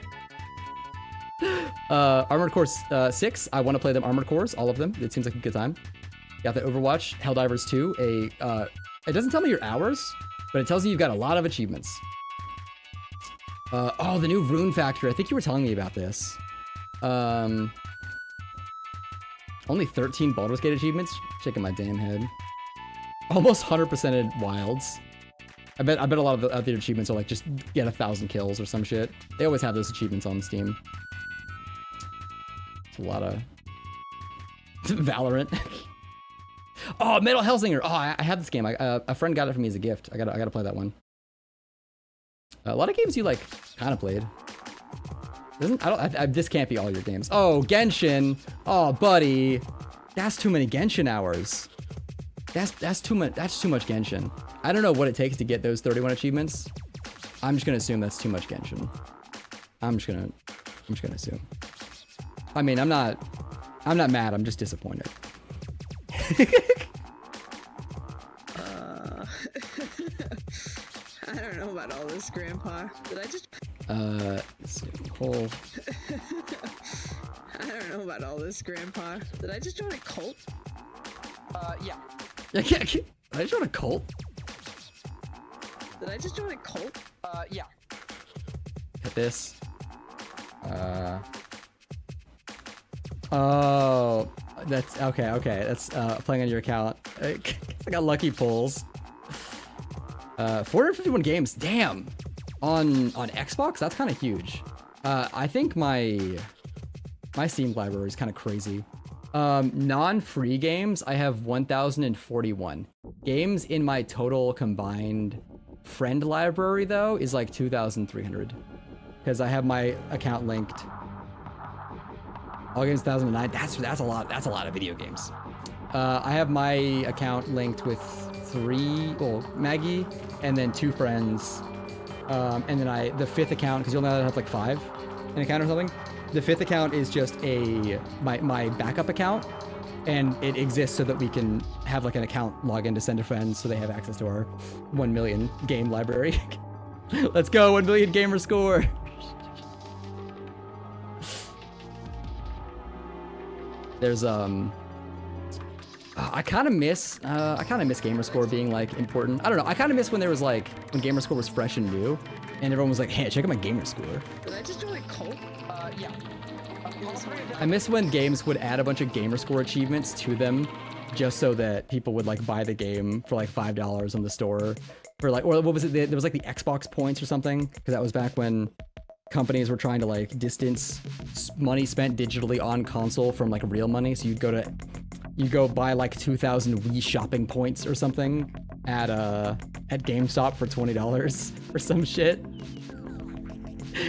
[SPEAKER 3] Armored Core 6. I want to play them Armored Cores, all of them. It seems like a good time. Got the Overwatch, Helldivers 2. It doesn't tell me your hours, but it tells you you've got a lot of achievements. Oh, the new Rune Factory. I think you were telling me about this. Only 13 Baldur's Gate achievements? Shaking my damn head. Almost 100%ed Wilds. I bet a lot of the other achievements are like just get 1,000 kills or some shit. They always have those achievements on Steam. It's a lot of Valorant. Oh, Metal Hellsinger. Oh, I have this game. A friend got it for me as a gift. I gotta play that one. A lot of games you like kind of played. This can't be all your games. Oh, Genshin. Oh, buddy. That's too many Genshin hours. That's too much. That's too much Genshin. I don't know what it takes to get those 31 achievements. I'm just gonna assume that's too much Genshin. I'm just gonna assume. I mean, I'm not mad. I'm just disappointed.
[SPEAKER 2] I don't know about all this, Grandpa. Did I just...
[SPEAKER 3] Whole...
[SPEAKER 2] I don't know about all this, Grandpa. Did I just join a cult?
[SPEAKER 1] Yeah.
[SPEAKER 3] Did I join a cult?
[SPEAKER 2] Did I just join a cult?
[SPEAKER 1] Yeah.
[SPEAKER 3] Hit this. Oh, that's okay. Okay, that's playing on your account. I got lucky pulls. 451 games. Damn. On Xbox, that's kind of huge. I think my Steam library is kind of crazy. Non-free games, I have 1,041. Games in my total combined friend library though is like 2,300 because I have my account linked. All games 2009. That's a lot. That's a lot of video games. I have my account linked with Maggie, and then 2 friends, and then the 5th account, because you'll know that I have like 5 an account or something. The 5th account is just my backup account, and it exists so that we can have like an account login to send to friends, so they have access to our 1 million game library. Let's go, 1 million gamer score. There's I kind of miss Gamerscore being like important. I don't know. I kind of miss when there was like when Gamerscore was fresh and new, and everyone was like, "Hey, check out my Gamerscore."
[SPEAKER 2] Did I just join a cult?
[SPEAKER 1] Yeah.
[SPEAKER 3] I miss when games would add a bunch of Gamerscore achievements to them, just so that people would like buy the game for like $5 on the store, for like, or what was it? There was like the Xbox points or something, because that was back when companies were trying to like distance money spent digitally on console from like real money. So you'd go buy like 2,000 Wii shopping points or something at GameStop for $20 or some shit.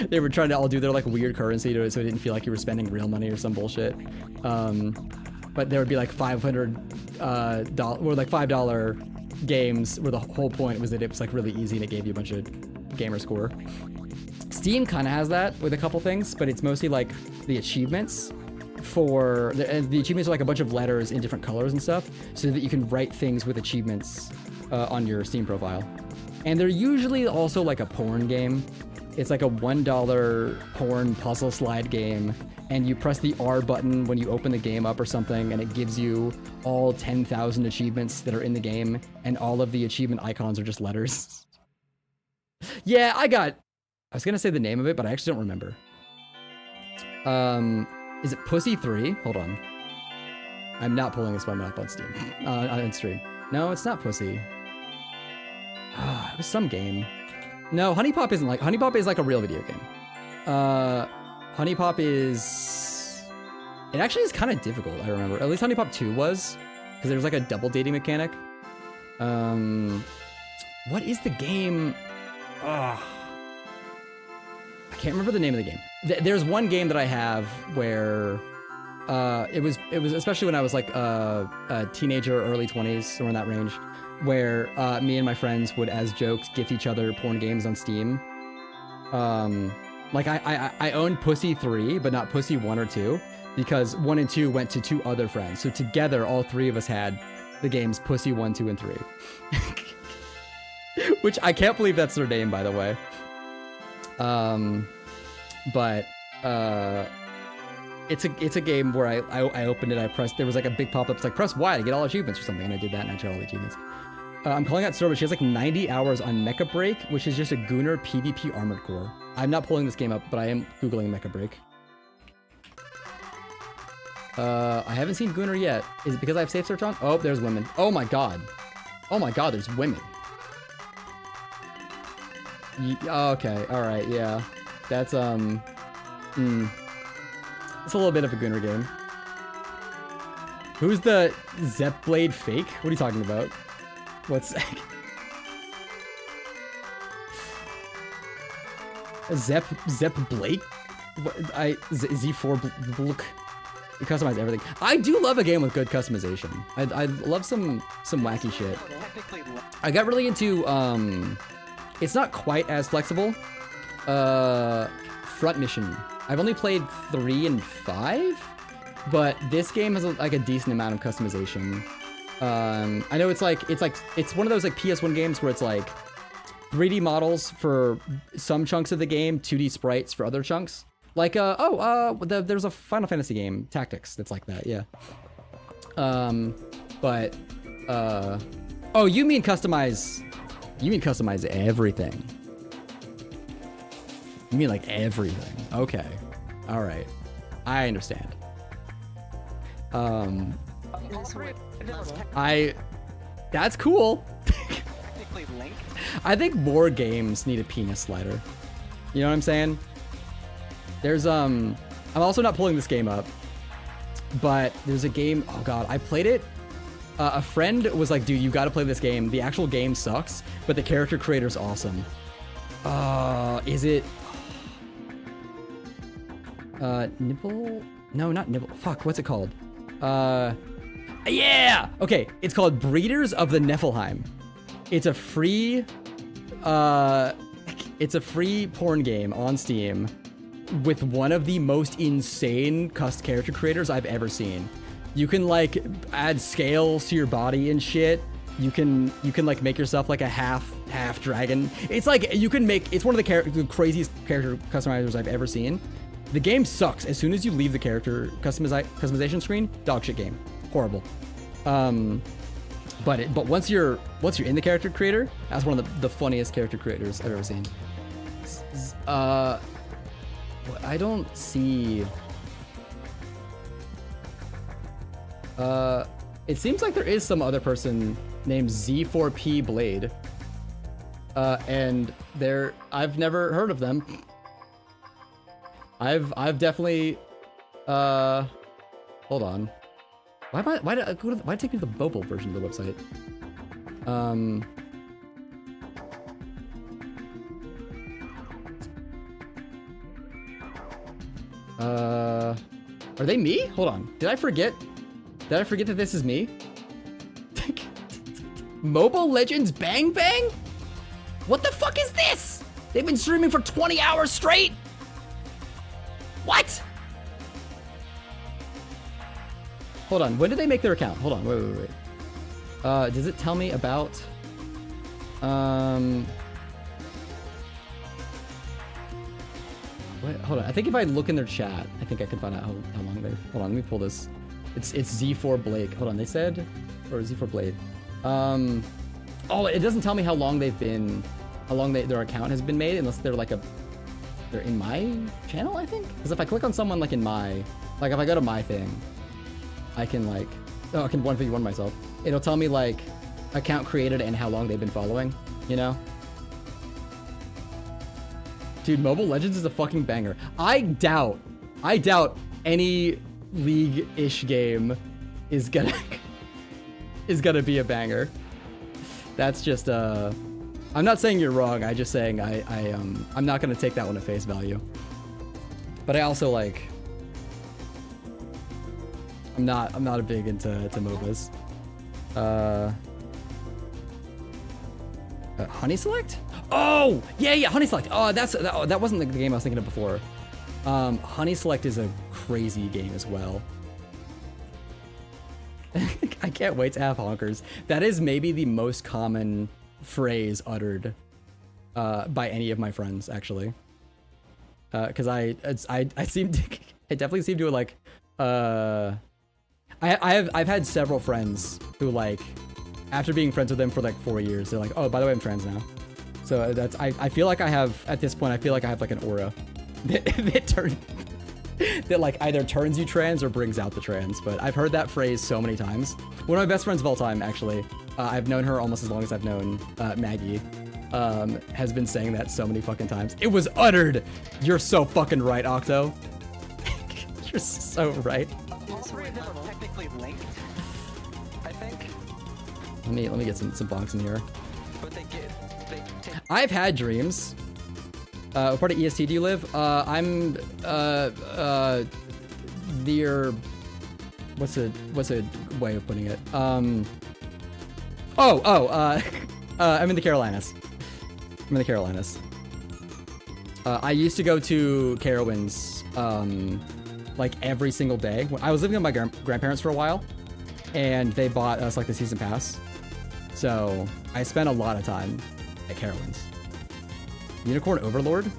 [SPEAKER 3] They were trying to all do their like weird currency to it, so it didn't feel like you were spending real money or some bullshit. But there would be like $500 or like $5 games where the whole point was that it was like really easy and it gave you a bunch of gamer score. Steam kind of has that with a couple things, but it's mostly like the achievements the achievements are like a bunch of letters in different colors and stuff, so that you can write things with achievements on your Steam profile. And they're usually also like a porn game. It's like a $1 porn puzzle slide game, and you press the R button when you open the game up or something, and it gives you all 10,000 achievements that are in the game, and all of the achievement icons are just letters. Yeah, I was gonna say the name of it, but I actually don't remember. Is it Pussy 3? Hold on. I'm not pulling this one up on Steam. On stream. No, it's not Pussy. It was some game. No, Honey Pop isn't like... Honey Pop is like a real video game. Honey Pop is... It actually is kind of difficult, I remember. At least Honey Pop 2 was. Because there's like a double dating mechanic. What is the game? I can't remember the name of the game. There's one game that I have where it was especially when I was like a teenager, early 20s, somewhere in that range. where me and my friends would, as jokes, gift each other porn games on Steam. Like I owned Pussy 3, but not Pussy 1 or 2, because 1 and 2 went to 2 other friends. So together, all 3 of us had the games Pussy 1, 2, and 3. Which I can't believe that's their name, by the way. But it's a game where I opened it, I pressed, there was like a big pop-up, it's like press Y to get all achievements or something, and I did that and I tried all the achievements. I'm calling out Sora, but she has like 90 hours on Mecha Break, which is just a Gunnar PvP Armored Core. I'm not pulling this game up, but I am Googling Mecha Break. I haven't seen Gunnar yet. Is it because I have safe search on? Oh, there's women. Oh my god. Oh my god, there's women. Okay, alright, yeah. That's, it's a little bit of a Gunnar game. Who's the Zep Blade fake? What are you talking about? What's... Zep Blake? Z4 Bluk. You customize everything. I do love a game with good customization. I love some wacky shit. I got really into, it's not quite as flexible. Front Mission. I've only played 3 and 5, but this game has like a decent amount of customization. I know it's one of those like PS1 games where it's like 3D models for some chunks of the game, 2D sprites for other chunks. Like, there's a Final Fantasy game, Tactics, that's like that, yeah. Oh, you mean customize everything. You mean like everything. Okay. All right. I understand. That's cool. I think more games need a penis slider. You know what I'm saying? There's, I'm also not pulling this game up, but there's a game, oh god, I played it. A friend was like, dude, you gotta play this game. The actual game sucks, but the character creator's awesome. Is it? Nibble? No, not Nibble. Fuck, what's it called? Yeah! Okay, it's called Breeders of the Niflheim. It's a free porn game on Steam with one of the most insane character creators I've ever seen. You can like add scales to your body and shit. You can like make yourself like a half dragon. It's like it's one of the craziest character customizers I've ever seen. The game sucks. As soon as you leave the character customization screen, dog shit game. Horrible. But once you're in the character creator, that's one of the funniest character creators I've ever seen. I don't see. It seems like there is some other person named Z4P Blade. And I've never heard of them. I've definitely, hold on. Why did it take me to the mobile version of the website? Are they me? Hold on. Did I forget that this is me? Mobile Legends Bang Bang? What the fuck is this? They've been streaming for 20 hours straight? What? Hold on, when did they make their account? Hold on, wait. Does it tell me about, wait, hold on, I think if I look in their chat, I think I can find out how long they've, hold on, let me pull this. It's Z4 Blake, hold on, they said, or Z4 Blade. Oh, it doesn't tell me how long they've been, their account has been made, unless they're like they're in my channel, I think? Because if I click on someone like in my, like if I go to my thing, I can like, oh, I can 1v1 myself. It'll tell me like account created and how long they've been following, you know? Dude, Mobile Legends is a fucking banger. I doubt any League-ish game is gonna be a banger. That's just, I'm not saying you're wrong, I'm just saying I'm not gonna take that one at face value. But I also like, I'm not a big into MOBAs. Honey Select? Oh, yeah, Honey Select. Oh, that wasn't the game I was thinking of before. Honey Select is a crazy game as well. I can't wait to have honkers. That is maybe the most common phrase uttered by any of my friends, actually. Because I seem to, I definitely seem to like, I've had several friends who like, after being friends with them for like 4 years, they're like, oh, by the way, I'm trans now. So that's, I feel like I have, at this point, I feel like I have like an aura that like either turns you trans or brings out the trans. But I've heard that phrase so many times. One of my best friends of all time, actually, I've known her almost as long as I've known Maggie, has been saying that so many fucking times. It was uttered. You're so fucking right, Octo. You're so right.
[SPEAKER 1] All three of them are technically linked, I think.
[SPEAKER 3] Let me get some bonks in here.
[SPEAKER 1] But they take...
[SPEAKER 3] I've had dreams. What part of EST do you live? I'm near. What's a way of putting it? I'm in the Carolinas. I used to go to Carowinds like every single day. I was living with my grandparents for a while, and they bought us like the season pass. So I spent a lot of time at Carowinds. Unicorn Overlord?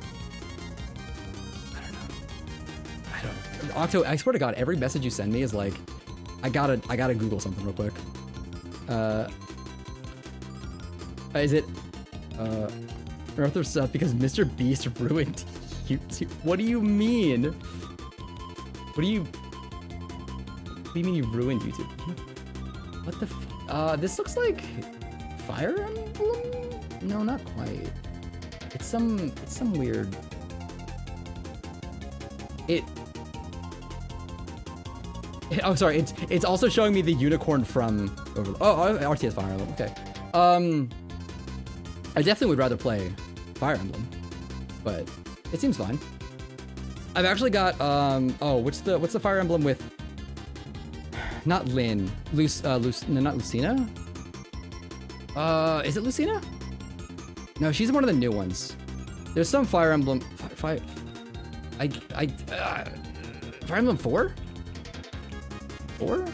[SPEAKER 3] I don't know. Octo, I swear to God, every message you send me is like, I gotta Google something real quick. Is it Earth or stuff because Mr. Beast ruined YouTube? What do you mean? What do you mean you ruined YouTube? What the this looks like Fire Emblem? No, not quite. It's some weird. Oh, sorry. It's also showing me the unicorn from over. Oh, RTS Fire Emblem. Okay. I definitely would rather play Fire Emblem, but it seems fine. I've actually got oh, what's the Fire Emblem with? Not Lyn. No, not Lucina. Is it Lucina? No, she's one of the new ones. There's some Fire Emblem. Fire Emblem 4? 4?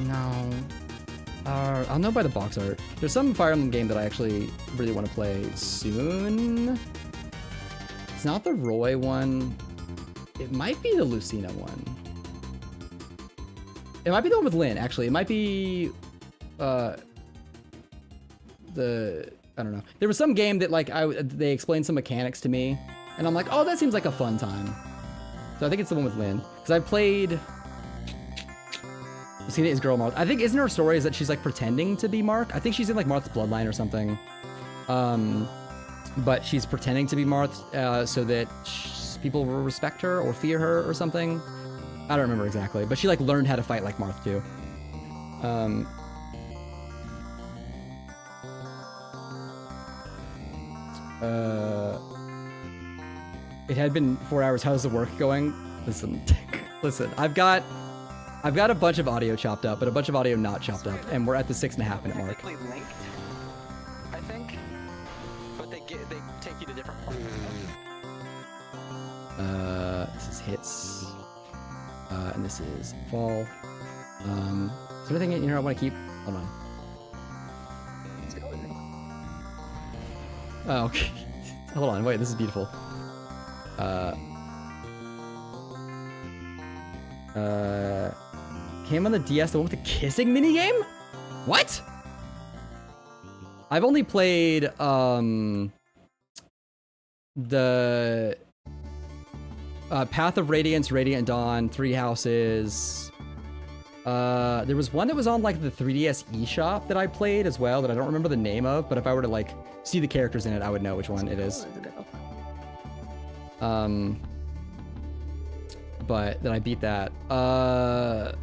[SPEAKER 3] No. I'll know by the box art. There's some Fire Emblem game that I actually really want to play soon. It's not the Roy one. It might be the Lucina one. It might be the one with Lyn, actually. It might be I don't know. There was some game that like they explained some mechanics to me, and I'm like, oh, that seems like a fun time. So I think it's the one with Lyn, because I played. Lucina is girl Marth. I think isn't her story is that she's like pretending to be Marth. I think she's in like Marth's bloodline or something. But she's pretending to be Marth so that people will respect her or fear her or something. I don't remember exactly, but she like learned how to fight like Marth too. It had been 4 hours. How's the work going? Listen, I've got a bunch of audio chopped up, but a bunch of audio not chopped up, and we're at the 6.5 minute mark.
[SPEAKER 1] Technically linked, I think, but they take you to different parts.
[SPEAKER 3] This is hits, and this is fall. Is there anything in here I want to keep? Hold on. Oh, okay. Hold on, wait, this is beautiful. Came on the DS, the one with the kissing minigame? What? I've only played, the Path of Radiance, Radiant Dawn, Three Houses. There was one that was on like the 3DS eShop that I played as well that I don't remember the name of, but if I were to like see the characters in it, I would know which one it is. But then I beat that. I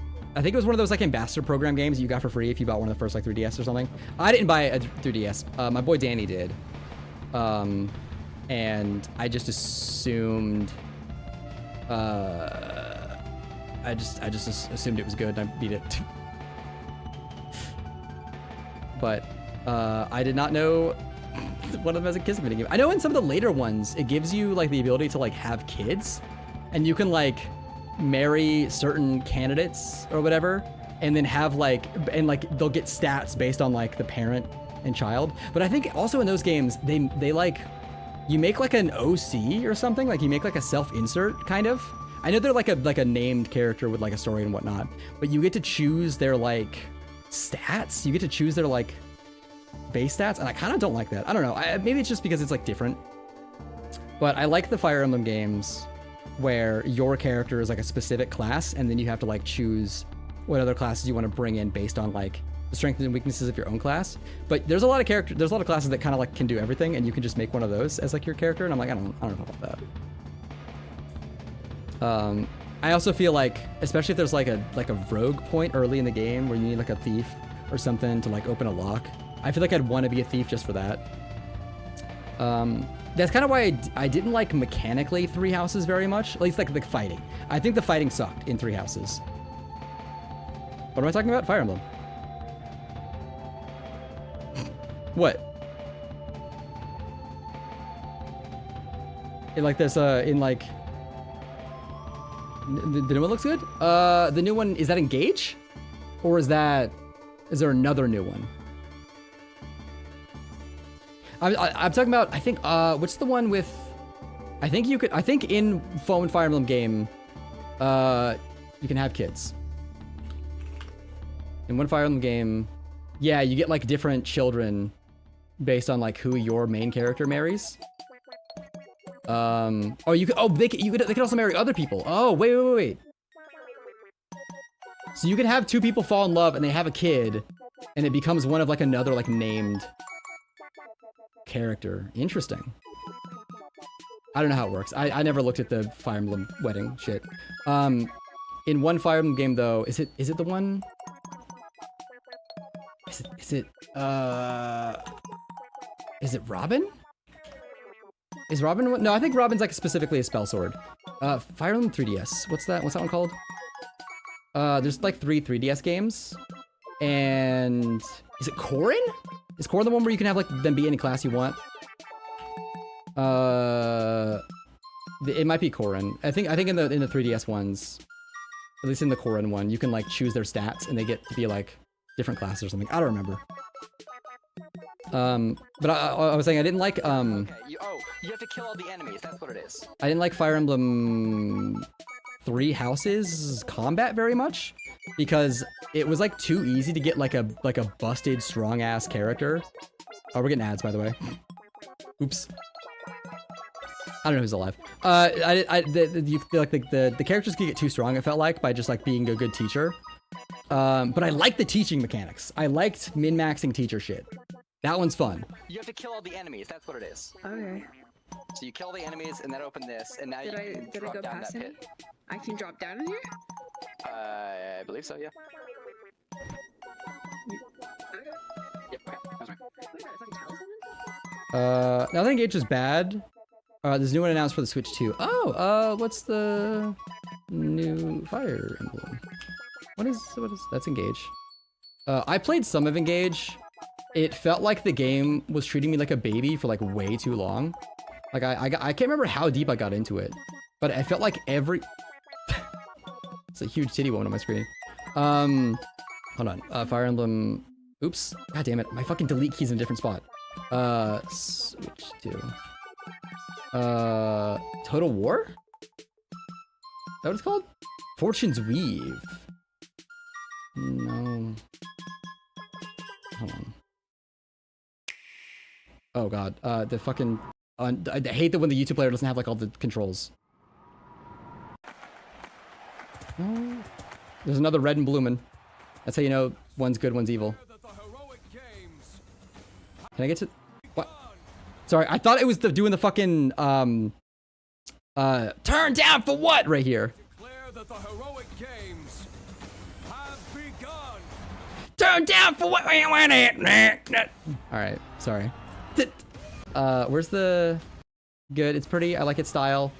[SPEAKER 3] think it was one of those like ambassador program games you got for free if you bought one of the first like 3DS or something. I didn't buy a 3DS. My boy Danny did. And I just assumed. I just assumed it was good and I beat it. But I did not know one of them has a kiss minigame. I know in some of the later ones, it gives you like the ability to like have kids, and you can like marry certain candidates or whatever, and then have like, and like they'll get stats based on like the parent and child. But I think also in those games, they like, you make like an OC or something, like you make like a self-insert kind of. I know they're like a named character with like a story and whatnot, but you get to choose their like stats. You get to choose their like base stats, and I kind of don't like that. I don't know. Maybe it's just because it's like different. But I like the Fire Emblem games where your character is like a specific class, and then you have to like choose what other classes you want to bring in based on like the strengths and weaknesses of your own class. But there's a lot of classes that kind of like can do everything, and you can just make one of those as like your character. And I'm like, I don't know about that. I also feel like, especially if there's like a rogue point early in the game where you need like a thief or something to like open a lock, I feel like I'd want to be a thief just for that. That's kind of why I didn't like mechanically Three Houses very much, at least like the fighting. I think the fighting sucked in Three Houses. What am I talking about? Fire Emblem. What? In like this, in like... The new one looks good? The new one, is that Engage? Or is there another new one? I'm talking about, I think, what's the one with, I think in Foam and Fire Emblem game, you can have kids. In one Fire Emblem game, yeah, you get like different children based on like who your main character marries. They could also marry other people. Oh, wait. So you can have two people fall in love and they have a kid, and it becomes one of like another like named character. Interesting. I don't know how it works. I never looked at the Fire Emblem wedding shit. In one Fire Emblem game though, is it the one? Is it Robin? Is Robin one? No, I think Robin's like specifically a spell sword. Fire Emblem 3DS. What's that one called? There's like 3 3DS games. And is it Corrin? Is Corrin the one where you can have like them be any class you want? It might be Corrin. I think in the 3DS ones, at least in the Corrin one, you can like choose their stats and they get to be like different classes or something. I don't remember. But I was saying I didn't like
[SPEAKER 1] Okay, you have to kill all the enemies. That's what it is.
[SPEAKER 3] I didn't like Fire Emblem Three Houses combat very much because it was like too easy to get like a busted strong ass character. Oh, we're getting ads by the way. Oops. I don't know who's alive. The characters could get too strong. It felt like by just like being a good teacher. But I liked the teaching mechanics. I liked min-maxing teacher shit. That one's fun.
[SPEAKER 1] You have to kill all the enemies. That's what it is.
[SPEAKER 2] Okay.
[SPEAKER 1] So you kill the enemies and then open this, and now you can
[SPEAKER 2] Did I
[SPEAKER 1] drop
[SPEAKER 2] go
[SPEAKER 1] down
[SPEAKER 2] past
[SPEAKER 1] that
[SPEAKER 2] him?
[SPEAKER 1] pit.
[SPEAKER 2] I can drop down in here?
[SPEAKER 1] I believe so. Yeah.
[SPEAKER 2] Okay.
[SPEAKER 1] Yep. Okay. That's right.
[SPEAKER 2] What is that, a fucking talisman?
[SPEAKER 3] Now that Engage is bad. There's a new one announced for the Switch too. Oh, what's the new Fire Emblem? What is that's Engage? I played some of Engage. It felt like the game was treating me like a baby for like way too long. Like I can't remember how deep I got into it, but I felt like every it's a huge titty one on my screen. Hold on. Fire Emblem. Oops. God damn it. My fucking delete key's in a different spot. Switch to Total War? Is that what it's called? Fortune's Weave. No. Hold on. Oh god. The fucking I hate that when the YouTube player doesn't have like all the controls. Oh. There's another red and bloomin'. That's how you know one's good, one's evil. Can I get to what? Sorry, I thought it was doing the fucking turn down for what right here.
[SPEAKER 4] Declare that the heroic games have begun.
[SPEAKER 3] Turn down for what? All right, sorry. Where's the good? It's pretty. I like its style.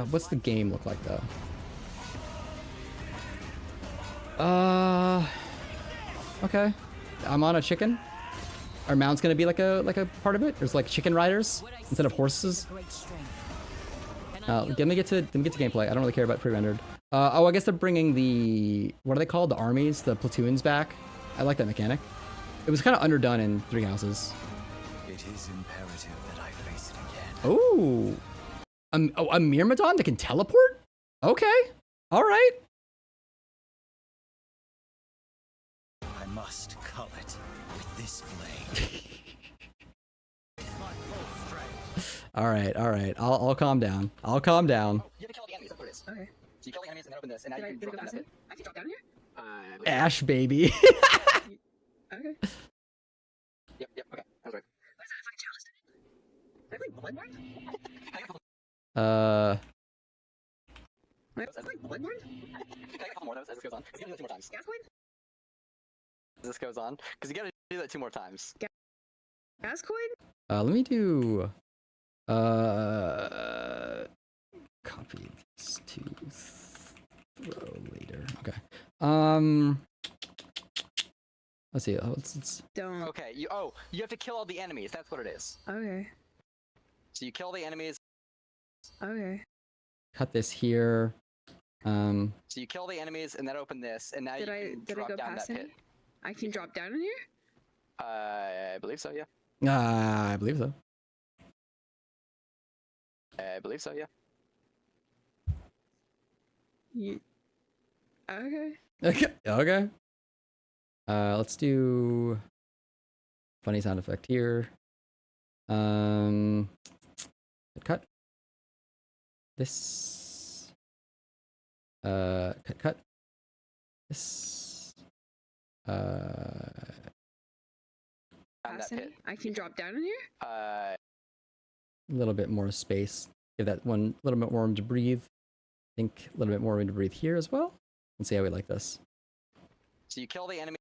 [SPEAKER 3] What's the game look like though? Okay. I'm on a chicken. Our mount's gonna be like a part of it. There's like chicken riders instead of horses. Let me get to gameplay. I don't really care about pre-rendered. Oh, I guess they're bringing the, what are they called? The armies, the platoons back. I like that mechanic. It was kind of underdone in Three Houses.
[SPEAKER 7] It is imperative that I face it again.
[SPEAKER 3] Ooh. A Myrmidon that can teleport? Okay. All right.
[SPEAKER 7] I must cull it with this blade.
[SPEAKER 3] All right. I'll calm down. I'll calm down.
[SPEAKER 1] You have to kill the enemies, that's what it is.
[SPEAKER 2] Okay.
[SPEAKER 1] So you kill the enemies and then open this, and now you can
[SPEAKER 2] Did I
[SPEAKER 1] drop
[SPEAKER 2] go
[SPEAKER 1] down
[SPEAKER 2] past
[SPEAKER 1] that
[SPEAKER 2] it? I can drop down here?
[SPEAKER 1] pit.
[SPEAKER 3] Ash baby.
[SPEAKER 2] Okay.
[SPEAKER 1] Yep, okay. That was right.
[SPEAKER 2] What is that, a fucking chalice? Did I play Bloodborne? Wait, was I playing Bloodborne?
[SPEAKER 1] Can I get a couple more of those as this goes on? Because you gotta do that 2 more times.
[SPEAKER 2] Gascoigne?
[SPEAKER 1] As this goes on, because you gotta do that 2 more times.
[SPEAKER 2] Gascoigne?
[SPEAKER 3] Let me do, copy this to throw later. Okay. Let's see. Let's
[SPEAKER 2] Don't.
[SPEAKER 1] Okay, you have to kill all the enemies. That's what it is.
[SPEAKER 2] Okay.
[SPEAKER 1] So you kill the enemies.
[SPEAKER 2] Okay.
[SPEAKER 3] cut this here.
[SPEAKER 1] So you kill the enemies and then open this, and now
[SPEAKER 2] Did
[SPEAKER 1] you
[SPEAKER 2] I
[SPEAKER 1] can
[SPEAKER 2] did I
[SPEAKER 1] drop
[SPEAKER 2] go
[SPEAKER 1] down
[SPEAKER 2] past
[SPEAKER 1] that
[SPEAKER 2] any?
[SPEAKER 1] pit.
[SPEAKER 2] I can drop down in here?
[SPEAKER 1] I believe so. Yeah.
[SPEAKER 3] I believe so.
[SPEAKER 1] I believe so. Yeah.
[SPEAKER 2] You... Okay.
[SPEAKER 3] Okay. Okay. Let's do funny sound effect here. Cut. This. Cut. This.
[SPEAKER 1] Down that
[SPEAKER 2] Past
[SPEAKER 1] pit.
[SPEAKER 2] any? I can drop down in here?
[SPEAKER 3] A little bit more space. Give that one a little bit more room to breathe. I think a little bit more room to breathe here as well. Let's see how we like this.
[SPEAKER 1] So you kill the enemy.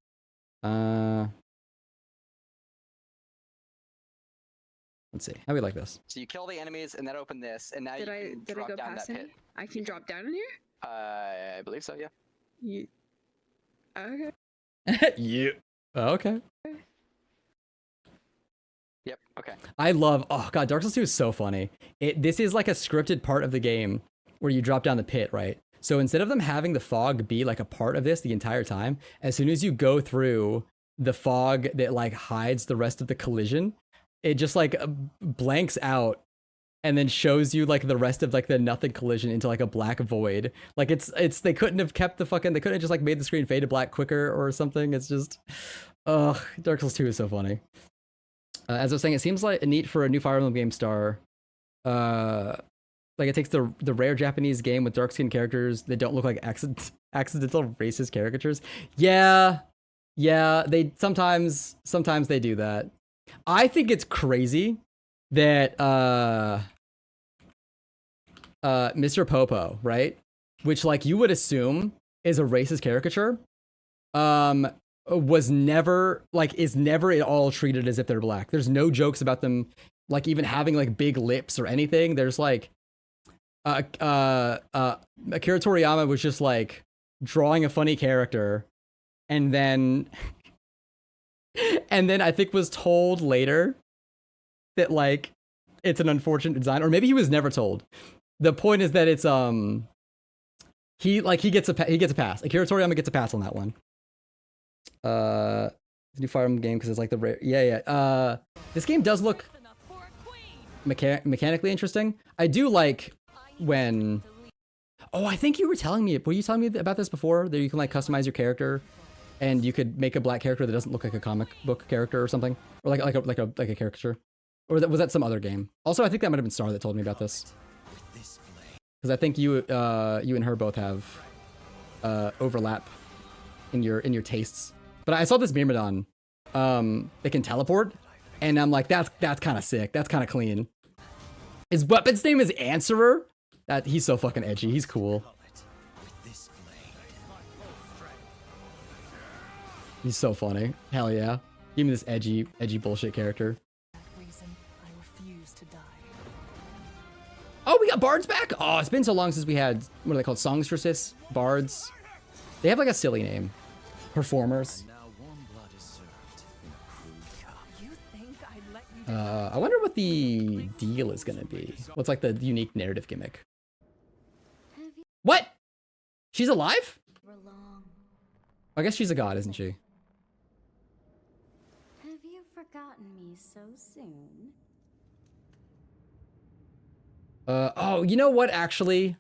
[SPEAKER 3] Let's see how we like this.
[SPEAKER 1] So you kill the enemies and then open this, and now
[SPEAKER 2] Did
[SPEAKER 1] you
[SPEAKER 2] I
[SPEAKER 1] can
[SPEAKER 2] did I
[SPEAKER 1] drop
[SPEAKER 2] go
[SPEAKER 1] down
[SPEAKER 2] past
[SPEAKER 1] that
[SPEAKER 2] any?
[SPEAKER 1] pit.
[SPEAKER 2] I can drop down in here?
[SPEAKER 1] I believe so. Yeah.
[SPEAKER 2] You... Okay.
[SPEAKER 3] You. Okay.
[SPEAKER 1] Yep. Okay.
[SPEAKER 3] I love. Oh god, Dark Souls 2 is so funny. This is like a scripted part of the game where you drop down the pit, right? So instead of them having the fog be like a part of this the entire time, as soon as you go through the fog that like hides the rest of the collision, it just like blanks out and then shows you like the rest of like the nothing collision into like a black void. Like it's they couldn't have kept the fucking, they couldn't have just like made the screen fade to black quicker or something. It's just, ugh, Dark Souls 2 is so funny. As I was saying, it seems like neat for a new Fire Emblem game star. Like it takes the rare Japanese game with dark skinned characters that don't look like accidental racist caricatures. Yeah, they sometimes they do that. I think it's crazy that Mr. Popo, right, which like you would assume is a racist caricature, was never like is never at all treated as if they're black. There's no jokes about them like even having like big lips or anything. There's like Akira Toriyama was just like drawing a funny character and then I think was told later that like it's an unfortunate design, or maybe he was never told. The point is that it's he gets a pass. Akira Toriyama gets a pass on that one. The new Fire Emblem game because it's like the rare. Yeah. This game does look mechanically interesting. I do like when. Oh, I think you were telling me. Were you telling me about this before? That you can like customize your character, and you could make a black character that doesn't look like a comic book character or something, or like a caricature, or was that some other game? Also, I think that might have been Star that told me about this. Because I think you and her both have overlap in your tastes. But I saw this Myrmidon that can teleport, and I'm like, that's kind of sick. That's kind of clean. His weapon's name is Answerer. He's so fucking edgy. He's cool. He's so funny. Hell yeah. Give me this edgy bullshit character. Oh, we got bards back? Oh, it's been so long since we had, what are they called? Songstresses? Bards? They have like a silly name. Performers.
[SPEAKER 7] Now warm blood is served.
[SPEAKER 3] I wonder what the deal is gonna be. What's like the unique narrative gimmick? What? She's alive? I guess she's a god, isn't she?
[SPEAKER 8] Have you forgotten me so soon?
[SPEAKER 3] Oh, you know what, actually?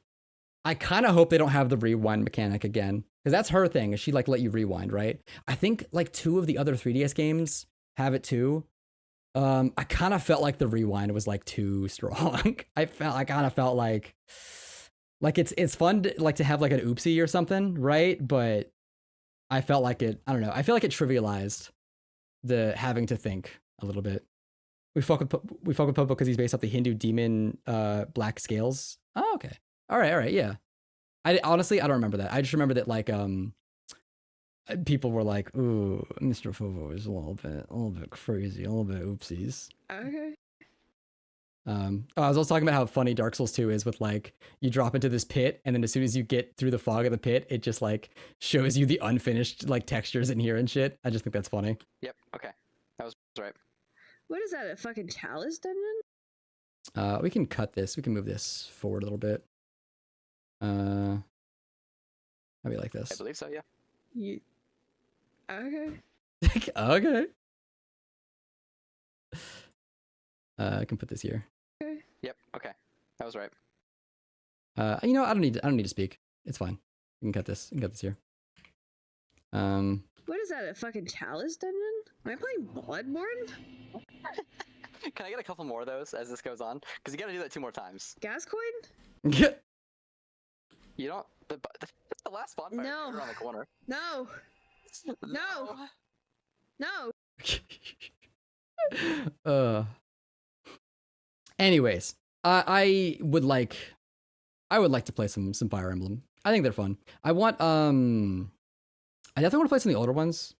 [SPEAKER 3] I kind of hope they don't have the rewind mechanic again. Because that's her thing, is she like let you rewind, right? I think like 2 of the other 3DS games have it too. I kind of felt like the rewind was like too strong. I kind of felt like it's fun to, like to have like an oopsie or something, right? But I felt like I don't know. I feel like it trivialized the having to think a little bit. We fuck with Popo because he's based off the Hindu demon black scales. Oh, okay. All right, yeah. I honestly I don't remember that. I just remember that like people were like, "Ooh, Mr. Popo is a little bit crazy, a little bit oopsies."
[SPEAKER 2] Okay.
[SPEAKER 3] I was also talking about how funny Dark Souls 2 is with like you drop into this pit and then as soon as you get through the fog of the pit, it just like shows you the unfinished like textures in here and shit. I just think that's funny.
[SPEAKER 1] Yep. Okay. That was right.
[SPEAKER 2] What is that? A fucking chalice dungeon?
[SPEAKER 3] We can cut this. We can move this forward a little bit. Maybe like
[SPEAKER 1] I
[SPEAKER 3] this.
[SPEAKER 1] believe so. Yeah.
[SPEAKER 2] You. Okay.
[SPEAKER 3] Okay. I can put this here.
[SPEAKER 1] Yep. Okay. That was right.
[SPEAKER 3] You know, I don't need to speak. It's fine. You can cut this. You can cut this here.
[SPEAKER 2] What is that? A fucking chalice dungeon? Am I playing Bloodborne?
[SPEAKER 1] Can I get a couple more of those as this goes on? Because you got to do that 2 more times.
[SPEAKER 2] Gascoigne?
[SPEAKER 1] You don't. The last bonfire is
[SPEAKER 2] No.
[SPEAKER 1] around the corner.
[SPEAKER 2] No. No. No.
[SPEAKER 3] Anyways, I would like to play some Fire Emblem. I think they're fun. I definitely want to play some of the older ones.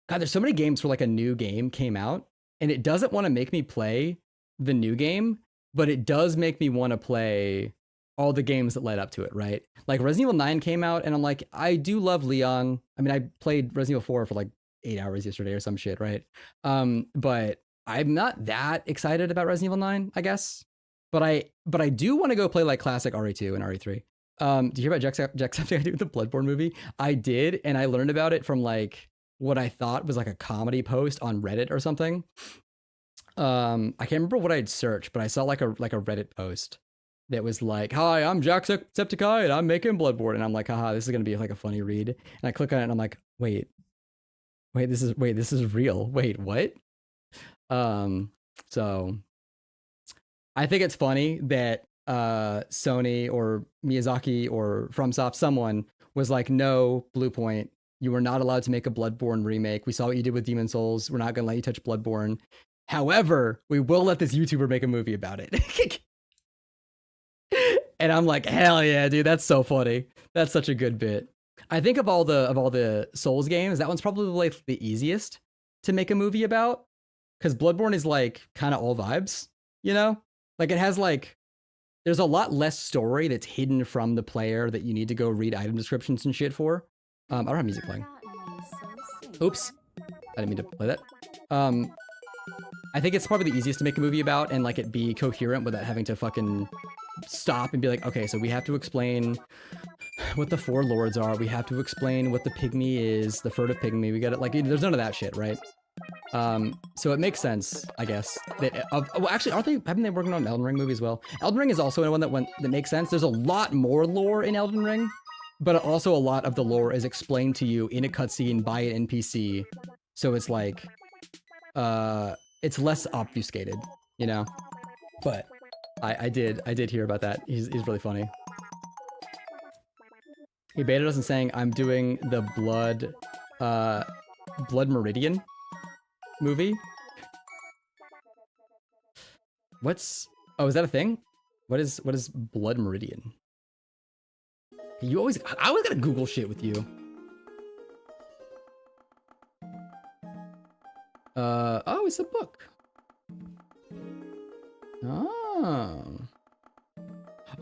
[SPEAKER 3] God, there's so many games where like a new game came out and it doesn't want to make me play the new game, but it does make me want to play all the games that led up to it, right? Like Resident Evil 9 came out and I'm like, I do love Leon. I mean, I played Resident Evil 4 for like 8 hours yesterday or some shit, right? But I'm not that excited about Resident Evil 9, I guess. But I do want to go play like classic RE2 and RE3. Do you hear about Jacksepticeye doing the Bloodborne movie? I did, and I learned about it from like what I thought was like a comedy post on Reddit or something. I can't remember what I'd searched, but I saw like a Reddit post that was like, "Hi, I'm Jacksepticeye and I'm making Bloodborne," and I'm like, "Haha, this is gonna be like a funny read." And I click on it and I'm like, wait, this is real. Wait, what? So I think it's funny that Sony or Miyazaki or FromSoft, someone was like, "No, Bluepoint, you are not allowed to make a Bloodborne remake. We saw what you did with Demon Souls. We're not gonna let you touch Bloodborne. However, we will let this YouTuber make a movie about it." And I'm like, hell yeah, dude, that's so funny. That's such a good bit. I think of all the Souls games, that one's probably like the easiest to make a movie about, because Bloodborne is like kind of all vibes, you know? Like it has like, there's a lot less story that's hidden from the player that you need to go read item descriptions and shit for. I don't have music playing. Oops, I didn't mean to play that. I think it's probably the easiest to make a movie about and like it be coherent without having to fucking stop and be like, okay, so we have to explain what the 4 lords are. We have to explain what the pygmy is, the furtive pygmy. We got it. Like, there's none of that shit, right? So it makes sense, I guess. That well, actually, haven't they working on an Elden Ring movie as well? Elden Ring is also one that makes sense. There's a lot more lore in Elden Ring, but also a lot of the lore is explained to you in a cutscene by an NPC. So it's like, it's less obfuscated, you know? But I did hear about that. He's really funny. He baited us in saying, I'm doing the Blood Meridian movie. Oh, is that a thing? What is Blood Meridian? I always gotta Google shit with you. Oh, it's a book.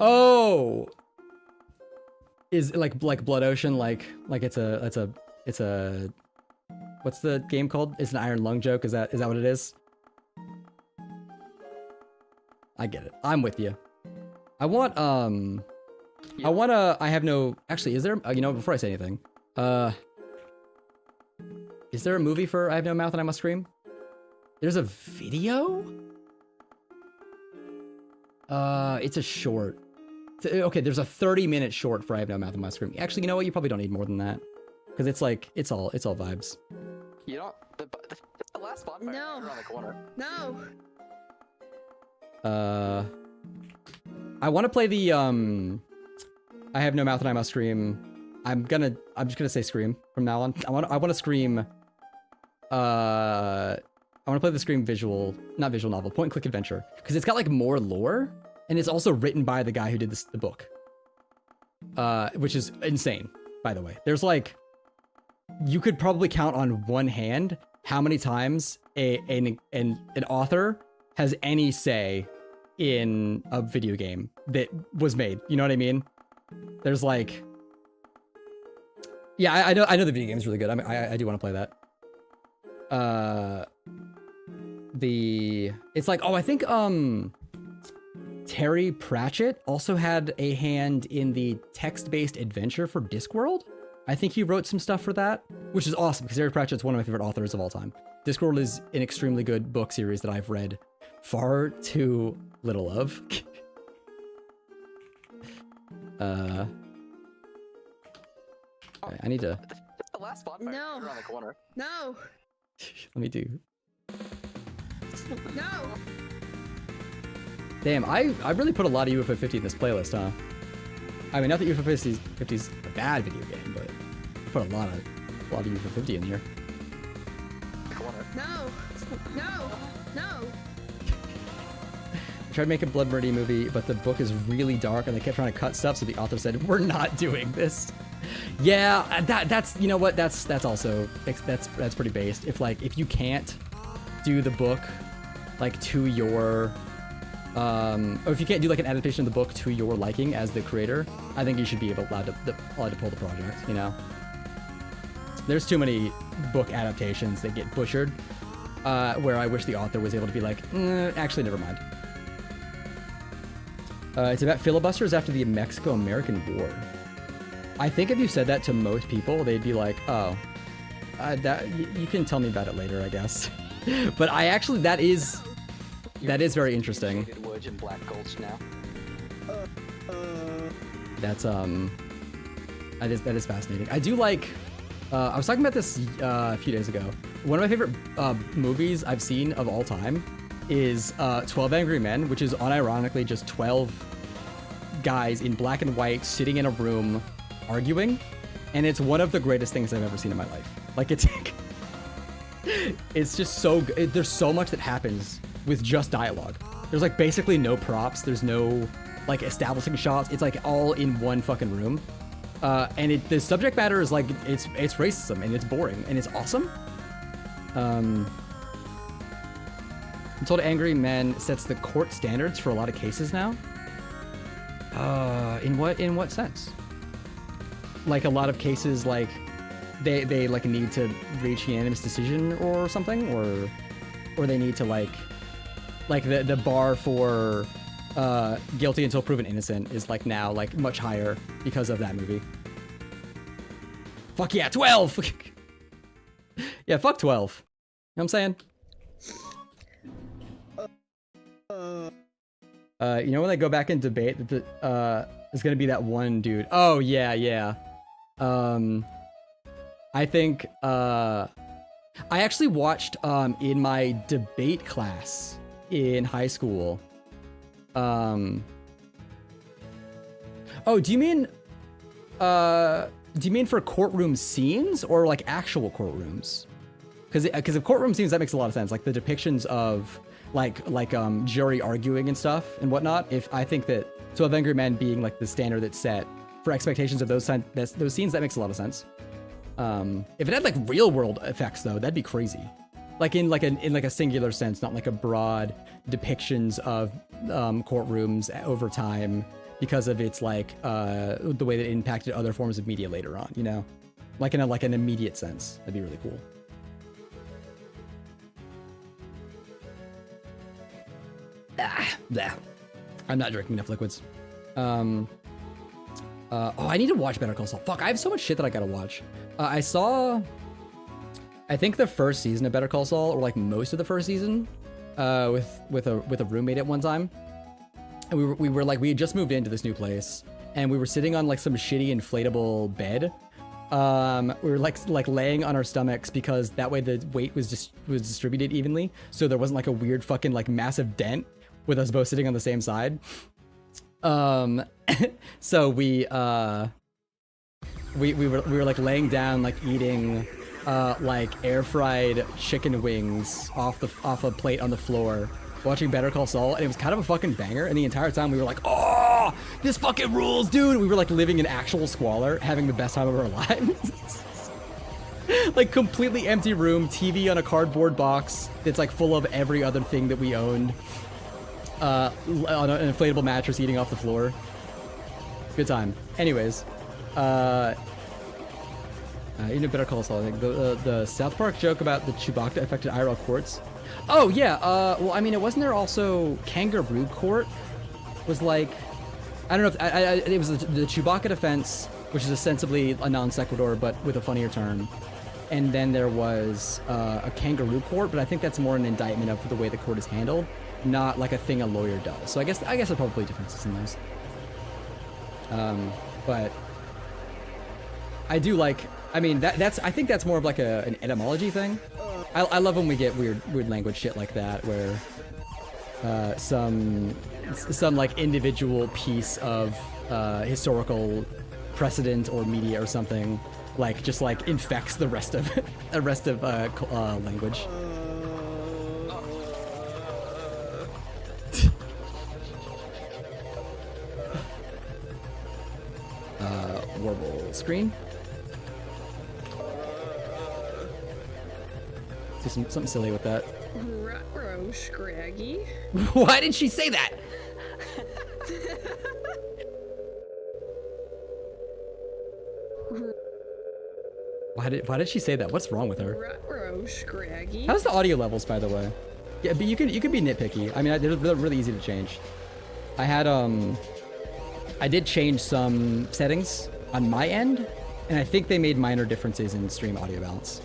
[SPEAKER 3] Oh. Is it like Blood Ocean, like it's a what's the game called? It's an Iron Lung joke. Is that what it is? I get it. I'm with you. I want I have no, actually, is there, you know, before I say anything, is there a movie for I Have No Mouth and I Must Scream? There's a video? It's a short. Okay, there's a 30-minute short for I Have No Mouth and I Must Scream. Actually, you know what? You probably don't need more than that. Because it's like, it's all vibes.
[SPEAKER 1] You don't. The last bonfire
[SPEAKER 2] No.
[SPEAKER 1] around the corner.
[SPEAKER 2] No.
[SPEAKER 3] I want to play the I Have No Mouth and I Must Scream. I'm just gonna say Scream from now on. I want to Scream. I want to play the Scream not visual novel, point and click adventure, because it's got like more lore, and it's also written by the guy who did the book, which is insane, by the way. There's like, you could probably count on one hand how many times an author has any say in a video game that was made. You know what I mean? There's like, yeah, I know the video game is really good. I mean, I do want to play that. It's like, oh, I think Terry Pratchett also had a hand in the text-based adventure for Discworld. I think he wrote some stuff for that, which is awesome because Terry Pratchett's one of my favorite authors of all time. Discworld is an extremely good book series that I've read far too little of. I need to.
[SPEAKER 1] The last bonfire
[SPEAKER 2] No.
[SPEAKER 1] around the corner.
[SPEAKER 2] No.
[SPEAKER 3] Let me do.
[SPEAKER 2] No.
[SPEAKER 3] Damn, I really put a lot of UFO 50 in this playlist, huh? I mean, not that UFO 50 is a bad video game, but I put a lot of UFO 50 in here.
[SPEAKER 2] No. No. No.
[SPEAKER 3] I tried to make a Blood Meridian movie, but the book is really dark, and they kept trying to cut stuff, so the author said, "We're not doing this." Yeah, that's you know what? That's pretty based. If you can't do the book like to your or if you can't do like an adaptation of the book to your liking as the creator, I think you should be allowed to pull the project. You know, there's too many book adaptations that get butchered, where I wish the author was able to be like, actually, never mind. It's about filibusters after the Mexico-American War. I think if you said that to most people, they'd be like, oh, you can tell me about it later, I guess. But I actually, that is very interesting.
[SPEAKER 1] Wood and Black Gulch now.
[SPEAKER 3] That's that is fascinating. I do like. I was talking about this a few days ago. One of my favorite movies I've seen of all time is 12 Angry Men, which is unironically just 12 guys in black and white sitting in a room arguing, and it's one of the greatest things I've ever seen in my life. Like, it's just so good. There's so much that happens with just dialogue. There's like basically no props. There's no like establishing shots. It's like all in one fucking room. And the subject matter is like, it's racism, and it's boring, and it's awesome. I'm told Angry Men sets the court standards for a lot of cases now. In what sense? Like a lot of cases, like they like need to reach unanimous decision or something, or they need to like the bar for guilty until proven innocent is like now like much higher because of that movie. Fuck yeah, 12. Yeah, fuck 12. You know what I'm saying? You know when they go back and debate that there's gonna be that one dude. Oh yeah. I think I actually watched in my debate class in high school. Oh, do you mean for courtroom scenes or like actual courtrooms? Because if courtroom scenes, that makes a lot of sense. Like the depictions of like jury arguing and stuff and whatnot. If I think that 12 Angry Men being like the standard that's set for expectations of those scenes, that makes a lot of sense. If it had like real world effects though, that'd be crazy. Like in a singular sense, not like a broad depictions of courtrooms over time because of its like the way that it impacted other forms of media later on. You know, like in an immediate sense, that'd be really cool. Blah. I'm not drinking enough liquids. Oh, I need to watch Better Call Saul. Fuck, I have so much shit that I gotta watch. I think the first season of Better Call Saul, or like most of the first season, with a roommate at one time. And we had just moved into this new place, and we were sitting on like some shitty inflatable bed. We were like laying on our stomachs because that way the weight was distributed evenly, so there wasn't like a weird fucking like massive dent with us both sitting on the same side. So we were like laying down, like eating like air fried chicken wings off a plate on the floor, watching Better Call Saul, and it was kind of a fucking banger. And the entire time we were like, oh, this fucking rules, dude. We were like living in actual squalor, having the best time of our lives. Like completely empty room, TV on a cardboard box that's like full of every other thing that we owned. On an inflatable mattress eating off the floor. Good time. Anyways, you know, Better Call Saul. I think the South Park joke about the Chewbacca affected IRL courts. Oh yeah. Well, I mean, it wasn't there also Kangaroo Court was like, I don't know if it was the Chewbacca defense, which is ostensibly a non sequitur but with a funnier term. And then there was a Kangaroo Court, but I think that's more an indictment of the way the court is handled, not like a thing a lawyer does. So I guess there are probably differences in those. But I do like. I mean, I think that's more of like an etymology thing. I love when we get weird language shit like that, where some like individual piece of historical precedent or media or something like just like infects the rest of language. Warble screen. Do something silly with that.
[SPEAKER 2] Ruh-roh, Scraggy.
[SPEAKER 3] Why did she say that? Why did she say that? What's wrong with her?
[SPEAKER 2] Ruh-roh, Scraggy.
[SPEAKER 3] How's the audio levels, by the way? Yeah, but you could be nitpicky. I mean, they're really easy to change. I did change some settings on my end, and I think they made minor differences in stream audio balance.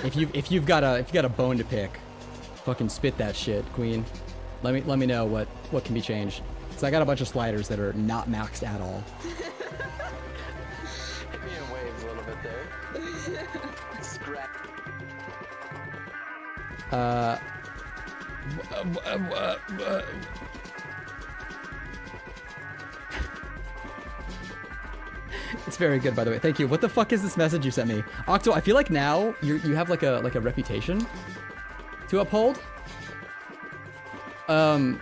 [SPEAKER 3] If you've got a bone to pick, fucking spit that shit, Queen. Let me know what can be changed. Cause I got a bunch of sliders that are not maxed at all.
[SPEAKER 1] Hit me in waves a little bit there. Scrap.
[SPEAKER 3] It's very good, by the way. Thank you. What the fuck is this message you sent me? Octo, I feel like now you have like a reputation to uphold. And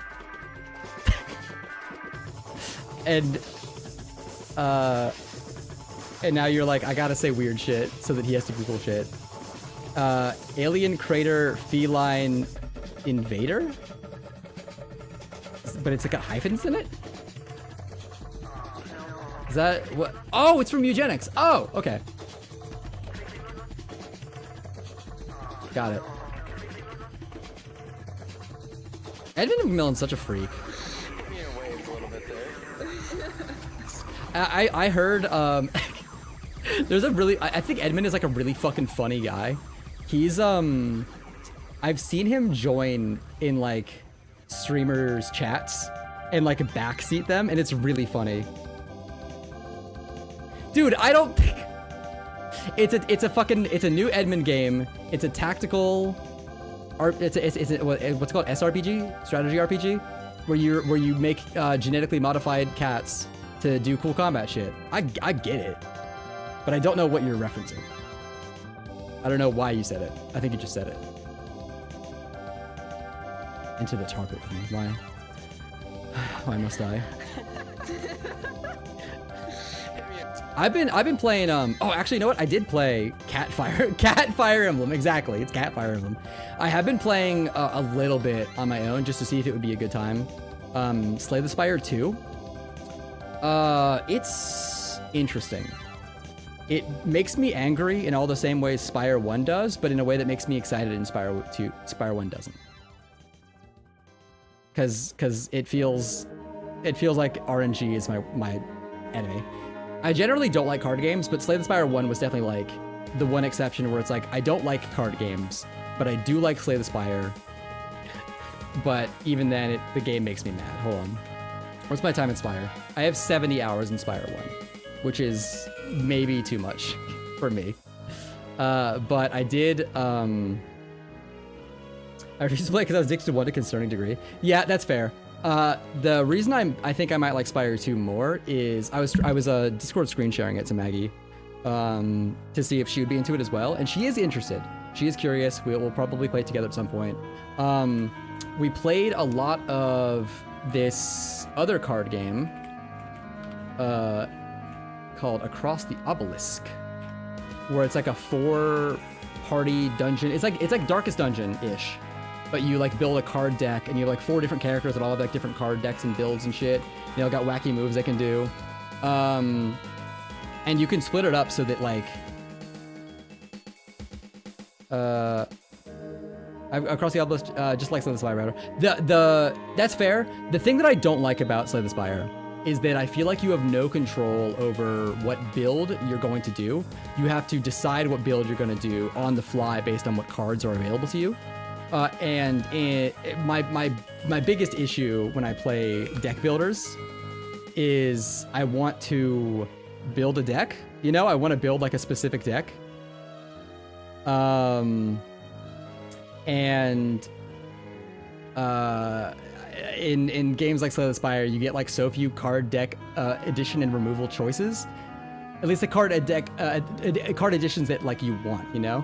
[SPEAKER 3] now you're like, I gotta say weird shit so that he has to Google shit. Alien crater feline invader? But it's like got hyphens in it? Is that what? Oh, it's from eugenics. Oh, okay. Got it. Edmund McMillan's such a freak.
[SPEAKER 1] Hit me in waves a little bit there.
[SPEAKER 3] I heard there's a really I think Edmund is like a really fucking funny guy. He's I've seen him join in like streamers chats and like backseat them, and it's really funny. Dude, I don't think it's a new Edmund game. It's a tactical it's what's it called, SRPG, strategy RPG, where you make genetically modified cats to do cool combat shit. I get it, but I don't know what you're referencing. I don't know why you said it. I think you just said it. Into the target for me. Why? Why must I? I've been playing oh, actually, you know what? I did play Cat Fire Emblem. Exactly, it's Cat Fire Emblem. I have been playing a little bit on my own just to see if it would be a good time. Slay the Spire 2. It's interesting. it makes me angry in all the same ways Spire 1 does, but in a way that makes me excited in Spire 2. Spire 1 doesn't. Cause it feels like RNG is my enemy. I generally don't like card games, but Slay the Spire 1 was definitely like the one exception where it's like, I don't like card games, but I do like Slay the Spire. But even then, the game makes me mad. Hold on. What's my time in Spire? I have 70 hours in Spire 1, which is maybe too much for me. But I did, I refused to play because I was addicted to 1 to a concerning degree. Yeah, that's fair. The reason I think I might like Spire 2 more is I was Discord screen sharing it to Maggie to see if she would be into it as well, and she is interested. She is curious. We'll probably play it together at some point. We played a lot of this other card game called Across the Obelisk, where it's like a 4-party dungeon. It's like Darkest Dungeon-ish. But you like build a card deck, and you have like 4 different characters that all have like different card decks and builds and shit. You know, got wacky moves they can do. And you can split it up so that like, Across the Obelisk, just like Slay the Spire, rather. That's fair. The thing that I don't like about Slay the Spire is that I feel like you have no control over what build you're going to do. You have to decide what build you're going to do on the fly based on what cards are available to you. My biggest issue when I play deck builders is I want to build a deck. You know, I want to build like a specific deck. In games like Slay the Spire, you get like so few card deck addition and removal choices. At least the card additions that like you want, you know?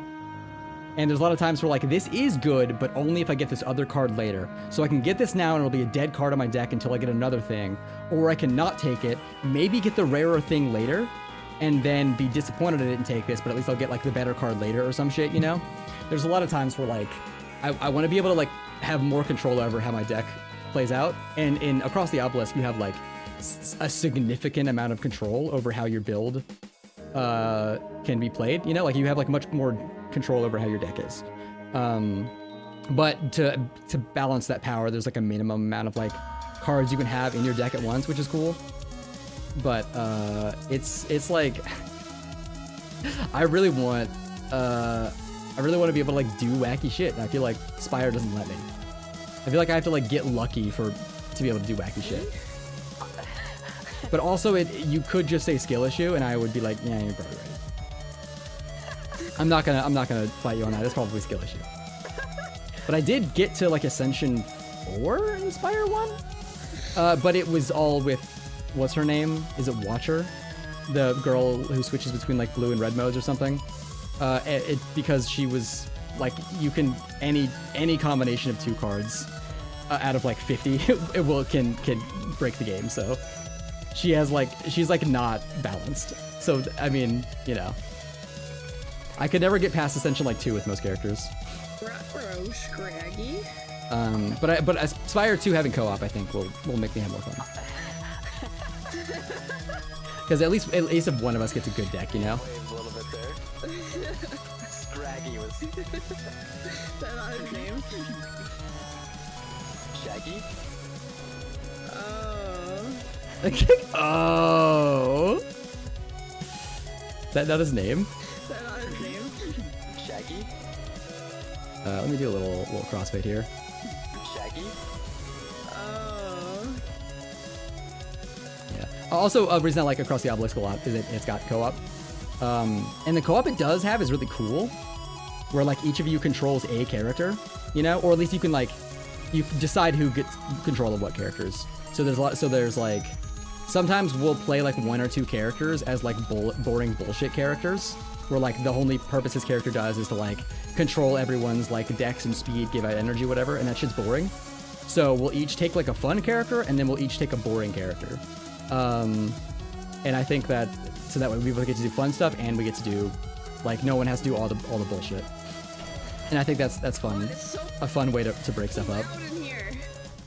[SPEAKER 3] And there's a lot of times where like, this is good, but only if I get this other card later. So I can get this now and it'll be a dead card on my deck until I get another thing. Or I can not take it, maybe get the rarer thing later, and then be disappointed I didn't take this, but at least I'll get like the better card later or some shit, you know? There's a lot of times where like, I want to be able to like have more control over how my deck plays out. And in Across the Obelisk, you have like a significant amount of control over how your build can be played, you know? Like you have like much more control over how your deck is. But to balance that power, there's like a minimum amount of like cards you can have in your deck at once, which is cool. But it's like I really want to be able to like do wacky shit, and I feel like Spire doesn't let me. I feel like I have to like get lucky to be able to do wacky shit. But also you could just say skill issue and I would be like, yeah, you're probably right. I'm not gonna fight you on that. It's probably skill issue. But I did get to like Ascension 4 in Spire 1. But it was all with, what's her name? Is it Watcher? The girl who switches between like blue and red modes or something. Because she was like, you can any combination of 2 cards out of like 50 can break the game. So she's like not balanced. So I mean, you know, I could never get past Ascension like 2 with most characters.
[SPEAKER 2] Scraggy.
[SPEAKER 3] But Spire 2 having co-op, I think will make me have more fun. Because at least if one of us gets a good deck, you know.
[SPEAKER 1] Waves a little bit there. Scraggy was.
[SPEAKER 2] Is that not his name?
[SPEAKER 1] Shaggy.
[SPEAKER 2] Oh.
[SPEAKER 3] Oh. That not his name?
[SPEAKER 2] Is that not his name?
[SPEAKER 1] Shaggy.
[SPEAKER 3] Let me do a little crossfade here.
[SPEAKER 1] Shaggy.
[SPEAKER 2] Oh.
[SPEAKER 3] Yeah. Also, a reason I like Across the Obelisk a lot is it's got co-op. And the co-op it does have is really cool, where like each of you controls a character, you know, or at least you can like, you decide who gets control of what characters. So there's like, sometimes we'll play like 1 or 2 characters as like boring bullshit characters, where like the only purpose his character does is to like control everyone's like dex and speed, give out energy, whatever, and that shit's boring. So we'll each take like a fun character, and then we'll each take a boring character. And I think that, so that way we both get to do fun stuff, and we get to do, like, no one has to do all the bullshit. And I think that's fun. A fun way to break stuff up.
[SPEAKER 2] Loud in here.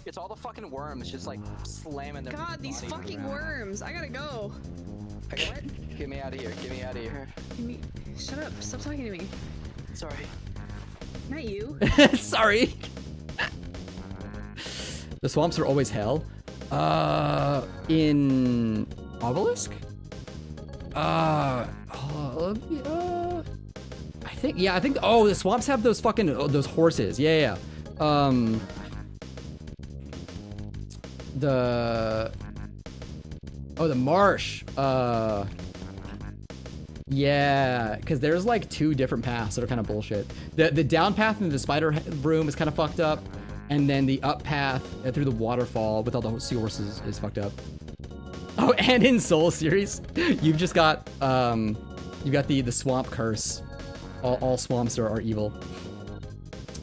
[SPEAKER 1] It's all the fucking worms just like slamming their
[SPEAKER 2] God, these
[SPEAKER 1] bodies
[SPEAKER 2] fucking
[SPEAKER 1] around.
[SPEAKER 2] worms. I gotta go.
[SPEAKER 1] What? Get me out of here. Get me out of here.
[SPEAKER 2] Shut up. Stop talking to me.
[SPEAKER 1] Sorry.
[SPEAKER 2] Not you.
[SPEAKER 3] Sorry. The swamps are always hell. In Obelisk? I think, oh, the swamps have those fucking, those horses. Yeah. The marsh. Yeah, because there's like 2 different paths that are kind of bullshit. The down path into the spider room is kind of fucked up, and then the up path through the waterfall with all the seahorses is fucked up. Oh, and in Soul series, you've just got you've got the swamp curse. All swamps are evil.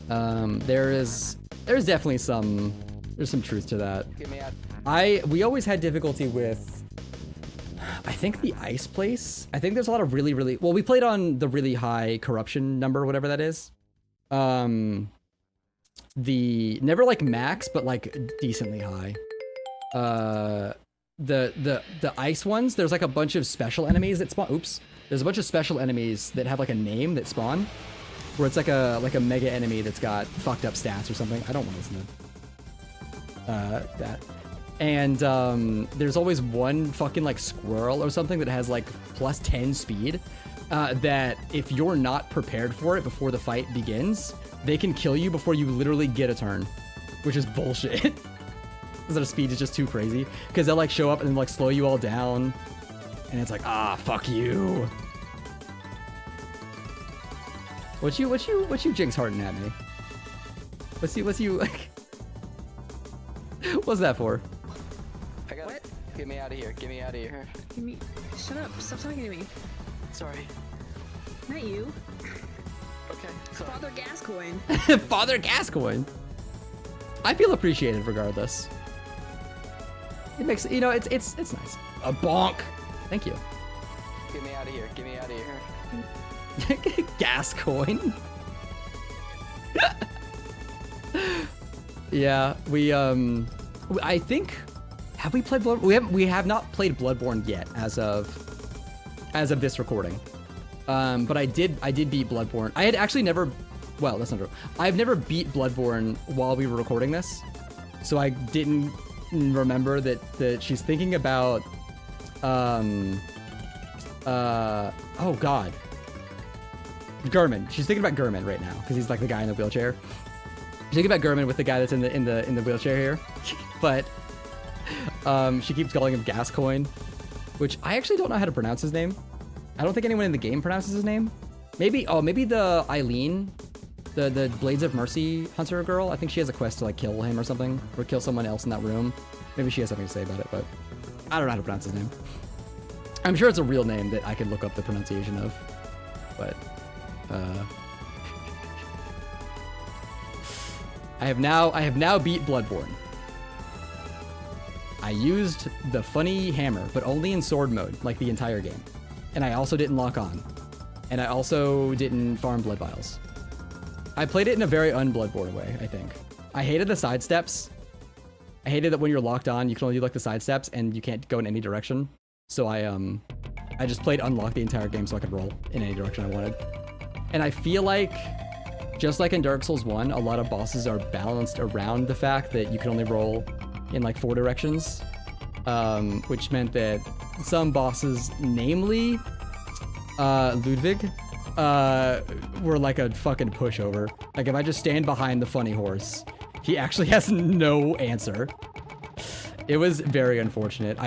[SPEAKER 3] There's definitely some truth to that.
[SPEAKER 1] Get me out.
[SPEAKER 3] We always had difficulty with, I think, the ice place. I think there's a lot of really, well, we played on the really high corruption number, whatever that is. The never like max, but like decently high. The ice ones, there's like a bunch of special enemies that spawn. Oops. There's a bunch of special enemies that have like a name that spawn, where it's like a mega enemy that's got fucked up stats or something. I don't want to listen to that. And there's always one fucking like squirrel or something that has like plus 10 speed, that if you're not prepared for it before the fight begins, they can kill you before you literally get a turn, which is bullshit. Because their speed is just too crazy. Because they'll like show up and like slow you all down, and it's like, ah, fuck you. What you Jinx Harden at me? What's you like? What's that for?
[SPEAKER 1] I got it. Get me out of here. Get me out of here.
[SPEAKER 2] Shut up. Stop talking to me.
[SPEAKER 1] Sorry.
[SPEAKER 2] Not you.
[SPEAKER 1] Okay. Sorry.
[SPEAKER 2] Father Gascoigne.
[SPEAKER 3] Father Gascoigne. I feel appreciated regardless. It makes, you know, it's nice. A bonk. Thank you.
[SPEAKER 1] Get me out of here. Get me out of here.
[SPEAKER 3] Gascoigne. Yeah, I think, have we played we have not played Bloodborne yet as of this recording. But I did beat Bloodborne. I had actually never, well, that's not true. I've never beat Bloodborne while we were recording this. So I didn't remember that she's thinking about oh god. Gurman. She's thinking about Gurman right now because he's like the guy in the wheelchair. She's thinking about Gurman with the guy that's in the wheelchair here. But she keeps calling him Gascoigne, which I actually don't know how to pronounce his name. I don't think anyone in the game pronounces his name. Maybe the Eileen, the Blades of Mercy hunter girl. I think she has a quest to like kill him or something, or kill someone else in that room. Maybe she has something to say about it, but I don't know how to pronounce his name. I'm sure it's a real name that I could look up the pronunciation of, but I have now beat Bloodborne. I used the funny hammer, but only in sword mode, like the entire game. And I also didn't lock on. And I also didn't farm blood vials. I played it in a very un-Bloodborne way, I think. I hated the side steps. I hated that when you're locked on, you can only do like the side steps and you can't go in any direction. So I just played unlock the entire game so I could roll in any direction I wanted. And I feel like, just like in Dark Souls 1, a lot of bosses are balanced around the fact that you can only roll in like 4 directions. Which meant that some bosses, namely Ludwig, were like a fucking pushover. Like if I just stand behind the funny horse, he actually has no answer. It was very unfortunate.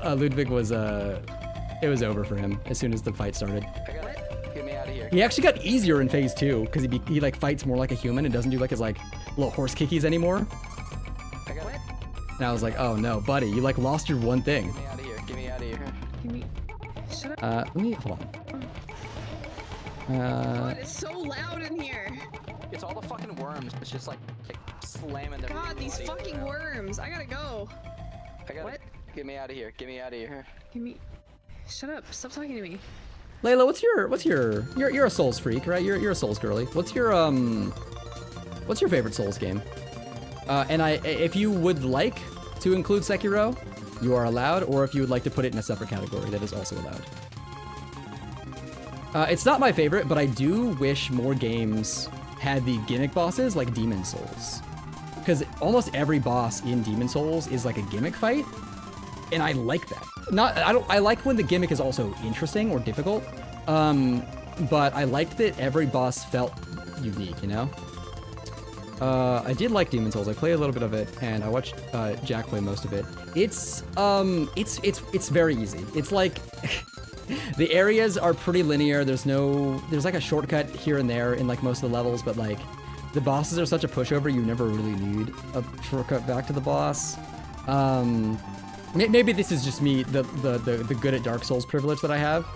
[SPEAKER 3] Ludwig was it was over for him as soon as the fight started.
[SPEAKER 1] Get me out of here.
[SPEAKER 3] He actually got easier in phase 2 because he like fights more like a human and doesn't do like his like little horse kickies anymore.
[SPEAKER 1] I got it.
[SPEAKER 3] And I was like, oh no, buddy, you like lost your one thing.
[SPEAKER 1] Get me out of here. Get me out of here.
[SPEAKER 2] Shut up.
[SPEAKER 3] Let me hold on.
[SPEAKER 2] God, it's so loud in here.
[SPEAKER 1] It's all the fucking worms. It's just like slamming their
[SPEAKER 2] God, these
[SPEAKER 1] body
[SPEAKER 2] fucking
[SPEAKER 1] around.
[SPEAKER 2] worms. I gotta go.
[SPEAKER 1] I got
[SPEAKER 2] What?
[SPEAKER 1] it. Get me out of here. Get me out of here.
[SPEAKER 2] Shut up. Stop talking to me.
[SPEAKER 3] Layla, you're a Souls freak, right? You're a Souls girly. What's your favorite Souls game? And if you would like to include Sekiro, you are allowed, or if you would like to put it in a separate category, that is also allowed. It's not my favorite, but I do wish more games had the gimmick bosses like Demon Souls. Because almost every boss in Demon Souls is like a gimmick fight, and I like that. I like when the gimmick is also interesting or difficult, but I liked that every boss felt unique, you know? I did like Demon Souls. I played a little bit of it, and I watched Jack play most of it. It's very easy. It's like the areas are pretty linear. There's like a shortcut here and there in like most of the levels, but like the bosses are such a pushover. You never really need a shortcut back to the boss. Maybe this is just me, the good at Dark Souls privilege that I have,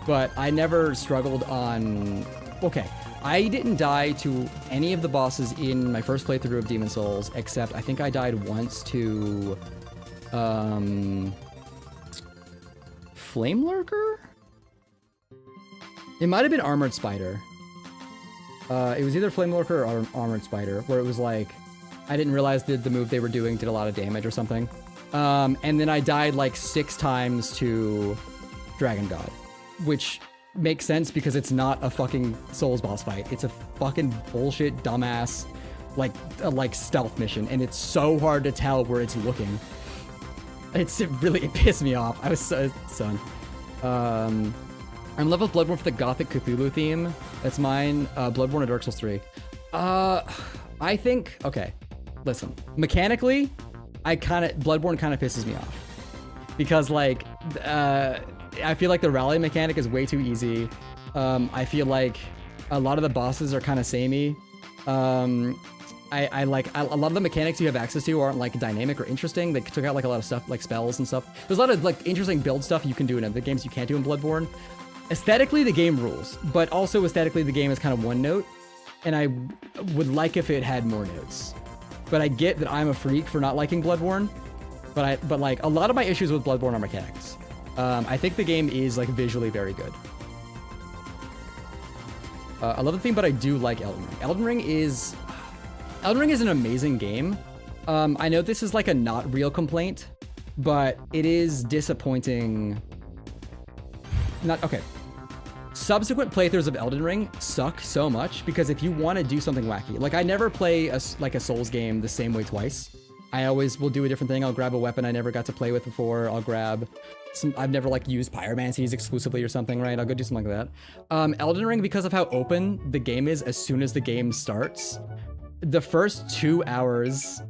[SPEAKER 3] but I never struggled on. Okay. I didn't die to any of the bosses in my first playthrough of Demon Souls, except I think I died once to, Flame Lurker? It might have been Armored Spider. It was either Flame Lurker or Armored Spider, where it was like, I didn't realize that the move they were doing did a lot of damage or something. And then I died like 6 times to Dragon God, which makes sense because it's not a fucking Souls boss fight. It's a fucking bullshit, dumbass, like stealth mission, and it's so hard to tell where it's looking. It pissed me off. I was son. I'm in love with Bloodborne for the Gothic Cthulhu theme. That's mine. Bloodborne and Dark Souls 3. I think, okay, listen. Mechanically, Bloodborne kind of pisses me off because like, I feel like the rally mechanic is way too easy. I feel like a lot of the bosses are kind of samey. I like a lot of the mechanics you have access to aren't like dynamic or interesting. They took out like a lot of stuff like spells and stuff. There's a lot of like interesting build stuff you can do in other games you can't do in Bloodborne. Aesthetically, the game rules, but also aesthetically, the game is kind of one note, and I would like if it had more notes. But I get that I'm a freak for not liking Bloodborne, but like a lot of my issues with Bloodborne are mechanics. I think the game is like visually very good. I love the theme, but I do like Elden Ring. Elden Ring is an amazing game. I know this is like a not real complaint, but it is disappointing. Okay. Subsequent playthroughs of Elden Ring suck so much because if you want to do something wacky, like I never play a Souls game the same way twice. I always will do a different thing. I'll grab a weapon I never got to play with before. I'll grab I've never like used pyromancies exclusively or something, right? I'll go do something like that. Elden Ring, because of how open the game is as soon as the game starts, the first 2 hours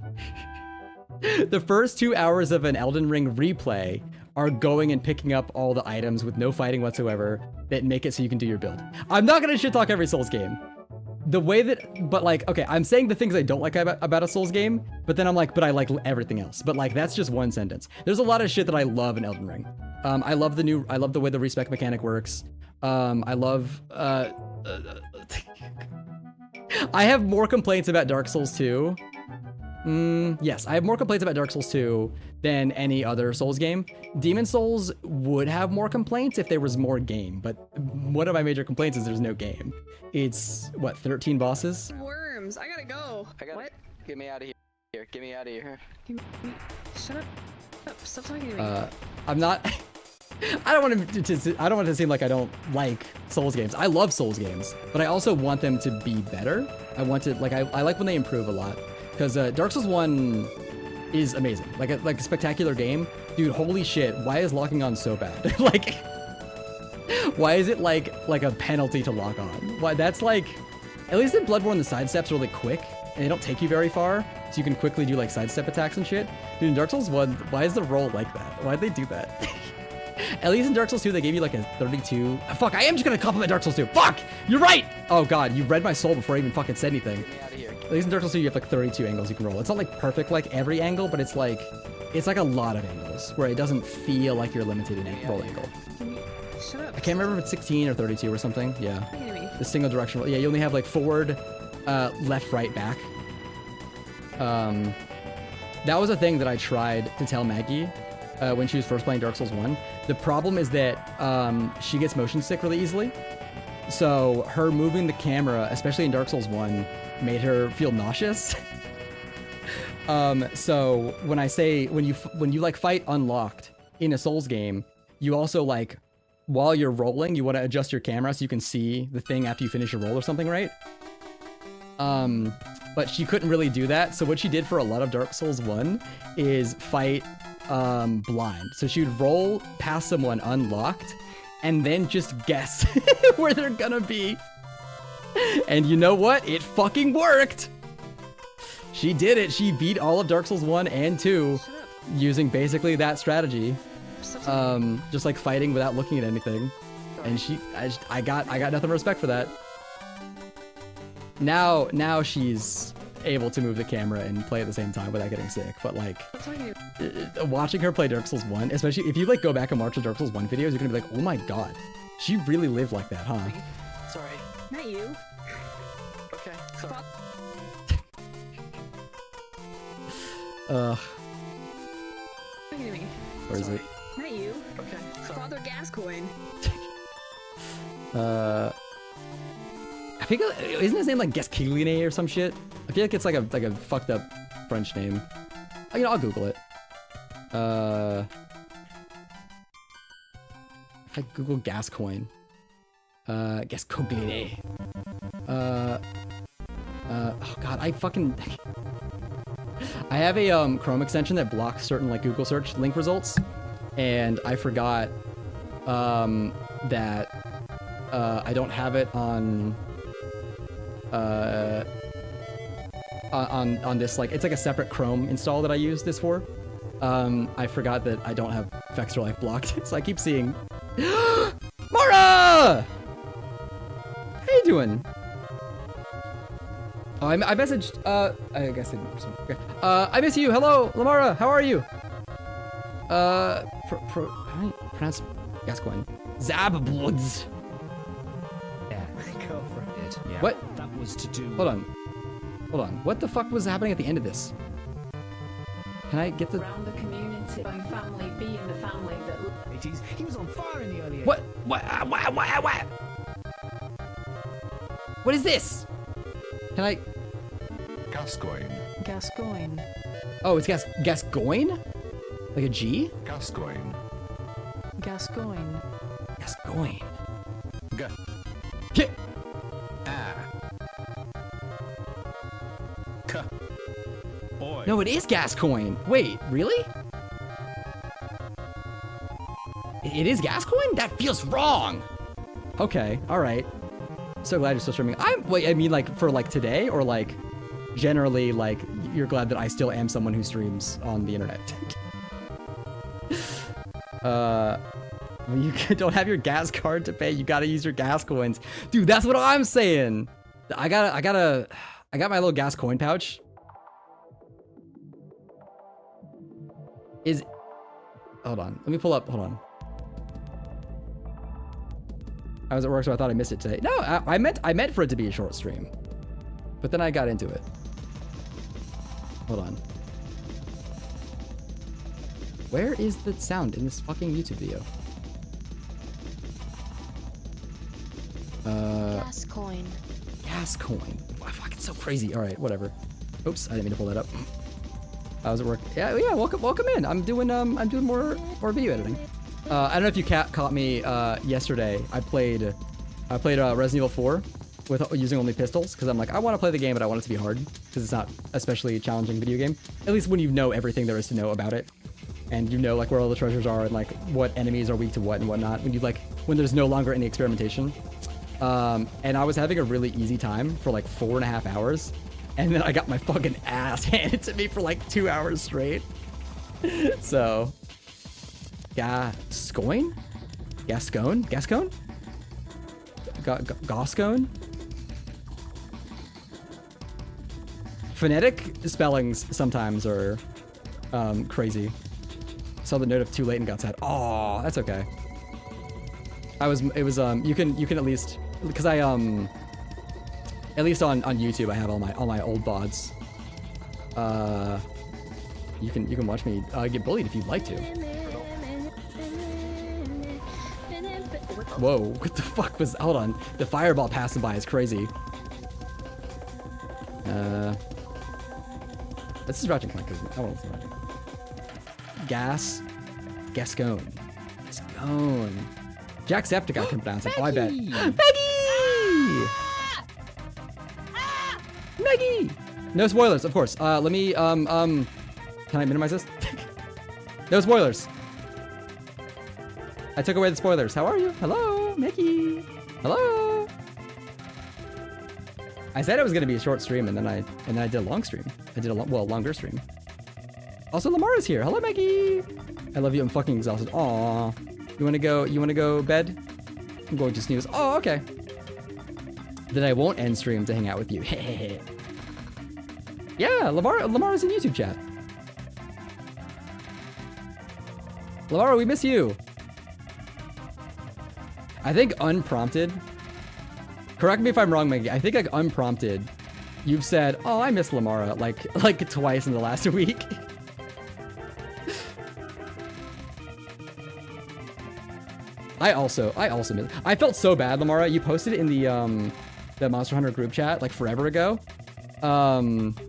[SPEAKER 3] of an Elden Ring replay are going and picking up all the items with no fighting whatsoever that make it so you can do your build. I'm not gonna shit talk every Souls game. But like, okay, I'm saying the things I don't like about a Souls game, but then I'm like, but I like everything else. But like, that's just one sentence. There's a lot of shit that I love in Elden Ring. I love the way the respec mechanic works. I love, I have more complaints about Dark Souls 2. Yes, I have more complaints about Dark Souls 2 than any other Souls game. Demon Souls would have more complaints if there was more game, but one of my major complaints is there's no game. It's, what, 13 bosses?
[SPEAKER 2] Worms, I gotta go. What?
[SPEAKER 1] Get me out of here. Get me out of here.
[SPEAKER 2] Shut up. Stop talking to me.
[SPEAKER 3] I'm not... I don't want to seem like I don't like Souls games. I love Souls games, but I also want them to be better. I want to, like, I like when they improve a lot. Because Dark Souls 1 is amazing. Like a spectacular game. Dude, holy shit, why is locking on so bad? Like, why is it like a penalty to lock on? Why, that's like, at least in Bloodborne the sidesteps are really quick, and they don't take you very far, so you can quickly do like sidestep attacks and shit. Dude, in Dark Souls 1, why is the roll like that? Why'd they do that? At least in Dark Souls 2, they gave you like a 32. Fuck, I am just gonna compliment Dark Souls 2. Fuck! You're right! Oh god, you read my soul before I even fucking said anything.
[SPEAKER 1] Get me out of here.
[SPEAKER 3] At least in Dark Souls 2, you have like 32 angles you can roll. It's not like perfect like every angle, but it's like a lot of angles where it doesn't feel like you're limited in roll angle.
[SPEAKER 2] Shut up.
[SPEAKER 3] I can't remember if it's 16 or 32 or something. Yeah.
[SPEAKER 2] Talking to me.
[SPEAKER 3] The single direction roll. Yeah, you only have like forward, left, right, back. That was a thing that I tried to tell Maggie when she was first playing Dark Souls 1. The problem is that she gets motion sick really easily. So her moving the camera, especially in Dark Souls 1, made her feel nauseous. So when I say when you like fight unlocked in a Souls game, you also like while you're rolling, you want to adjust your camera so you can see the thing after you finish your roll or something, right? But she couldn't really do that. So what she did for a lot of Dark Souls 1 is fight blind. So she would roll past someone unlocked and then just guess where they're gonna be. And you know what? It fucking worked. She did it. She beat all of Dark Souls 1 and 2 using basically that strategy. Just like fighting without looking at anything. And I got nothing but respect for that. Now she's able to move the camera and play at the same time without getting sick. But like, watching her play Dark Souls 1, especially if you like go back and watch the Dark Souls 1 videos, you're gonna be like, oh my god, she really lived like that, huh?
[SPEAKER 1] Sorry.
[SPEAKER 2] Not you.
[SPEAKER 1] Okay. Sorry.
[SPEAKER 2] Look at me.
[SPEAKER 3] Where is it?
[SPEAKER 2] Not you.
[SPEAKER 1] Okay. Sorry.
[SPEAKER 2] Father Gascoigne.
[SPEAKER 3] I think isn't his name like Gascoigne or some shit? I feel like it's like a fucked up French name. You know, I'll Google it. If I Google Gascoigne, Gascoigne. Oh god, I have a Chrome extension that blocks certain like Google search link results, and I forgot that I don't have it on this, like, it's like a separate Chrome install that I use this for. I forgot that I don't have Vexter Life blocked, so I keep seeing Mara! How you doing? Oh, I messaged, I guess I didn't respond. Okay. I miss you. Hello, Lamara. How are you? How do you pronounce Gascoigne? Zabbloods.
[SPEAKER 5] Yeah, my girlfriend did. Yeah.
[SPEAKER 3] What?
[SPEAKER 5] That was to do.
[SPEAKER 3] Hold on. What the fuck was happening at the end of this? Can I get the...
[SPEAKER 9] Around the community by family being the family that...
[SPEAKER 5] He was on fire in the early...
[SPEAKER 3] What? What is this? Can I...
[SPEAKER 6] Gascoigne.
[SPEAKER 9] Gascoigne.
[SPEAKER 3] Oh, it's Gascoigne? Like a G?
[SPEAKER 6] Gascoigne.
[SPEAKER 9] Gascoigne.
[SPEAKER 3] Gascoigne.
[SPEAKER 6] Ga-
[SPEAKER 3] K-
[SPEAKER 6] Oi.
[SPEAKER 3] No, it is Gascoigne. Wait, really? It is Gascoigne? That feels wrong. Okay, all right. So glad you're still streaming. Wait, I mean, like, for, like, today? Or, like, generally, like, you're glad that I still am someone who streams on the internet? You don't have your gas card to pay. You gotta use your gas coins. Dude, that's what I'm saying. I got my little gas coin pouch. Hold on. Let me pull up. Hold on. I was at work, so I thought I missed it today. No, I meant for it to be a short stream, but then I got into it. Hold on. Where is the sound in this fucking YouTube video?
[SPEAKER 10] Gascoigne.
[SPEAKER 3] Gascoigne. Wow, fuck, it's so crazy. All right, whatever. Oops, I didn't mean to pull that up. I was at work. Yeah. Welcome in. I'm doing more video editing. I don't know if you caught me yesterday. I played Resident Evil 4 with using only pistols because I'm like, I want to play the game, but I want it to be hard because it's not especially challenging video game. At least when you know everything there is to know about it, and you know like where all the treasures are and like what enemies are weak to what and whatnot. When there's no longer any experimentation. And I was having a really easy time for like 4.5 hours, and then I got my fucking ass handed to me for like 2 hours straight. So. Gascoigne? Gascone? Phonetic spellings sometimes are crazy. Saw the note of too late and got sad. Oh, that's okay. You can at least, because I at least on YouTube I have all my old VODs. You can watch me get bullied if you'd like to. Whoa, what the fuck was... Hold on. The fireball passing by is crazy. This is Ratchet Clank, isn't it? I want to Ratchet. Gascon. Jacksepticeye can pronounce it. Oh, I bet. Maggie! No spoilers, of course. Let me, can I minimize this? No spoilers. I took away the spoilers. How are you? Hello, Mickey. Hello. I said it was gonna be a short stream, and then I did a long stream. I did a longer stream. Also, Lamara's here. Hello, Maggie. I love you. I'm fucking exhausted. Aw. You wanna go bed? I'm going to snooze. Oh, okay. Then I won't end stream to hang out with you. Yeah, Lamara's in YouTube chat. Lamara, we miss you. I think unprompted. Correct me if I'm wrong, Maggie. I think like unprompted, you've said, "Oh, I miss Lamara," like twice in the last week. I also miss. I felt so bad, Lamara. You posted it in the Monster Hunter group chat like forever ago, and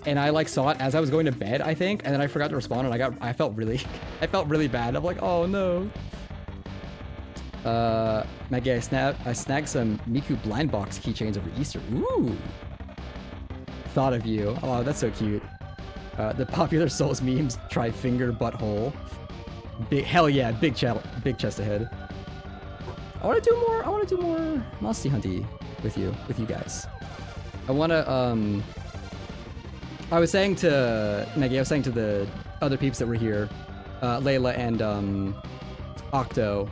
[SPEAKER 3] I like saw it as I was going to bed, I think, and then I forgot to respond, and I felt really bad. I'm like, oh no. Maggie, I snagged some Miku blind box keychains over Easter. Ooh. Thought of you. Oh, that's so cute. The popular Souls memes, try finger butthole. Hell yeah, big chest ahead. I wanna do more Monster Hunty with you guys. I was saying to Maggie, I was saying to the other peeps that were here, Layla and Octo,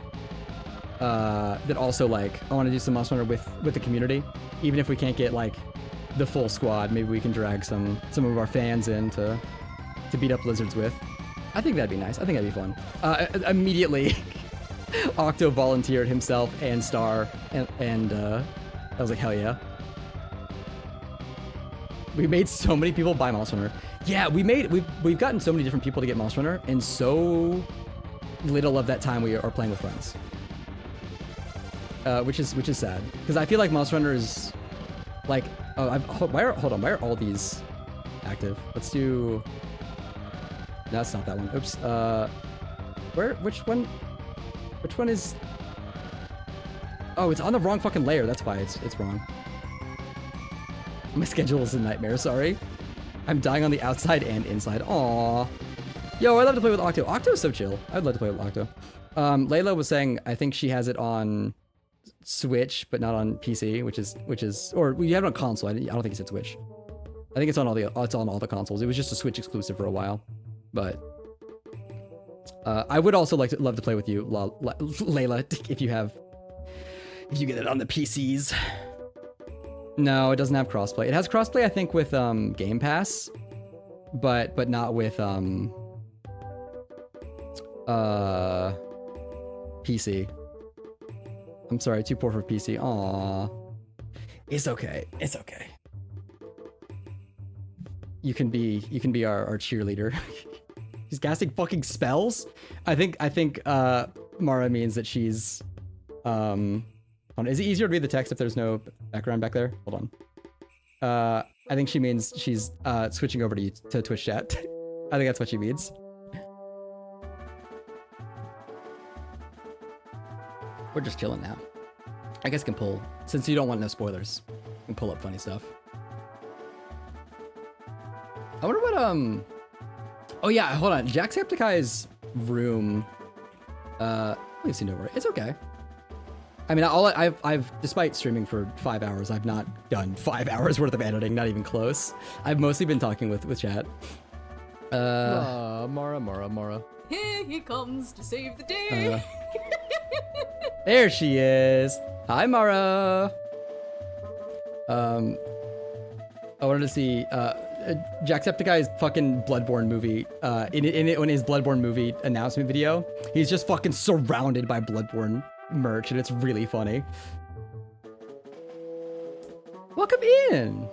[SPEAKER 3] that also like I want to do some Monster Hunter with the community, even if we can't get like the full squad. Maybe we can drag some of our fans in to beat up lizards with. I think that'd be nice. I think that'd be fun. Immediately, Octo volunteered himself and Star, and I was like, hell yeah. We made so many people buy Monster Hunter. Yeah, we've gotten so many different people to get Monster Hunter, and so little of that time we are playing with friends. Which is sad, because I feel like Monster Hunter is like, hold on, why are all these active? Let's do. No, that's not that one. Oops. Which one is? Oh, it's on the wrong fucking layer. That's why it's wrong. My schedule is a nightmare. Sorry. I'm dying on the outside and inside. Aww. Yo, I love to play with Octo. Octo's so chill. I'd love to play with Octo. Layla was saying I think she has it on Switch, but not on PC, which is, or we have it on console. I don't think it's at Switch. I think it's on all the consoles. It was just a Switch exclusive for a while, but I would also love to play with you, Layla, if you get it on the PCs. No, it doesn't have crossplay. It has crossplay, I think, with Game Pass, but not with PC. I'm sorry, too poor for PC. Aww. It's okay. It's okay. You can be our cheerleader. She's casting fucking spells? I think Mara means that she's is it easier to read the text if there's no background back there? Hold on. I think she means she's switching over to Twitch chat. I think that's what she means. We're just chilling now. I guess I can pull, since you don't want no spoilers, I can pull up funny stuff. I wonder what, oh yeah, hold on. Jacksepticeye's room, we've seen over it. It's okay. I mean, I've, despite streaming for 5 hours, I've not done 5 hours worth of editing, not even close. I've mostly been talking with chat. Mara.
[SPEAKER 9] Here he comes to save the day.
[SPEAKER 3] There she is. Hi, Mara. I wanted to see Jacksepticeye's fucking Bloodborne movie. In his Bloodborne movie announcement video, he's just fucking surrounded by Bloodborne merch, and it's really funny. Welcome in.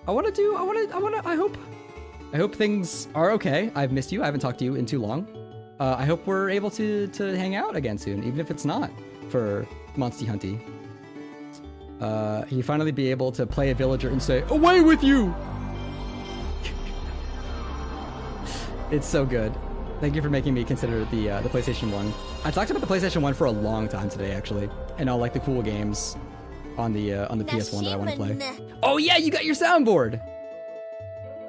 [SPEAKER 3] I hope things are okay. I've missed you. I haven't talked to you in too long. I hope we're able to hang out again soon, even if it's not for Monster Hunty. He'd finally be able to play a villager and say, "Away with you!" It's so good. Thank you for making me consider the PlayStation 1. I talked about the PlayStation 1 for a long time today, actually, and all like the cool games on the PS1 that I want to play. Oh yeah, you got your soundboard.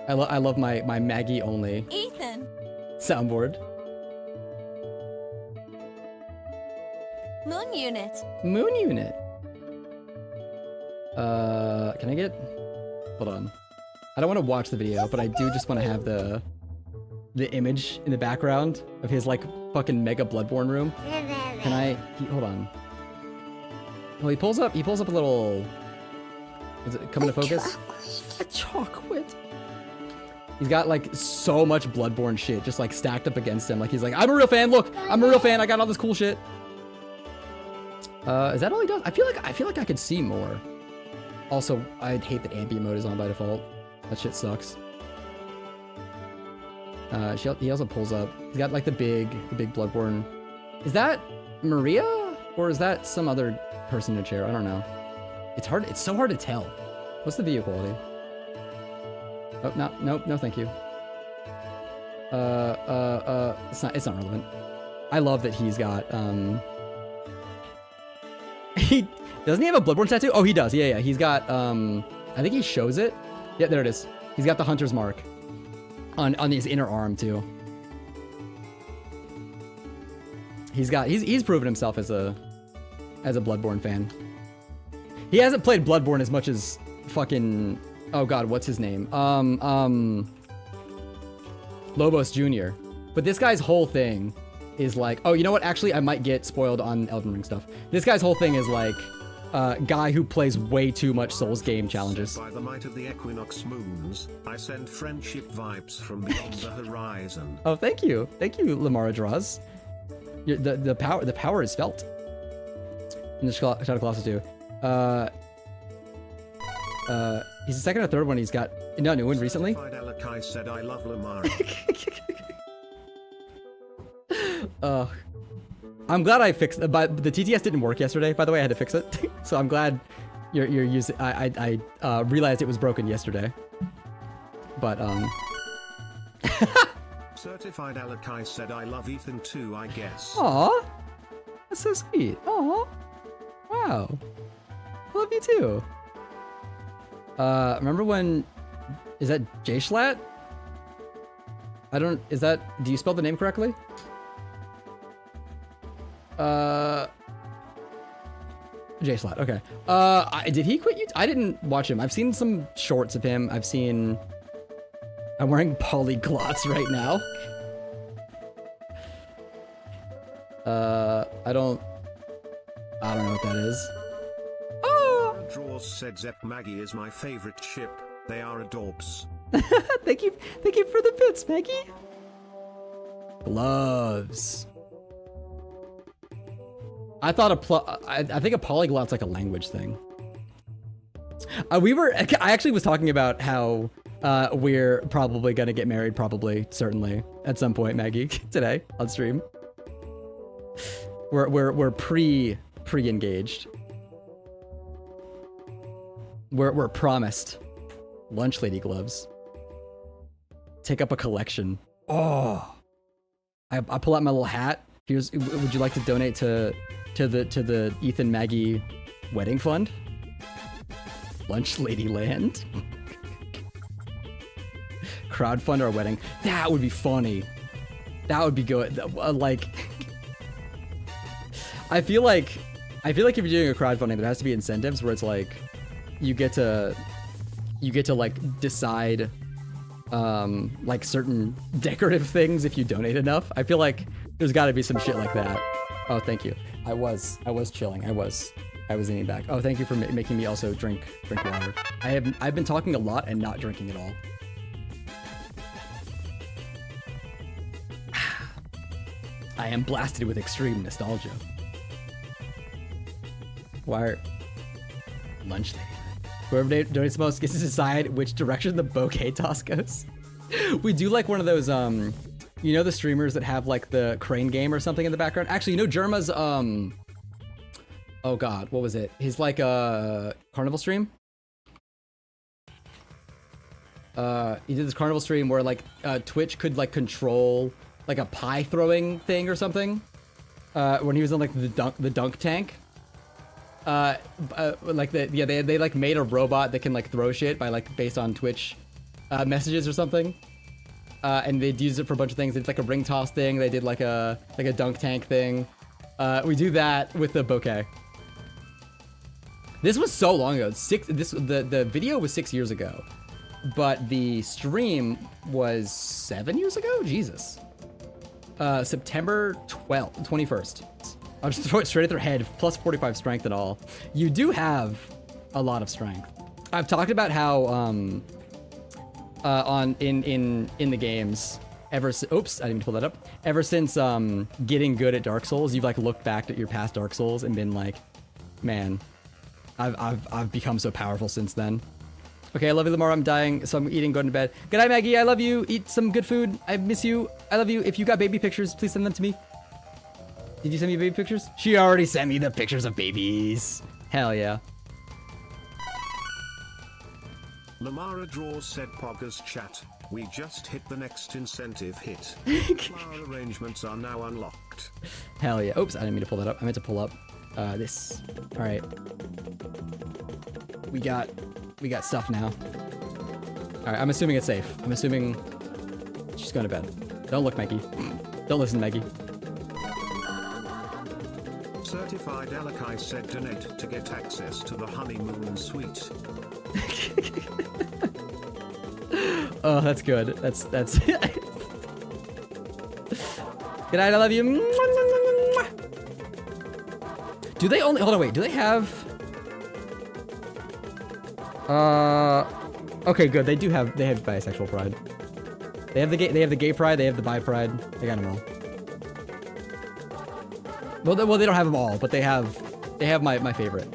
[SPEAKER 3] I love my Maggie only
[SPEAKER 8] Ethan.
[SPEAKER 3] soundboard.
[SPEAKER 8] Moon unit.
[SPEAKER 3] Moon unit. Can I get? Hold on. I don't want to watch the video, but I do just want to have the image in the background of his like fucking mega Bloodborne room. Can I? Hold on. Oh, he pulls up a little. Is it coming to focus? A chocolate. He's got like so much Bloodborne shit just like stacked up against him. Like he's like, I'm a real fan. Look, I'm a real fan. I got all this cool shit. Is that all he does? I feel like I could see more. Also, I'd hate that ambient mode is on by default. That shit sucks. He also pulls up. He's got like the big Bloodborne. Is that Maria or is that some other person in a chair? I don't know. It's so hard to tell. What's the video quality? Oh, no, thank you. It's not relevant. I love that he's got he doesn't he have a Bloodborne tattoo? Oh, he does. Yeah. He's got I think he shows it. Yeah, there it is. He's got the hunter's mark on his inner arm too. He's proven himself as a Bloodborne fan. He hasn't played Bloodborne as much as fucking, oh god, what's his name? Lobos Jr. But this guy's whole thing is like, oh, you know what? Actually, I might get spoiled on Elden Ring stuff. This guy's whole thing is like, guy who plays way too much Souls game challenges.
[SPEAKER 10] By the might of the equinox moons, I send friendship vibes from beyond the horizon.
[SPEAKER 3] Oh, thank you, Lamara Draws. The power is felt. In the Shadow Colossus too. He's the second or third one he's got. No, new one recently.
[SPEAKER 10] Alakai said I love Lamara.
[SPEAKER 3] I'm glad I fixed it, but the TTS didn't work yesterday. By the way, I had to fix it, so I'm glad you're using. I realized it was broken yesterday, but
[SPEAKER 10] Certified Alakai said I love Ethan too, I guess.
[SPEAKER 3] Aw, that's so sweet. Aw, wow, I love you too. Remember when? Is that J-Schlatt? I don't. Is that? Do you spell the name correctly? J-Slot, okay. Did he quit YouTube? I didn't watch him. I've seen some shorts of him. I'm wearing polyglots right now. I don't know what that is. Oh!
[SPEAKER 10] Draws said Zep Maggie is my favorite ship. They are adorbs.
[SPEAKER 3] Thank you for the bits, Maggie. Gloves. I thought I think a polyglot's like a language thing. I actually was talking about how we're probably gonna get married, certainly at some point, Maggie, today on stream. We're pre-engaged. We're promised. Lunch lady gloves. Take up a collection. Oh, I pull out my little hat. Would you like to donate to the Ethan Maggie wedding fund? Lunch Lady Land. Crowdfund our wedding. That would be funny. That would be good. Like, I feel like if you're doing a crowdfunding, there has to be incentives where it's like you get to like decide like certain decorative things if you donate enough. I feel like there's got to be some shit like that. Oh, thank you. I was chilling. I was leaning back. Oh, thank you for making me also drink water. I've been talking a lot and not drinking at all. I am blasted with extreme nostalgia. Why? Lunch lady. Whoever donates the most gets to decide which direction the bouquet toss goes. We do like one of those, you know, the streamers that have like the crane game or something in the background. Actually, you know, Germa's Oh god, what was it? His like carnival stream? He did this carnival stream where like Twitch could like control like a pie throwing thing or something. When he was in like the dunk tank. Like they like made a robot that can like throw shit by like based on Twitch messages or something. And they'd use it for a bunch of things. It's like a ring toss thing. They did like a dunk tank thing. We do that with the bouquet. This was so long ago. The video was 6 years ago, but the stream was 7 years ago. Jesus. September 21st. I'll just throw it straight at their head. Plus 45 strength and all. You do have a lot of strength. I've talked about how in the games oops, I didn't pull that up. Ever since getting good at Dark Souls, you've like looked back at your past Dark Souls and been like, man, I've become so powerful since then. Okay, I love you, Lamar. I'm dying, so I'm eating, going to bed. Good night, Maggie. I love you. Eat some good food. I miss you. I love you. If you got baby pictures, please send them to me. Did you send me baby pictures? She already sent me the pictures of babies. Hell yeah.
[SPEAKER 10] Lamara Draws said Poggers chat. We just hit the next incentive hit. Flower arrangements are now unlocked.
[SPEAKER 3] Hell yeah. Oops, I didn't mean to pull that up. I meant to pull up this. All right. We got stuff now. All right, I'm assuming it's safe. I'm assuming she's going to bed. Don't look, Maggie. Don't listen, Maggie.
[SPEAKER 10] Certified Alakai said donate to get access to the honeymoon suite.
[SPEAKER 3] Oh, that's good. That's Good night, I love you. Do they only hold on, wait, do they have okay, good. They have bisexual pride. They have the gay pride, they have the bi pride. They got them all. Well, they don't have them all, but they have my favorite.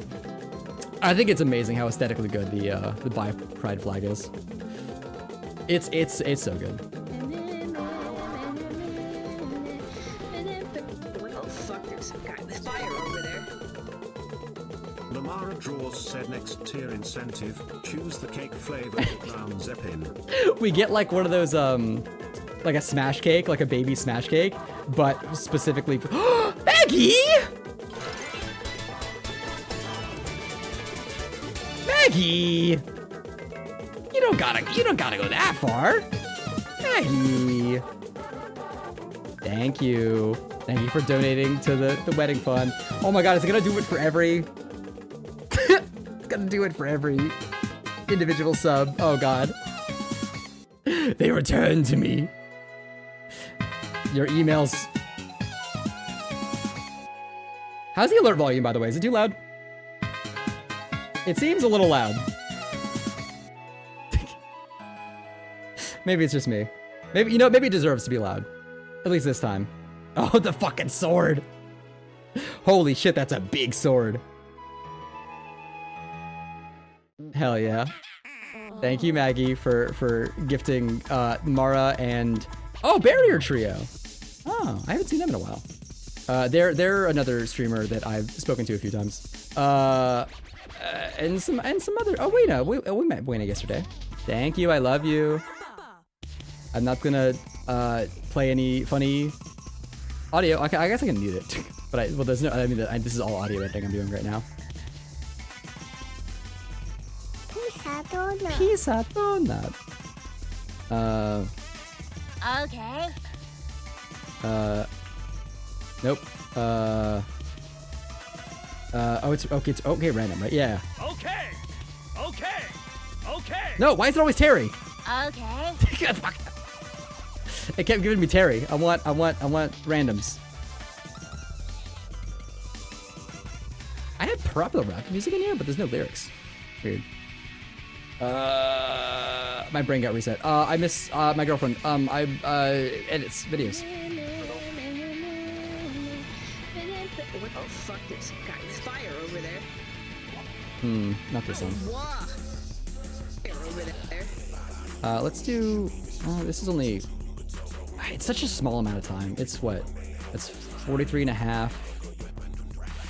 [SPEAKER 3] I think it's amazing how aesthetically good the bi pride flag is. It's so good.
[SPEAKER 2] Oh fuck, there's some guy with fire over there.
[SPEAKER 10] Lamara Draws said next tier incentive, choose the cake flavor brown Zeppin.
[SPEAKER 3] We get like one of those like a smash cake, like a baby smash cake, but specifically for Maggie! Maggie! You don't gotta go that far. Maggie. Thank you. Thank you for donating to the wedding fund. Oh my god, it's gonna do it for every it's gonna do it for every individual sub. Oh god. They return to me. Your emails. How's the alert volume, by the way? Is it too loud? It seems a little loud. Maybe it's just me. Maybe it deserves to be loud. At least this time. Oh, the fucking sword. Holy shit, that's a big sword. Hell yeah. Thank you, Maggie, for gifting Mara and Barrier Trio. Oh, I haven't seen them in a while. They're another streamer that I've spoken to a few times. And some other. Oh, Wayna. We met Wayna yesterday. Thank you. I love you. I'm not gonna play any funny audio. I guess I can mute it, but there's no. I mean, this is all audio editing I'm doing right now. Pizza donut.
[SPEAKER 8] Okay.
[SPEAKER 3] Nope. It's okay, random, right? Yeah.
[SPEAKER 4] Okay.
[SPEAKER 3] No, why is it always Terry?
[SPEAKER 8] Okay.
[SPEAKER 3] Fuck. It kept giving me Terry. I want randoms. I had proper rap music in here, but there's no lyrics. Weird. My brain got reset. I miss my girlfriend. I edits videos.
[SPEAKER 2] What the fuck? There's some guy with fire over there.
[SPEAKER 3] Not this one.
[SPEAKER 2] Fire over there.
[SPEAKER 3] Let's do. This is only. It's such a small amount of time. It's what? That's 43 and a half.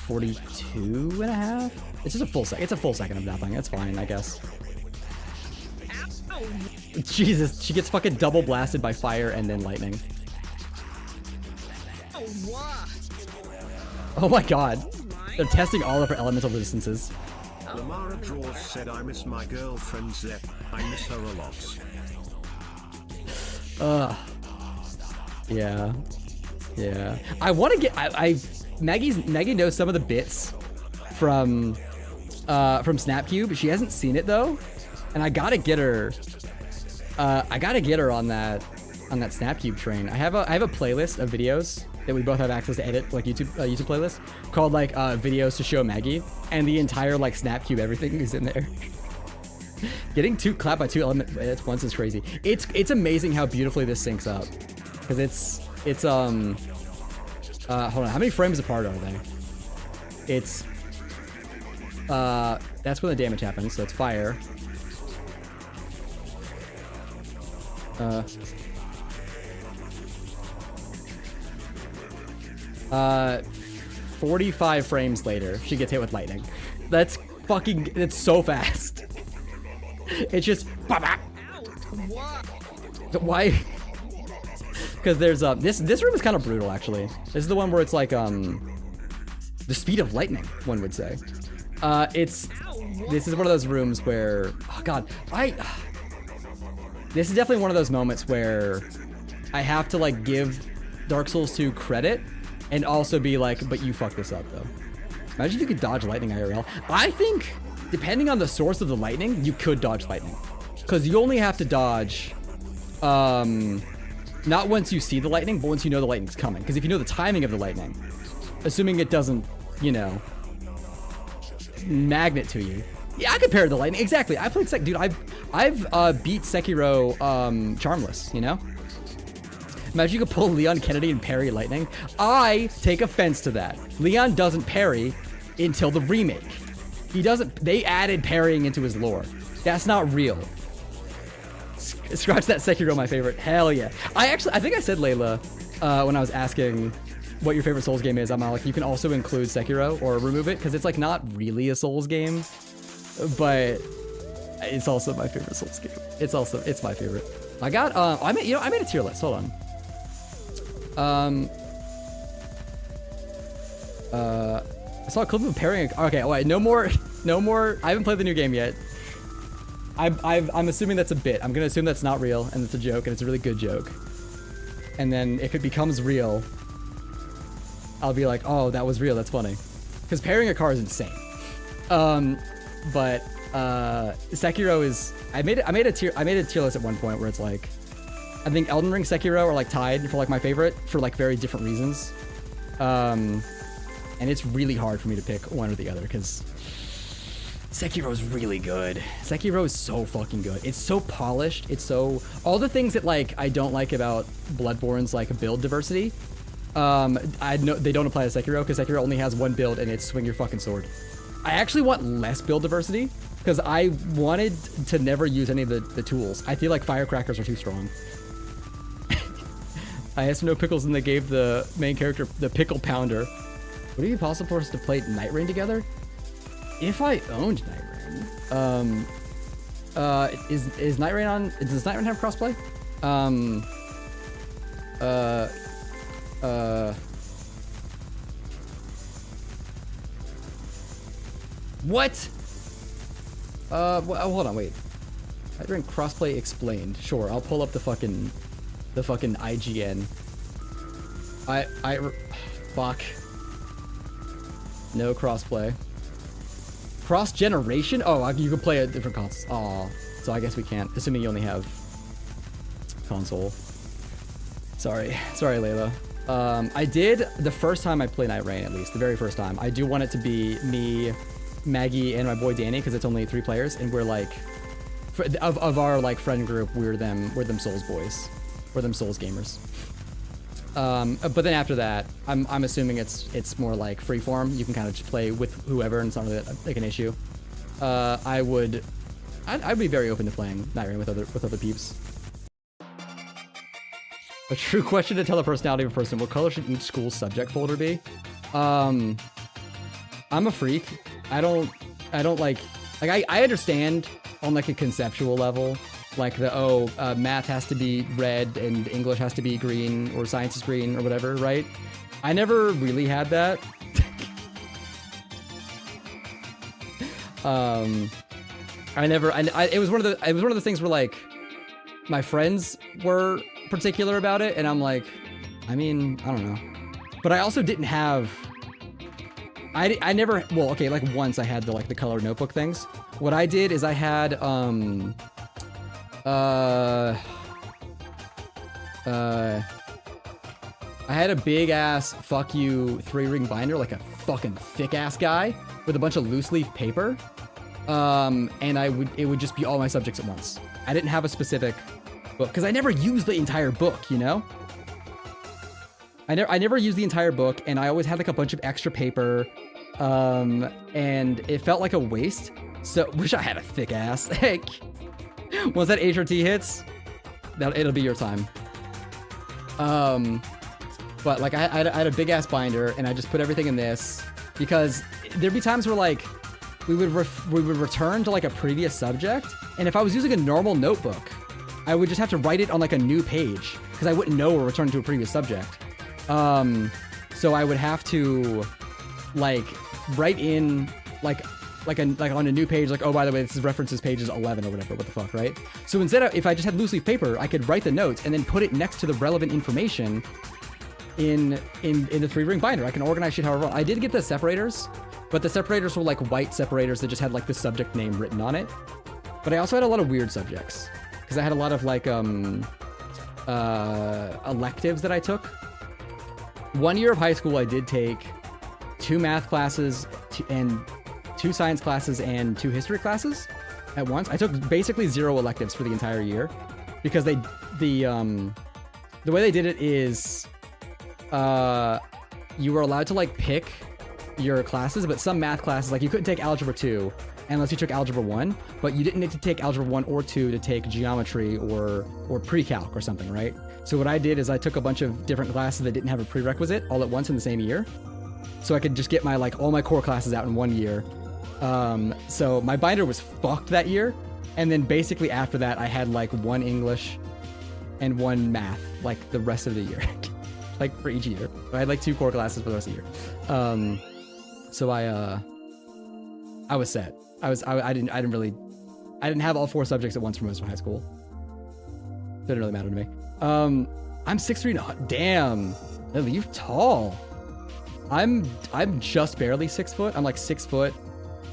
[SPEAKER 3] 42 and a half. It's just a full second. It's a full second of nothing. It's fine, I guess.
[SPEAKER 2] Ow.
[SPEAKER 3] Jesus, she gets fucking double blasted by fire and then lightning.
[SPEAKER 2] Oh, what?
[SPEAKER 3] Oh my god. They're testing all of her elemental resistances.
[SPEAKER 10] Lamara Draws said, I miss my girlfriend Zep. I miss her a lot.
[SPEAKER 3] Yeah. Yeah. I want to get... Maggie knows some of the bits from Snapcube. She hasn't seen it though, and I gotta get her. I gotta get her on that Snapcube train. I have a playlist of videos that we both have access to edit, like YouTube playlist called like videos to show Maggie, and the entire like Snapcube everything is in there. Getting clapped by two elements at once is crazy. It's amazing how beautifully this syncs up, because it's hold on, how many frames apart are they? It's that's when the damage happens, so it's fire. 45 frames later, she gets hit with lightning. That's so fast. It's just why? Because there's this room is kind of brutal actually. This is the one where it's like the speed of lightning, one would say. This is one of those rooms where, oh god, this is definitely one of those moments where I have to like give Dark Souls 2 credit and also be like, but you fucked this up though. Imagine if you could dodge lightning IRL. I think depending on the source of the lightning, you could dodge lightning, because you only have to dodge not once you see the lightning, but once you know the lightning's coming. Because if you know the timing of the lightning, assuming it doesn't, you know, magnet to you. Yeah, I compared to lightning. Exactly. I played dude, I've beat Sekiro charmless, you know? Imagine you could pull Leon Kennedy and parry lightning. I take offense to that. Leon doesn't parry until the remake. He doesn't, they added parrying into his lore. That's not real. Scratch that, Sekiro, my favorite. Hell yeah. I think I said, Layla, when I was asking what your favorite Souls game is, I'm like, you can also include Sekiro or remove it, because it's like not really a Souls game, but it's also my favorite Souls game. It's my favorite. I got, I made a tier list. Hold on. I saw a clip of parrying. Okay, wait, no more. I haven't played the new game yet. I'm assuming that's a bit. I'm gonna assume that's not real and it's a joke, and it's a really good joke. And then if it becomes real, I'll be like, oh, that was real. That's funny. Because parrying a car is insane. But Sekiro is. I made a tier list at one point where it's like, I think Elden Ring, Sekiro are like tied for like my favorite for like very different reasons. And it's really hard for me to pick one or the other, because Sekiro is really good. Sekiro is so fucking good. It's so polished. It's so, all the things that like I don't like about Bloodborne's like build diversity, I know they don't apply to Sekiro, because Sekiro only has one build and it's swing your fucking sword. I actually want less build diversity, because I wanted to never use any of the tools. I feel like firecrackers are too strong. I asked for no pickles and they gave the main character the pickle pounder. Would it be possible for us to play Night Rain together? If I owned Night Rain, is Night Rain on? Does Night Rain have crossplay? What? Well, hold on, wait. Night Rain crossplay explained. Sure, I'll pull up the fucking IGN. Fuck. No crossplay. Cross generation? Oh, you can play at different consoles. Aw, so I guess we can't, assuming you only have console. Sorry, Layla. I did the first time I played Night Rain, at least the very first time. I do want it to be me, Maggie, and my boy Danny, because it's only 3 players, and we're like, of our like friend group, we're them Souls boys. We're them Souls gamers. But then after that, I'm assuming it's more like freeform. You can kind of just play with whoever, and it's not really like an issue. I'd be very open to playing Night Rain with other peeps. A true question to tell the personality of a person: what color should each school's subject folder be? I'm a freak. I don't like I understand on like a conceptual level, like math has to be red and English has to be green or science is green or whatever, right? I never really had that. It was one of the things where like my friends were particular about it, and I'm like, I mean, I don't know. But I also didn't have. I never. Well, okay, like once I had the color notebook things. What I did is I had I had a big ass fuck you 3-ring binder, like a fucking thick ass guy with a bunch of loose leaf paper. And it would just be all my subjects at once. I didn't have a specific book because I never used the entire book, you know? I never used the entire book, and I always had like a bunch of extra paper. And it felt like a waste. So wish I had a thick ass. Heck. Once that HRT hits, it'll be your time. But like I had a big ass binder, and I just put everything in this because there'd be times where like we would return to like a previous subject, and if I was using a normal notebook, I would just have to write it on like a new page because I wouldn't know we're returning to a previous subject. So I would have to like write in like on a new page, like, oh, by the way, this is references pages 11 or whatever, what the fuck, right? So instead of, if I just had loose leaf paper, I could write the notes and then put it next to the relevant information in the 3-ring binder. I can organize shit however I want. I did get the separators, but the separators were like white separators that just had like the subject name written on it. But I also had a lot of weird subjects because I had a lot of like electives that I took. 1 year of high school, I did take 2 math classes and 2 science classes and 2 history classes at once. I took basically 0 electives for the entire year because the way they did it is you were allowed to like pick your classes, but some math classes, like you couldn't take algebra 2 unless you took algebra 1, but you didn't need to take algebra 1 or 2 to take geometry or pre-calc or something, right? So what I did is I took a bunch of different classes that didn't have a prerequisite all at once in the same year. So I could just get my like all my core classes out in 1 year. So my binder was fucked that year. And then basically after that, I had like 1 English and 1 math, like the rest of the year, like for each year. I had like 2 core classes for the rest of the year. So I was set. I didn't have all 4 subjects at once for most of high school. Didn't really matter to me. I'm 6'3". Damn, Lily, you're tall. I'm just barely 6 foot. I'm like 6 foot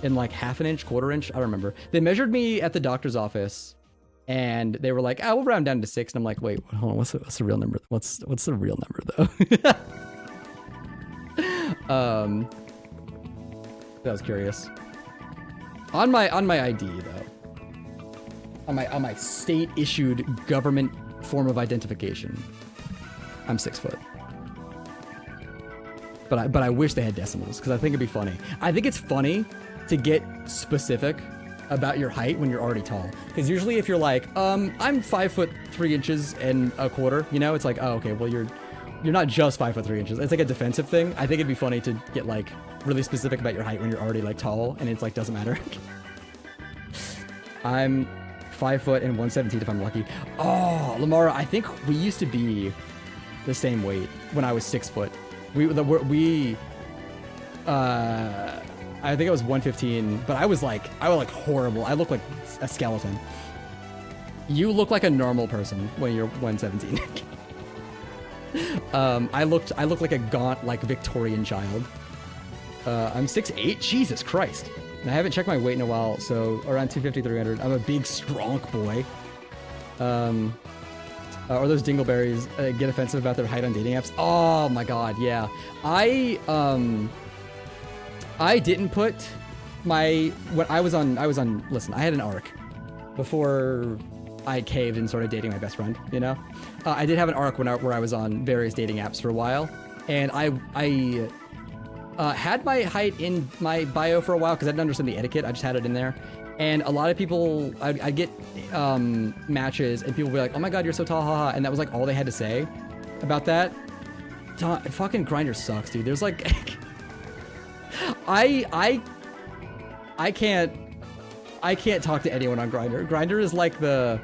[SPEAKER 3] and like half an inch, quarter inch. I don't remember. They measured me at the doctor's office, and they were like, "Oh, we'll round down to 6." And I'm like, "Wait, hold on. What's the real number? What's the real number though?" That was curious. On my ID though, on my state issued government form of identification, I'm 6 foot. But I wish they had decimals because I think it'd be funny. I think it's funny to get specific about your height when you're already tall. Because usually if you're like, I'm 5'3" and a quarter, you know, it's like, oh, okay, well you're not just 5'3". It's like a defensive thing. I think it'd be funny to get like really specific about your height when you're already like tall and it's like doesn't matter. I'm 5 foot and 117 if I'm lucky. Oh, Lamara, I think we used to be the same weight when I was 6 foot. I think I was 115, but I was like horrible. I look like a skeleton. You look like a normal person when you're 117. I look like a gaunt, like Victorian child. I'm 6'8". Jesus Christ. And I haven't checked my weight in a while, so around 250, 300. I'm a big, strong boy. Or those dingleberries get offensive about their height on dating apps. Oh my god, yeah. I didn't put listen, I had an arc before I caved and started dating my best friend, you know? I did have an arc where I was on various dating apps for a while, and I had my height in my bio for a while because I didn't understand the etiquette. I just had it in there. And a lot of people, I'd get matches, and people would be like, "Oh my god, you're so tall, haha," and that was like all they had to say about that. Fucking Grindr sucks, dude. There's like, I can't talk to anyone on Grindr. Grindr is like the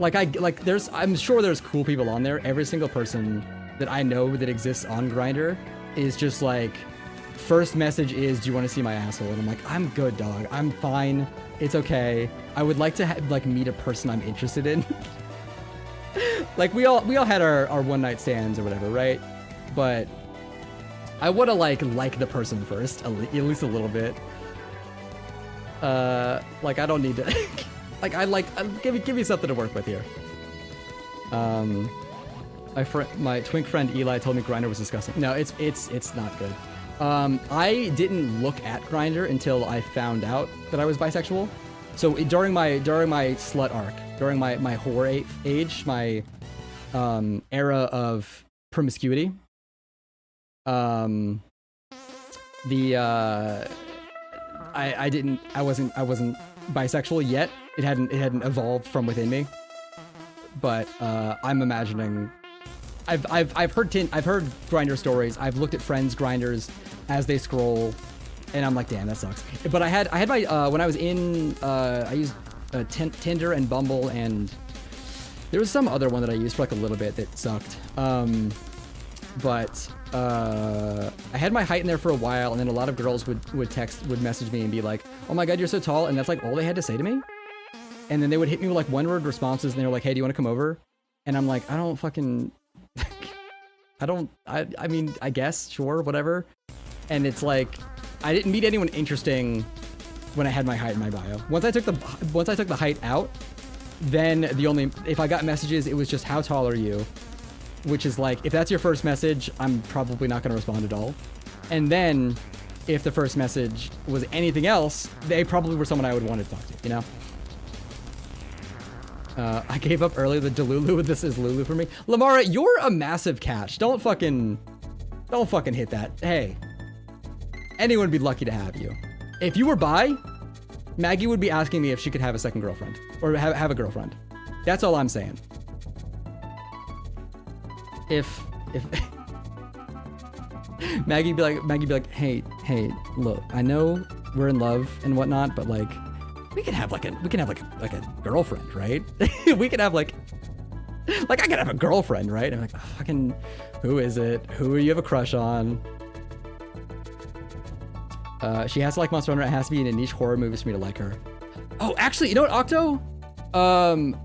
[SPEAKER 3] I'm sure there's cool people on there. Every single person that I know that exists on Grindr is just like, first message is, do you want to see my asshole? And I'm like, I'm good, dog. I'm fine. It's okay. I would like to like meet a person I'm interested in. Like we all had our one night stands or whatever, right? But I want to like the person first, at least a little bit. Like I don't need to. Like give me something to work with here. My twink friend Eli told me Grindr was disgusting. No, it's not good. I didn't look at Grindr until I found out that I was bisexual. So during my slut arc, during my whore age, my era of promiscuity, I wasn't bisexual yet. It hadn't evolved from within me. But I'm imagining. I've heard Grindr stories. I've looked at friends' Grindrs as they scroll, and I'm like, damn, that sucks. But I had my when I was in I used Tinder and Bumble, and there was some other one that I used for like a little bit that sucked. But I had my height in there for a while, and then a lot of girls would message me and be like, oh my god, you're so tall, and that's like all they had to say to me. And then they would hit me with like one-word responses, and they were like, hey, do you want to come over? And I'm like, I don't fucking I mean, I guess, sure, whatever. And it's like, I didn't meet anyone interesting when I had my height in my bio. Once I took the height out, then if I got messages, it was just how tall are you? Which is like, if that's your first message, I'm probably not going to respond at all. And then if the first message was anything else, they probably were someone I would want to talk to, you know? I gave up early the Delulu. This is Lulu for me. Lamara, you're a massive catch. Don't fucking hit that. Hey, anyone would be lucky to have you. If you were bi, Maggie would be asking me if she could have a second girlfriend or have a girlfriend. That's all I'm saying. If Maggie'd be like, hey, look, I know we're in love and whatnot, but like, we can have like a girlfriend, right? We can have like I could have a girlfriend, right? I'm like, oh, fucking, who is it? Who do you have a crush on? She has to like Monster Hunter. It has to be in a niche horror movies for me to like her. Oh, actually, you know what, Octo? I'm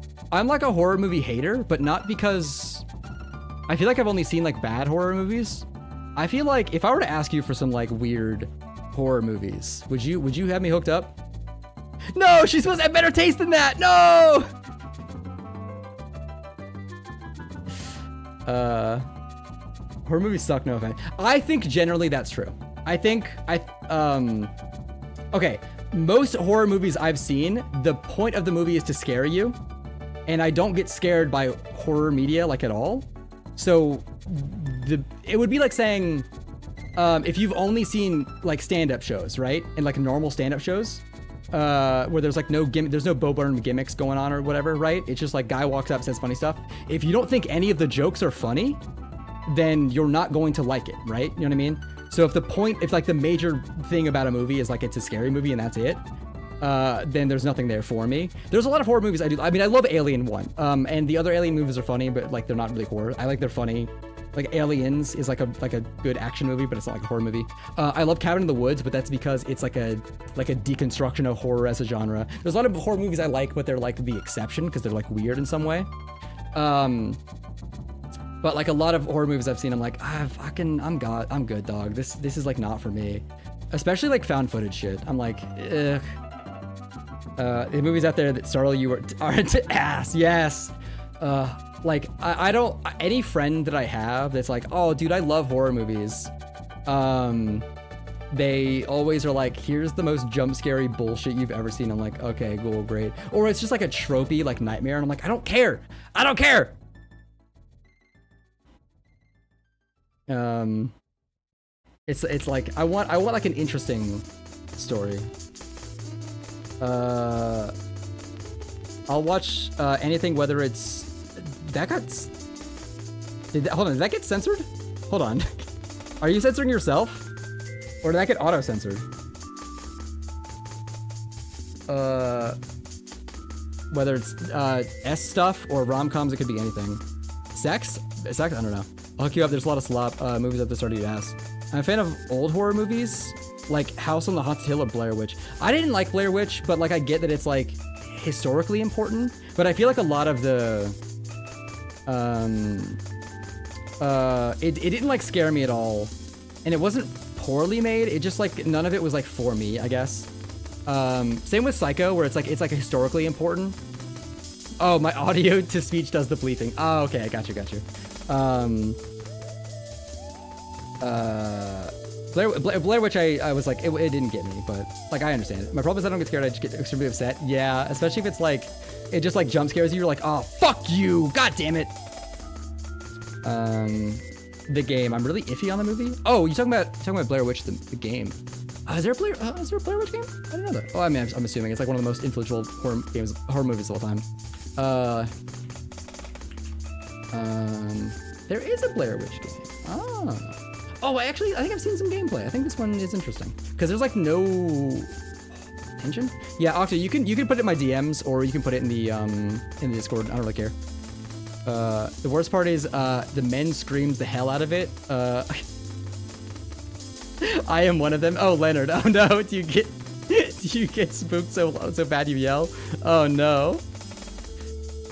[SPEAKER 3] like a horror movie hater, but not because I feel like I've only seen like bad horror movies. I feel like if I were to ask you for some like weird horror movies, would you have me hooked up? No, she's supposed to have better taste than that. No. Horror movies suck. No offense. I think generally that's true. Okay. Most horror movies I've seen, the point of the movie is to scare you, and I don't get scared by horror media like at all. So it would be like saying, if you've only seen like stand-up shows, right, and like normal stand-up shows. Where there's like there's no Bo Burnham gimmicks going on or whatever, right? It's just like guy walks up, says funny stuff. If you don't think any of the jokes are funny, then you're not going to like it, right? You know what I mean? So if like the major thing about a movie is like it's a scary movie and that's it, then there's nothing there for me. There's a lot of horror movies I do. I mean, I love Alien 1, and the other Alien movies are funny, but like they're not really horror. I like they're funny. Like Aliens is like a good action movie, but it's not like a horror movie. I love Cabin in the Woods, but that's because it's like a deconstruction of horror as a genre. There's a lot of horror movies I like, but they're like the exception because they're like weird in some way. But like a lot of horror movies I've seen, I'm like, I'm good, dog. This is like not for me. Especially like found footage shit. I'm like, ugh. The movies out there that startle you are to ass. Yes. Like, I don't, any friend that I have that's like, oh, dude, I love horror movies. They always are like, here's the most jump scary bullshit you've ever seen. I'm like, okay, cool, great. Or it's just like a tropey, like nightmare. And I'm like, I don't care. It's like, I want like an interesting story. I'll watch, anything, whether it's, hold on, did that get censored? Hold on. Are you censoring yourself? Or did that get auto-censored? Whether it's S stuff or rom-coms, it could be anything. Sex? Sex? I don't know. I'll hook you up. There's a lot of slop movies at the start of your ass. I'm a fan of old horror movies, like House on the Haunted Hill or Blair Witch. I didn't like Blair Witch, but like I get that it's like historically important. But I feel like a lot of the it didn't like scare me at all, and it wasn't poorly made. It just like none of it was like for me, I guess. Same with Psycho, where it's like historically important. Oh, my audio to speech does the bleeping. Oh, okay, I got you. Blair Witch, I was like, it didn't get me, but like I understand it. My problem is I don't get scared. I just get extremely upset. Yeah, especially if it's like it just like jump scares you. You're like, oh fuck you, god damn it. The game. I'm really iffy on the movie. Oh, you're talking about Blair Witch, the game. Is there a Blair Witch game? I didn't know that. Oh, I mean, I'm assuming it's like one of the most influential horror movies of all time. There is a Blair Witch game. Oh, I think I've seen some gameplay. I think this one is interesting because there's like no tension. Yeah, Octo, you can put it in my DMs or you can put it in the Discord. I don't really care. The worst part is the men screams the hell out of it. I am one of them. Oh, Leonard. Oh no, do you get spooked so bad you yell? Oh no.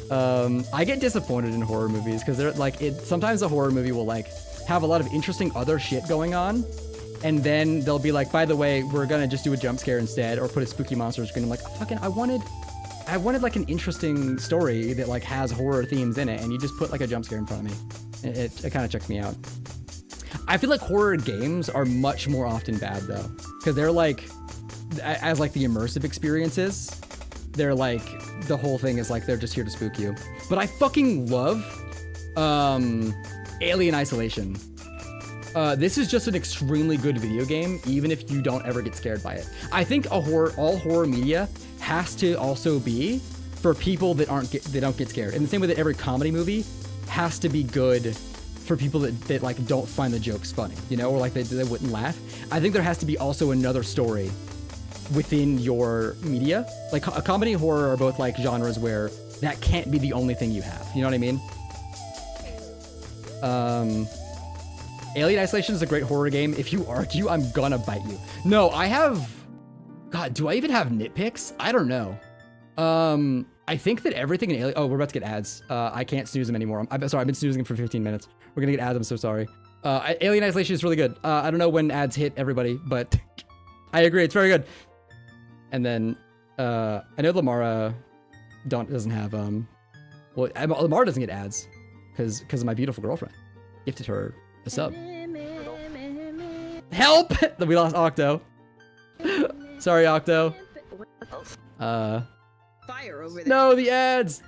[SPEAKER 3] I get disappointed in horror movies because they're like sometimes a horror movie will like have a lot of interesting other shit going on, and then they'll be like, by the way, we're gonna just do a jump scare instead, or put a spooky monster on screen. I'm like, fucking, I wanted like an interesting story that like has horror themes in it, and you just put like a jump scare in front of me. It kind of checks me out. I feel like horror games are much more often bad though, because they're like, as like the immersive experiences, they're like, the whole thing is like, they're just here to spook you. But I fucking love Alien Isolation. This is just an extremely good video game, even if you don't ever get scared by it. I think all horror media has to also be for people that don't get scared. In the same way that every comedy movie has to be good for people that like don't find the jokes funny, you know, or like they wouldn't laugh. I think there has to be also another story within your media. Like a comedy and horror are both like genres where that can't be the only thing you have. You know what I mean? Alien Isolation is a great horror game. If you argue, I'm gonna bite you. No, I have... God, do I even have nitpicks? I don't know. I think that everything in Alien... Oh, we're about to get ads. I can't snooze them anymore. I'm sorry, I've been snoozing them for 15 minutes. We're gonna get ads, I'm so sorry. Alien Isolation is really good. I don't know when ads hit everybody, but I agree, it's very good. And then, I know Lamara doesn't have, well, Lamara doesn't get ads because of my beautiful girlfriend. Gifted her a sub. Help! We lost Octo. Sorry, Octo.
[SPEAKER 2] Fire over there.
[SPEAKER 3] No, the ads!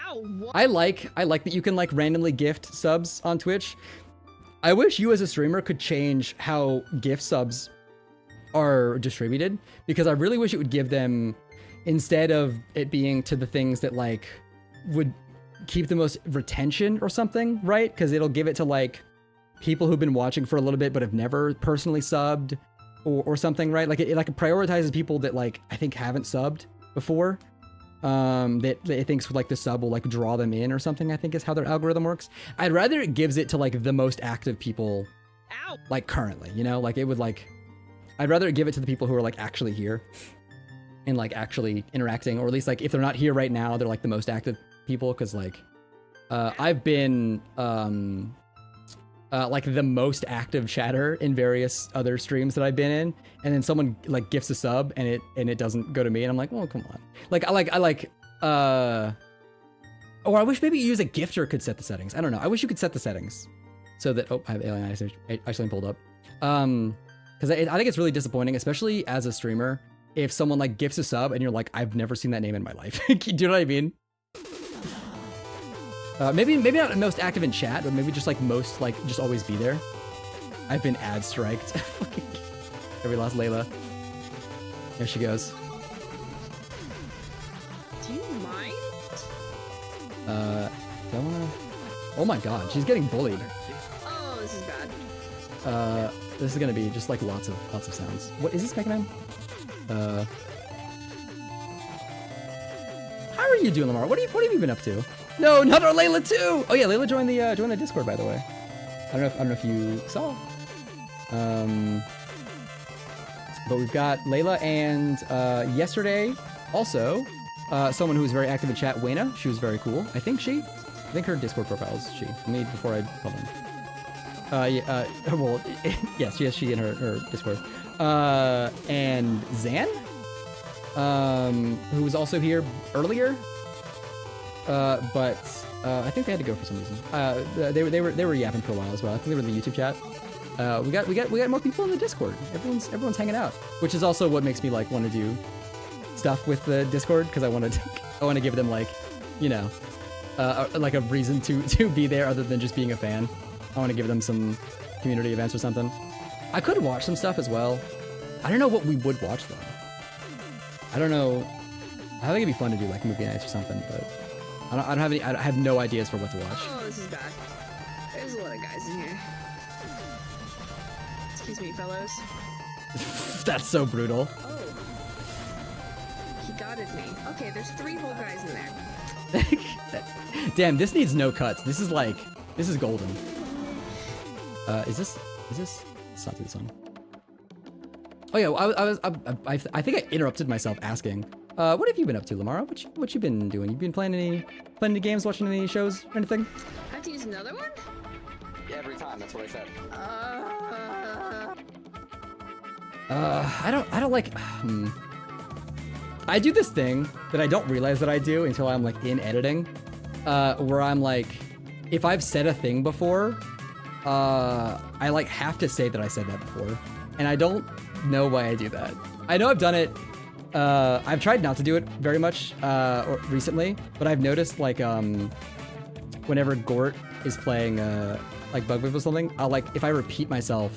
[SPEAKER 2] Ow, what?
[SPEAKER 3] I like that you can like randomly gift subs on Twitch. I wish you as a streamer could change how gift subs are distributed, because I really wish it would give them, instead of it being to the things that like would keep the most retention or something, right? Because it'll give it to like people who've been watching for a little bit but have never personally subbed or something, right? Like it like prioritizes people that like I think haven't subbed before. That it thinks like the sub will like draw them in or something, I think is how their algorithm works. I'd rather it gives it to like the most active people.
[SPEAKER 2] Ow.
[SPEAKER 3] Like currently, you know, like it would like, I'd rather give it to the people who are like actually here and like actually interacting, or at least like if they're not here right now, they're like the most active people. Cause like, I've been, like the most active chatter in various other streams that I've been in, and then someone like gifts a sub and it doesn't go to me, and I'm like, well, come on. Like or I wish maybe you as a gifter could set the settings. I don't know. I wish you could set the settings so that, oh, I have Alien Isolation pulled up. Because I think it's really disappointing, especially as a streamer, if someone like gifts a sub and you're like, I've never seen that name in my life. Do you know what I mean? Maybe not most active in chat, but maybe just like most like just always be there. I've been ad striked. We lost Layla. There she goes.
[SPEAKER 2] Do you mind?
[SPEAKER 3] Do I wanna... Oh my god, she's getting bullied.
[SPEAKER 2] Oh, this is bad.
[SPEAKER 3] This is gonna be just like lots of sounds. What is this, Mega Man? How are you doing, Lamar? What have you been up to? No, not our Layla too. Oh yeah, Layla joined the Discord, by the way. I don't know if you saw. But we've got Layla and yesterday also someone who was very active in chat, Wayna. She was very cool. I think her Discord profile is she. Me before I called in. Well, yes, she in her Discord. And Zan, who was also here earlier. But I think they had to go for some reason. They were yapping for a while as well. I think they were in the YouTube chat. We got more people in the Discord. Everyone's hanging out, which is also what makes me like want to do stuff with the Discord, because I want to give them like, you know, like a reason to be there other than just being a fan. I want to give them some community events or something. I could watch some stuff as well. I don't know what we would watch though. I don't know. I think it'd be fun to do like movie nights or something, but I have no ideas for what to watch.
[SPEAKER 2] Oh, this is bad. There's a lot of guys in here. Excuse me, fellows.
[SPEAKER 3] That's so brutal.
[SPEAKER 2] Oh. He godded me. Okay, there's 3 whole guys in there.
[SPEAKER 3] Damn, this needs no cuts. This is golden. Is this? Let's not do this one. Oh yeah, I think I interrupted myself asking. What have you been up to, Lamara? What you been doing? You been playing any games, watching any shows, or anything?
[SPEAKER 2] I have to use another one?
[SPEAKER 1] Yeah, every time. That's what I said.
[SPEAKER 3] I don't like. I do this thing that I don't realize that I do until I'm like in editing, where I'm like, if I've said a thing before, I like have to say that I said that before, and I don't know why I do that. I know I've done it. I've tried not to do it very much recently, but I've noticed like whenever Gort is playing like Bug Whip or something, I'll like, if I repeat myself,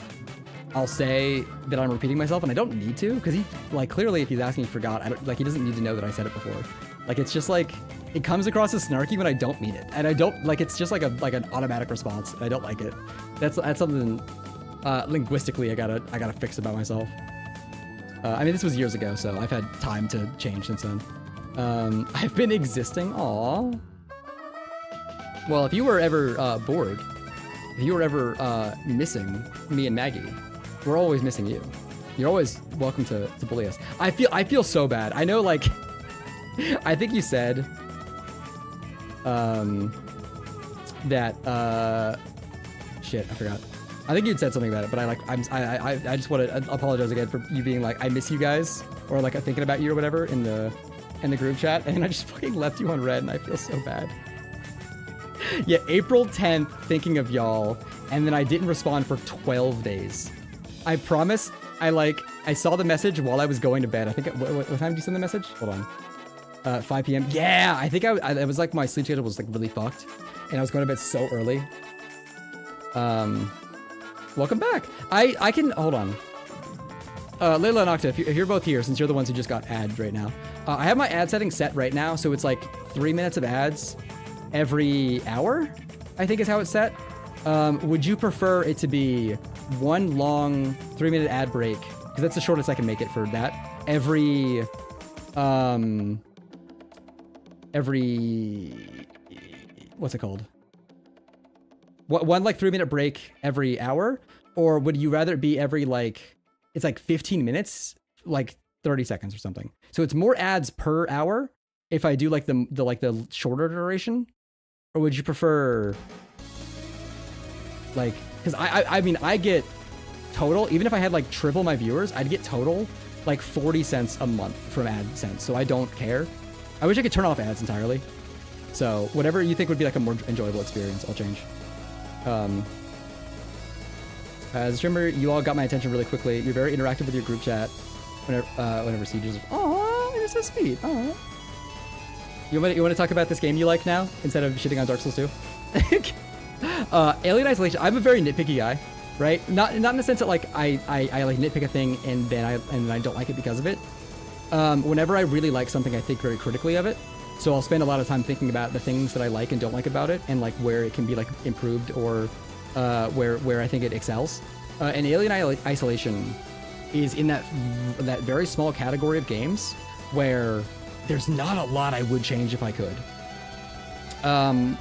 [SPEAKER 3] I'll say that I'm repeating myself, and I don't need to, because he like clearly if he's asking, he forgot. He doesn't need to know that I said it before. Like it's just like it comes across as snarky when I don't mean it, and I don't like. It's just like an automatic response, and I don't like it. That's something linguistically I gotta fix about myself. I mean, this was years ago, so I've had time to change since then. I've been existing. Aww. Well, if you were ever bored, if you were ever missing me and Maggie, we're always missing you. You're always welcome to bully us. I feel so bad. I know, like, I think you said that shit, I forgot. I think you'd said something about it, but I just want to apologize again for you being like, I miss you guys, or like I'm thinking about you or whatever in the group chat, and I just fucking left you on red, and I feel so bad. Yeah, April 10th, thinking of y'all, and then I didn't respond for 12 days. I promise, I saw the message while I was going to bed. I think, what time did you send the message? Hold on. 5 p.m. Yeah, I think it was like my sleep schedule was like really fucked, and I was going to bed so early. Welcome back. I can, hold on. Layla and Octa, if you're both here, since you're the ones who just got ads right now, I have my ad setting set right now, so it's like 3 minutes of ads every hour, I think is how it's set. Would you prefer it to be one long 3-minute ad break? Because that's the shortest I can make it for that. Every, what's it called? One like 3-minute break every hour? Or would you rather it be every like, it's like 15 minutes, like 30 seconds or something? So it's more ads per hour if I do like the shorter duration? Or would you prefer like, because I mean, I get total, even if I had like triple my viewers, I'd get total like 40 cents a month from AdSense, so I don't care. I wish I could turn off ads entirely. So whatever you think would be like a more enjoyable experience, I'll change. As a streamer, you all got my attention really quickly. You're very interactive with your group chat whenever Sieges. Aww, you're so sweet. Aww. You want to talk about this game you like now instead of shitting on Dark Souls 2? Alien Isolation. I'm a very nitpicky guy, right? Not in the sense that like I like nitpick a thing and then I don't like it because of it. Whenever I really like something, I think very critically of it. So I'll spend a lot of time thinking about the things that I like and don't like about it, and like where it can be like improved or where I think it excels. And Alien Isolation is in that very small category of games where there's not a lot I would change if I could. One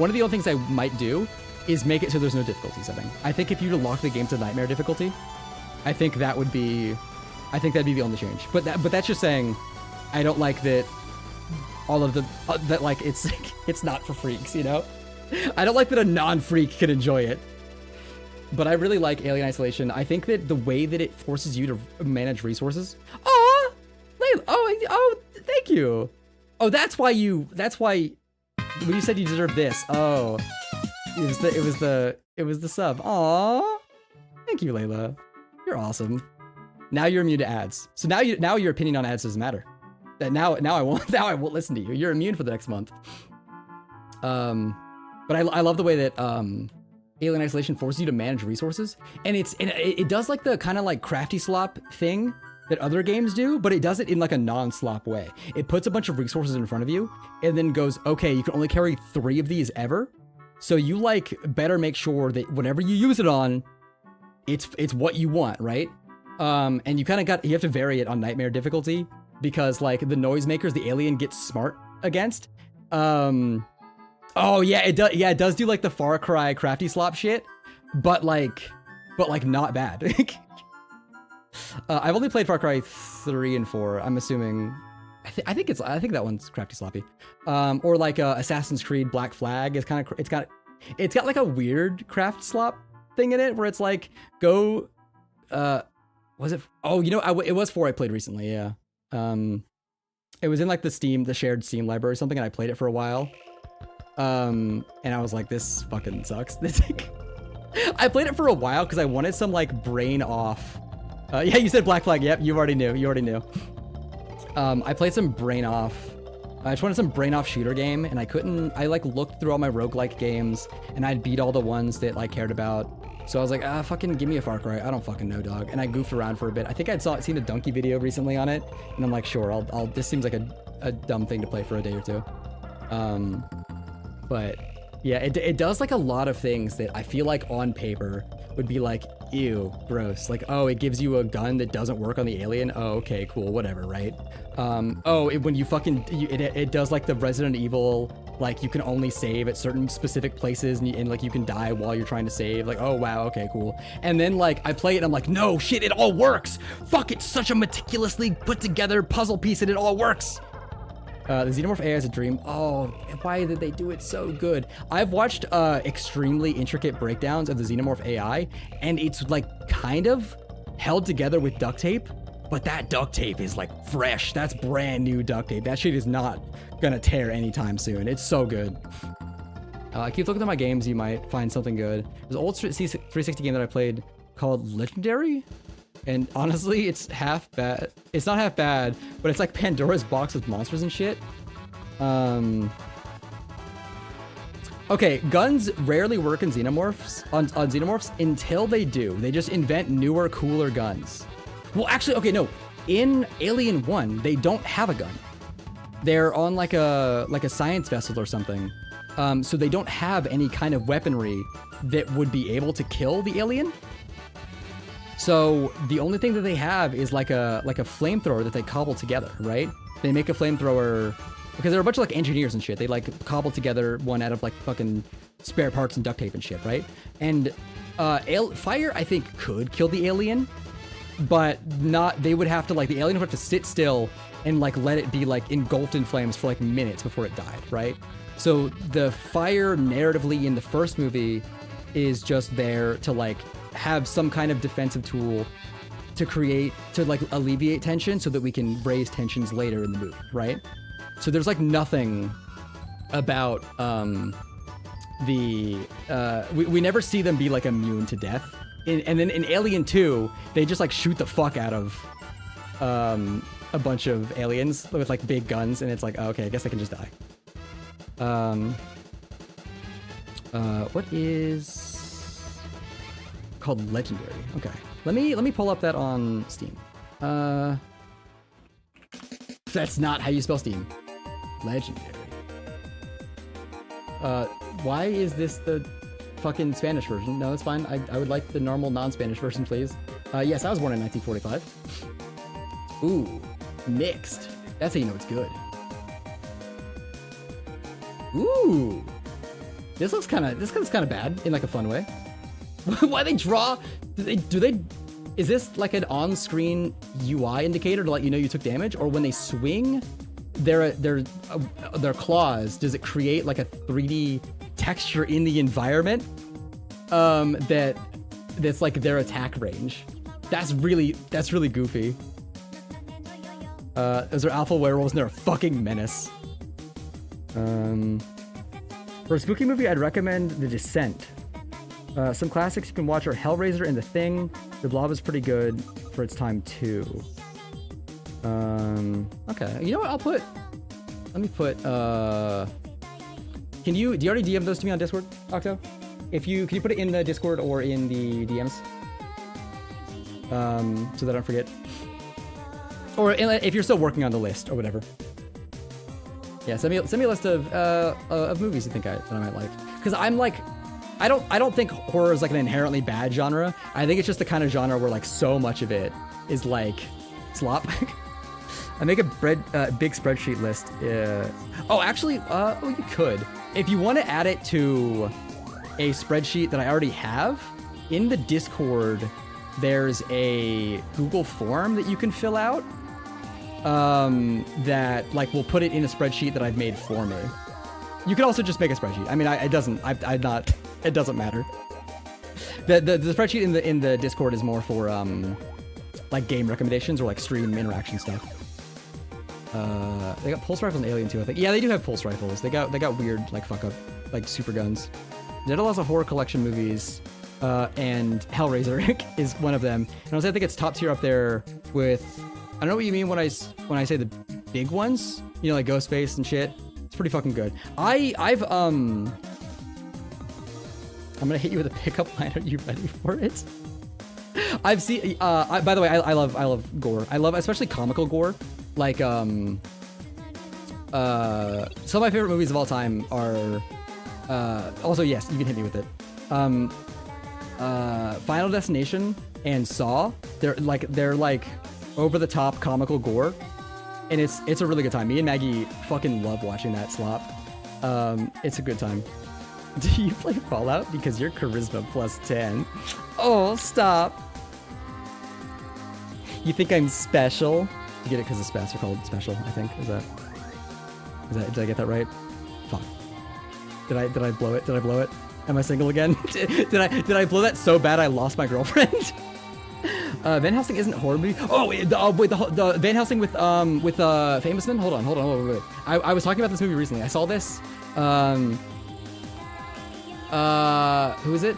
[SPEAKER 3] of the only things I might do is make it so there's no difficulty setting. I think if you were to lock the game to nightmare difficulty, I think that'd be the only change. But that's just saying, I don't like that all of the that like it's not for freaks, you know? I don't like that a non-freak can enjoy it. But I really like Alien Isolation. I think that the way that it forces you to manage resources. Oh, Layla, oh, thank you. Oh, that's why when you said you deserve this. Oh, it was the sub. Aw, thank you, Layla. You're awesome. Now you're immune to ads. So now your opinion on ads doesn't matter. Now I won't listen to you. You're immune for the next month. But I love the way that Alien Isolation forces you to manage resources, and it does like the kind of like crafty slop thing that other games do, but it does it in like a non-slop way. It puts a bunch of resources in front of you and then goes, okay, you can only carry 3 of these ever. So you like better make sure that whatever you use it on, it's what you want, right? And you have to vary it on nightmare difficulty because like the noisemakers the alien gets smart against. Oh yeah, it does. Yeah, it does do like the Far Cry crafty slop shit, but like not bad. I've only played Far Cry 3 and 4. I'm assuming. I think that one's crafty sloppy. Or like Assassin's Creed Black Flag is kind of it's got like a weird craft slop thing in it where it's like go. Was it? Oh, you know, it was 4 I played recently. Yeah. It was in like the shared Steam library or something, and I played it for a while. And I was like, this fucking sucks. I played it for a while because I wanted some like brain off. Yeah, you said Black Flag. Yep, you already knew. I played some brain off. I just wanted some brain off shooter game, and I like looked through all my roguelike games, and I'd beat all the ones that I cared about. So I was like, fucking give me a Far Cry. I don't fucking know, dog. And I goofed around for a bit. I think I'd seen a Donkey video recently on it, and I'm like, sure, this seems like a dumb thing to play for a day or two. But yeah, it does like a lot of things that I feel like on paper would be like, ew, gross. Like, oh, it gives you a gun that doesn't work on the alien. Oh, okay, cool, whatever, right? When you it does like the Resident Evil, like you can only save at certain specific places and like you can die while you're trying to save. Like, oh wow, okay, cool. And then like I play it and I'm like, no, shit, it all works. Fuck, it's such a meticulously put together puzzle piece and it all works. The Xenomorph AI is a dream. Oh, why did they do it so good? I've watched extremely intricate breakdowns of the Xenomorph AI, and it's like kind of held together with duct tape, but that duct tape is like fresh. That's brand new duct tape. That shit is not gonna tear anytime soon. It's so good. Keep looking at my games, you might find something good. There's an old 360 game that I played called Legendary. And honestly, it's half bad. It's not half bad, but it's like Pandora's box with monsters and shit. Okay, guns rarely work in Xenomorphs, on Xenomorphs until they do. They just invent newer, cooler guns. Well, actually, okay, no. In Alien 1, they don't have a gun. They're on like a science vessel or something. So they don't have any kind of weaponry that would be able to kill the alien. So the only thing that they have is like a flamethrower that they cobble together, right? They make a flamethrower because they're a bunch of like engineers and shit. They like cobble together one out of like fucking spare parts and duct tape and shit, right? And fire, I think, could kill the alien, but not. They would have to like the alien would have to sit still and like let it be like engulfed in flames for like minutes before it died, right? So the fire narratively in the first movie is just there to like have some kind of defensive tool to like alleviate tension so that we can raise tensions later in the movie, right? So there's like nothing about we never see them be like immune to death. And then in Alien 2, they just like shoot the fuck out of a bunch of aliens with like big guns, and it's like, oh, okay, I guess I can just die. What is called Legendary? Okay, let me pull up that on Steam. That's not how you spell Steam. Legendary. Why is this the fucking Spanish version. No, it's fine. I would like the normal non-Spanish version, please. Yes, I was born in 1945. Ooh, mixed. That's how you know it's good. Ooh, this looks kind of bad in like a fun way. Why they draw? Do they? Is this like an on-screen UI indicator to let you know you took damage, or when they swing their claws, does it create like a 3D texture in the environment that's like their attack range? That's really goofy. Those are alpha werewolves and they're a fucking menace. For a spooky movie, I'd recommend The Descent. Some classics you can watch are Hellraiser and The Thing. The Blob is pretty good for its time too. Okay, you know what? Let me put. Do you already DM those to me on Discord, Octo? Can you put it in the Discord or in the DMs? So that I don't forget. Or if you're still working on the list or whatever. Yeah, send me a list of movies you think that I might like. Because I'm like, I don't think horror is like an inherently bad genre. I think it's just the kind of genre where like so much of it is like slop. I make a big spreadsheet list. Oh, actually, you could. If you want to add it to a spreadsheet that I already have, in the Discord, there's a Google form that you can fill out that like will put it in a spreadsheet that I've made for me. You could also just make a spreadsheet. I mean, it doesn't matter. The spreadsheet in the Discord is more for like game recommendations or like stream interaction stuff. They got pulse rifles and Alien too, I think. Yeah, they do have pulse rifles. They got weird like fuck up like super guns. Daedalus has a horror collection movies, and Hellraiser is one of them. And I think it's top tier up there with. I don't know what you mean when I say the big ones. You know, like Ghostface and shit. It's pretty fucking good. I'm gonna hit you with a pickup line. Are you ready for it? I've seen. By the way, I love gore. I love especially comical gore. Like some of my favorite movies of all time are. Also, yes, you can hit me with it. Final Destination and Saw. They're like over the top comical gore, and it's a really good time. Me and Maggie fucking love watching that slop. It's a good time. Do you play Fallout because you're charisma plus 10? Oh, stop. You think I'm special? You get it because the spats are called special, I think. Did I get that right? Fuck. Did I blow it? Did I blow it? Am I single again? did I blow that so bad I lost my girlfriend? Van Helsing isn't a horror movie. Oh wait, the Van Helsing with Famous Man. Hold on, wait. I was talking about this movie recently. I saw this. Who is it?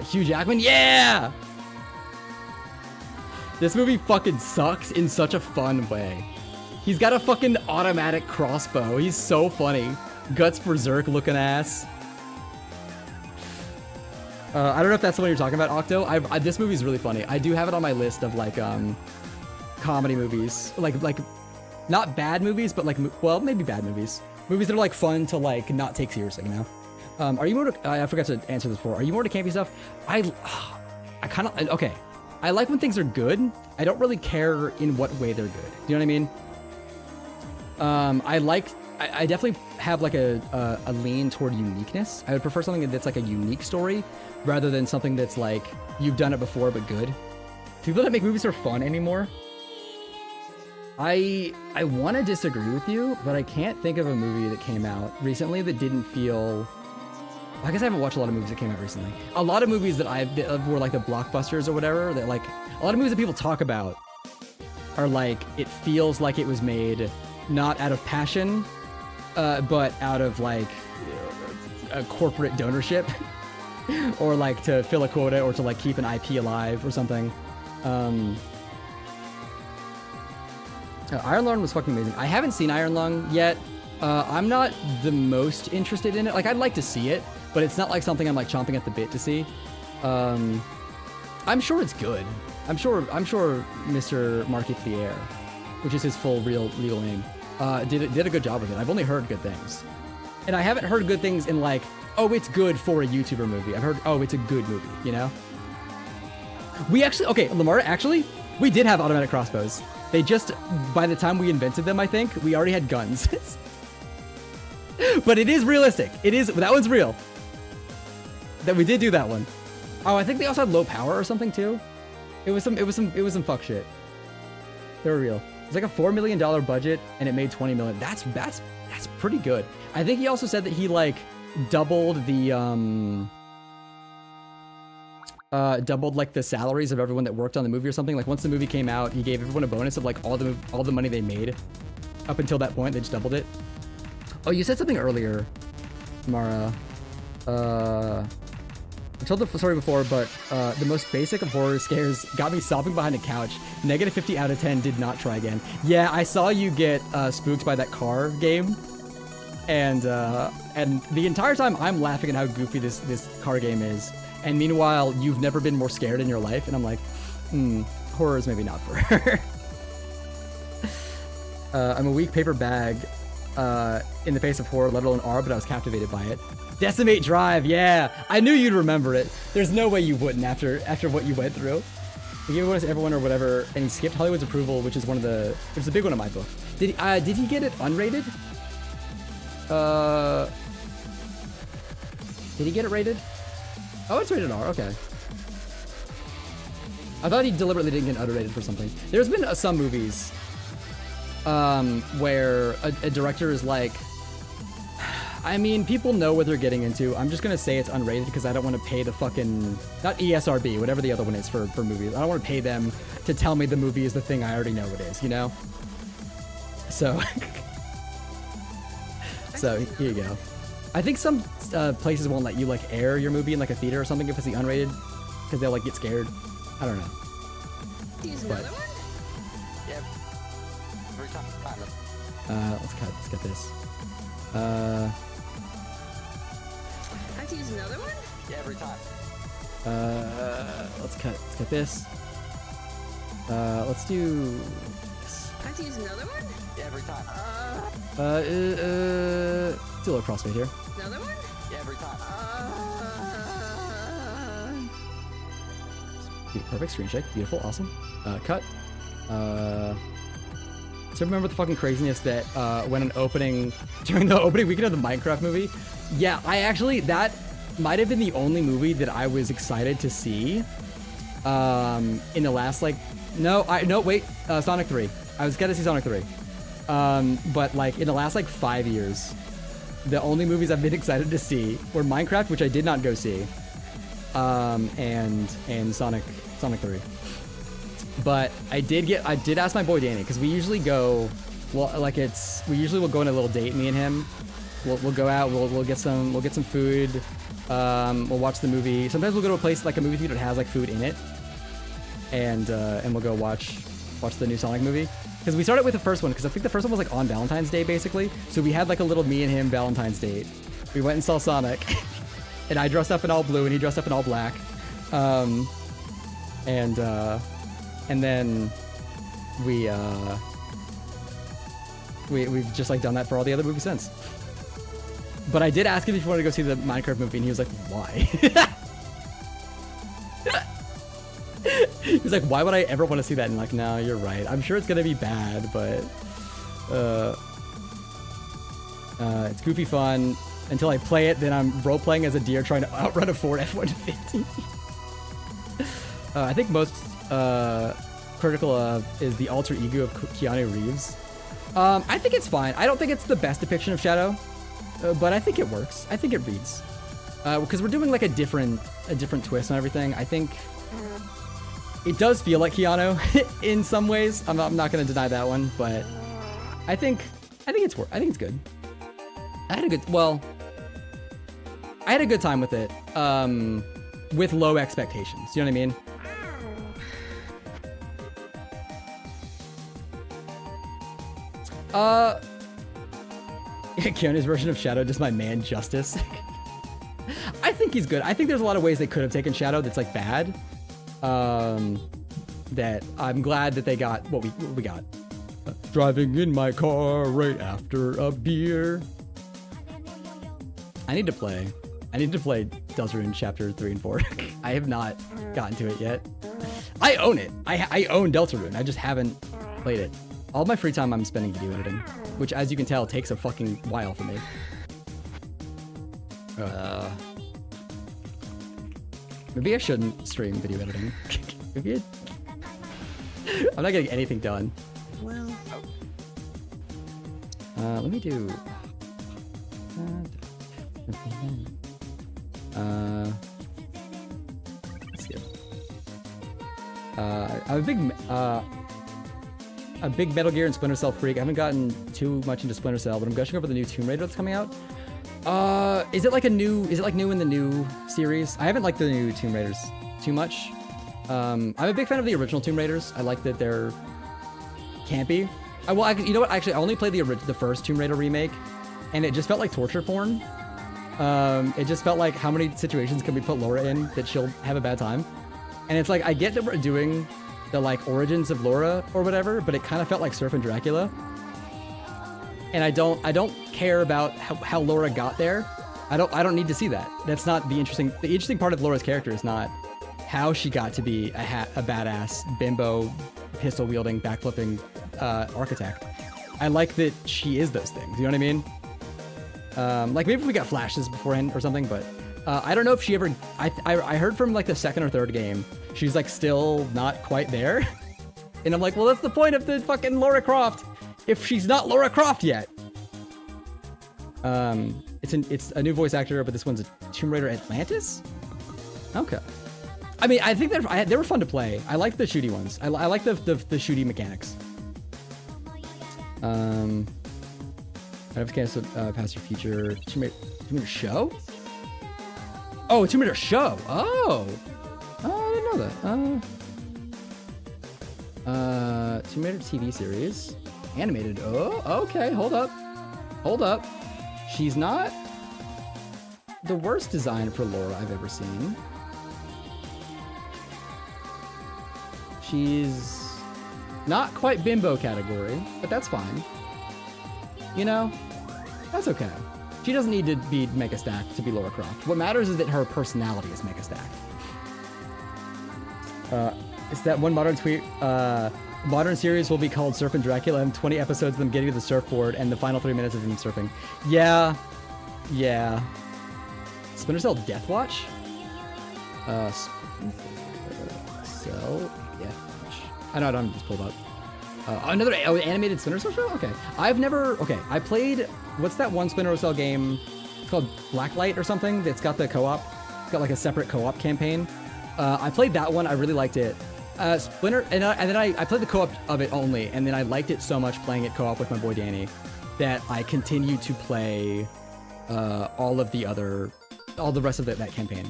[SPEAKER 3] Hugh Jackman. Yeah. This movie fucking sucks in such a fun way. He's got a fucking automatic crossbow. He's so funny. Guts Berserk looking ass. I don't know if that's the one you're talking about, Octo. This movie's really funny. I do have it on my list of like comedy movies, like not bad movies, but like well maybe bad movies. Movies that are like fun to like not take seriously, you know. Are you more to? I forgot to answer this before. Are you more to campy stuff? I kind of okay. I like when things are good. I don't really care in what way they're good. Do you know what I mean? I definitely have like a lean toward uniqueness. I would prefer something that's like a unique story rather than something that's like you've done it before but good. People that make movies are fun anymore. I want to disagree with you, but I can't think of a movie that came out recently that didn't feel. I guess I haven't watched a lot of movies that came out recently. A lot of movies that were like the blockbusters or whatever, that like a lot of movies that people talk about are like it feels like it was made not out of passion, but out of like a corporate donorship, or like to fill a quota or to like keep an IP alive or something. Iron Lung was fucking amazing. I haven't seen Iron Lung yet. I'm not the most interested in it. Like I'd like to see it, but it's not like something I'm like chomping at the bit to see. I'm sure it's good. I'm sure Mr. Marky Pierre, which is his full real legal name, did a good job with it. I've only heard good things. And I haven't heard good things in like, oh, it's good for a YouTuber movie. I've heard, oh, it's a good movie, you know? We actually, okay, Lamar, actually, we did have automatic crossbows. They just, by the time we invented them, I think, we already had guns. But it is realistic. It is, that one's real. That we did do that one. Oh, I think they also had low power or something too. It was some fuck shit. They were real. It's like a $4 million budget and it made 20 million. That's pretty good. I think he also said that he like doubled the doubled like the salaries of everyone that worked on the movie or something. Like once the movie came out, he gave everyone a bonus of like all the money they made. Up until that point, they just doubled it. Oh, you said something earlier, Mara. I told the story before, but the most basic of horror scares got me sobbing behind a couch. Negative 50 out of 10, did not try again. Yeah, I saw you get spooked by that car game. And the entire time I'm laughing at how goofy this car game is. And meanwhile, you've never been more scared in your life. And I'm like, horror is maybe not for her. I'm a weak paper bag in the face of horror, let alone R, but I was captivated by it. Decimate Drive, yeah. I knew you'd remember it. There's no way you wouldn't after what you went through. He gave it to everyone or whatever, and he skipped Hollywood's Approval, which is a big one in my book. Did he get it unrated? Did he get it rated? Oh, it's rated R, okay. I thought he deliberately didn't get underrated for something. There's been some movies where a director is like, I mean, people know what they're getting into. I'm just gonna say it's unrated because I don't want to pay the fucking, not ESRB, whatever the other one is for movies. I don't want to pay them to tell me the movie is the thing I already know it is, you know? So, so here you go. I think some places won't let you like air your movie in like a theater or something if it's the unrated, because they'll like get scared. I don't know.
[SPEAKER 2] Use another one?
[SPEAKER 1] Yeah. Every time.
[SPEAKER 3] Let's cut this.
[SPEAKER 2] I have to use another one?
[SPEAKER 1] Yeah, every time.
[SPEAKER 3] Let's cut this. Let's do this.
[SPEAKER 2] I have to use another one?
[SPEAKER 1] Yeah, every time.
[SPEAKER 3] Do a little crossfade here.
[SPEAKER 2] Another one?
[SPEAKER 1] Yeah, every time.
[SPEAKER 3] Perfect screen check. Beautiful. Awesome. Cut. So remember the fucking craziness that when during the opening weekend of the Minecraft movie? Yeah, that might have been the only movie that I was excited to see in the last Sonic 3. I was gonna see Sonic 3. But like in the last like 5 years, the only movies I've been excited to see were Minecraft, which I did not go see, and Sonic 3. But I did ask my boy Danny, because we usually go, we usually will go on a little date, me and him. We'll go out, we'll get some food, we'll watch the movie. Sometimes we'll go to a place like a movie theater that has like food in it, and we'll go watch the new Sonic movie. Because we started with the first one, because I think the first one was like on Valentine's Day basically. So we had like a little me and him Valentine's date. We went and saw Sonic, and I dressed up in all blue and he dressed up in all black, and then we've just like done that for all the other movies since. But I did ask him if he wanted to go see the Minecraft movie, and he was like, "Why?" He was like, "Why would I ever want to see that?" And like, "No, you're right. I'm sure it's gonna be bad, but it's goofy fun until I play it. Then I'm role playing as a deer trying to outrun a Ford F-150." I think most critical of is the alter ego of Keanu Reeves. I think it's fine. I don't think it's the best depiction of Shadow, but I think it works. I think it reads, because we're doing like a different twist on everything. I think it does feel like Keanu in some ways. I'm not going to deny that one, but I think it's good. I had a good time with it, with low expectations. You know what I mean? Keanu's version of Shadow, just my man Justice. I think he's good. I think there's a lot of ways they could have taken Shadow that's like bad. That I'm glad that they got what we got. Driving in my car right after a beer. I need to play Deltarune Chapter 3 and 4. I have not gotten to it yet. I own it. I own Deltarune. I just haven't played it. All my free time I'm spending video editing, which, as you can tell, takes a fucking while for me. Maybe I shouldn't stream video editing. Maybe I'm not getting anything done.
[SPEAKER 2] Well,
[SPEAKER 3] let me do. Let's see. I'm a big Metal Gear and Splinter Cell freak. I haven't gotten too much into Splinter Cell, but I'm gushing over the new Tomb Raider that's coming out. Is it like new in the new series? I haven't liked the new Tomb Raiders too much. I'm a big fan of the original Tomb Raiders. I like that they're campy. You know what? Actually, I only played the first Tomb Raider remake, and it just felt like torture porn. It just felt like how many situations can we put Laura in that she'll have a bad time? And it's like, I get that we're doing the like origins of Laura or whatever, but it kind of felt like Surf and Dracula. And I don't care about how Laura got there. I don't need to see that. That's not the interesting part of Laura's character is not how she got to be a badass bimbo, pistol wielding, backflipping architect. I like that she is those things. You know what I mean? Like maybe if we got flashes beforehand or something, but I don't know if she ever. I heard from like the second or third game, she's like still not quite there, and I'm like, well, that's the point of the fucking Lara Croft. If she's not Lara Croft yet. It's a new voice actor, but this one's a Tomb Raider Atlantis. Okay. I mean, I think they were fun to play. I like the shooty ones. I like the shooty mechanics. I have to cancel past or future Tomb Raider show. Oh, Tomb Raider show. Oh, I didn't know that. Tomb Raider TV series, animated. Oh, okay. Hold up. She's not the worst design for Laura I've ever seen. She's not quite bimbo category, but that's fine. You know, that's okay. She doesn't need to be Mega Stack to be Lara Croft. What matters is that her personality is Mega Stack. It's that one modern tweet. Modern series will be called Surf and Dracula, and 20 episodes of them getting to the surfboard, and the final 3 minutes of them surfing. Yeah. Splinter Cell Death Watch? Cell Death Watch. I know I don't have this pulled up. Another animated Splinter Cell show? Okay. I played, what's that one Splinter Cell game? It's called Blacklight or something. That's got the co-op. It's got like a separate co-op campaign. I played that one. I really liked it. Splinter, and then I played the co-op of it only, and then I liked it so much playing it co-op with my boy Danny that I continued to play all the rest of that campaign.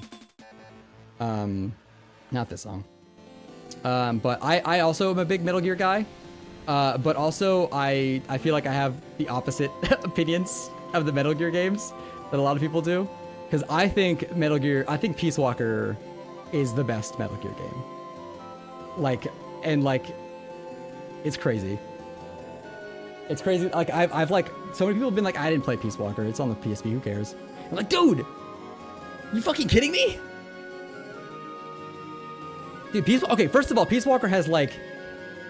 [SPEAKER 3] Not this song. But I also am a big Metal Gear guy. But also I feel like I have the opposite opinions of the Metal Gear games that a lot of people do. Because I think Peace Walker is the best Metal Gear game. It's crazy. It's crazy. Like I've like, so many people have been like, I didn't play Peace Walker. It's on the PSP. Who cares? I'm like, dude, you fucking kidding me? Dude, okay, first of all, Peace Walker has like,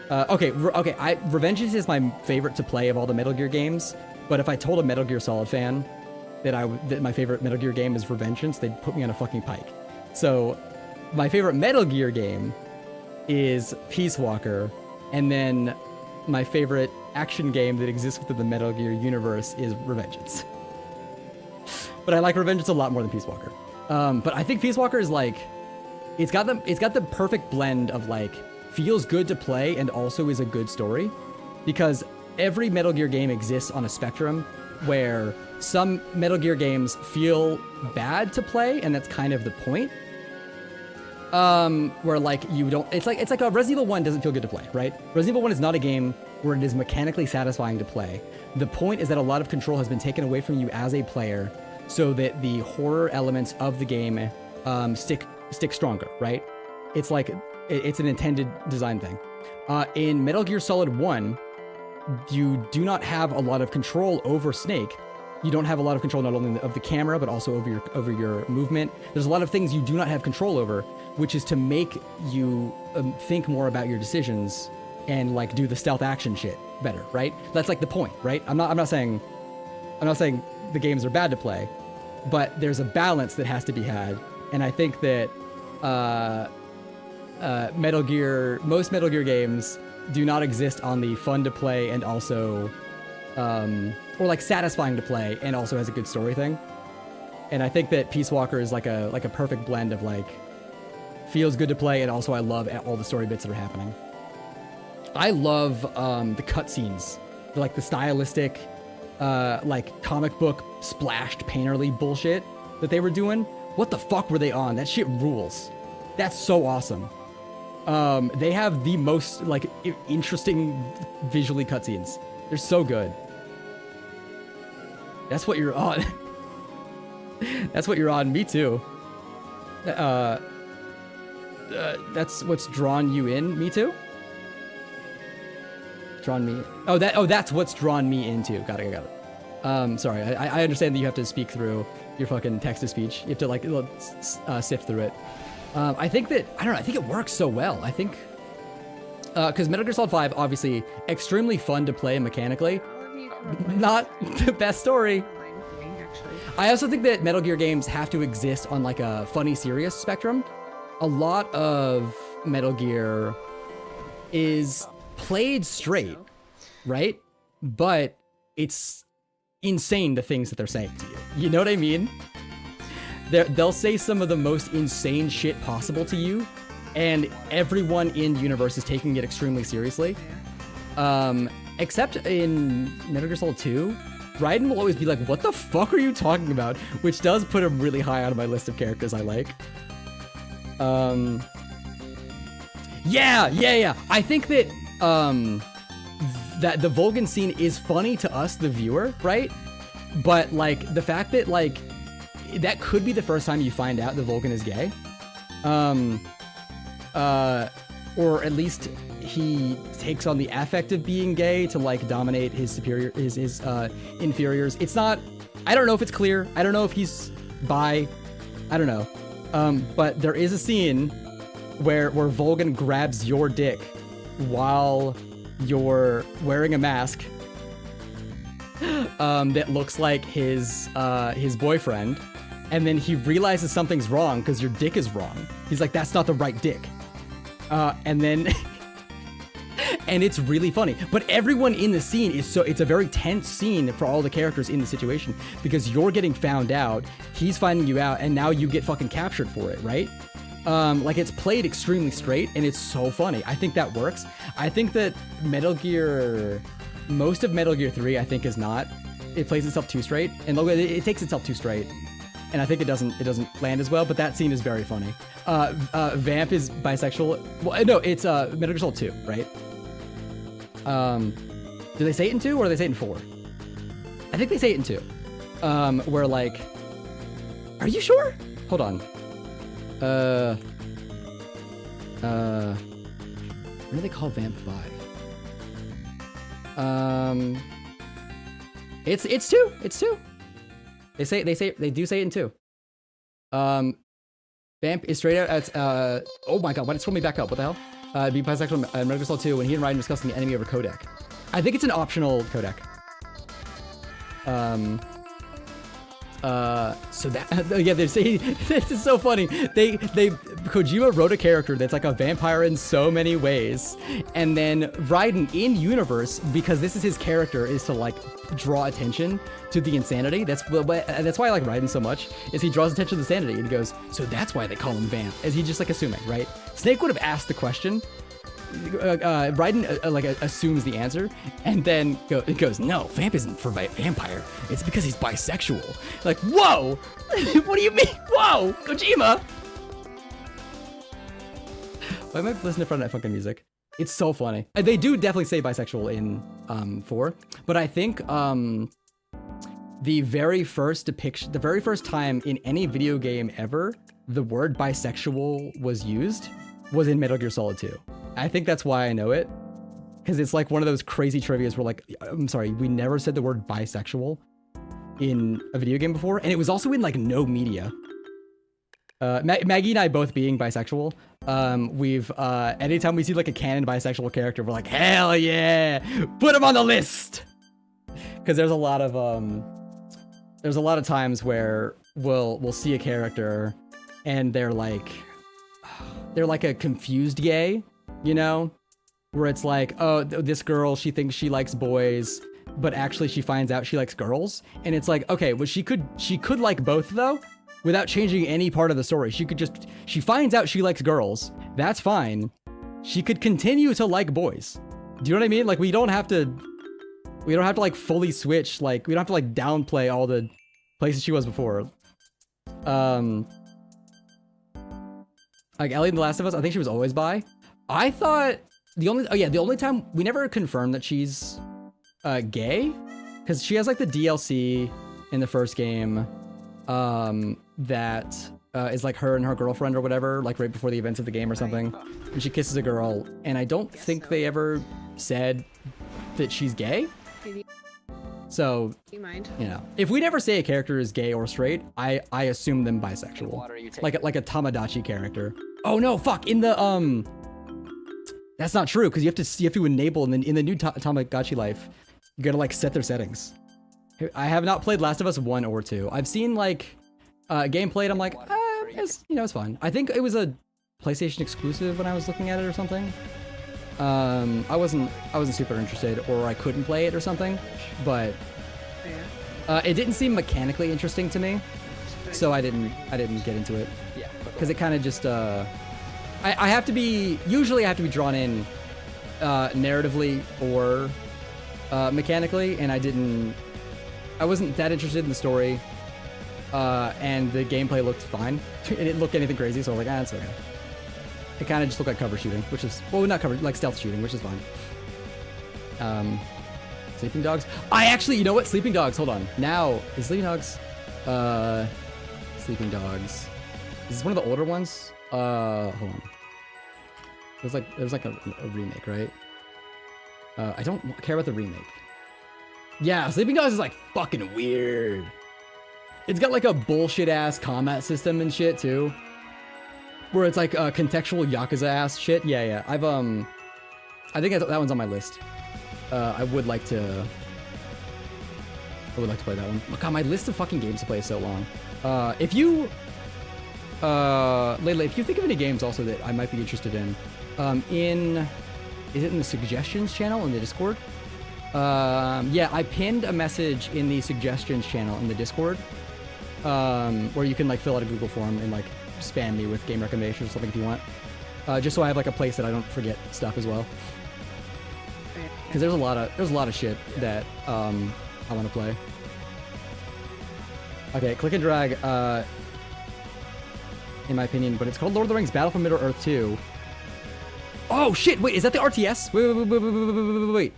[SPEAKER 3] Revengeance is my favorite to play of all the Metal Gear games. But if I told a Metal Gear Solid fan that my favorite Metal Gear game is Revengeance, they'd put me on a fucking pike. So my favorite Metal Gear game is Peace Walker, and then my favorite action game that exists within the Metal Gear universe is Revengeance. But I like Revengeance a lot more than Peace Walker. But I think Peace Walker is like, it's got the perfect blend of like, feels good to play and also is a good story, because every Metal Gear game exists on a spectrum where some Metal Gear games feel bad to play, and that's kind of the point. Where like it's like a Resident Evil 1 doesn't feel good to play, right? Resident Evil 1 is not a game where it is mechanically satisfying to play. The point is that a lot of control has been taken away from you as a player so that the horror elements of the game stick stronger, right? It's like, it's an intended design thing. In Metal Gear Solid 1, you do not have a lot of control over Snake You don't have a lot of control not only of the camera but also over your movement. There's a lot of things you do not have control over, which is to make you think more about your decisions and like do the stealth action shit better, right? That's like the point, right? I'm not saying the games are bad to play, but there's a balance that has to be had, and I think that most Metal Gear games do not exist on the fun to play and also or like satisfying to play and also has a good story thing. And I think that Peace Walker is like a perfect blend of like feels good to play and also I love all the story bits that are happening. I love the cutscenes, like the stylistic like comic book splashed painterly bullshit that they were doing. What the fuck were they on? That shit rules. That's so awesome. They have the most like interesting visually cutscenes. They're so good. That's what you're on. That's what you're on. Me too. That's what's drawn you in. Me too. Drawn me. Oh, that's what's drawn me into. Got it. Sorry. I understand that you have to speak through your fucking text-to-speech. You have to like sift through it. I think that, I don't know, I think it works so well. I think, because Metal Gear Solid 5, obviously, extremely fun to play mechanically. Not the best story. I also think that Metal Gear games have to exist on like a funny, serious spectrum. A lot of Metal Gear is played straight, right? But it's insane the things that they're saying to you. You know what I mean? They'll say some of the most insane shit possible to you, and everyone in the universe is taking it extremely seriously. Except in Metal Gear Solid 2, Raiden will always be like, what the fuck are you talking about? Which does put him really high on my list of characters I like. Yeah. I think that, that the Vulcan scene is funny to us, the viewer, right? But, like, the fact that, like, that could be the first time you find out the Vulcan is gay. Or at least he takes on the affect of being gay to like dominate his inferiors. It's not, I don't know if it's clear. I don't know if he's bi. I don't know. But there is a scene where Vulcan grabs your dick while you're wearing a mask that looks like his boyfriend. And then he realizes something's wrong because your dick is wrong. He's like, that's not the right dick. And then, and it's really funny. But everyone in the scene is it's a very tense scene for all the characters in the situation because you're getting found out, he's finding you out, and now you get fucking captured for it, right? Like it's played extremely straight and it's so funny. I think that works. I think that most of Metal Gear 3, I think is not. It plays itself too straight, and it takes itself too straight. And I think it doesn't land as well, but that scene is very funny. Vamp is bisexual. Well, no, it's Metal Gear Solid 2, right? Do they say it in 2 or do they say it in 4? I think they say it in 2. Where like, are you sure? Hold on. When do they call Vamp bi? It's 2. It's 2. They do say it in 2. Vamp is straight out at, oh my god, why did it scroll me back up? What the hell? Be bisexual in Metal Gear Solid 2 when he and Raiden discussing the enemy over codec. I think it's an optional codec. So that, yeah, they're saying, this is so funny. Kojima wrote a character that's like a vampire in so many ways. And then Raiden in universe, because this is his character, is to like draw attention to the insanity. That's why I like Raiden so much, is he draws attention to the insanity and he goes, so that's why they call him Vamp. Is he just like assuming, right? Snake would have asked the question. Raiden like assumes the answer and then it goes, no, Vamp isn't for vampire. It's because he's bisexual. Like, whoa! What do you mean? Whoa! Kojima! Why am I listening in front of that fucking music? It's so funny. They do definitely say bisexual in 4, but I think the very first time in any video game ever the word bisexual was used was in Metal Gear Solid 2. I think that's why I know it, because it's like one of those crazy trivias where like, I'm sorry, we never said the word bisexual. in a video game before, and it was also in like no media. Maggie and I both being bisexual, we've anytime we see like a canon bisexual character, we're like, hell yeah, put him on the list. Because there's a lot of times where we'll see a character and they're like a confused gay, you know, where it's like, oh, this girl, she thinks she likes boys, but actually she finds out she likes girls, and it's like, okay, well, she could like both though, without changing any part of the story. She finds out she likes girls, that's fine. She could continue to like boys. Do you know what I mean? Like, we don't have to like fully switch, like, we don't have to like downplay all the places she was before. Like Ellie in The Last of Us, I think she was always bi. I thought the only time, we never confirmed that she's gay, because she has like the DLC in the first game that is like her and her girlfriend or whatever, like right before the events of the game or something, and she kisses a girl, and I don't think they ever said that she's gay. So, you know, if we never say a character is gay or straight, I assume them bisexual, like a Tamagotchi character. Oh no, fuck! In the that's not true, because you have to enable in the new Tamagotchi life, you gotta like set their settings. I have not played Last of Us 1 or 2. I've seen like gameplay, and I'm like, it's, you know, it's fun. I think it was a PlayStation exclusive when I was looking at it or something. I wasn't super interested, or I couldn't play it or something, but it didn't seem mechanically interesting to me, so I didn't get into it. Yeah, because it kind of just I have to be drawn in narratively or mechanically, and I wasn't that interested in the story, and the gameplay looked fine. It didn't look anything crazy, so I was like, it's okay. It kind of just looked like cover shooting, which is, well, not cover, like stealth shooting, which is fine. Sleeping Dogs. I actually, you know what? Sleeping Dogs, hold on. Now, is Sleeping Dogs, Sleeping Dogs. Is this one of the older ones? Hold on. There was like a remake, right? I don't care about the remake. Yeah, Sleeping Dogs is like fucking weird. It's got like a bullshit ass combat system and shit too, where it's like contextual Yakuza ass shit. Yeah. I think that one's on my list. I would like to play that one. Oh, God, my list of fucking games to play is so long. If you, Layla, if you think of any games also that I might be interested in, is it in the suggestions channel in the Discord? Yeah, I pinned a message in the suggestions channel in the Discord, where you can like fill out a Google form and like spam me with game recommendations or something if you want. Just so I have like a place that I don't forget stuff as well. Because there's a lot of shit that I want to play. Okay, click and drag, in my opinion, but it's called Lord of the Rings Battle for Middle-earth 2. Oh shit, wait, is that the RTS? Wait.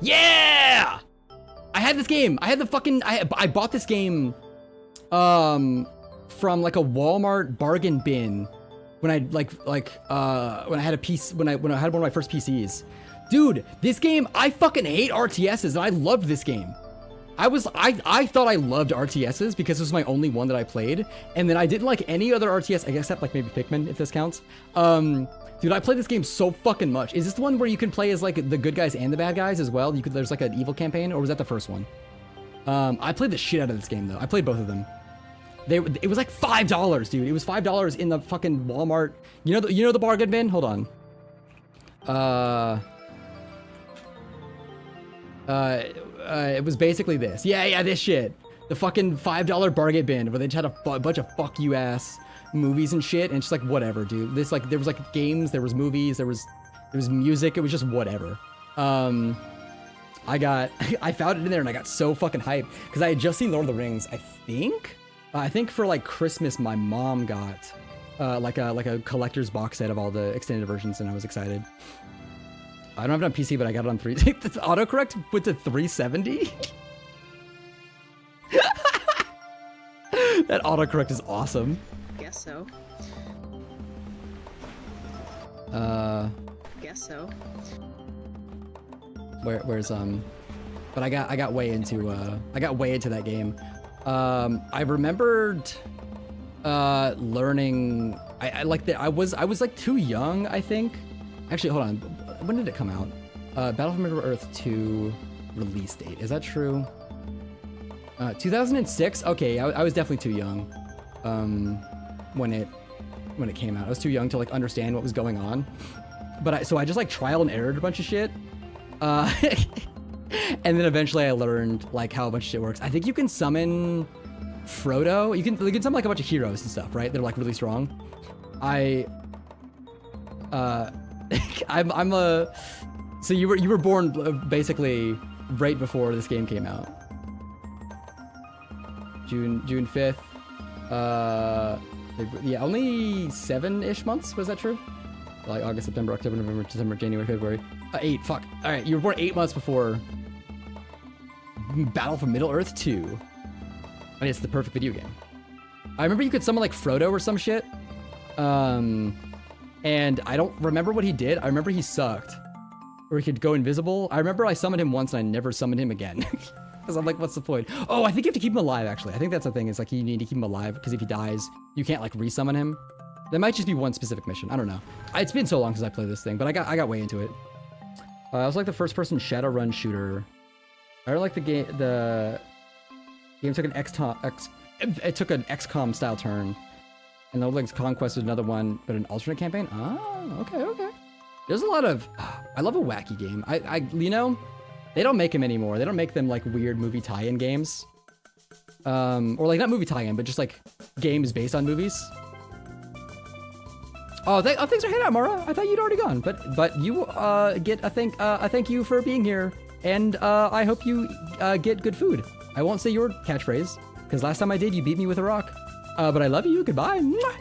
[SPEAKER 3] Yeah! I had this game. I bought this game from like a Walmart bargain bin when I when I had a piece when I had one of my first PCs. Dude, this game, I fucking hate RTSs, and I loved this game. I thought I loved RTSs because this was my only one that I played, and then I didn't like any other RTS, except like maybe Pikmin, if this counts. Dude, I played this game so fucking much. Is this the one where you can play as like the good guys and the bad guys as well? There's like an evil campaign, or was that the first one? I played the shit out of this game though. I played both of them. It was like $5, dude. It was $5 in the fucking Walmart. You know the bargain bin? Hold on. It was basically this. Yeah, this shit. The fucking $5 bargain bin where they just had a bunch of fuck you ass movies and shit, and it's just like, whatever, dude. This, like, there was like games, there was movies, there was music, it was just whatever. I found it in there and I got so fucking hyped because I had just seen Lord of the Rings. I think for like Christmas my mom got like a collector's box set of all the extended versions, and I was excited. I don't have it on PC, but I got it on the autocorrect went to 370. That autocorrect is awesome.
[SPEAKER 2] Guess so. Guess so.
[SPEAKER 3] Where's but I got way into that game. I remembered learning. I like that. I was like too young, I think. Actually, hold on. When did it come out? Battle for Middle Earth 2 release date. Is that true? 2006. Okay, I was definitely too young when it came out. I was too young to like understand what was going on. But so I just like trial and errored a bunch of shit. And then eventually I learned like how a bunch of shit works. I think you can summon Frodo. You can summon like a bunch of heroes and stuff, right? They're like really strong. So you were born basically right before this game came out. June 5th. Yeah, only 7-ish months. Was that true? Like August, September, October, November, December, January, February. 8. Fuck. All right, you were born 8 months before Battle for Middle Earth 2. And it's the perfect video game. I remember you could summon like Frodo or some shit. And I don't remember what he did. I remember he sucked. Or he could go invisible. I remember I summoned him once and I never summoned him again. Because I'm like, what's the point? Oh, I think you have to keep him alive, actually. I think that's the thing. It's like you need to keep him alive because if he dies, you can't like resummon him. That might just be one specific mission. I don't know. It's been so long since I played this thing, but I got way into it. I was like the first-person Shadowrun shooter. I really like the game. The game took an XCOM style turn, and the Old Legacy Conquest was another one, but an alternate campaign. Oh, okay. There's a lot of. I love a wacky game. You know, they don't make them anymore. They don't make them like weird movie tie-in games, or like not movie tie-in, but just like games based on movies. Oh, thanks for hanging out, Mara. I thought you'd already gone, but you get a thank you for being here, and I hope you get good food. I won't say your catchphrase because last time I did, you beat me with a rock. But I love you. Goodbye. Mwah.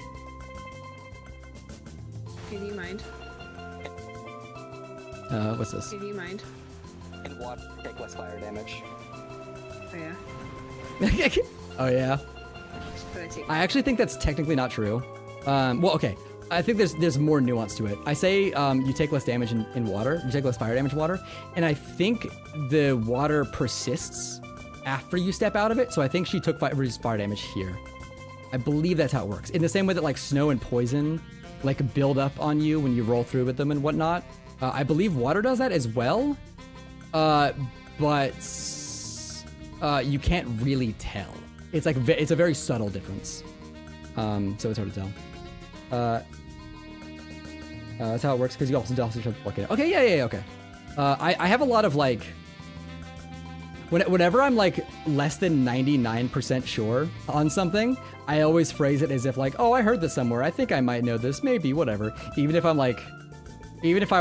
[SPEAKER 2] Do you mind?
[SPEAKER 3] What's this?
[SPEAKER 2] Do you mind?
[SPEAKER 1] And water take less fire damage.
[SPEAKER 2] Oh yeah.
[SPEAKER 3] Oh yeah. I actually think that's technically not true. Well, okay. I think there's more nuance to it. I say you take less damage in water. You take less fire damage in water. And I think the water persists after you step out of it. So I think she took reduced fire damage here. I believe that's how it works. In the same way that like snow and poison like build up on you when you roll through with them and whatnot. I believe water does that as well. But you can't really tell. It's like it's a very subtle difference. So it's hard to tell. That's how it works because you also try to fuck it. Okay, yeah, okay. I have a lot of like, whenever I'm like less than 99% sure on something, I always phrase it as if like, oh, I heard this somewhere. I think I might know this, maybe, whatever. Even if I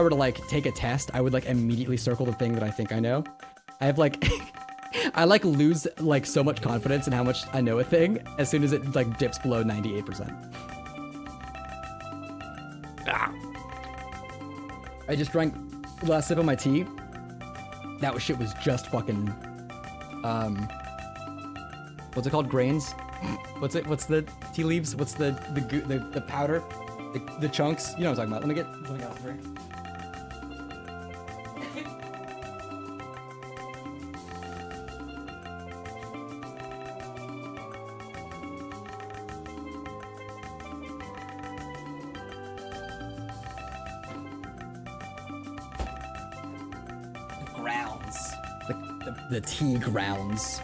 [SPEAKER 3] were to like take a test, I would like immediately circle the thing that I think I know. I have like, I like lose like so much confidence in how much I know a thing as soon as it like dips below 98%. Ah. I just drank the last sip of my tea. That shit was just fucking, what's it called? Grains? What's the tea leaves? What's the powder? The chunks? You know what I'm talking about. Let me get something else for you. The tea grounds.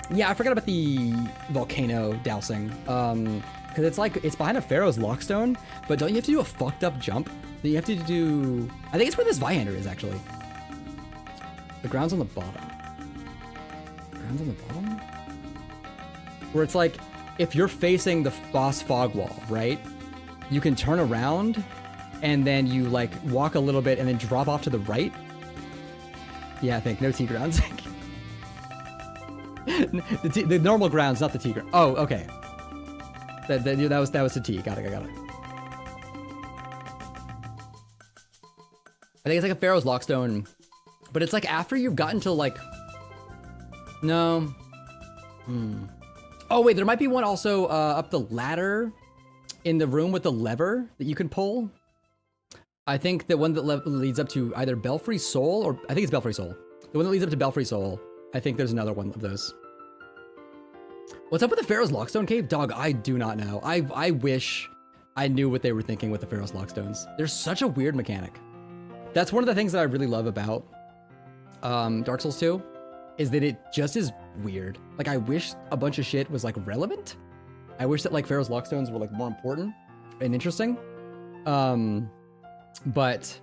[SPEAKER 3] Yeah, I forgot about the volcano dousing. Because it's like, it's behind a Pharaoh's Lockstone, but don't you have to do a fucked up jump? That you have to do, I think it's where this Viander is actually. The ground's on the bottom. Ground's on the bottom? Where it's like, if you're facing the boss fog wall, right? You can turn around and then you like walk a little bit and then drop off to the right. Yeah, I think no tea grounds. the normal grounds, not the tea ground. Oh, okay. That was the tea. Got it. I think it's like a Pharaoh's Lockstone, but it's like after you've gotten to like. No. Oh wait, there might be one also up the ladder in the room with the lever that you can pull. I think the one that leads up to either Belfry Soul or I think it's Belfry Soul. The one that leads up to Belfry Soul. I think there's another one of those. What's up with the Pharaoh's Lockstone Cave? Dog, I do not know. I wish I knew what they were thinking with the Pharaoh's Lockstones. They're such a weird mechanic. That's one of the things that I really love about Dark Souls 2 is that it just is weird. Like, I wish a bunch of shit was like relevant. I wish that like Pharaoh's Lockstones were like more important and interesting. But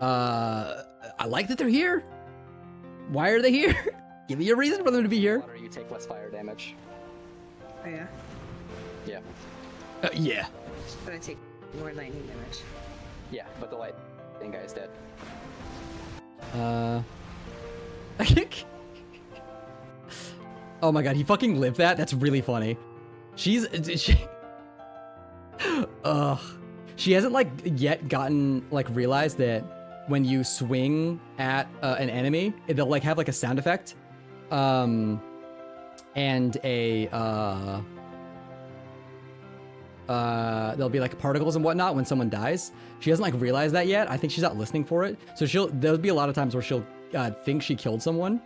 [SPEAKER 3] I like that they're here. Why are they here? Give me a reason for them to be here.
[SPEAKER 1] Water, you take less fire damage.
[SPEAKER 2] Oh yeah.
[SPEAKER 1] Yeah.
[SPEAKER 3] Yeah.
[SPEAKER 2] But I take more lightning damage.
[SPEAKER 1] Yeah, but the lightning guy is dead.
[SPEAKER 3] Oh my god, he fucking lived that? That's really funny. She hasn't like yet gotten like realized that when you swing at an enemy, they'll like have like a sound effect, and there'll be like particles and whatnot when someone dies. She hasn't like realized that yet. I think she's not listening for it. So there'll be a lot of times where she'll think she killed someone,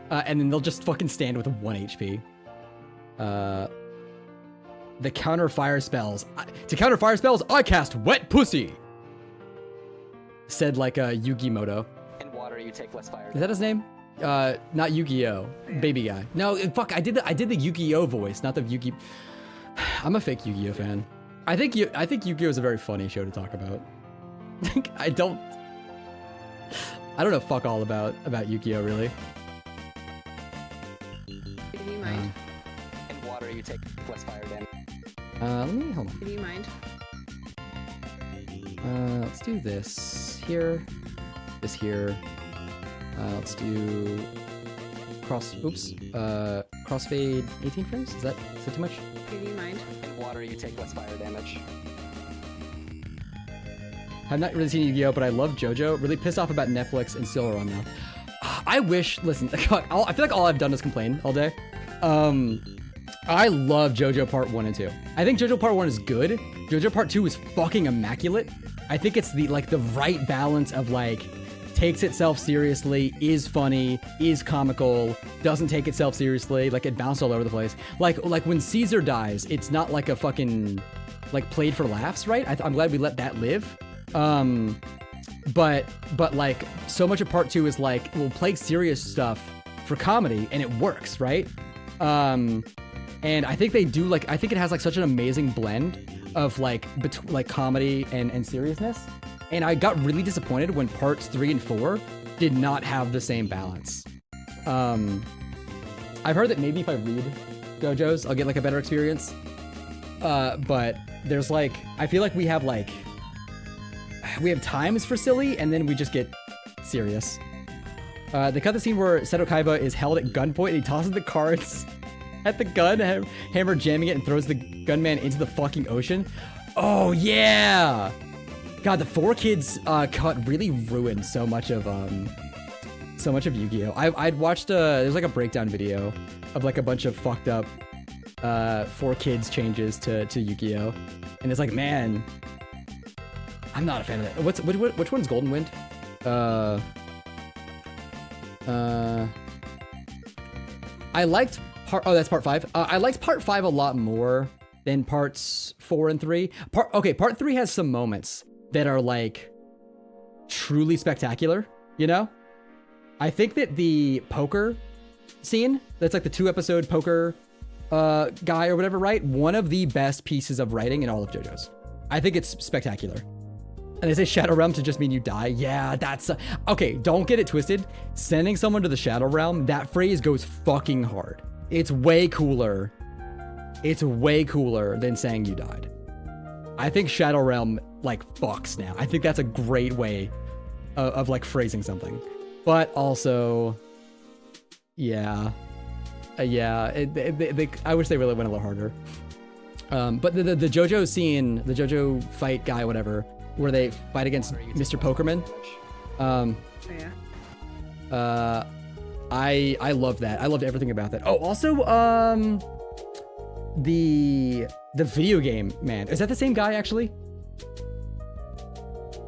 [SPEAKER 3] and then they'll just fucking stand with 1 HP. The counter fire spells. To counter fire spells, I cast Wet Pussy. Said like a Yu-Gi-Moto.
[SPEAKER 1] In water, you take less fire.
[SPEAKER 3] Is that his name? Not Yu-Gi-Oh, baby guy. No, fuck. I did the Yu-Gi-Oh voice, not the Yu-Gi. I'm a fake Yu-Gi-Oh fan. I think Yu-Gi-Oh is a very funny show to talk about. I don't know fuck all about Yu-Gi-Oh really.
[SPEAKER 2] Do you mind?
[SPEAKER 1] In water, you take less fire damage.
[SPEAKER 3] Let me hold on.
[SPEAKER 2] Do you mind?
[SPEAKER 3] Let's do this here, this here. Let's do crossfade 18 frames. Is that too much?
[SPEAKER 2] Do you mind?
[SPEAKER 1] In water, you take less fire damage.
[SPEAKER 3] I've not really seen Yu-Gi-Oh, but I love JoJo. Really pissed off about Netflix and Silver Run now. I wish. Listen, I feel like all I've done is complain all day. I love JoJo Part 1 and 2. I think JoJo Part 1 is good. JoJo Part 2 is fucking immaculate. I think it's the right balance of like takes itself seriously, is funny, is comical, doesn't take itself seriously, like it bounced all over the place. Like when Caesar dies, it's not like a fucking like played for laughs, right? I'm glad we let that live. But like so much of Part 2 is like we'll play serious stuff for comedy and it works, right? And I think they do like I think it has like such an amazing blend of like comedy and seriousness. And I got really disappointed when parts 3 and 4 did not have the same balance. I've heard that maybe if I read JoJo's, I'll get like a better experience. But there's like I feel like we have times for silly and then we just get serious. They cut the scene where Seto Kaiba is held at gunpoint and he tosses the cards at the gun, hammer jamming it and throws the gunman into the fucking ocean. Oh yeah! God, the 4Kids cut really ruined so much of Yu-Gi-Oh. I'd watched there's like a breakdown video of like a bunch of fucked up 4Kids changes to Yu-Gi-Oh, and it's like, man, I'm not a fan of that. Which one's Golden Wind? I liked that's part 5. I liked part 5 a lot more than parts 4 and 3. Part 3 has some moments that are like truly spectacular, you know? I think that the poker scene, that's like the 2-episode poker guy or whatever, right? One of the best pieces of writing in all of JoJo's. I think it's spectacular. And they say Shadow Realm to just mean you die. Yeah, that's... okay, don't get it twisted. Sending someone to the Shadow Realm, that phrase goes fucking hard. It's way cooler. It's way cooler than saying you died. I think Shadow Realm, like, fucks now. I think that's a great way of like, phrasing something. But also... yeah. I wish they really went a little harder. But the JoJo scene, the JoJo fight guy, whatever, where they fight against Mr. Pokerman. I love that. I loved everything about that. Oh, also, the video game, man. Is that the same guy, actually?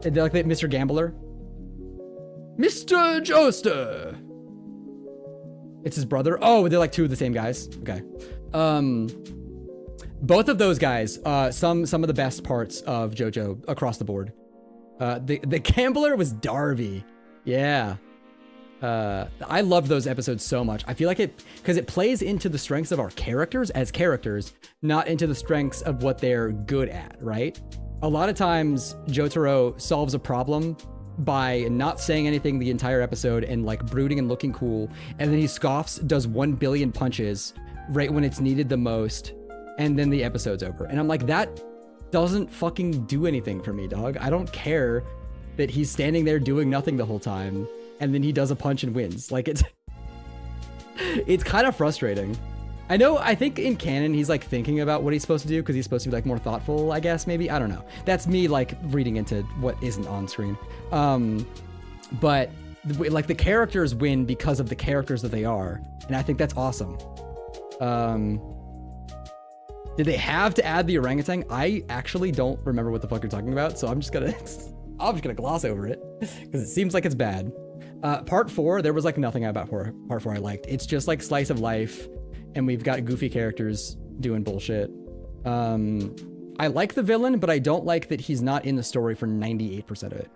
[SPEAKER 3] They're like Mr. Gambler. Mr. Joester. It's his brother. Oh, they're like two of the same guys. Okay. Both of those guys, some of the best parts of JoJo across the board. The gambler was Darby. Yeah. I love those episodes so much. I feel like because it plays into the strengths of our characters as characters, not into the strengths of what they're good at, right? A lot of times, Jotaro solves a problem by not saying anything the entire episode and like brooding and looking cool, and then he scoffs, does 1 billion punches right when it's needed the most, and then the episode's over. And I'm like, that doesn't fucking do anything for me, dog. I don't care that he's standing there doing nothing the whole time, and then he does a punch and wins. Like, it's kind of frustrating. I think in canon he's like thinking about what he's supposed to do because he's supposed to be like more thoughtful, I guess, maybe. I don't know. That's me like reading into what isn't on screen. But like the characters win because of the characters that they are, and I think that's awesome. Did they have to add the orangutan? I actually don't remember what the fuck you're talking about, so I'm just gonna gloss over it because it seems like it's bad. Part 4, there was like nothing about part 4 I liked. It's just like slice of life, and we've got goofy characters doing bullshit. I like the villain, but I don't like that he's not in the story for 98% of it.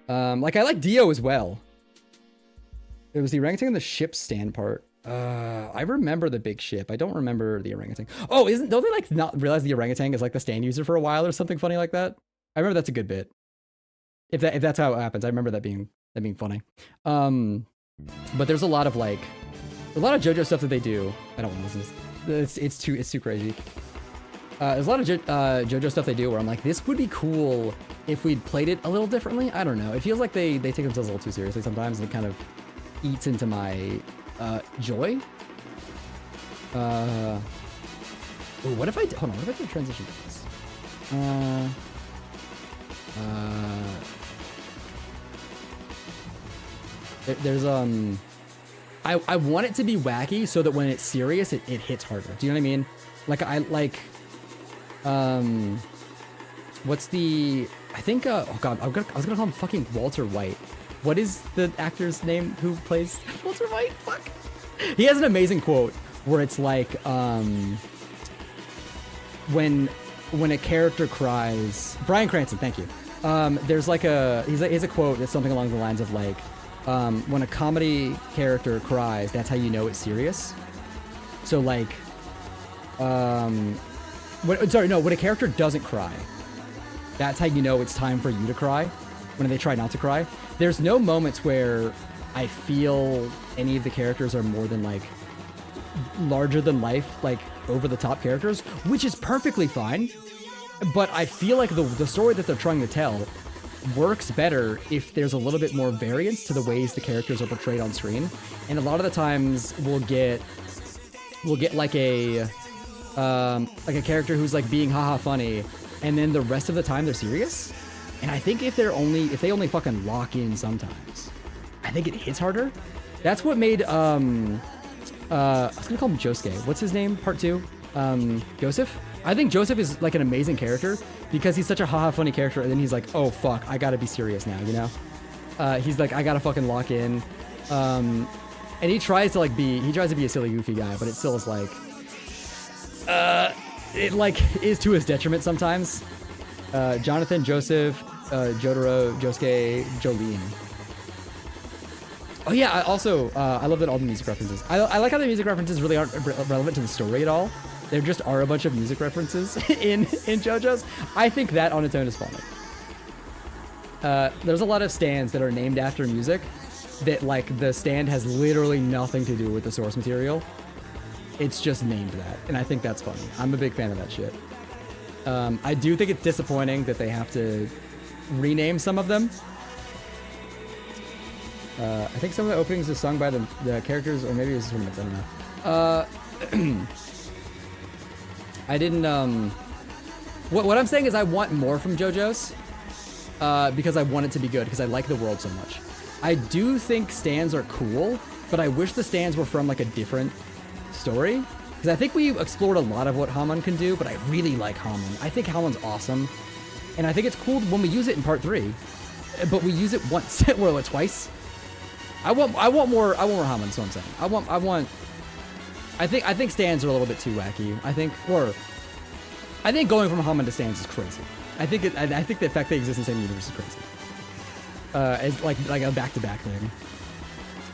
[SPEAKER 3] Like I like Dio as well. It was the orangutan in the ship stand part. I remember the big ship. I don't remember the orangutan. Oh, don't they like not realize the orangutan is like the stand user for a while or something funny like that? I remember that's a good bit. If that's how it happens, I remember that being funny. But there's a lot of JoJo stuff that they do. I don't want to listen to this. It's too crazy. There's a lot of JoJo stuff they do where I'm like, this would be cool if we'd played it a little differently. I don't know. It feels like they take themselves a little too seriously sometimes, and it kind of eats into my joy. Ooh, what if I did a transition to this? There's I want it to be wacky so that when it's serious, it hits harder. Do you know what I mean? Like what's the? I think oh god, I was gonna call him fucking Walter White. What is the actor's name who plays Walter White? Fuck. He has an amazing quote where it's like when a character cries. Bryan Cranston, thank you. There's like he has a quote that's something along the lines of like, when a comedy character cries, that's how you know it's serious. So like, when a character doesn't cry, that's how you know it's time for you to cry. When they try not to cry, there's no moments where I feel any of the characters are more than like larger than life, like over the top characters, which is perfectly fine. But I feel like the story that they're trying to tell works better if there's a little bit more variance to the ways the characters are portrayed on screen. And a lot of the times we'll get like a character who's like being haha funny, and then the rest of the time they're serious. And I think if they only fucking lock in sometimes, I think it hits harder. That's what made I was gonna call him Josuke. What's his name? Part 2? Joseph? I think Joseph is like an amazing character because he's such a haha funny character, and then he's like, oh fuck, I gotta be serious now, you know? He's like, I gotta fucking lock in. And he tries to be a silly goofy guy, but it still is like, it like is to his detriment sometimes. Jonathan, Joseph, Jotaro, Josuke, Jolene. Oh yeah, I love that all the music references. I like how the music references really aren't relevant to the story at all. There just are a bunch of music references in JoJo's. I think that on its own is funny. There's a lot of stands that are named after music that like the stand has literally nothing to do with the source material. It's just named that, and I think that's funny. I'm a big fan of that shit. I do think it's disappointing that they have to rename some of them. I think some of the openings are sung by the characters, or maybe it's tournaments, I don't know. I didn't, what I'm saying is I want more from JoJo's, because I want it to be good, because I like the world so much. I do think stands are cool, but I wish the stands were from like a different story, because I think we've explored a lot of what Hamon can do, but I really like Hamon. I think Hamon's awesome. and I think it's cool when we use it in part 3, but we use it once or twice. I want more Hammond. That's what I'm saying. I think stands are a little bit too wacky. I think going from Hammond to stands is crazy. I think the fact they exist in the same universe is crazy. As like a back-to-back thing.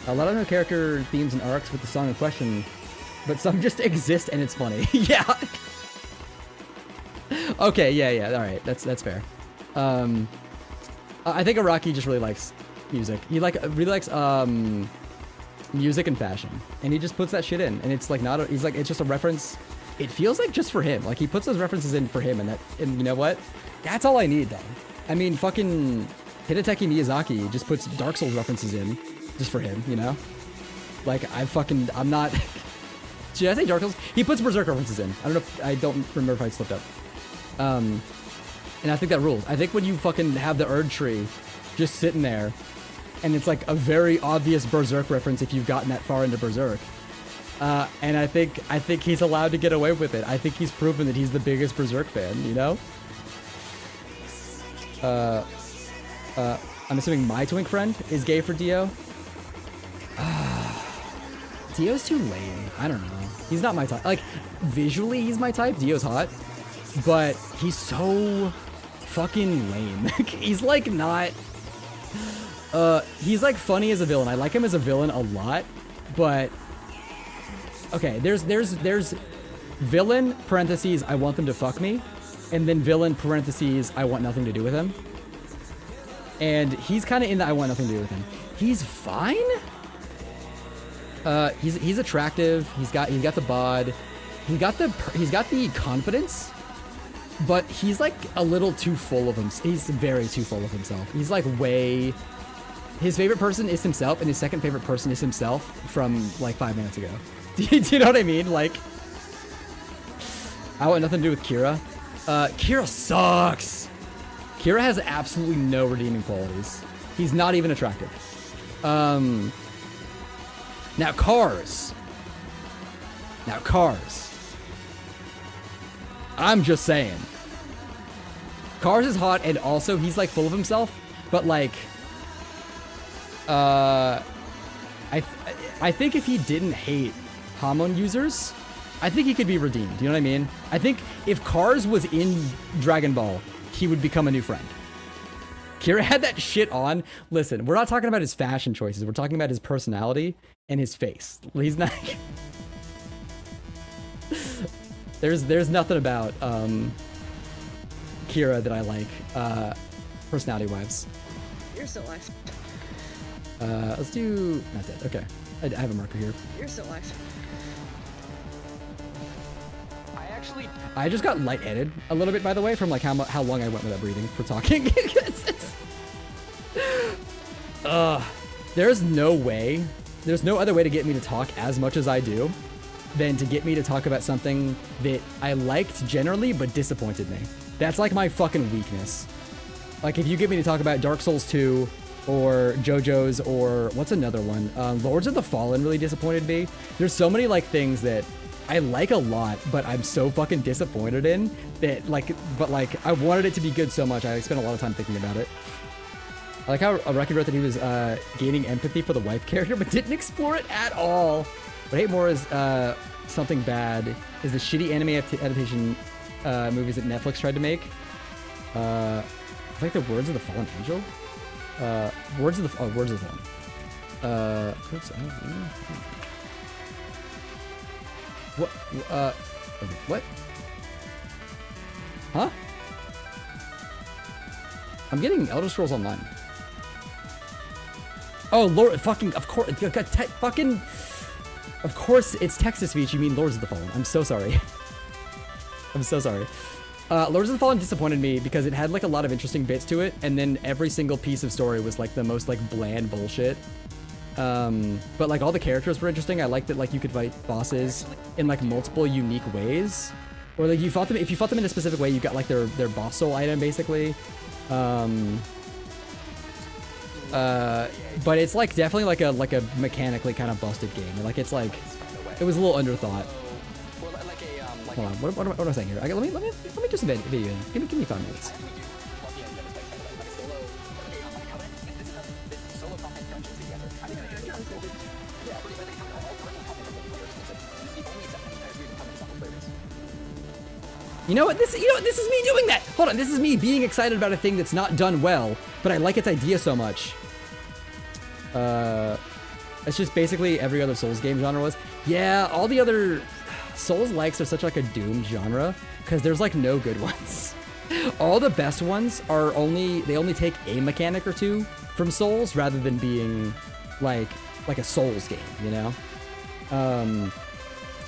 [SPEAKER 3] A lot of no character themes and arcs with the song in question, but some just exist and it's funny. Yeah. Okay. Yeah. All right. That's fair. I think Araki just really likes music. He really likes music and fashion, and he just puts that shit in, and it's like it's just a reference. It feels like just for him. Like he puts those references in for him, and you know what? That's all I need, though. I mean, fucking Hideteki Miyazaki just puts Dark Souls references in just for him, you know? Like I'm not. Did I say Dark Souls? He puts Berserk references in. I don't remember if I slipped up. And I think that rules. I think when you fucking have the Erd tree just sitting there, and it's like a very obvious Berserk reference if you've gotten that far into Berserk. And I think he's allowed to get away with it. I think he's proven that he's the biggest Berserk fan, you know? I'm assuming my twink friend is gay for Dio. Dio's too lame. I don't know. He's not my type. Like, visually he's my type. Dio's hot. But he's so fucking lame. He's like not... he's like funny as a villain. I like him as a villain a lot, but... Okay, there's villain, parentheses, I want them to fuck me, and then villain, parentheses, I want nothing to do with him. And he's kind of in the I want nothing to do with him. He's fine? He's attractive. He's got the bod. He's got the confidence, but he's like a little too full of himself. He's very too full of himself. He's like way... His favorite person is himself, and his second favorite person is himself from like 5 minutes ago. Do you know what I mean? Like, I want nothing to do with Kira. Kira sucks. Kira has absolutely no redeeming qualities. He's not even attractive. Now Cars. I'm just saying. Cars is hot, and also he's like full of himself, but like, I think if he didn't hate Hamon users, I think he could be redeemed. You know what I mean? I think if Cars was in Dragon Ball, he would become a new friend. Kira had that shit on. Listen, we're not talking about his fashion choices. We're talking about his personality and his face. He's not... There's nothing about Kira that I like, personality-wise.
[SPEAKER 2] You're still alive.
[SPEAKER 3] Let's do... Not dead. Okay. I have a marker here.
[SPEAKER 2] You're still alive.
[SPEAKER 3] I just got lightheaded a little bit, by the way, from like how long I went without breathing for talking. There's no other way to get me to talk as much as I do than to get me to talk about something that I liked generally but disappointed me. That's like my fucking weakness. Like if you get me to talk about Dark Souls 2 or JoJo's or what's another one? Lords of the Fallen really disappointed me. There's so many like things that I like a lot, but I'm so fucking disappointed in that I wanted it to be good so much. I spent a lot of time thinking about it. I like how Araki wrote that he was gaining empathy for the wife character, but didn't explore it at all. What I hate more is something bad is the shitty anime adaptation movies that Netflix tried to make. I like the Words of the Fallen Angel. Words of the Fallen. What? What? Huh? I'm getting Elder Scrolls Online. Oh, Lord, fucking, of course, of course it's Texas speech, you mean Lords of the Fallen. I'm so sorry. I'm so sorry. Lords of the Fallen disappointed me because it had like a lot of interesting bits to it, and then every single piece of story was like the most like bland bullshit. But like all the characters were interesting. I liked that like you could fight bosses in like multiple unique ways, or like if you fought them in a specific way, you got like their boss soul item basically. But it's like definitely like a mechanically kind of busted game. Like it's like it was a little underthought. Hold on, what am I saying here? Let me just video in. Give me 5 minutes. You know what? This is me doing that. Hold on, this is me being excited about a thing that's not done well, but I like its idea so much. It's just basically every other Souls game genre was. Yeah, all the other Souls likes are such like a doomed genre because there's like no good ones. All the best ones are only take a mechanic or two from Souls rather than being like a Souls game, you know?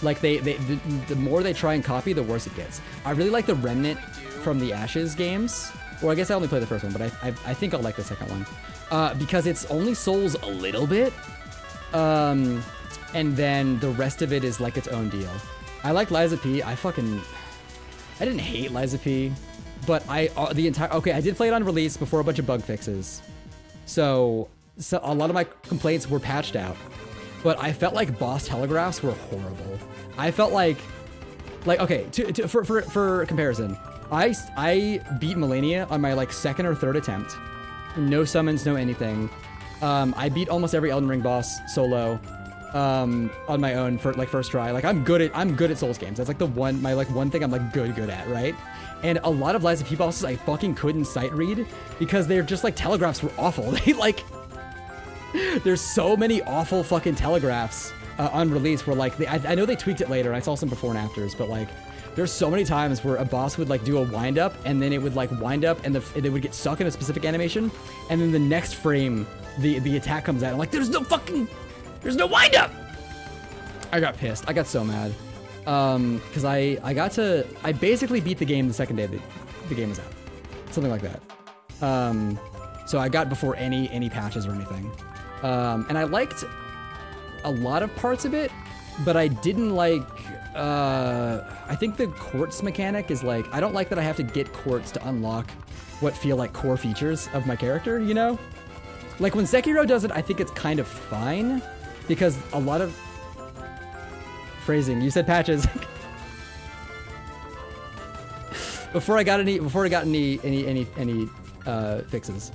[SPEAKER 3] Like the more they try and copy, the worse it gets. I really like the Remnant from the Ashes games. Well, I guess I only played the first one, but I think I'll like the second one. Because it's only Souls a little bit. And then the rest of it is like its own deal. I like Liza P. I didn't hate Liza P. But I did play it on release before a bunch of bug fixes. So a lot of my complaints were patched out. But I felt like boss telegraphs were horrible. I felt like okay, for comparison, I beat Millennia on my like second or third attempt. No summons, no anything. I beat almost every Elden Ring boss solo on my own for like first try. Like I'm good at Souls games. That's like my one thing I'm like good at, right? And a lot of Liza P bosses I fucking couldn't sight read because they're just like telegraphs were awful. They like there's so many awful fucking telegraphs on release where like I know they tweaked it later. I saw some before and afters, but like there's so many times where a boss would like do a wind up and then it would like wind up and it would get stuck in a specific animation, and then the next frame the attack comes out. I'm like, there's no wind up. I got pissed. I got so mad. Because I basically beat the game the second day the game was out. Something like that. So I got before any patches or anything. And I liked a lot of parts of it, but I didn't like, I think the quartz mechanic is like, I don't like that I have to get quartz to unlock what feel like core features of my character, you know? Like when Sekiro does it, I think it's kind of fine because a lot of phrasing. You said patches. before I got any fixes.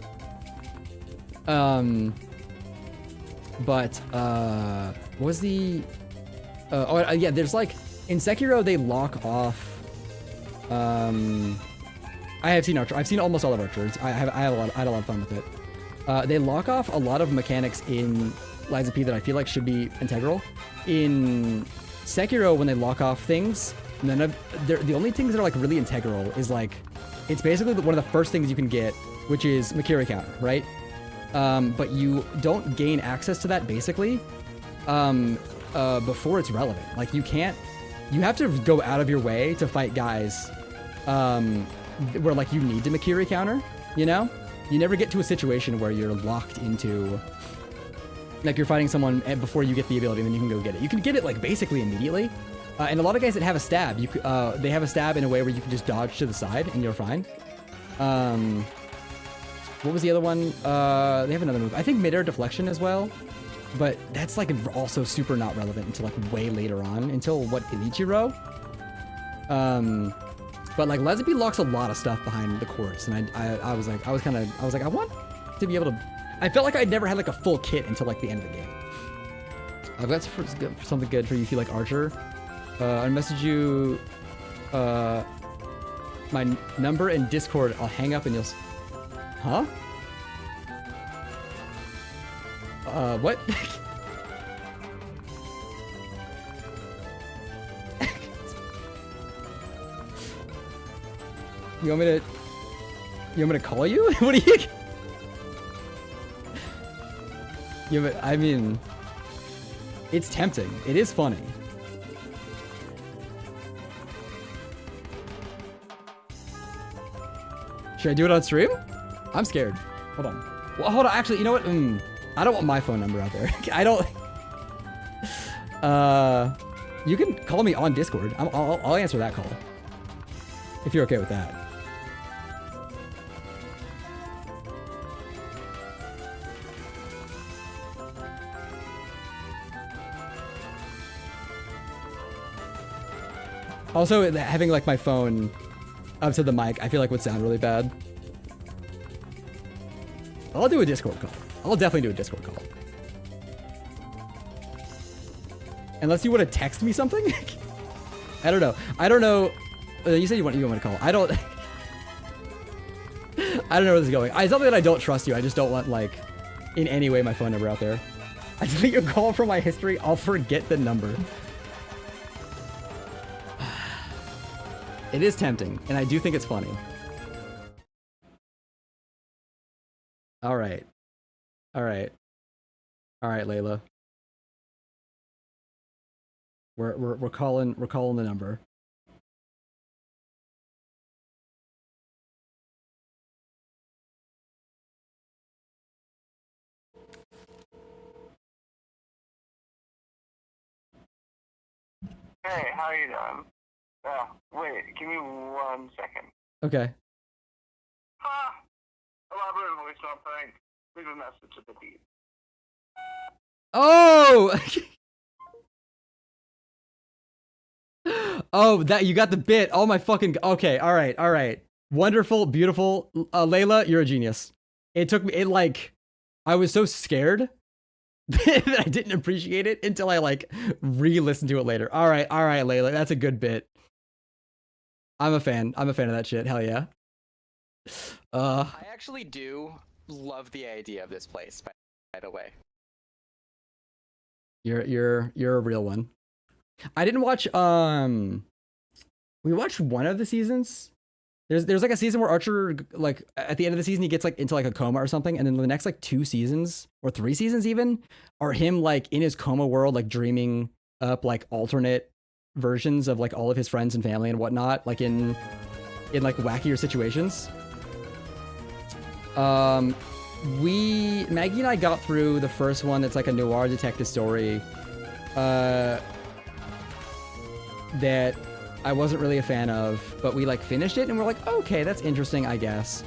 [SPEAKER 3] But what was the yeah, there's like in Sekiro they lock off I've seen almost all of Archers. I had a lot of fun with it. They lock off a lot of mechanics in Liza P that I feel like should be integral. In Sekiro, when they lock off things, the only things that are like really integral is like, it's basically one of the first things you can get, which is Makiri counter, right? But you don't gain access to that basically before it's relevant. Like you have to go out of your way to fight guys where like you need to Makiri counter, you know? You never get to a situation where you're locked into, like you're fighting someone before you get the ability and then you can go get it. You can get it like basically immediately. And a lot of guys that have a stab, they have a stab in a way where you can just dodge to the side and you're fine. What was the other one? They have another move. I think mid-air deflection as well. But that's like also super not relevant until like way later on, until what, Inichiro? But like Liza P locks a lot of stuff behind the quartz, and I was like, I want to be able to. I felt like I'd never had like a full kit until like the end of the game. I've got something good for you if you like Archer. I'll message you my number in Discord. I'll hang up and you'll. Huh? What? You want me to call you? What do you? Yeah, but I mean, it's tempting. It is funny. Should I do it on stream? I'm scared. Hold on. Well, hold on. Actually, you know what? I don't want my phone number out there. I don't. You can call me on Discord. I'll answer that call. If you're okay with that. Also, having like my phone up to the mic, I feel like would sound really bad. I'll do a Discord call. I'll definitely do a Discord call. Unless you want to text me something? I don't know. You said you want to call. I don't. I don't know where this is going. It's not that I don't trust you. I just don't want like, in any way, my phone number out there. I delete your call from my history. I'll forget the number. It is tempting, and I do think it's funny. All right. All right. All right, Layla. We're calling the number.
[SPEAKER 11] Hey, how you doing? Wait, give me 1 second.
[SPEAKER 3] Okay.
[SPEAKER 11] Elaborate voicemail prank. Leave a message at the beat.
[SPEAKER 3] Oh! Oh, that you got the bit. Oh my fucking. Okay, all right, all right. Wonderful, beautiful. Layla, you're a genius. It took me. It like, I was so scared that I didn't appreciate it until I like re-listened to it later. All right, Layla, that's a good bit. I'm a fan. I'm a fan of that shit. Hell yeah.
[SPEAKER 1] I actually do love the idea of this place. By the way,
[SPEAKER 3] you're a real one. I didn't watch. We watched one of the seasons. There's like a season where Archer, like at the end of the season, he gets like into like a coma or something, and then the next like 2 seasons or 3 seasons even are him like in his coma world, like dreaming up like alternate versions of like all of his friends and family and whatnot, like in like wackier situations. Maggie and I got through the first one that's like a noir detective story that I wasn't really a fan of, but we like finished it and we're like, okay, that's interesting, I guess.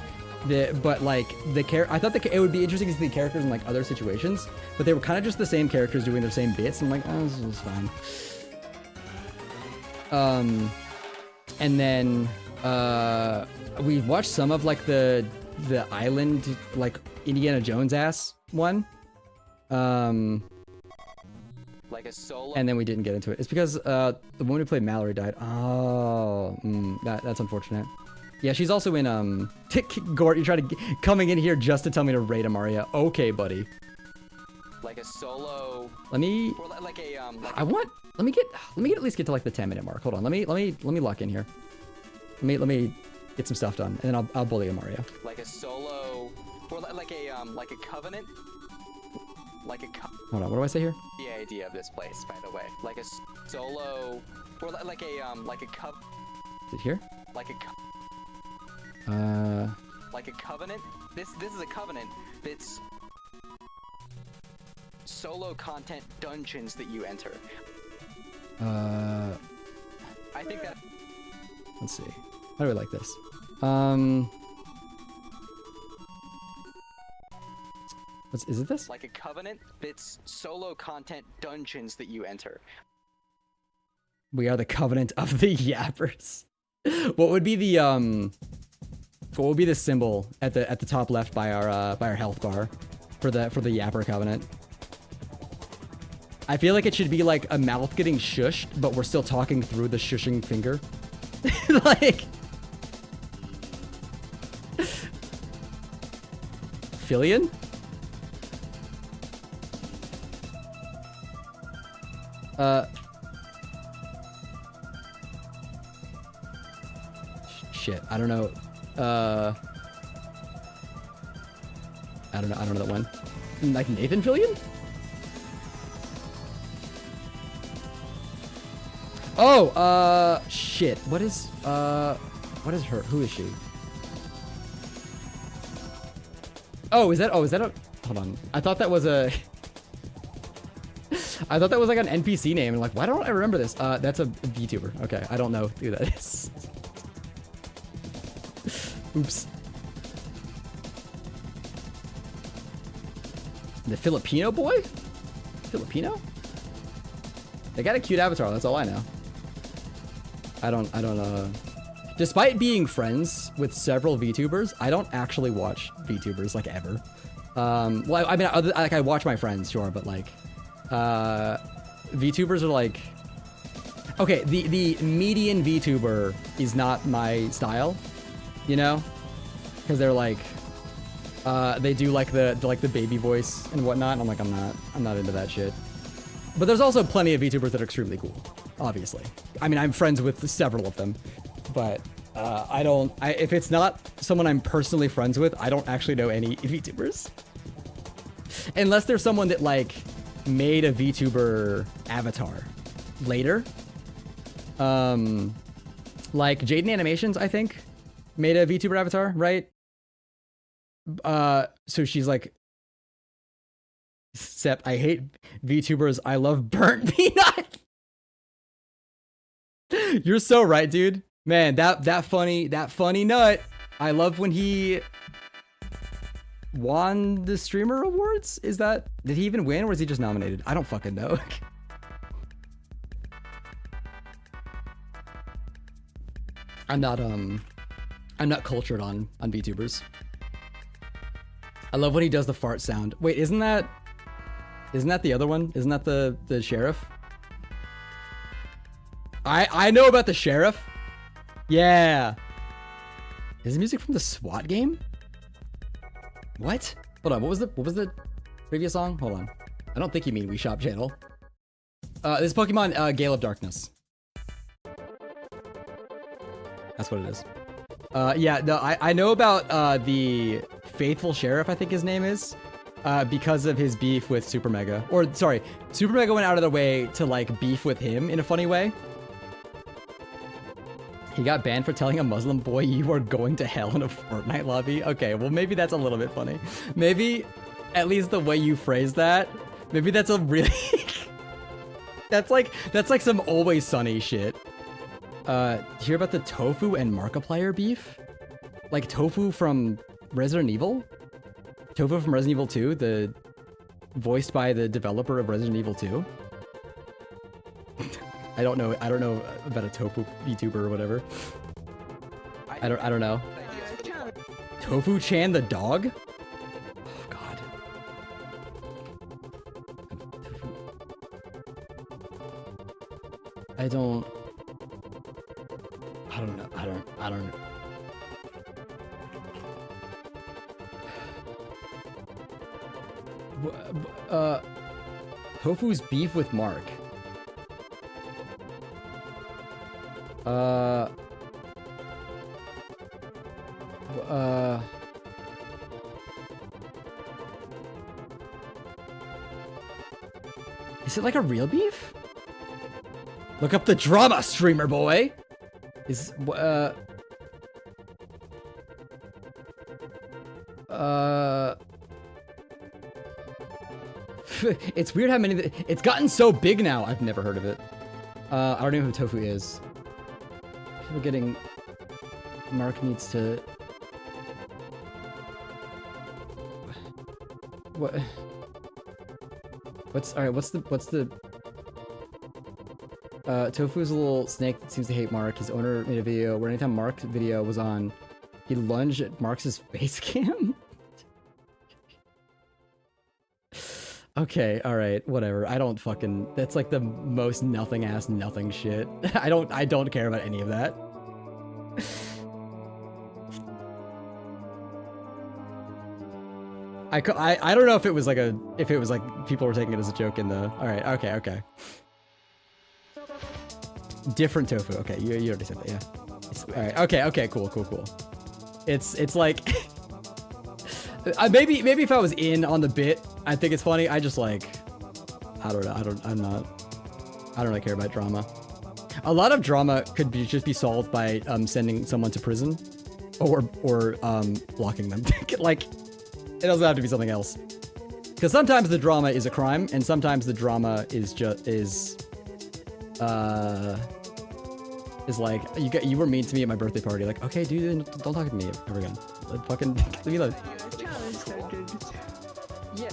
[SPEAKER 3] But like I thought it would be interesting to see the characters in like other situations, but they were kind of just the same characters doing their same bits. And I'm like, oh, this is fine. And then we watched some of like the island, like Indiana Jones ass one.
[SPEAKER 1] like a solo.
[SPEAKER 3] And then we didn't get into it. It's because the woman who played Mallory died. Oh, that's unfortunate. Yeah, she's also in Gort, you try to coming in here just to tell me to raid Amaria. Okay, buddy.
[SPEAKER 1] Like a solo.
[SPEAKER 3] Let me.
[SPEAKER 1] Or like a
[SPEAKER 3] Let me at least get to like the 10-minute mark. Hold on. Let me lock in here. Let me get some stuff done, and then I'll bully Amaria.
[SPEAKER 1] Like a solo, or like a covenant.
[SPEAKER 3] Hold on. What do I say here?
[SPEAKER 1] The idea of this place, by the way, like a solo, or like a covenant.
[SPEAKER 3] Is it here?
[SPEAKER 1] Like a covenant. This is a covenant that's solo content dungeons that you enter. I think that.
[SPEAKER 3] Let's see. How do we like this? Is it this?
[SPEAKER 1] Like a covenant that's solo content dungeons that you enter.
[SPEAKER 3] We are the covenant of the yappers. What would be the symbol at the top left by our health bar for the yapper covenant? I feel like it should be like a mouth getting shushed, but we're still talking through the shushing finger. Like Fillion? Shit, I don't know. I don't know that one. Like Nathan Fillion? Oh, shit. What is her? Who is she? Oh, is that a, hold on. I thought that was like an NPC name. And like, why don't I remember this? That's a VTuber. Okay, I don't know who that is. Oops. The Filipino boy? Filipino? They got a cute avatar, that's all I know. I don't despite being friends with several VTubers, I don't actually watch VTubers like ever. Well, I mean, I watch my friends, sure, but like, VTubers are like, Okay, the median VTuber is not my style, you know, because they're like, they do like the baby voice and whatnot. And I'm like, I'm not into that shit. But there's also plenty of VTubers that are extremely cool, obviously. I mean, I'm friends with several of them, but if it's not someone I'm personally friends with, I don't actually know any VTubers. Unless there's someone that like made a VTuber avatar later. Like Jaden Animations, I think, made a VTuber avatar, right? So she's like, Sep, I hate VTubers. I love burnt peanut. You're so right, dude. Man, that funny nut. I love when he won the streamer awards. Did he even win or was he just nominated? I don't fucking know. I'm not cultured on VTubers. I love when he does the fart sound. Wait, isn't that the other one? Isn't that the sheriff? I know about the sheriff. Yeah. Is the music from the SWAT game? What? Hold on. What was the previous song? Hold on. I don't think you mean Wii Shop Channel. This is Pokemon Gale of Darkness. That's what it is. Yeah, no, I know about the Faithful Sheriff, I think his name is, because of his beef with Super Mega. Or, sorry, Super Mega went out of their way to, like, beef with him in a funny way. He got banned for telling a Muslim boy you are going to hell in a Fortnite lobby. Okay, well, maybe that's a little bit funny. Maybe, at least the way you phrase that, maybe that's a really... that's like some Always Sunny shit. Hear about the Tofu and Markiplier beef? Like Tofu from Resident Evil? Tofu from Resident Evil 2, voiced by the developer of Resident Evil 2? I don't know about a Tofu VTuber or whatever. I don't know. Tofu Chan the dog? Oh god. I don't know. Tofu's beef with Mark. Is it like a real beef? Look up the drama, streamer boy. It's weird how many. It's gotten so big now. I've never heard of it. I don't even know who Tofu is. People getting. Mark needs to. What? What's the? Tofu's a little snake that seems to hate Mark. His owner made a video where anytime Mark's video was on, he lunged at Mark's face cam. Okay, alright, whatever. I don't fucking... That's like the most nothing-ass nothing shit. I don't care about any of that. I don't know if it was like people were taking it as a joke in the... Alright, okay. Different Tofu. Okay, you already said that, yeah. Alright, okay, cool. It's like... maybe if I was in on the bit, I think it's funny. I just like, I don't know. I don't really care about drama. A lot of drama could just be solved by sending someone to prison, or blocking them. Like, it doesn't have to be something else. Because sometimes the drama is a crime, and sometimes the drama is like you were mean to me at my birthday party. Like, okay, dude, don't talk to me ever again. Like, fucking leave me alone.
[SPEAKER 2] Yeah.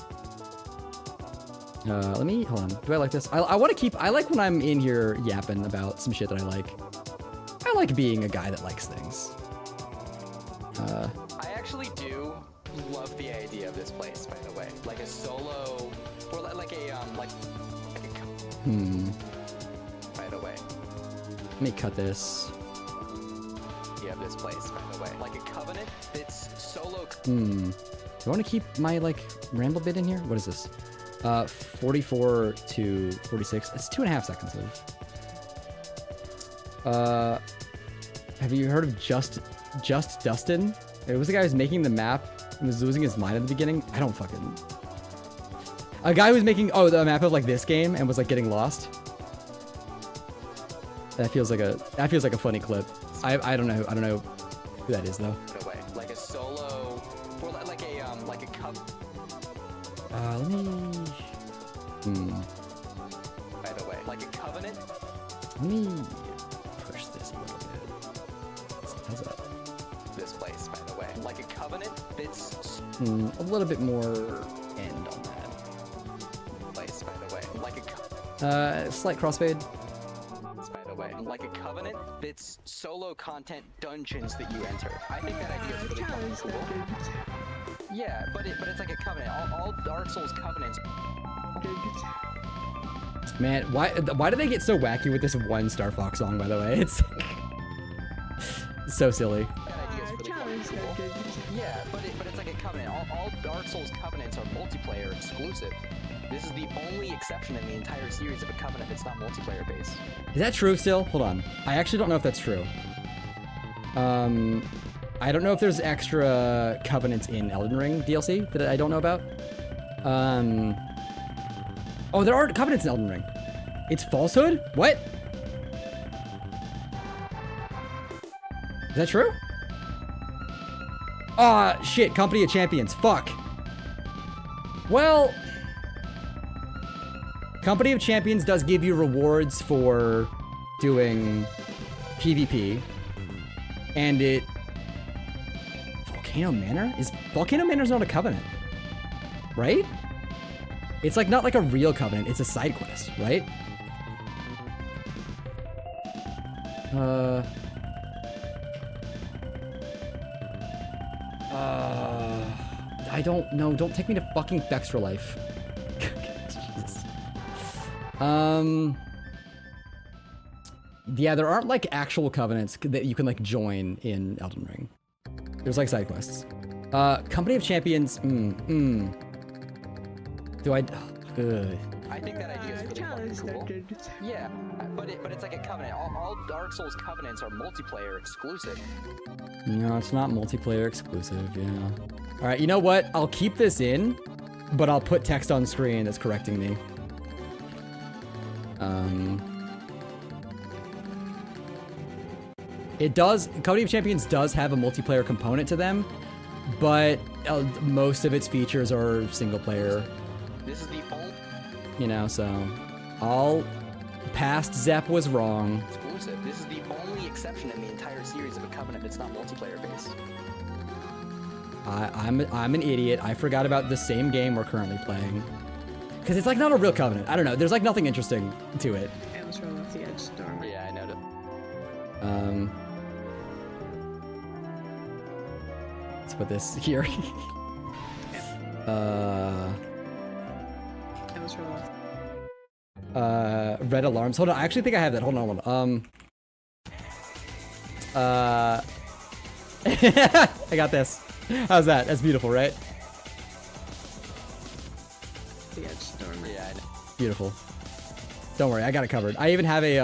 [SPEAKER 3] Let me, hold on. Do I like this? I want to keep, I like when I'm in here yapping about some shit that I like. I like being a guy that likes things.
[SPEAKER 1] I actually do love the idea of this place, by the way. Like a solo, or like a by the way.
[SPEAKER 3] Let me cut this.
[SPEAKER 1] You have this place, by the way. Like a covenant, it's solo.
[SPEAKER 3] Do I want to keep my like ramble bit in here? What is this? 44 to 46. It's 2.5 seconds of. Have you heard of Just Dustin? It was the guy who was making the map and was losing his mind at the beginning. I don't fucking. A guy who was making the map of like this game and was like getting lost. That feels like a funny clip. I don't know who that is though.
[SPEAKER 1] No way. Like a solo, or like a cup.
[SPEAKER 3] Let me.
[SPEAKER 1] By the way, like a covenant.
[SPEAKER 3] Let me push this a little bit. How's that?
[SPEAKER 1] This place, by the way, like a covenant. It's
[SPEAKER 3] A little bit more end on that.
[SPEAKER 1] Place, by the way, like a
[SPEAKER 3] slight crossfade.
[SPEAKER 1] By the way, like a covenant. It's solo content dungeons that you enter. I think that idea is really fucking cool. Yeah, but it's like a covenant. All Dark Souls covenants.
[SPEAKER 3] Man, why do they get so wacky with this one Star Fox song? By the way, it's so silly.
[SPEAKER 1] That idea is really fucking cool. Yeah, but it's like a covenant. All Dark Souls covenants are multiplayer exclusive. This is the only exception in the entire series of a covenant that's not multiplayer based.
[SPEAKER 3] Is that true still? Hold on. I actually don't know if that's true. I don't know if there's extra covenants in Elden Ring DLC that I don't know about. Oh, there aren't covenants in Elden Ring. It's falsehood? What? Is that true? Ah, shit, Company of Champions. Fuck. Well, Company of Champions does give you rewards for doing PvP. And it... Volcano Manor? Volcano Manor's not a covenant. Right? It's like not like a real covenant, it's a side quest, right? I don't know. Don't take me to fucking Fextra Life. Jesus. Yeah, there aren't like actual covenants that you can like join in Elden Ring. There's like side quests. Company of Champions. Do I?
[SPEAKER 1] I think that idea is really fucking cool. Yeah, but it's like a covenant. All Dark Souls covenants are multiplayer exclusive.
[SPEAKER 3] No, it's not multiplayer exclusive. Yeah. All right. You know what? I'll keep this in, but I'll put text on screen that's correcting me. It does. Company of Champions does have a multiplayer component to them, but most of its features are single player.
[SPEAKER 1] This is the only
[SPEAKER 3] You know, so all past Zep was wrong.
[SPEAKER 1] exclusive. This is the only exception in the entire series of a covenant that's not multiplayer based.
[SPEAKER 3] I'm an idiot. I forgot about the same game we're currently playing. Because it's like not a real covenant. I don't know. There's like nothing interesting to it.
[SPEAKER 2] I was rolling off the edge storm.
[SPEAKER 1] Yeah, I know that.
[SPEAKER 3] Let's put this here.
[SPEAKER 2] I was rolling off.
[SPEAKER 3] Red alarms. Hold on. I actually think I have that. Hold on. I got this. How's that? That's beautiful, right?
[SPEAKER 2] The edge storm.
[SPEAKER 1] Yeah, I know.
[SPEAKER 3] Beautiful. Don't worry, I got it covered. I even have a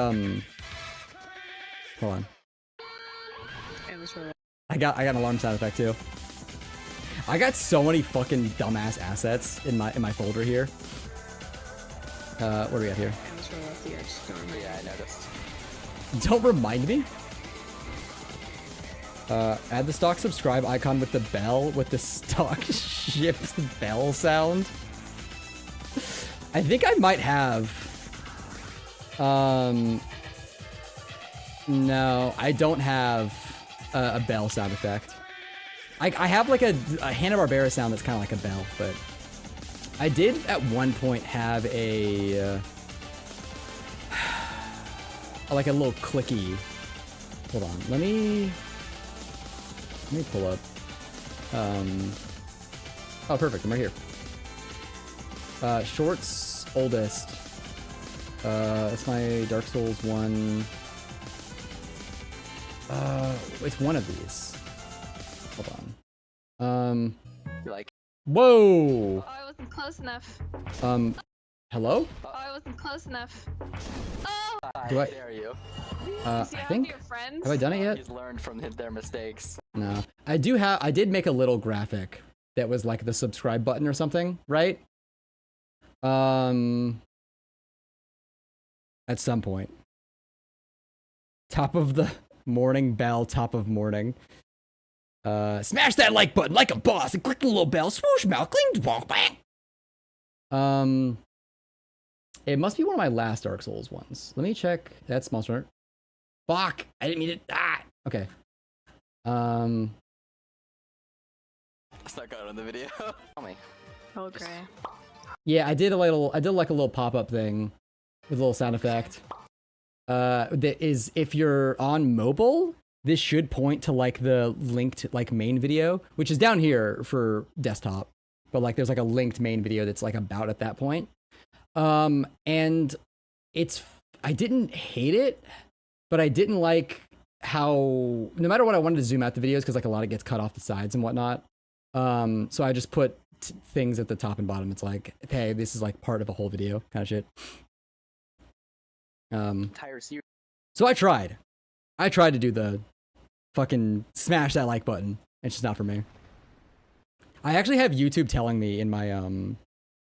[SPEAKER 3] hold on.
[SPEAKER 2] I was rolling.
[SPEAKER 3] I got an alarm sound effect too. I got so many fucking dumbass assets in my folder here. What do we got here?
[SPEAKER 2] I was rolling off the edge storm.
[SPEAKER 1] Yeah, I noticed.
[SPEAKER 3] Don't remind me. Add the stock subscribe icon with the bell, with the stock ship's bell sound. I think I might have. No, I don't have a bell sound effect. I have like a Hanna-Barbera sound that's kind of like a bell, but I did at one point have a like a little clicky. Hold on, let me pull up. Oh, perfect. I'm right here. Shorts oldest. That's my Dark Souls 1. it's one of these. Hold on.
[SPEAKER 1] You're like,
[SPEAKER 3] Whoa.
[SPEAKER 9] Oh, I wasn't close enough.
[SPEAKER 3] Hello?
[SPEAKER 9] Oh, I wasn't close enough. Oh!
[SPEAKER 3] Do I-
[SPEAKER 1] dare you?
[SPEAKER 3] I
[SPEAKER 9] See how
[SPEAKER 3] think.
[SPEAKER 9] your friends?
[SPEAKER 3] Have I done it yet?
[SPEAKER 1] He's learned from their mistakes.
[SPEAKER 3] No. I did make a little graphic that was like the subscribe button or something, right? At some point. Top of the morning bell, top of morning. Smash that like button like a boss and click the little bell, swoosh mouth, cling, bonk, bang. It must be one of my last Dark Souls ones. Let me check. That's Monster Hunter. Fuck! I didn't mean it. Ah! Okay.
[SPEAKER 1] It's not going on the video. Tell me.
[SPEAKER 9] Okay.
[SPEAKER 3] Yeah, I did like a little pop-up thing with a little sound effect. That is, if you're on mobile, this should point to like the linked like main video, which is down here for desktop. But like there's like a linked main video that's like about at that point. And I didn't hate it, but I didn't like how, no matter what I wanted to zoom out the videos, because like a lot of it gets cut off the sides and whatnot. So I just put things at the top and bottom. It's like, hey, this is like part of a whole video kind of shit.
[SPEAKER 1] Entire series.
[SPEAKER 3] So I tried to do the fucking smash that like button. It's just not for me. I actually have YouTube telling me in my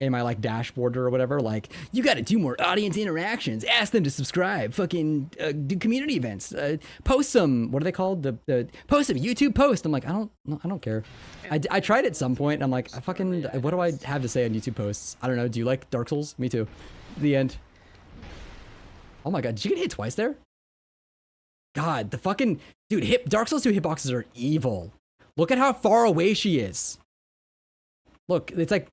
[SPEAKER 3] like dashboard or whatever, like, you got to do more audience interactions, ask them to subscribe, fucking do community events, post some, what are they called? The post some YouTube post. I'm like, I don't care. I tried at some point. And I'm like, what do I have to say on YouTube posts? I don't know. Do you like Dark Souls? Me too. The end. Oh my God. Did you get hit twice there? God, the fucking dude, Dark Souls 2 hitboxes are evil. Look at how far away she is. Look, it's like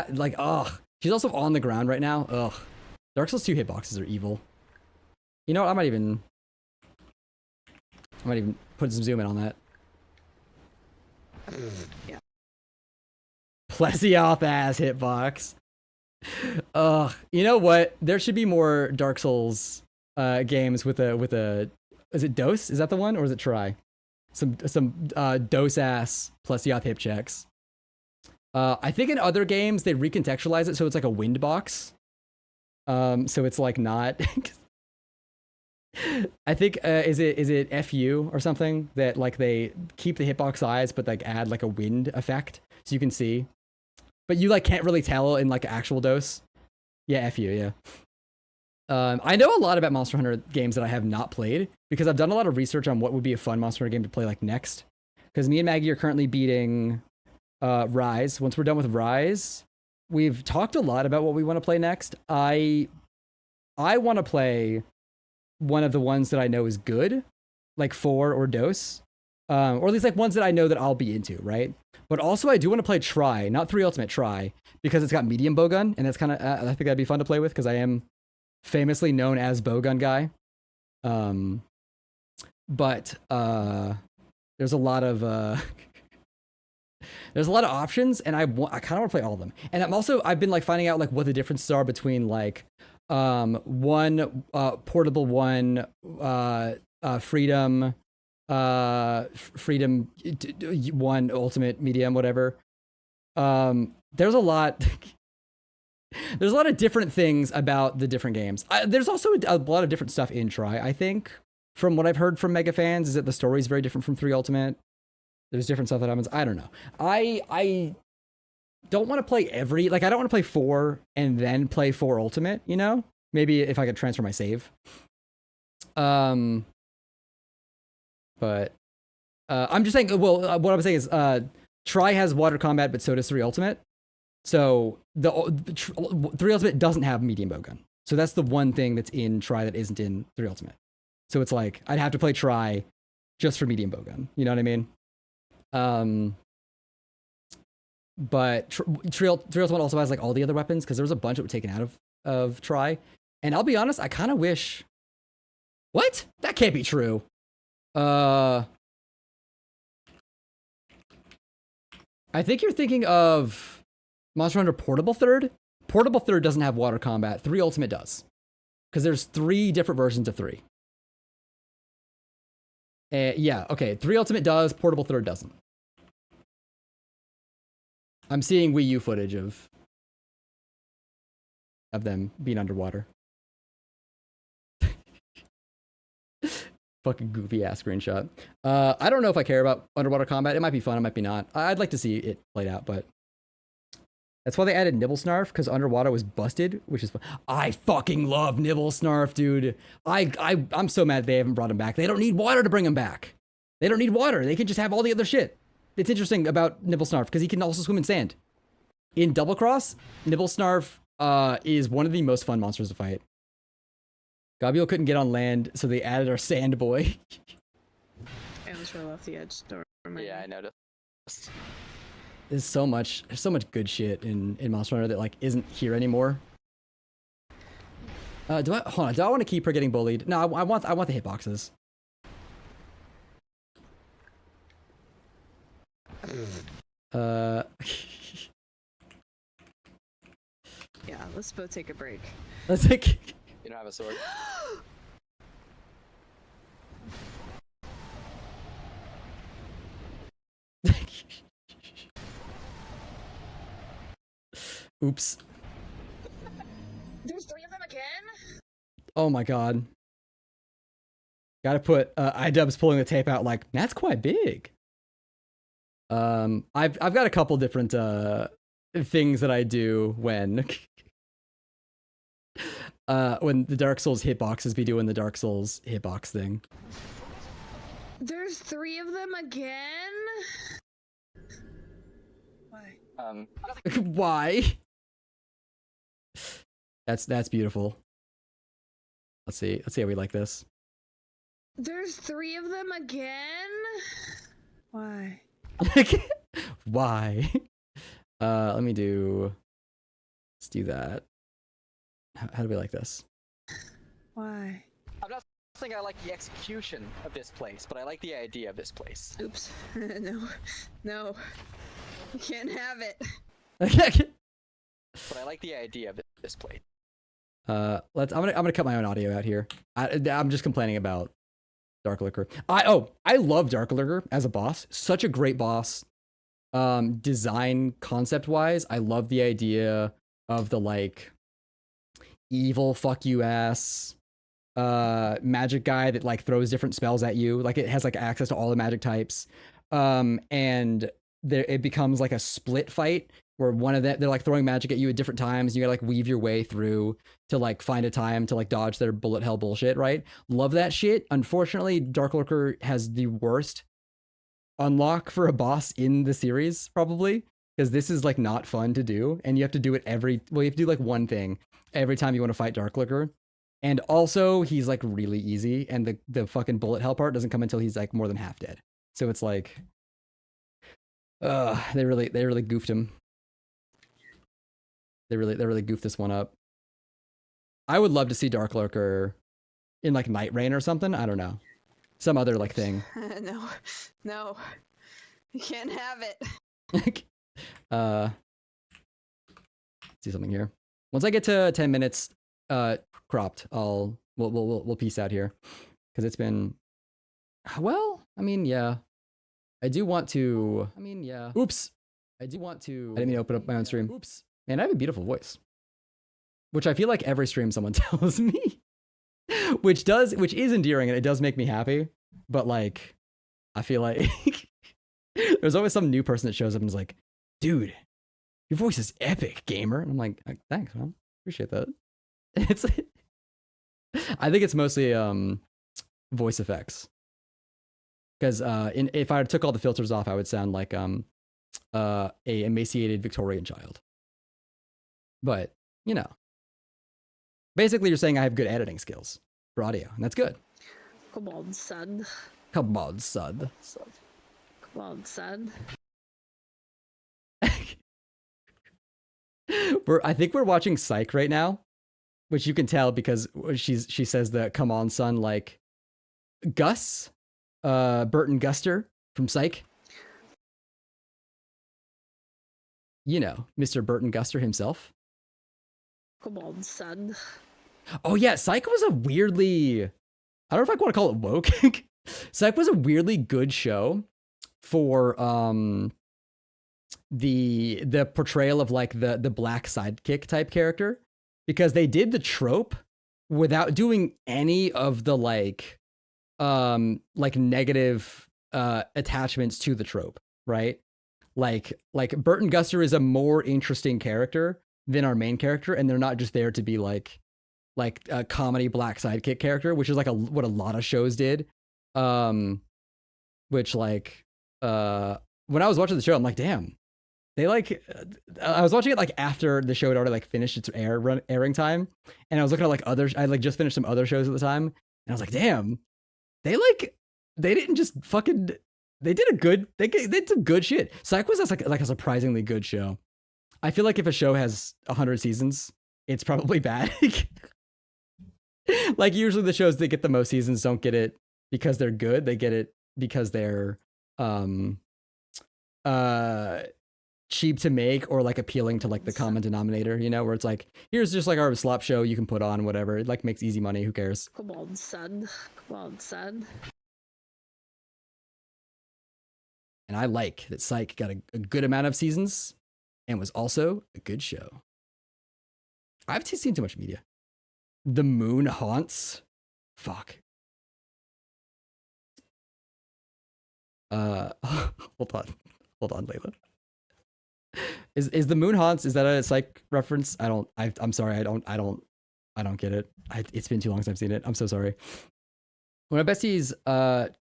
[SPEAKER 3] like, ugh. She's also on the ground right now. Ugh. Dark Souls 2 hitboxes are evil. You know what? I might even put some zoom in on that.
[SPEAKER 2] Yeah.
[SPEAKER 3] Plesioth ass hitbox. Ugh. You know what? There should be more Dark Souls games with a is it dose? Is that the one? Or is it try? Some dose ass Plesioth hip checks. I think in other games they recontextualize it so it's like a wind box. So it's like not. I think is it FU or something that like they keep the hitbox size but like add like a wind effect so you can see, but you like can't really tell in like actual dose. Yeah, FU. Yeah. I know a lot about Monster Hunter games that I have not played because I've done a lot of research on what would be a fun Monster Hunter game to play like next. Because me and Maggie are currently beating Rise. Once we're done with Rise, we've talked a lot about what we want to play next. I want to play one of the ones that I know is good, like 4 or Dose, or at least like ones that I know that I'll be into, right? But also I do want to play Try, not 3 Ultimate, Try, because it's got medium bowgun, and that's kind of I think that'd be fun to play with because I am famously known as bowgun guy. But there's a lot of there's a lot of options, and I kind of want to play all of them. And I've been like finding out like what the differences are between like one portable one freedom freedom one ultimate medium whatever. There's a lot there's a lot of different things about the different games. There's also a lot of different stuff in Try. I think from what I've heard from mega fans is that the story is very different from 3 Ultimate. There's different stuff that happens. I don't know. I don't want to play I don't want to play 4 and then play 4 Ultimate, you know? Maybe if I could transfer my save. But I'm just saying, well, what I'm saying is Try has water combat, but so does 3 Ultimate. So the 3 Ultimate doesn't have medium bowgun. So that's the one thing that's in Try that isn't in 3 Ultimate. So it's like, I'd have to play Try just for medium bowgun. You know what I mean? But 3 Ultimate also has like all the other weapons because there was a bunch that were taken out of Try. And I'll be honest, I kind of wish... What? That can't be true. I think you're thinking of Monster Hunter Portable Third. Portable Third doesn't have water combat. 3 Ultimate does. Because there's 3 different versions of 3. Yeah, okay. 3 ultimate does, portable third doesn't. I'm seeing Wii U footage of them being underwater. Fucking goofy ass screenshot. I don't know if I care about underwater combat. It might be fun, it might be not. I'd like to see it played out, but that's why they added Nibble Snarf, because underwater was busted, which is fun. I fucking love Nibble Snarf, dude. I'm so mad they haven't brought him back. They don't need water to bring him back. They don't need water. They can just have all the other shit. It's interesting about Nibble Snarf because he can also swim in sand. In Double Cross, Nibble Snarf is one of the most fun monsters to fight. Gabriel couldn't get on land, so they added our sand boy.
[SPEAKER 2] I almost roll off the edge. Don't remind
[SPEAKER 1] Yeah,
[SPEAKER 2] me.
[SPEAKER 1] I noticed.
[SPEAKER 3] There's so much good shit in Monster Hunter that like isn't here anymore. Do I want to keep her getting bullied? No, I want the hitboxes.
[SPEAKER 2] Yeah, let's both take a break.
[SPEAKER 3] Let's like.
[SPEAKER 1] You don't have a sword.
[SPEAKER 3] Oops.
[SPEAKER 2] There's 3 of them again?
[SPEAKER 3] Oh my god. Gotta put iDubbbz pulling the tape out like that's quite big. I've got a couple different things that I do when the Dark Souls hitboxes be doing the Dark Souls hitbox thing.
[SPEAKER 2] There's 3 of them again? Why?
[SPEAKER 3] Why? That's beautiful. Let's see how we like this.
[SPEAKER 2] There's 3 of them again? Why?
[SPEAKER 3] Why? Let's do that. How do we like this?
[SPEAKER 2] Why?
[SPEAKER 1] I'm not saying I like the execution of this place, but I like the idea of this place.
[SPEAKER 2] Oops. No. No. You can't have it.
[SPEAKER 1] But I like the idea of this place.
[SPEAKER 3] I'm gonna cut my own audio out here. I'm just complaining about Dark Lurker. I love Dark Lurker as a boss. Such a great boss. Design concept wise, I love the idea of the like evil fuck you ass magic guy that like throws different spells at you. Like it has like access to all the magic types. And it becomes like a split fight where one of them, they're like throwing magic at you at different times. You gotta like weave your way through to like find a time to like dodge their bullet hell bullshit, right? Love that shit. Unfortunately, Dark Lurker has the worst unlock for a boss in the series, probably, because this is like not fun to do, and you have to do it you have to do like one thing every time you want to fight Dark Lurker. And also, he's like really easy, and the fucking bullet hell part doesn't come until he's like more than half dead. So it's like, they really goofed him. They really goofed this one up. I would love to see Dark Lurker in like Night Rain or something. I don't know, some other like thing.
[SPEAKER 2] No. No. You can't have it.
[SPEAKER 3] Let's see something here. Once I get to 10 minutes cropped, we'll peace out here, because it's been, well, I mean, yeah. I do want to, oops. I didn't mean to open up my own stream. Oops. Man, I have a beautiful voice, which I feel like every stream someone tells me, which is endearing, and it does make me happy. But like, I feel like there's always some new person that shows up and is like, dude, your voice is epic, gamer. And I'm like, thanks, man. Appreciate that. It's, I think it's mostly voice effects. Because if I took all the filters off, I would sound like a emaciated Victorian child. But, you know. Basically, you're saying I have good editing skills for audio, and that's good.
[SPEAKER 2] Come on, son.
[SPEAKER 3] Come on, son.
[SPEAKER 2] Come on, son.
[SPEAKER 3] I think we're watching Psych right now, which you can tell because she says the "come on, son" like Gus, Burton Guster from Psych. You know, Mr. Burton Guster himself.
[SPEAKER 2] Come on, son.
[SPEAKER 3] Oh yeah, Psych was a weirdly, I don't know if I want to call it woke, Psych was a weirdly good show for the portrayal of like the black sidekick type character, because they did the trope without doing any of the like negative attachments to the trope, right? Like Burton Guster is a more interesting character than our main character, and they're not just there to be like a comedy black sidekick character, which is like what a lot of shows did. Which like when I was watching the show, I'm like, damn, they like I was watching it like after the show had already like finished its airing time, and I was looking at like others. I like just finished some other shows at the time, and I was like, damn, they didn't just fucking, they did some good shit. Psych was like a surprisingly good show. I feel like if a show has 100 seasons, it's probably bad. Like usually the shows that get the most seasons don't get it because they're good. They get it because they're cheap to make or like appealing to like the common denominator, you know, where it's like, here's just like our slop show you can put on, whatever. It like makes easy money. Who cares?
[SPEAKER 2] Come on, son. Come on, son.
[SPEAKER 3] And I like that Psych got a good amount of seasons and was also a good show. I've seen too much media. The Moon Haunts. Fuck. Hold on, Layla. Is the Moon Haunts, is that a Psych reference? I'm sorry, I don't get it. It's been too long since I've seen it. I'm so sorry. One of my besties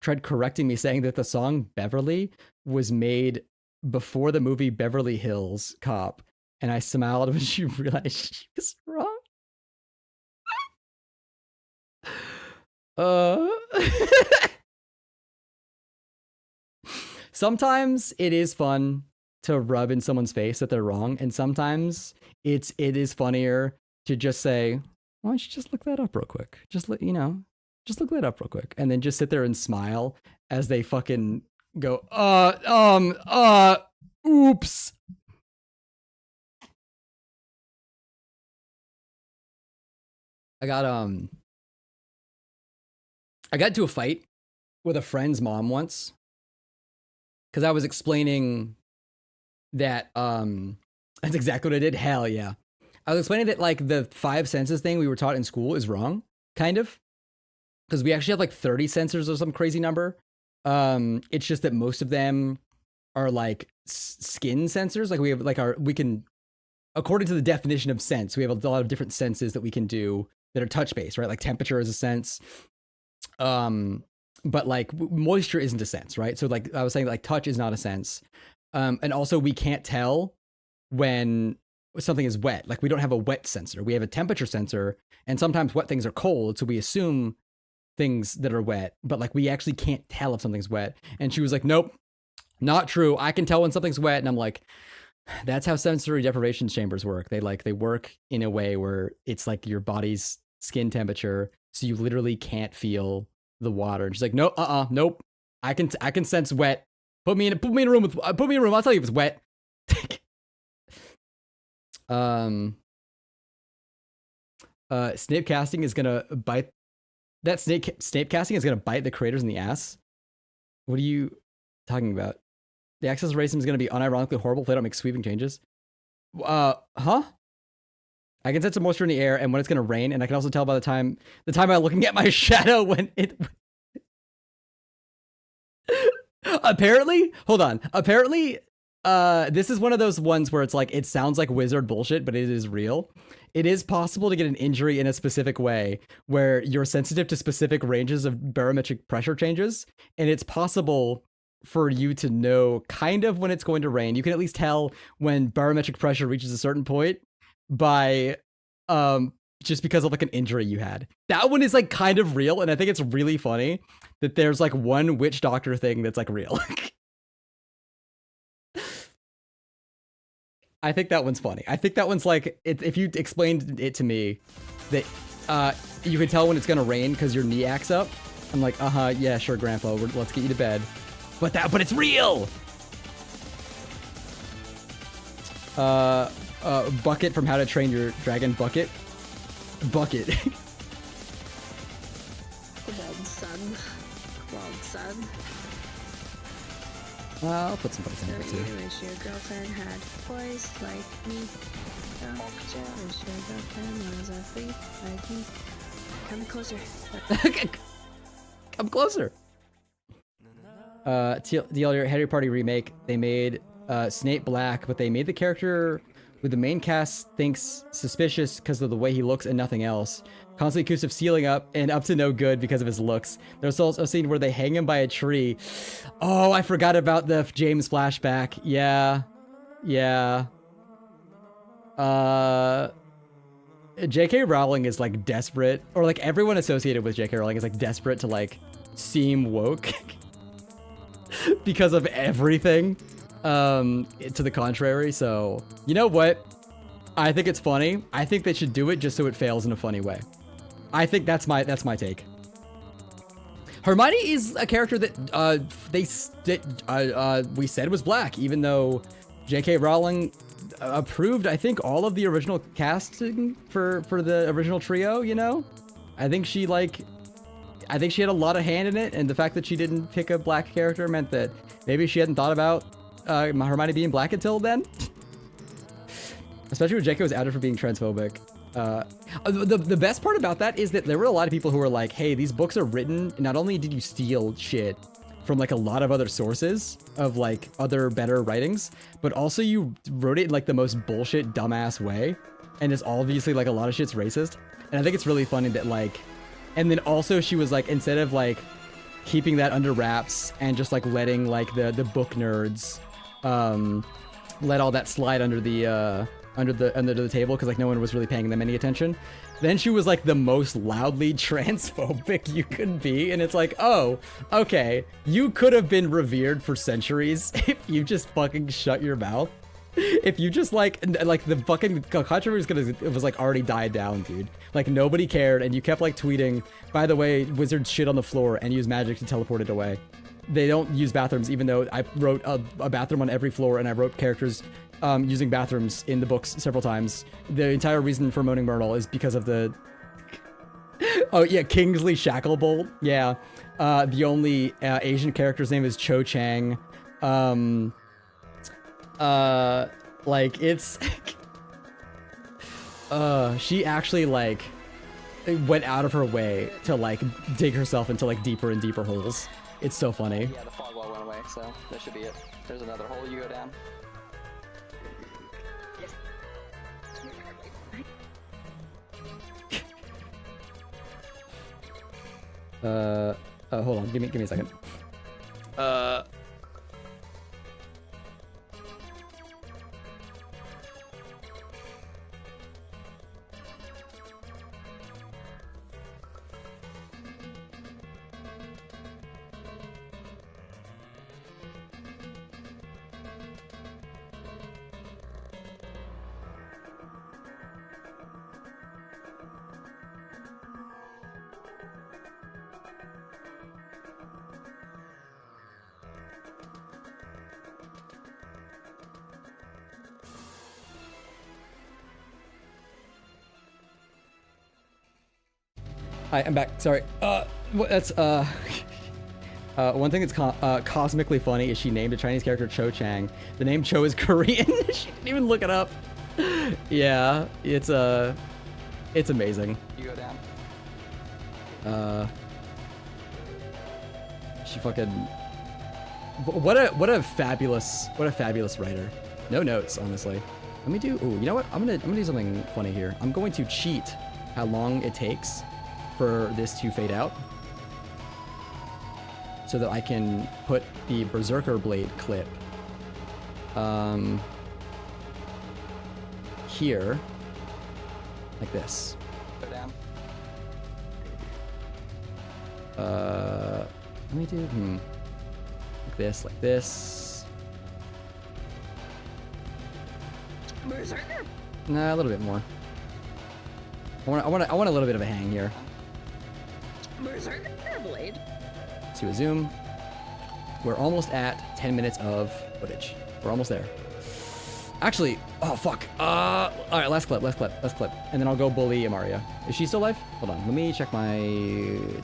[SPEAKER 3] tried correcting me, saying that the song Beverly was made before the movie Beverly Hills Cop, and I smiled when she realized she was wrong. Sometimes it is fun to rub in someone's face that they're wrong, and sometimes it is funnier to just say, why don't you just look that up real quick? Just look that up real quick, and then just sit there and smile as they fucking go, oops. I got into a fight with a friend's mom once because I was explaining that that's exactly what I did. Hell yeah. I was explaining that like the 5 senses thing we were taught in school is wrong, kind of. Because we actually have like 30 sensors or some crazy number. It's just that most of them are like skin sensors. Like we have like we can, according to the definition of sense, we have a lot of different senses that we can do that are touch based, right? Like temperature is a sense. But like moisture isn't a sense, right? So like I was saying, like touch is not a sense. And also we can't tell when something is wet. Like we don't have a wet sensor. We have a temperature sensor, and sometimes wet things are cold. So we assume things that are wet, but like we actually can't tell if something's wet. And she was like, nope, not true. I can tell when something's wet. And I'm like, that's how sensory deprivation chambers work. They work in a way where it's like your body's skin temperature. So you literally can't feel the water. And she's like, no, nope. I can sense wet. Put me in a room. I'll tell you if it's wet. Snape casting is gonna bite. That Snape casting is gonna bite the creators in the ass. What are you talking about? The access racism is gonna be unironically horrible if they don't make sweeping changes. Huh? I can sense some moisture in the air and when it's gonna rain, and I can also tell by the time I'm looking at my shadow when it. Apparently, hold on. Apparently, this is one of those ones where it's like it sounds like wizard bullshit, but it is real. It is possible to get an injury in a specific way where you're sensitive to specific ranges of barometric pressure changes, and it's possible for you to know kind of when it's going to rain. You can at least tell when barometric pressure reaches a certain point by just because of like an injury you had. That one is like kind of real, and I think it's really funny that there's like one witch doctor thing that's like real. I think that one's funny. I think that one's like, if you explained it to me that you can tell when it's gonna rain because your knee acts up, I'm like, yeah, sure, Grandpa, let's get you to bed. But it's real. Bucket from How to Train Your Dragon. Bucket.
[SPEAKER 2] Come on, son. Well, sub.
[SPEAKER 3] I'll put some buttons in
[SPEAKER 2] So
[SPEAKER 3] it too.
[SPEAKER 2] you wish your girlfriend had boys like me. Don't you wish your girlfriend was a freak like me. Come closer.
[SPEAKER 3] Come closer. The Harry Party remake, they made Snape black, but they made the character who the main cast thinks suspicious because of the way he looks and nothing else. Constantly accused of sealing up and up to no good because of his looks. There's also a scene where they hang him by a tree. Oh, I forgot about the James flashback. Yeah. Yeah. J.K. Rowling is like desperate, or like everyone associated with J.K. Rowling is like desperate to like seem woke because of everything to the contrary. So you know what, I think it's funny. I think they should do it just so it fails in a funny way. I think that's my take. Hermione is a character that we said was black, even though J.K. Rowling approved, I think, all of the original casting for the original trio. You know, I think she had a lot of hand in it, and the fact that she didn't pick a black character meant that maybe she hadn't thought about Hermione being black until then. Especially when J.K. was outed for being transphobic. The best part about that is that there were a lot of people who were like, hey, these books are written, not only did you steal shit from like a lot of other sources of like other better writings, but also you wrote it in like the most bullshit dumbass way, and it's obviously like a lot of shit's racist. And I think it's really funny that like, and then also she was like, instead of like keeping that under wraps and just like letting like the book nerds let all that slide under the table because like no one was really paying them any attention, then she was like the most loudly transphobic you could be. And it's like, oh, okay, you could have been revered for centuries if you just fucking shut your mouth. If you just like the fucking controversy was like already died down, dude. Like nobody cared, and you kept like tweeting, by the way, wizards shit on the floor and use magic to teleport it away. They don't use bathrooms, even though I wrote a bathroom on every floor, and I wrote characters using bathrooms in the books several times. The entire reason for Moaning Myrtle is because of the... Oh yeah, Kingsley Shacklebolt. Yeah. The only Asian character's name is Cho Chang. Like, it's... she actually, like, went out of her way to, like, dig herself into, like, deeper and deeper holes. It's so funny.
[SPEAKER 1] Yeah, the fog wall went away, so that should be it. There's another hole you go down.
[SPEAKER 3] Hold on, give me a second. Hi, I'm back. Sorry. That's one thing that's cosmically funny is she named a Chinese character Cho Chang. The name Cho is Korean. She didn't even look it up. Yeah, it's amazing.
[SPEAKER 1] You go down.
[SPEAKER 3] She fucking what a fabulous writer. No notes, honestly. Let me do. Ooh, you know what? I'm gonna do something funny here. I'm going to cheat how long it takes for this to fade out, so that I can put the Berserker Blade clip here, like this.
[SPEAKER 1] Go down.
[SPEAKER 3] Let me do like this.
[SPEAKER 2] Berserker.
[SPEAKER 3] Nah, a little bit more. I want a little bit of a hang here.
[SPEAKER 2] Berserker Blade.
[SPEAKER 3] So a zoom. We're almost at 10 minutes of footage. We're almost there. Actually, oh fuck. All right, last clip. And then I'll go bully Amaria. Is she still alive? Hold on, let me check my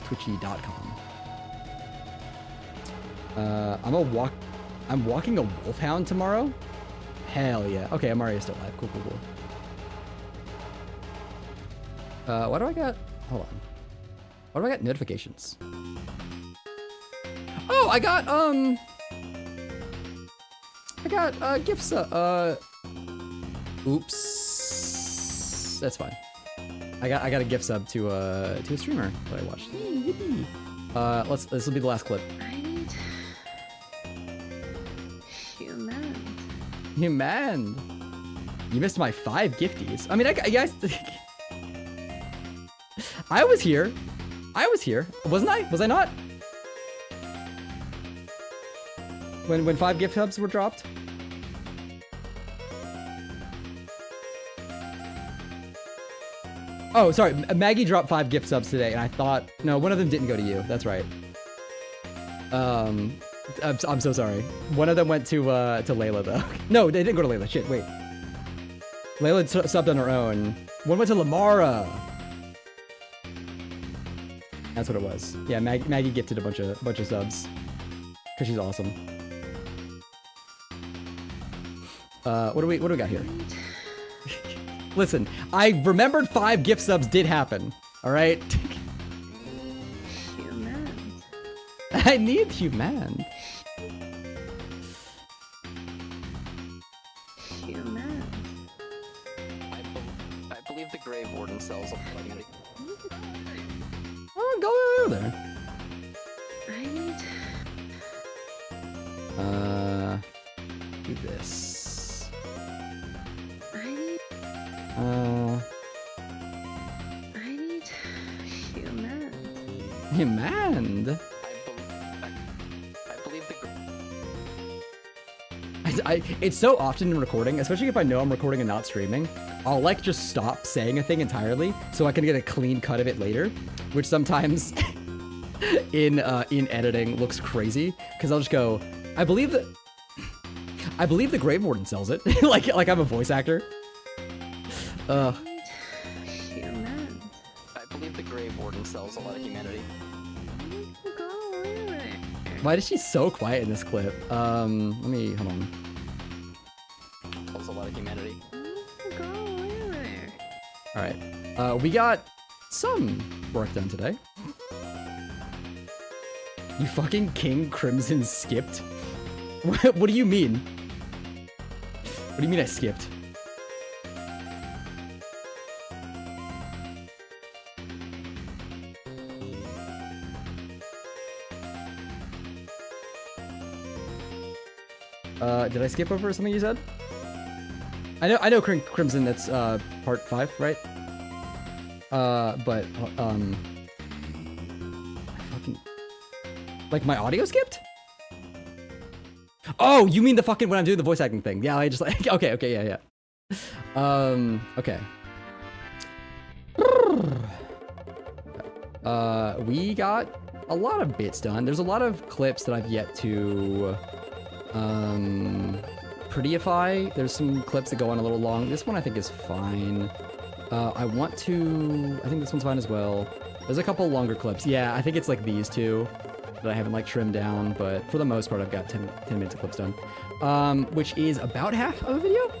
[SPEAKER 3] twitchy.com. I'm walking a wolfhound tomorrow? Hell yeah. Okay, Amaria's still alive. Cool, cool, cool. What do I got? Hold on. What do I got? Notifications. Oh, I got gifts. Oops. That's fine. I got a gift sub to a streamer that I watched. This will be the last clip.
[SPEAKER 2] I need
[SPEAKER 3] Human. You missed my 5 gifties. I mean, I guys. I was here. Wasn't I? Was I not? When 5 gift hubs were dropped. Oh, sorry. Maggie dropped 5 gift subs today, and I thought no, one of them didn't go to you. That's right. I'm so sorry. One of them went to Layla though. No, they didn't go to Layla. Shit, wait. Layla subbed on her own. One went to Lamara. That's what it was. Yeah, Maggie gifted a bunch of subs because she's awesome. What do we got here? Listen, I remembered 5 gift subs did happen. All right. I need human.
[SPEAKER 1] I believe the Grave Warden sells a plugin.
[SPEAKER 3] Oh, go over there.
[SPEAKER 2] I need.
[SPEAKER 3] Do this.
[SPEAKER 2] I need human.
[SPEAKER 3] Human.
[SPEAKER 1] I believe the.
[SPEAKER 3] It's so often in recording, especially if I know I'm recording and not streaming, I'll like just stop saying a thing entirely so I can get a clean cut of it later, which sometimes in editing looks crazy because I'll just go, I believe the Grave Warden sells it. like I'm a voice actor.
[SPEAKER 2] Human.
[SPEAKER 1] I believe the Grave Warden sells a lot of humanity.
[SPEAKER 3] Why is she so quiet in this clip? Let me hold on.
[SPEAKER 1] Sells a lot of humanity.
[SPEAKER 3] All right, we got some work done today. You fucking King Crimson skipped? What do you mean? What do you mean I skipped? Did I skip over something you said? I know Crimson, that's part 5, right? But fucking, like, my audio skipped? Oh, you mean the fucking when I'm doing the voice acting thing? Yeah, I just like okay, yeah. Okay. We got a lot of bits done. There's a lot of clips that I've yet to prettyify. There's some clips that go on a little long. This one I think is fine. I think this one's fine as well. There's a couple longer clips. Yeah, I think it's like these two that I haven't like trimmed down, but for the most part I've got 10 minutes of clips done. Which is about half of a video.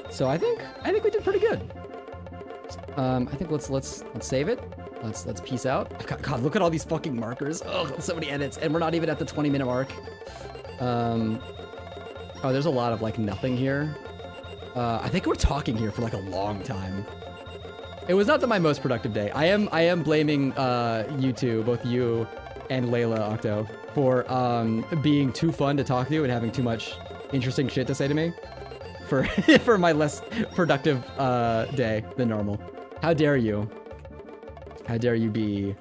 [SPEAKER 3] So I think we did pretty good. I think let's save it. Let's peace out. God, look at all these fucking markers. Oh, so many edits, and we're not even at the 20-minute mark. Oh, there's a lot of like nothing here. I think we're talking here for like a long time. It was not my most productive day. I am blaming you two, both you and Layla Octo, for being too fun to talk to and having too much interesting shit to say to me for for my less productive day than normal. How dare you? How dare you be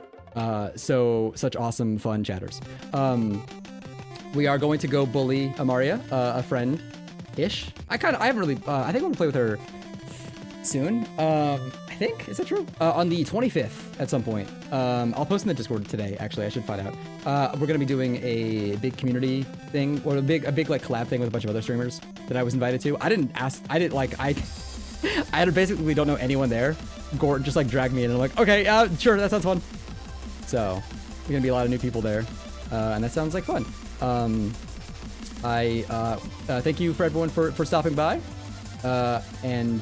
[SPEAKER 3] such awesome fun chatters? We are going to go bully Amaria, a friend-ish. I haven't really. I think I'm gonna play with her soon. I think, is that true? On the 25th at some point. I'll post in the Discord today. Actually, I should find out. We're gonna be doing a big community thing, or a big like collab thing with a bunch of other streamers that I was invited to. I basically don't know anyone there. Gort just like dragged me in and I'm like, okay, sure, that sounds fun. So, gonna be a lot of new people there, and that sounds like fun. Thank you for everyone for stopping by, and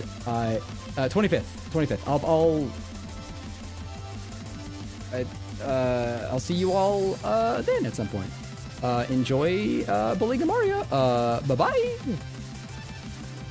[SPEAKER 3] 25th. I'll see you all then at some point. Enjoy Beliga Mario. Bye bye.